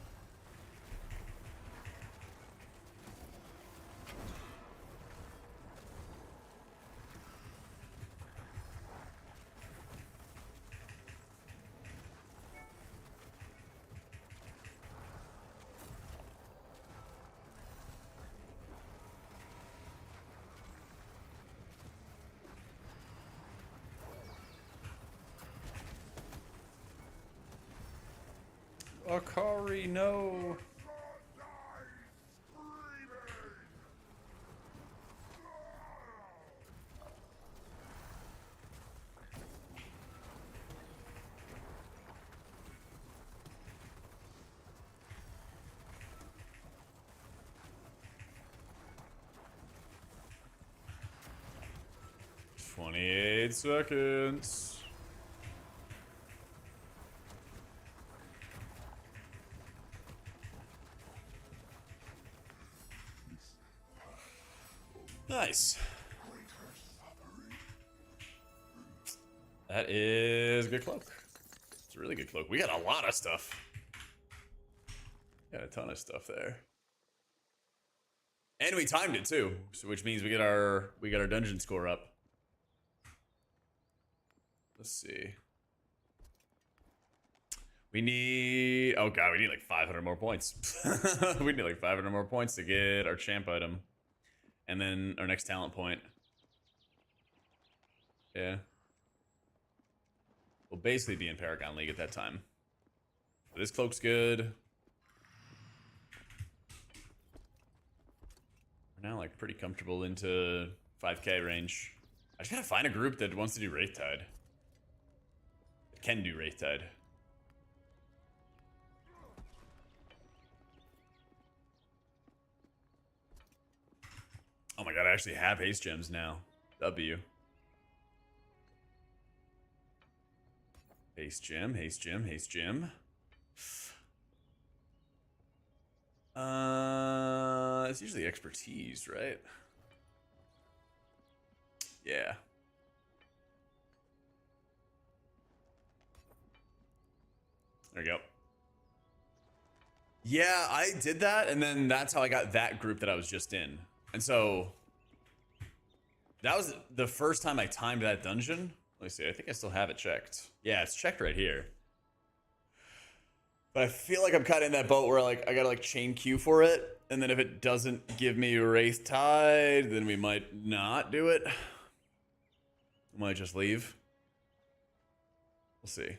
Akari, no. "28 seconds." Nice. That is a good cloak. It's a really good cloak. We got a lot of stuff. Got a ton of stuff there. And we timed it too, so which means we got our dungeon score up. Let's see. We need, oh god, we need like 500 more points. We need like 500 more points to get our champ item. And then our next talent point. Yeah. We'll basically be in Paragon League at that time. But this cloak's good. We're now like pretty comfortable into 5k range. I just gotta find a group that wants to do Wraith Tide. That can do Wraith Tide. Oh my god, I actually have haste gems now. W. Haste gem, haste gem, haste gem. It's usually expertise, right? Yeah. There you go. Yeah, I did that, and then that's how I got that group that I was just in. And so that was the first time I timed that dungeon. Let me see. I think I still have it checked. Yeah, it's checked right here. But I feel like I'm kind of in that boat where like I gotta like chain queue for it, and then if it doesn't give me Wraith Tide, then we might not do it. We might just leave. We'll see.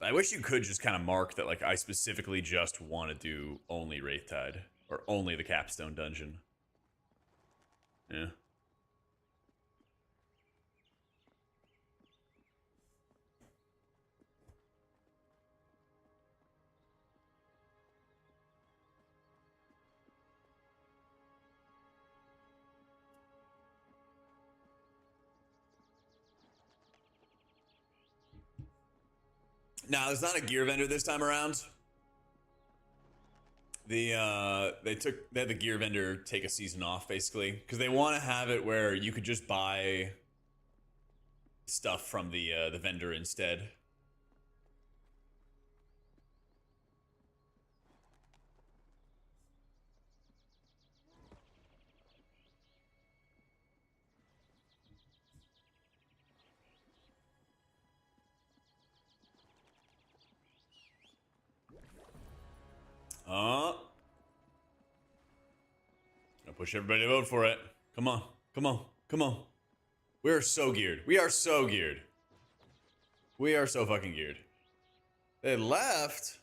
I wish you could just kind of mark that like I specifically just want to do only Wraith Tide or only the Capstone dungeon. Yeah. Now, there's not a gear vendor this time around. They had the gear vendor take a season off basically because they want to have it where you could just buy stuff from the vendor instead. Gonna push everybody to vote for it. Come on, come on, come on. We're so geared. We are so geared. We are so fucking geared. They left?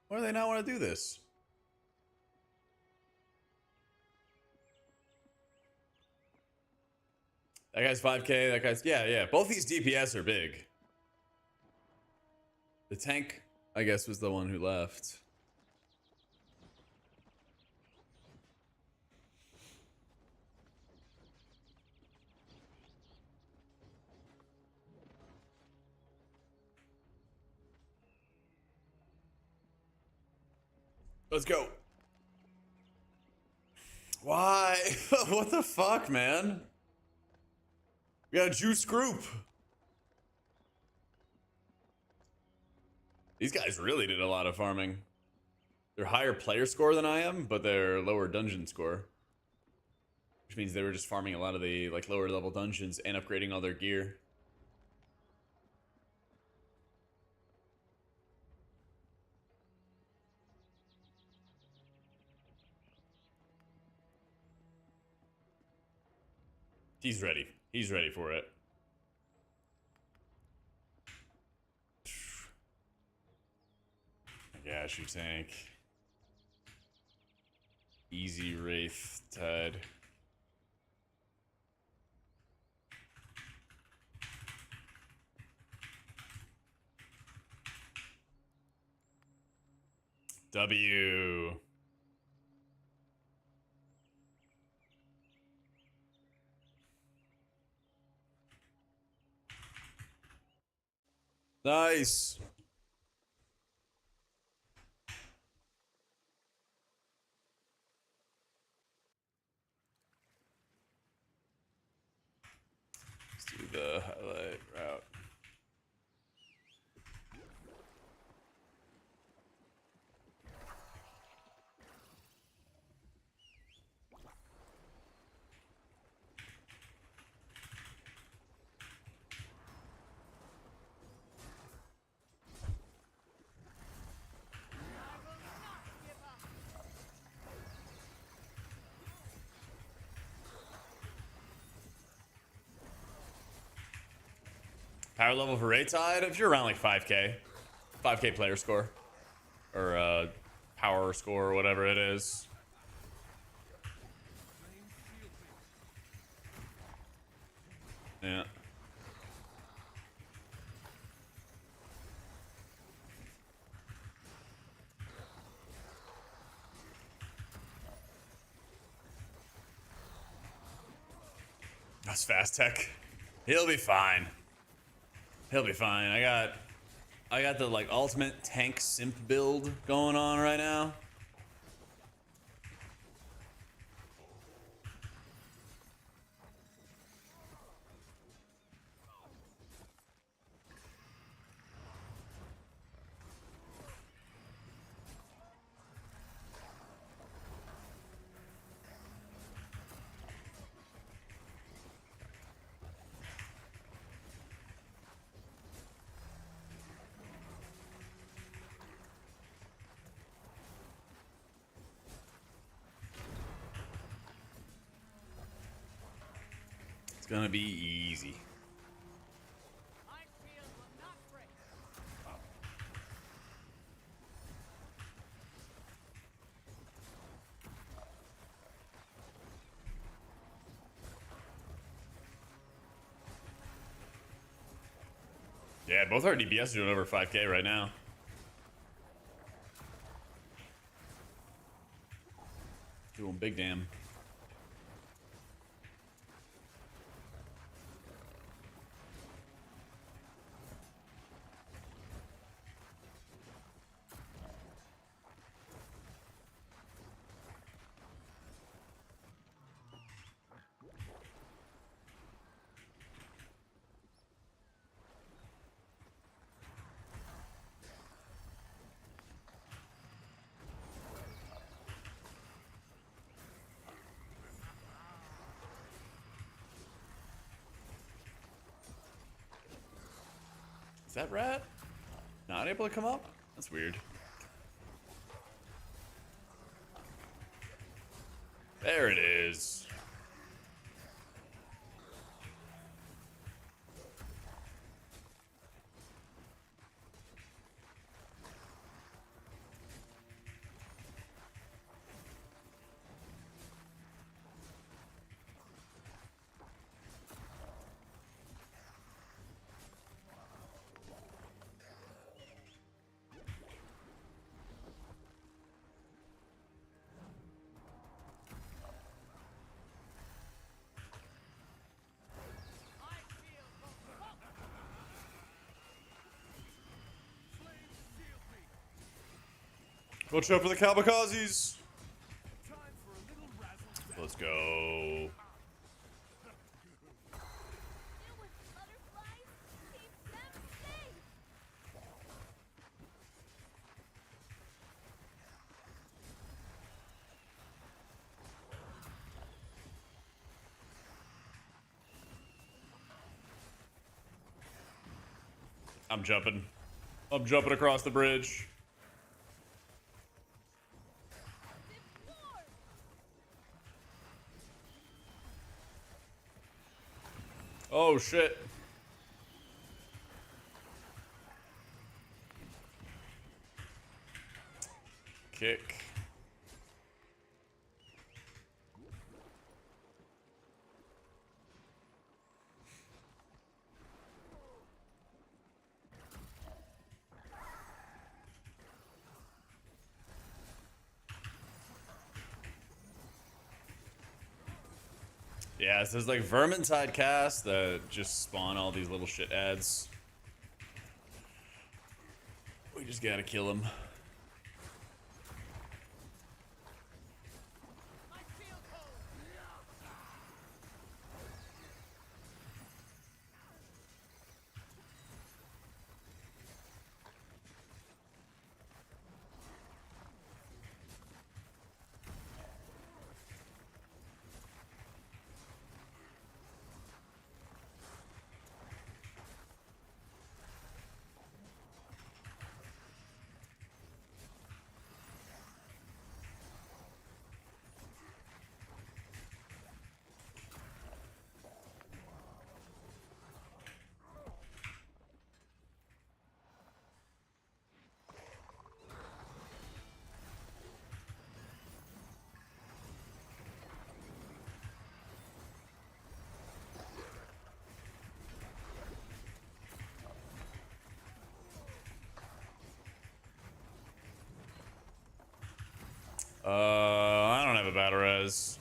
Why do they not want to do this? That guy's 5k, that guy's... Yeah. Both these DPS are big. The tank, I guess, was the one who left. Let's go. Why? What the fuck, man? We got a juice group. These guys really did a lot of farming. They're higher player score than I am, but they're lower dungeon score. Which means they were just farming a lot of the like lower level dungeons and upgrading all their gear. He's ready. He's ready for it. Gosh, you tank. Easy Wraith Tide. W. Nice. Let's do the highlight route. Power level for Raytide, if you're around like 5k. 5k player score. Or power score or whatever it is. Yeah. That's fast tech. He'll be fine. He'll be fine. I got the like ultimate tank simp build going on right now. It's gonna be easy. My shield will not break. Yeah, both our DPS are doing over 5k right now. Doing big damn. Is that rat not able to come up? That's weird. There it is. My shield will not. Flames shield me. Watch out for the kamikazes. Time for a little razzle. Let's go. Deal with butterflies. Keep them safe. I'm jumping. I'm jumping across the bridge. Oh shit. Kick. Yeah, so there's like Vermintide cast that just spawn all these little shit ads. We just gotta kill him. I feel cold. I don't have a battle res.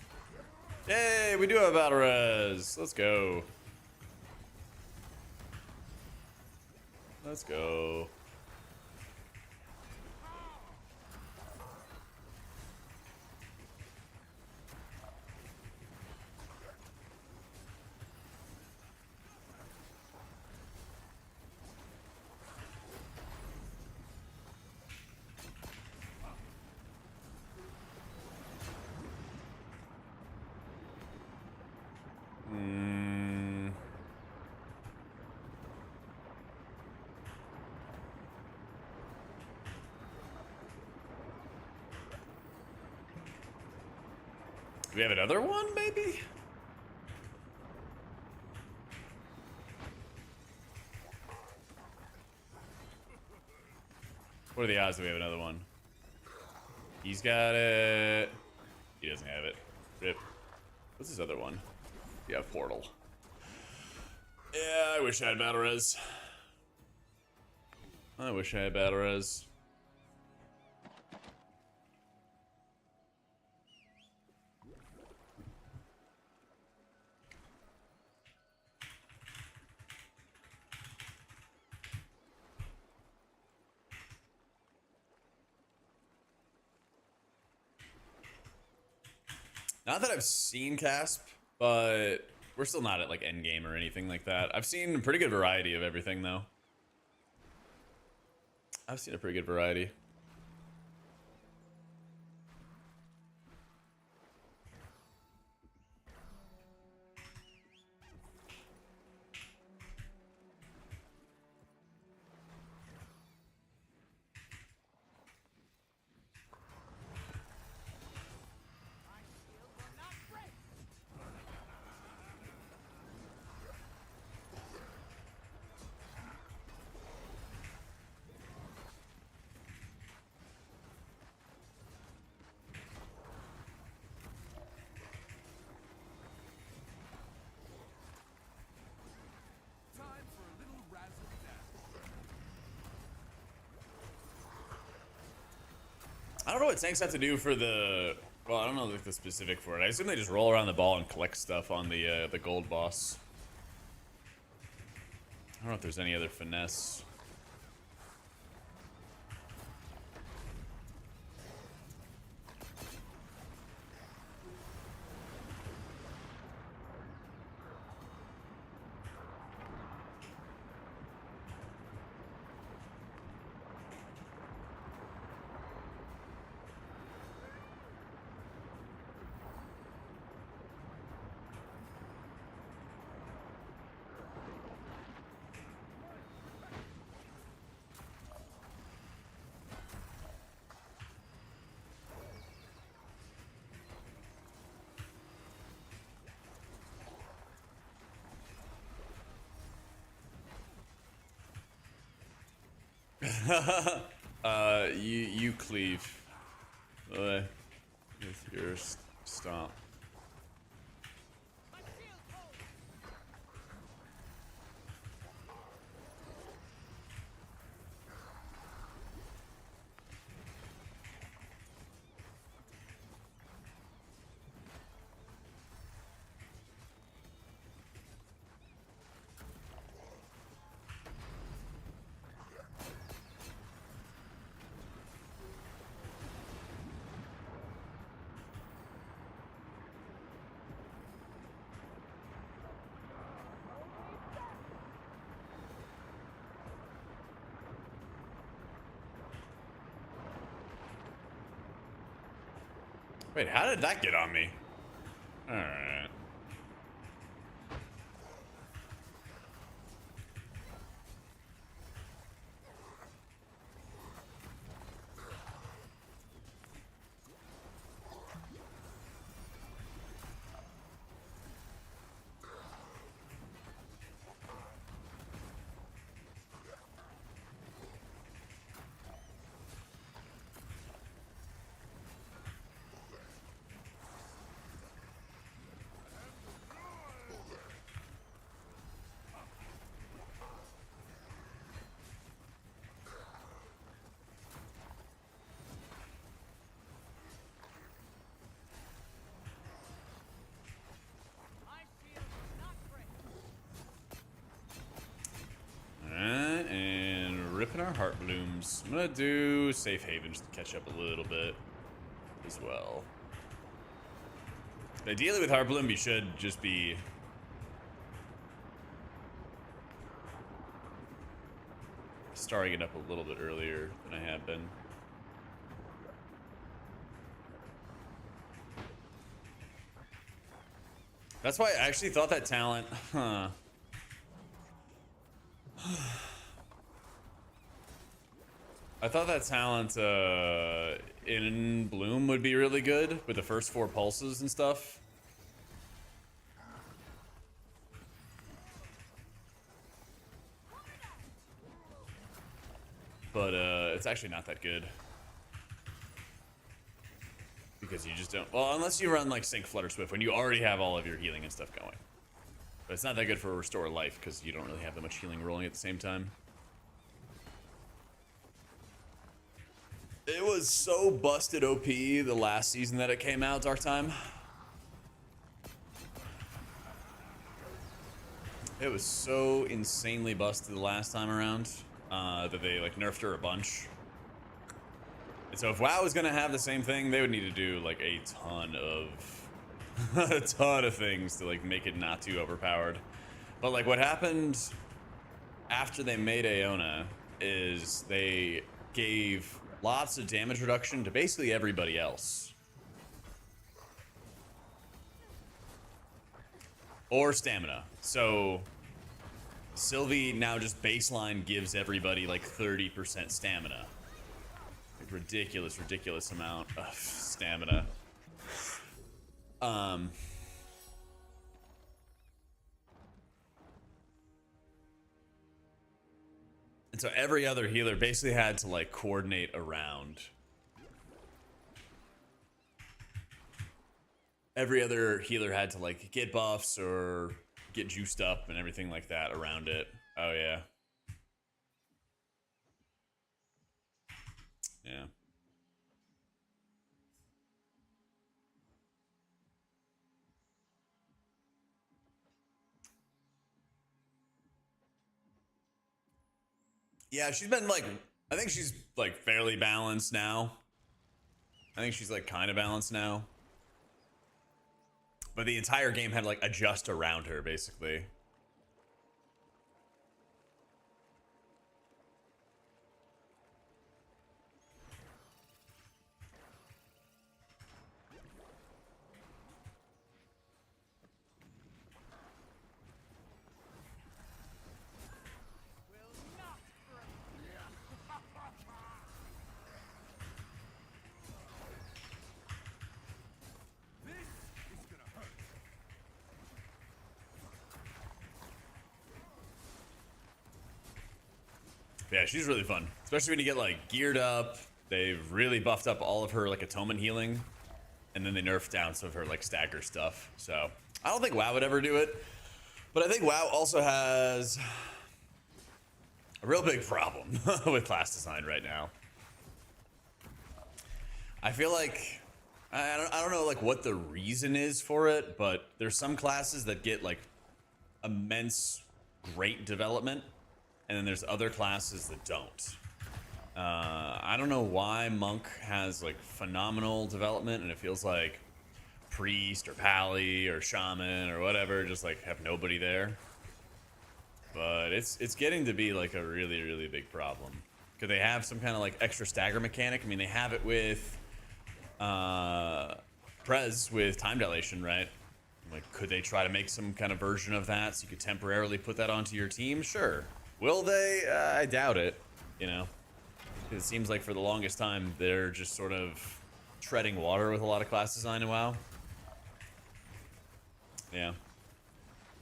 Yay, we do have a battle res. Let's go. Let's go. Do we have another one, maybe? What are the odds that we have another one? He's got it. He doesn't have it. Rip. What's his other one? Yeah, Portal. Yeah, I wish I had battle res. I wish I had battle res. Not that I've seen Casp, but we're still not at like Endgame or anything like that. I've seen a pretty good variety of everything though. I've seen a pretty good variety. My shield will not break. Time for a little razzle dazzle. I don't know what tanks have to do for the. Well, I don't know like the specific for it. I assume they just roll around the ball and collect stuff on the gold boss. I don't know if there's any other finesse. You cleave. With your stomp. My shield holds. Wait, how did that get on me? Alright. My shield does not break. Alright, and ripping our heart blooms. I'm gonna do safe havens to catch up a little bit as well. Ideally with heart bloom, you should just be starting it up a little bit earlier than I have been. That's why I actually thought that talent, I thought that talent in Bloom would be really good with the first 4 pulses and stuff. But it's actually not that good. Because you just don't, well, unless you run like Sync Flutter Swift when you already have all of your healing and stuff going. But it's not that good for Restore Life because you don't really have that much healing rolling at the same time. It was so busted OP the last season that it came out, Dark Time. It was so insanely busted the last time around that they like nerfed her a bunch. And so if WoW was gonna have the same thing, they would need to do like a ton of a ton of things to like make it not too overpowered. But like what happened after they made Aona is they gave lots of damage reduction to basically everybody else. Or stamina. So Sylvie now just baseline gives everybody like 30% stamina. Like ridiculous amount of stamina. And so every other healer basically had to like coordinate around. Every other healer had to like get buffs or get juiced up and everything like that around it. Oh yeah. Yeah. Yeah, she's been like, I think she's like fairly balanced now. I think she's like kind of balanced now. But the entire game had like adjust around her basically. Will not break. This is gonna hurt. Yeah, she's really fun, especially when you get like geared up. They've really buffed up all of her like atonement healing, and then they nerfed down some of her like stagger stuff. So I don't think WoW would ever do it, but I think WoW also has a real big problem with class design right now. I feel like I don't know like what the reason is for it, but there's some classes that get like immense great development, and then there's other classes that don't. I don't know why Monk has like phenomenal development, and it feels like Priest or Pally or Shaman or whatever just like have nobody there. But it's getting to be like a really big problem. Could they have some kind of like extra stagger mechanic? I mean, they have it with Prez with time dilation, right? Like, could they try to make some kind of version of that so you could temporarily put that onto your team? Sure. Will they? I doubt it. You know, it seems like for the longest time they're just sort of treading water with a lot of class design in WoW. Yeah.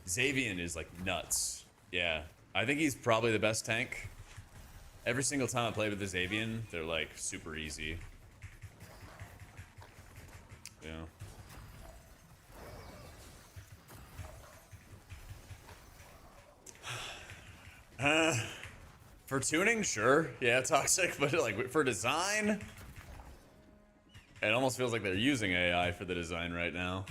Xavian is like nuts. Yeah, I think he's probably the best tank. Every single time I play with the Xavian, they're like super easy. Yeah. For tuning, sure. Yeah, toxic, but like for design, it almost feels like they're using AI for the design right now.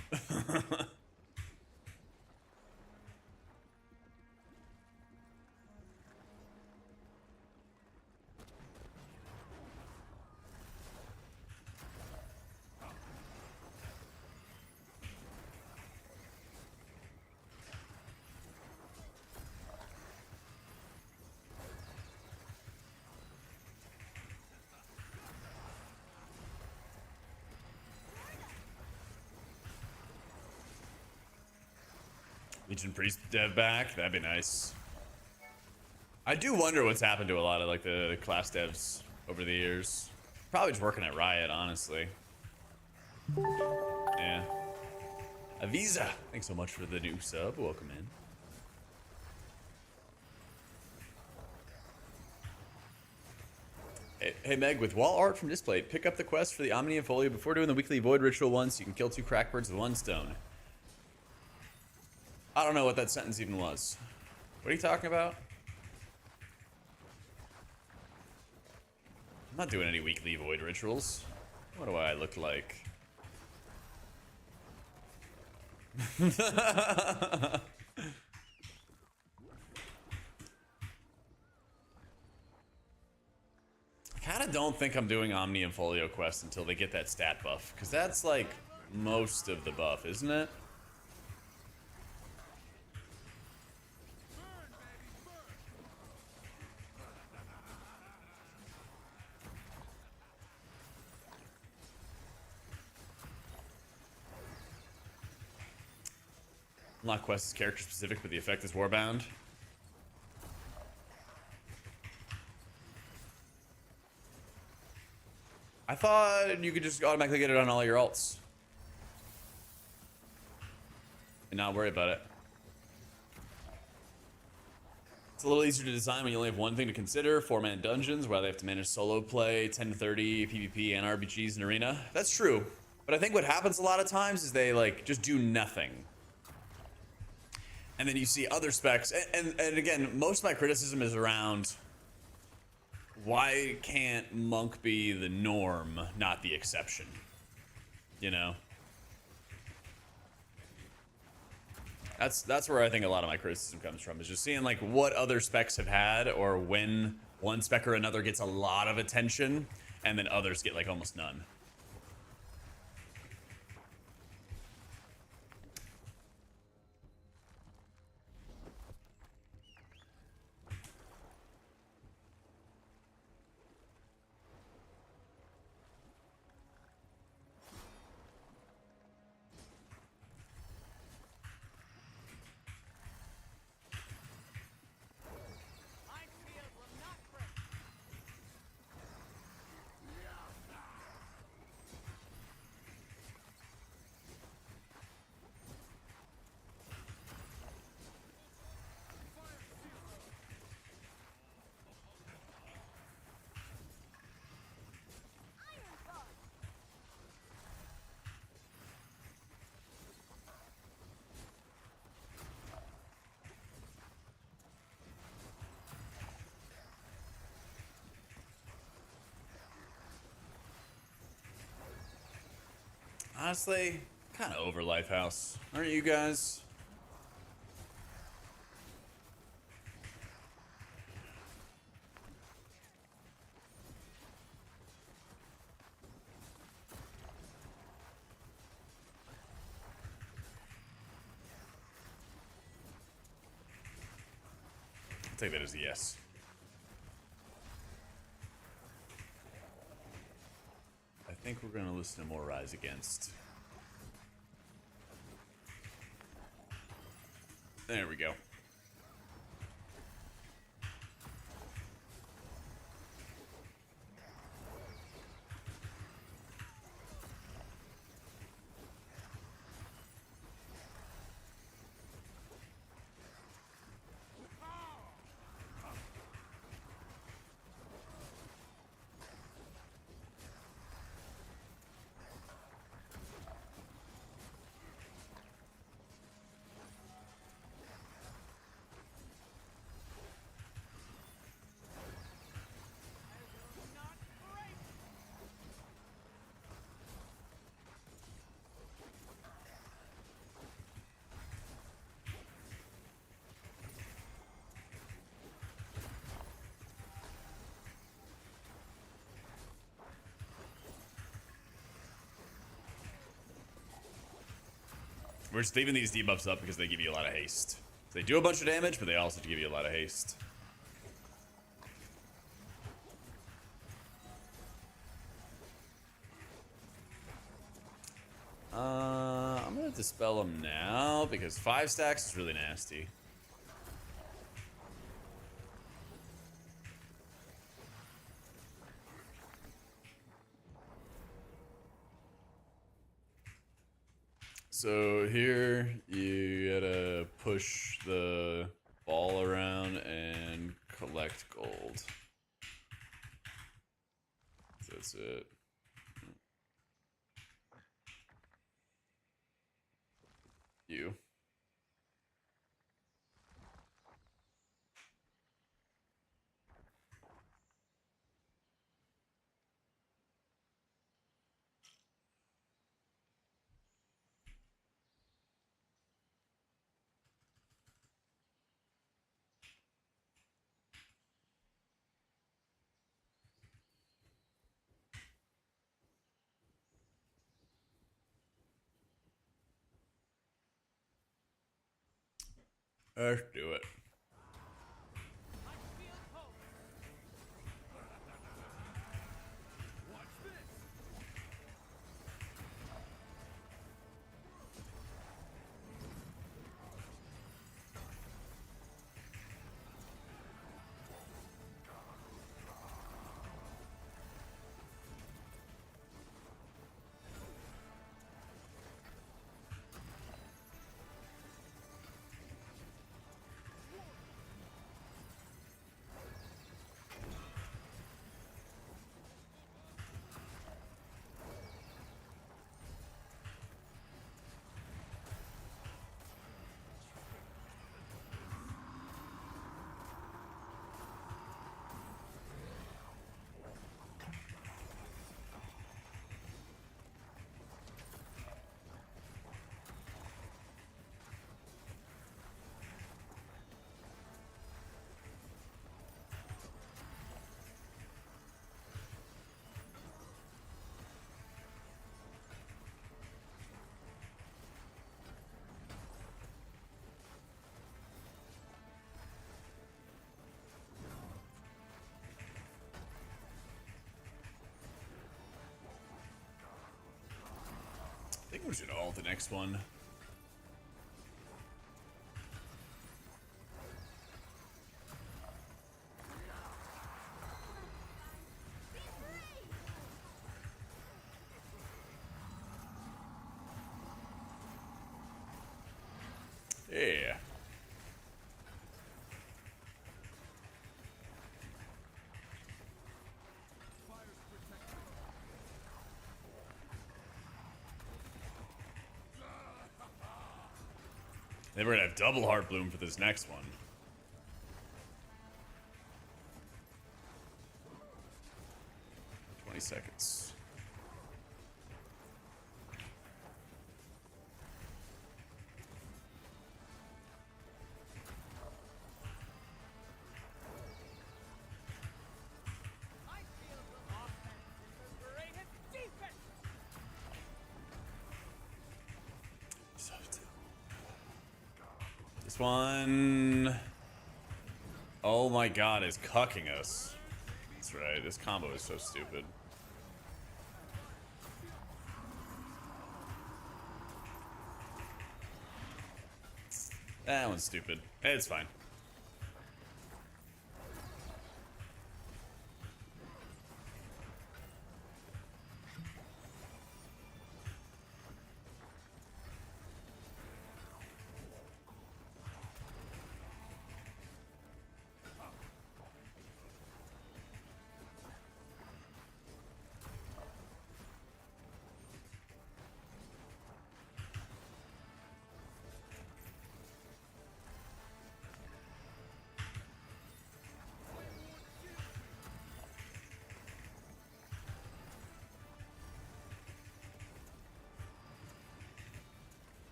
Legion Priest dev back, that'd be nice. I do wonder what's happened to a lot of like the class devs over the years. Probably just working at Riot, honestly. Yeah. Aviza, thanks so much for the new sub. Welcome in. Hey Meg, with wall art from display, pick up the quest for the Omnium Folio before doing the weekly Void Ritual once. So you can kill 2 crackbirds with 1 stone. I don't know what that sentence even was. What are you talking about? I'm not doing any weekly Void Rituals. What do I look like? I kind of don't think I'm doing Omnium Folio quest until they get that stat buff, because that's like most of the buff, isn't it? Unlock quest is character specific, but the effect is warbound. I thought you could just automatically get it on all your alts and not worry about it. It's a little easier to design when you only have one thing to consider: 4-man dungeons, where they have to manage solo play, 10 to 30 PvP and RPGs in arena. That's true, but I think what happens a lot of times is they like just do nothing. And then you see other specs, and again, most of my criticism is around why can't Monk be the norm, not the exception? You know? That's where I think a lot of my criticism comes from, is just seeing like what other specs have had, or when one spec or another gets a lot of attention, and then others get like almost none. Honestly, kind of over Lifehouse. Aren't you guys? I'll take that as a yes. I think we're gonna listen to more Rise Against. There we go. We're just leaving these debuffs up because they give you a lot of haste. They do a bunch of damage, but they also give you a lot of haste. I'm gonna dispel them now because 5 stacks is really nasty. So here you gotta push the ball around and collect gold. That's it. You. Let's do it. I feel hope. Watch this. I think we should ult the next one. Yeah. Then we're gonna have double Heart Bloom for this next one. "20 seconds. This one, oh my god, is cucking us. That's right, this combo is so stupid. That one's stupid. It's fine.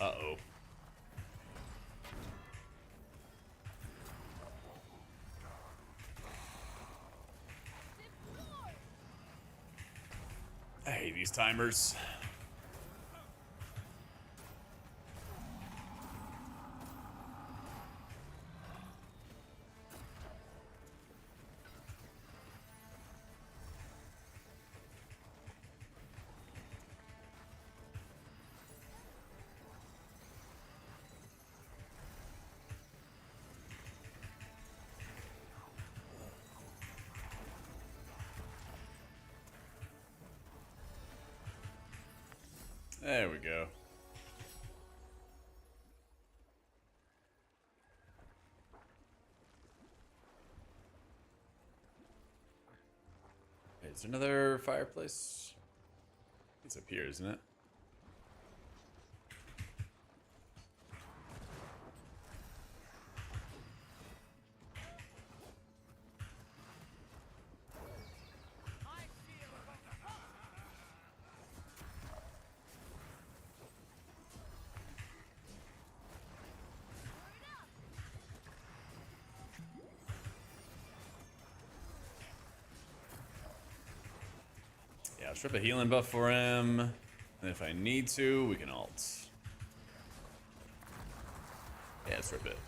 Uh-oh. I hate these timers. There we go. Wait, is there another fireplace? It's up here, isn't it? Yeah, I'll strip a healing buff for him. And if I need to, we can ult. Yeah, strip it.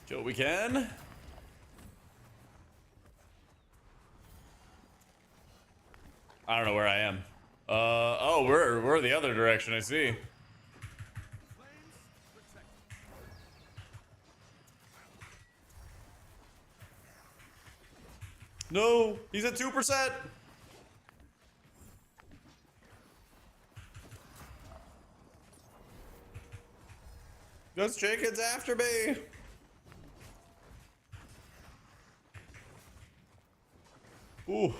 Do what we can. I don't know where I am. Oh, we're the other direction, I see. No, he's at 2%. Those chickens after me. Ooh.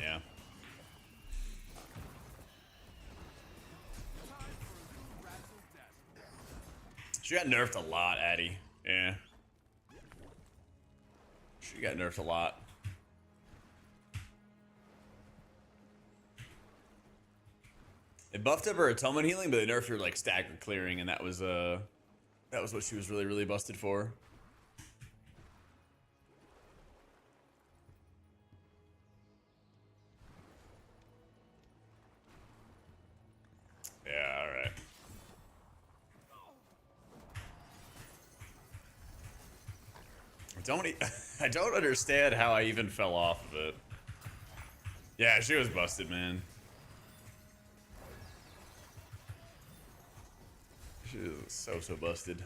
Yeah. She got nerfed a lot, Addy. Yeah. She got nerfed a lot. They buffed up her atonement healing, but they nerfed her like stagger clearing, and that was what she was really busted for. I don't understand how I even fell off of it. Yeah, she was busted, man. She was so busted.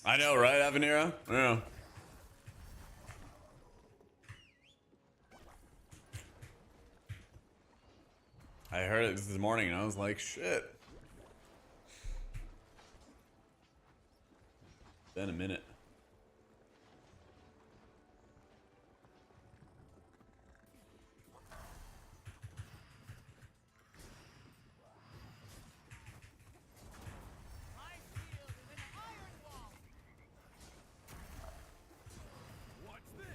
I know, right, Avenira? Yeah. I heard it this morning and I was like, shit. Been a minute. My shield is an iron wall. What's this?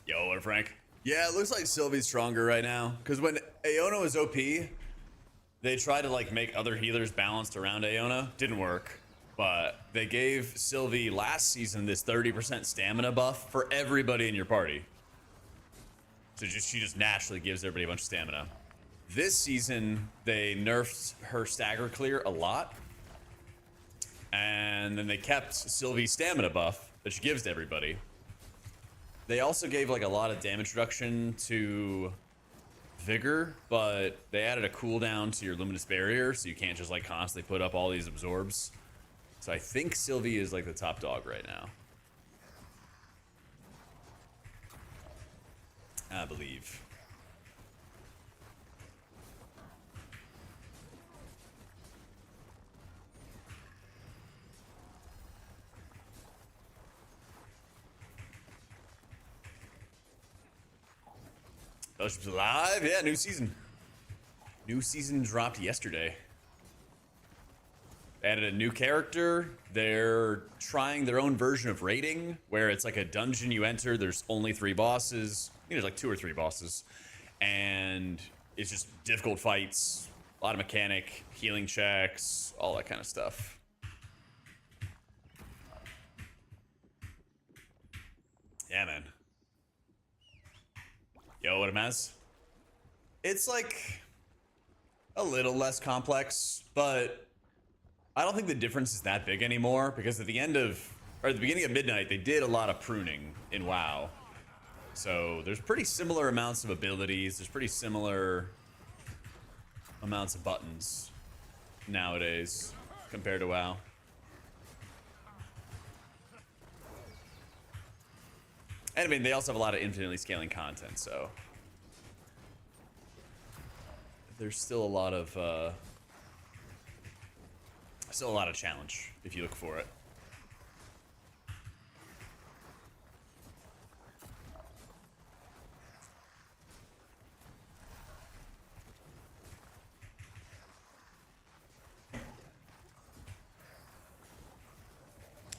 Yo, what, Frank? Yeah, it looks like Sylvie's stronger right now. Because when Aona was OP, they tried to like make other healers balanced around Aona. Didn't work. But they gave Sylvie last season this 30% stamina buff for everybody in your party. So she just naturally gives everybody a bunch of stamina. This season, they nerfed her stagger clear a lot. And then they kept Sylvie's stamina buff that she gives to everybody. They also gave like a lot of damage reduction to Vigor, but they added a cooldown to your Luminous Barrier, so you can't just like constantly put up all these absorbs. So I think Sylvie is like the top dog right now. I believe. Fellowship's alive? Yeah, new season. New season dropped yesterday. They added a new character. They're trying their own version of raiding, where it's like a dungeon you enter, there's only 3 bosses. I think there's like 2 or 3 bosses. And it's just difficult fights, a lot of mechanic, healing checks, all that kind of stuff. Yeah, man. Yo, what a mess. It's like a little less complex, but I don't think the difference is that big anymore, because at the end of, or at the beginning of Midnight, they did a lot of pruning in WoW. So there's pretty similar amounts of abilities, there's pretty similar amounts of buttons nowadays compared to WoW. And I mean, they also have a lot of infinitely scaling content, so there's still a lot of challenge if you look for it.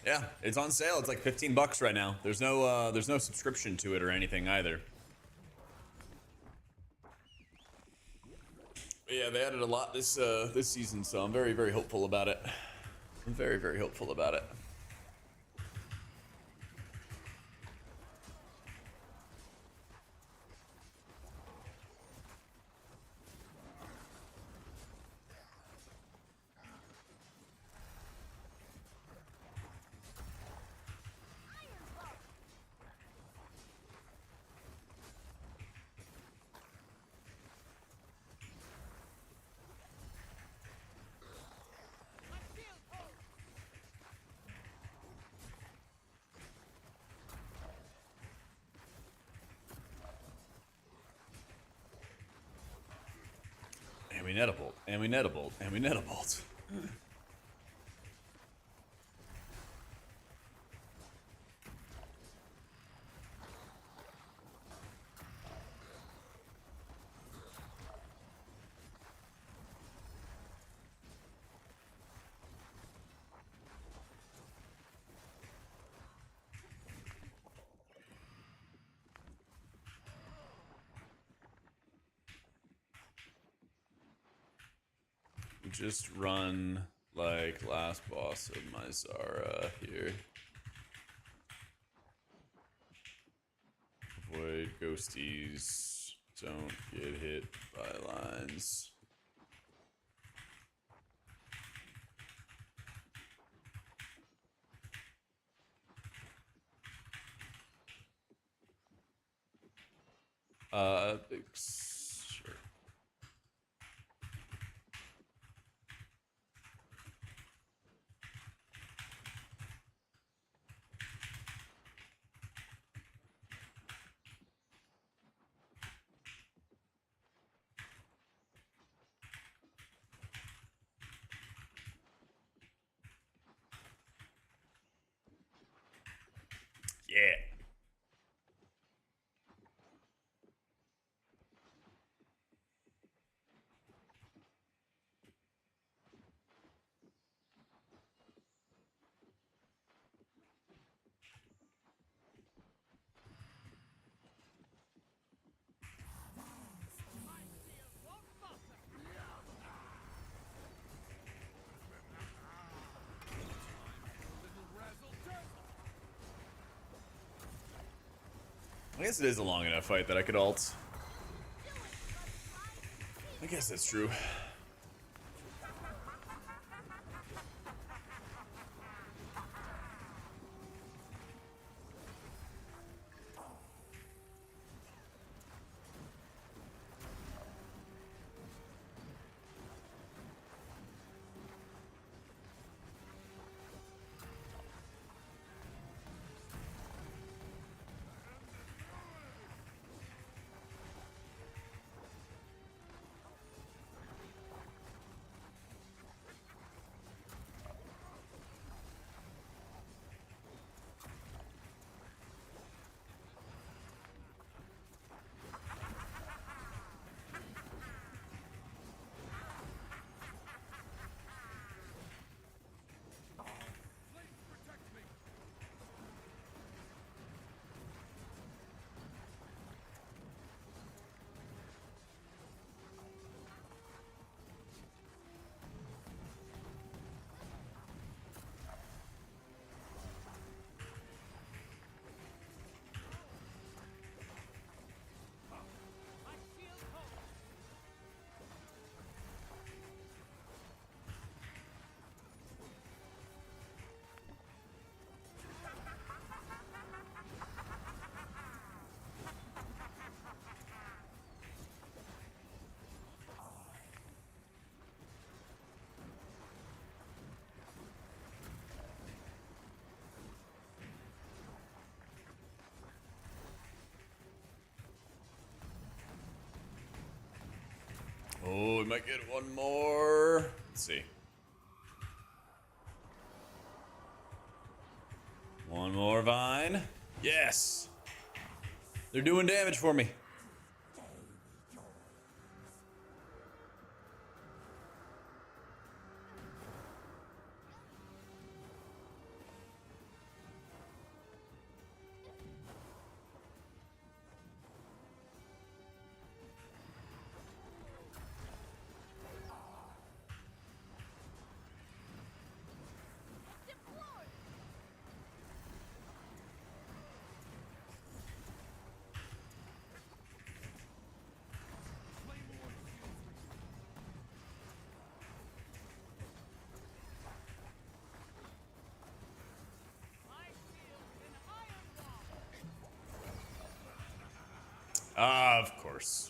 Yeah, it's on sale. It's like $15 right now. There's no subscription to it or anything either. But yeah, they added a lot this season, so I'm very, very hopeful about it. I'm very, very hopeful about it. And we net a bolt. And we net a bolt. And we net a bolt. Just run like last boss of my Zara here. Avoid ghosties. Don't get hit by lines. Sure. Yeah. I guess it is a long enough fight that I could ult. I guess that's true. Oh, we might get one more. Let's see. One more vine. Yes. They're doing damage for me. Of course.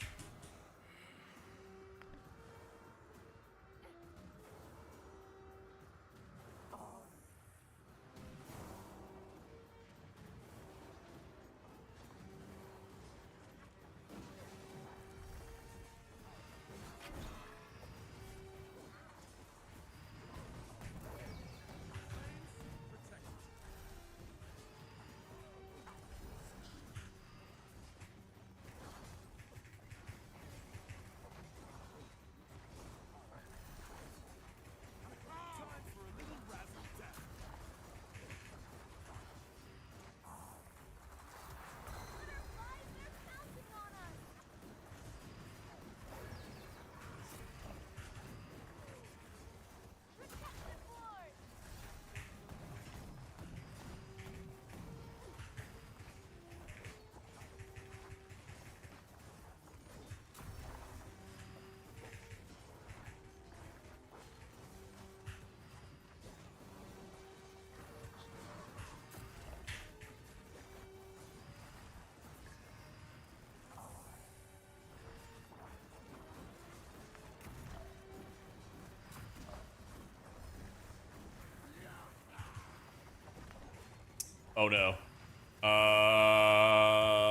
Oh no.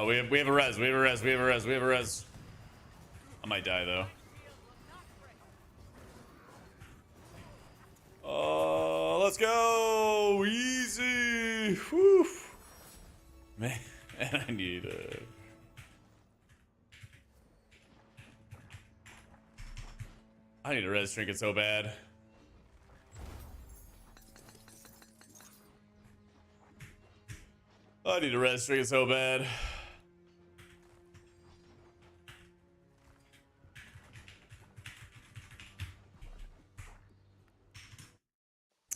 We have a res. We have a res. We have a res. We have a res. I might die though. Let's go. Easy. Whew. Man, I need a. I need a res trinket so bad. I need a res trinket so bad.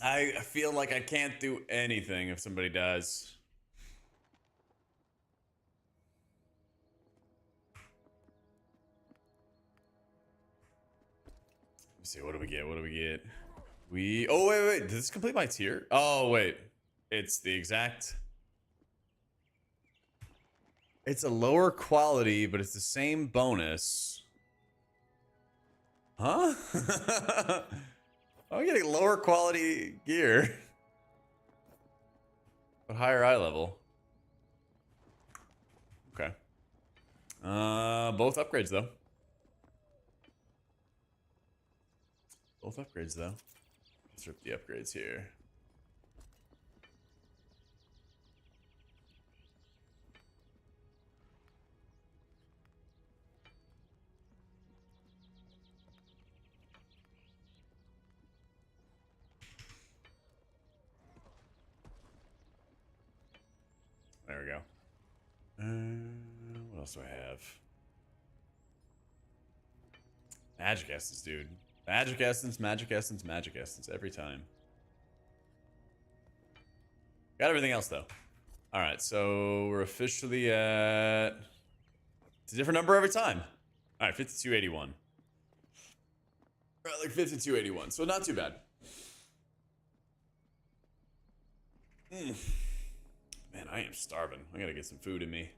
I feel like I can't do anything if somebody dies. Let's see, what do we get? What do we get? Oh, wait. Did this complete my tier? Oh, wait. It's the exact. It's a lower quality, but it's the same bonus. Huh? I'm getting lower quality gear. But higher eye level. Okay. Both upgrades, though. Both upgrades, though. Let's rip the upgrades here. There we go. What else do I have? Magic Essence, dude. Magic Essence, Magic Essence, Magic Essence. Every time. Got everything else, though. Alright, so we're officially at... It's a different number every time. Alright, 5281. Right, like 5281, so not too bad. Man, I am starving. I gotta get some food in me.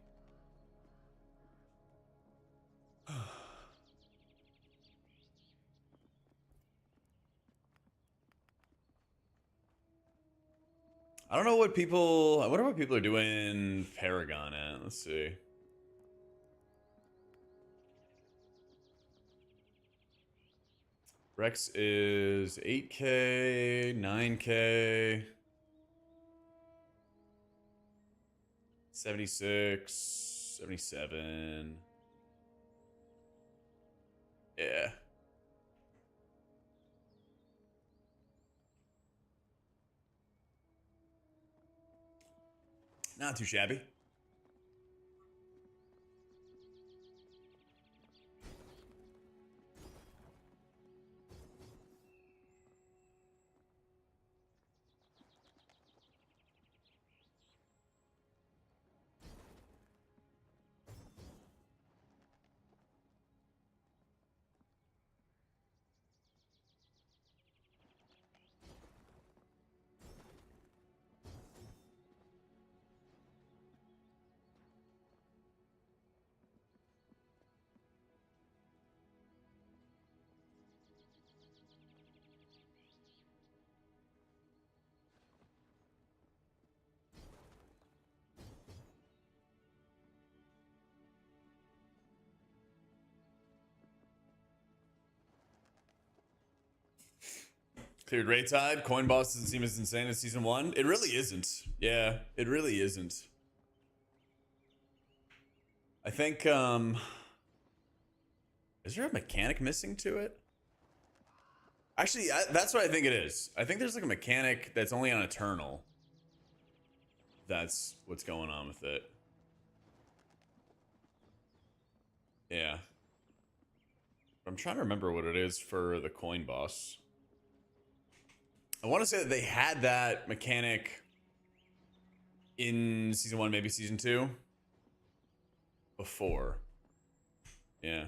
I don't know what people... I wonder what people are doing Paragon at. Let's see. Rex is 8K, 9K, 76, 77. Yeah. Not too shabby. Cleared Raid Tide. Coin Boss doesn't seem as insane as Season 1. It really isn't. Yeah, it really isn't. I think, is there a mechanic missing to it? Actually, that's what I think it is. I think there's like a mechanic that's only on Eternal. That's what's going on with it. Yeah. I'm trying to remember what it is for the Coin Boss. I want to say that they had that mechanic in Season 1, maybe Season 2. Before. Yeah.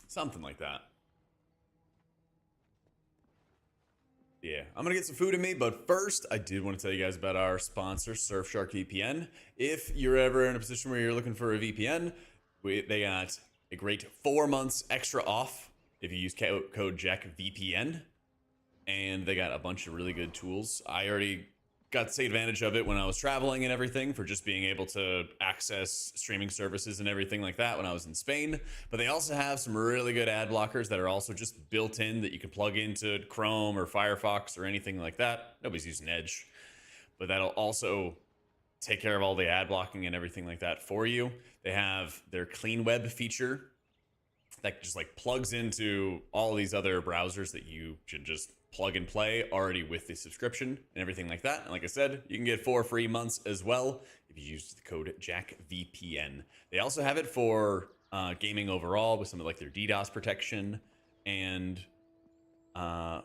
Something like that. Yeah, I'm gonna get some food in me, but first, I did want to tell you guys about our sponsor, Surfshark VPN. If you're ever in a position where you're looking for a VPN, they got a great 4 months extra off if you use code JackVPN. And they got a bunch of really good tools. I already got to take advantage of it when I was traveling and everything, for just being able to access streaming services and everything like that when I was in Spain. But they also have some really good ad blockers that are also just built in, that you can plug into Chrome or Firefox or anything like that. Nobody's using Edge, but that'll also take care of all the ad blocking and everything like that for you. They have their Clean Web feature that just like plugs into all these other browsers that you should just plug and play already with the subscription and everything like that. And like I said, you can get 4 free months as well if you use the code JackVPN. They also have it for gaming overall with some of like their DDoS protection. And I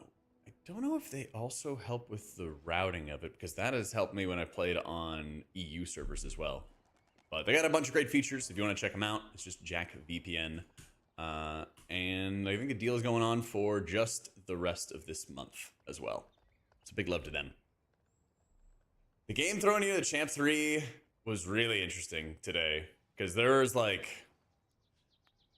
don't know if they also help with the routing of it, because that has helped me when I played on EU servers as well. But they got a bunch of great features. If you want to check them out, it's just JackVPN. And I think a deal is going on for just the rest of this month as well. It's a big love to them. The game throwing you to Champ 3 was really interesting today, because there was like,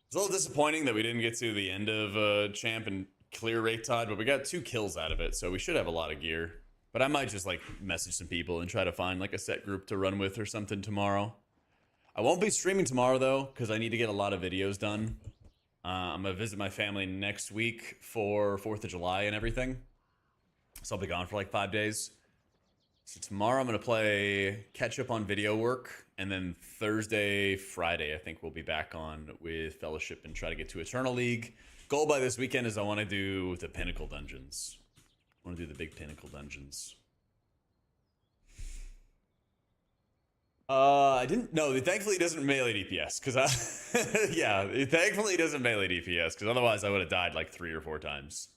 it's a little disappointing that we didn't get to the end of Champ and clear Rate Tide, but we got 2 kills out of it, so we should have a lot of gear. But I might just like message some people and try to find like a set group to run with or something tomorrow. I won't be streaming tomorrow though, because I need to get a lot of videos done. I'm going to visit my family next week for 4th of July and everything. So I'll be gone for like 5 days. So tomorrow I'm going to play catch up on video work. And then Thursday, Friday, I think we'll be back on with Fellowship and try to get to Eternal League. Goal by this weekend is I want to do the Pinnacle Dungeons. I want to do the big Pinnacle Dungeons. I didn't know. Thankfully, it doesn't melee DPS, because yeah, thankfully it doesn't melee DPS, because otherwise I would have died like 3 or 4 times.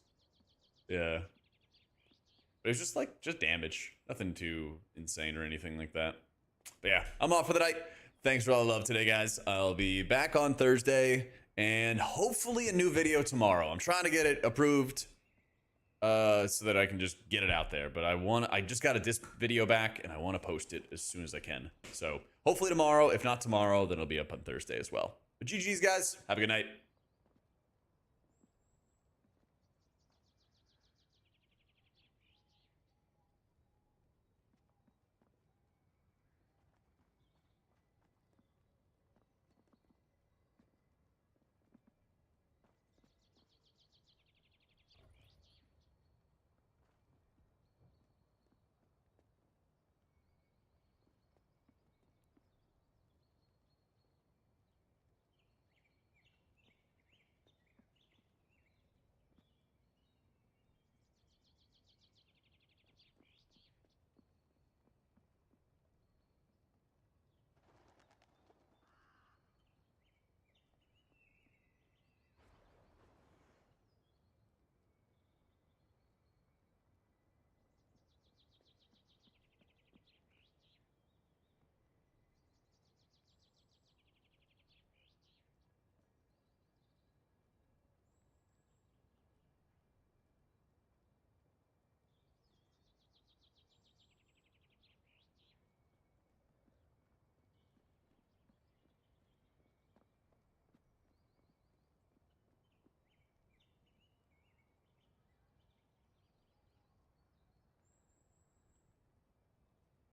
Yeah, but it's just damage, nothing too insane or anything like that. But yeah, I'm off for the night. Thanks for all the love today, guys. I'll be back on Thursday and hopefully a new video tomorrow. I'm trying to get it approved so that I can just get it out there. But I just got a disc video back and I want to post it as soon as I can. So hopefully tomorrow. If not tomorrow, then it'll be up on Thursday as well. But GG's, guys. Have a good night.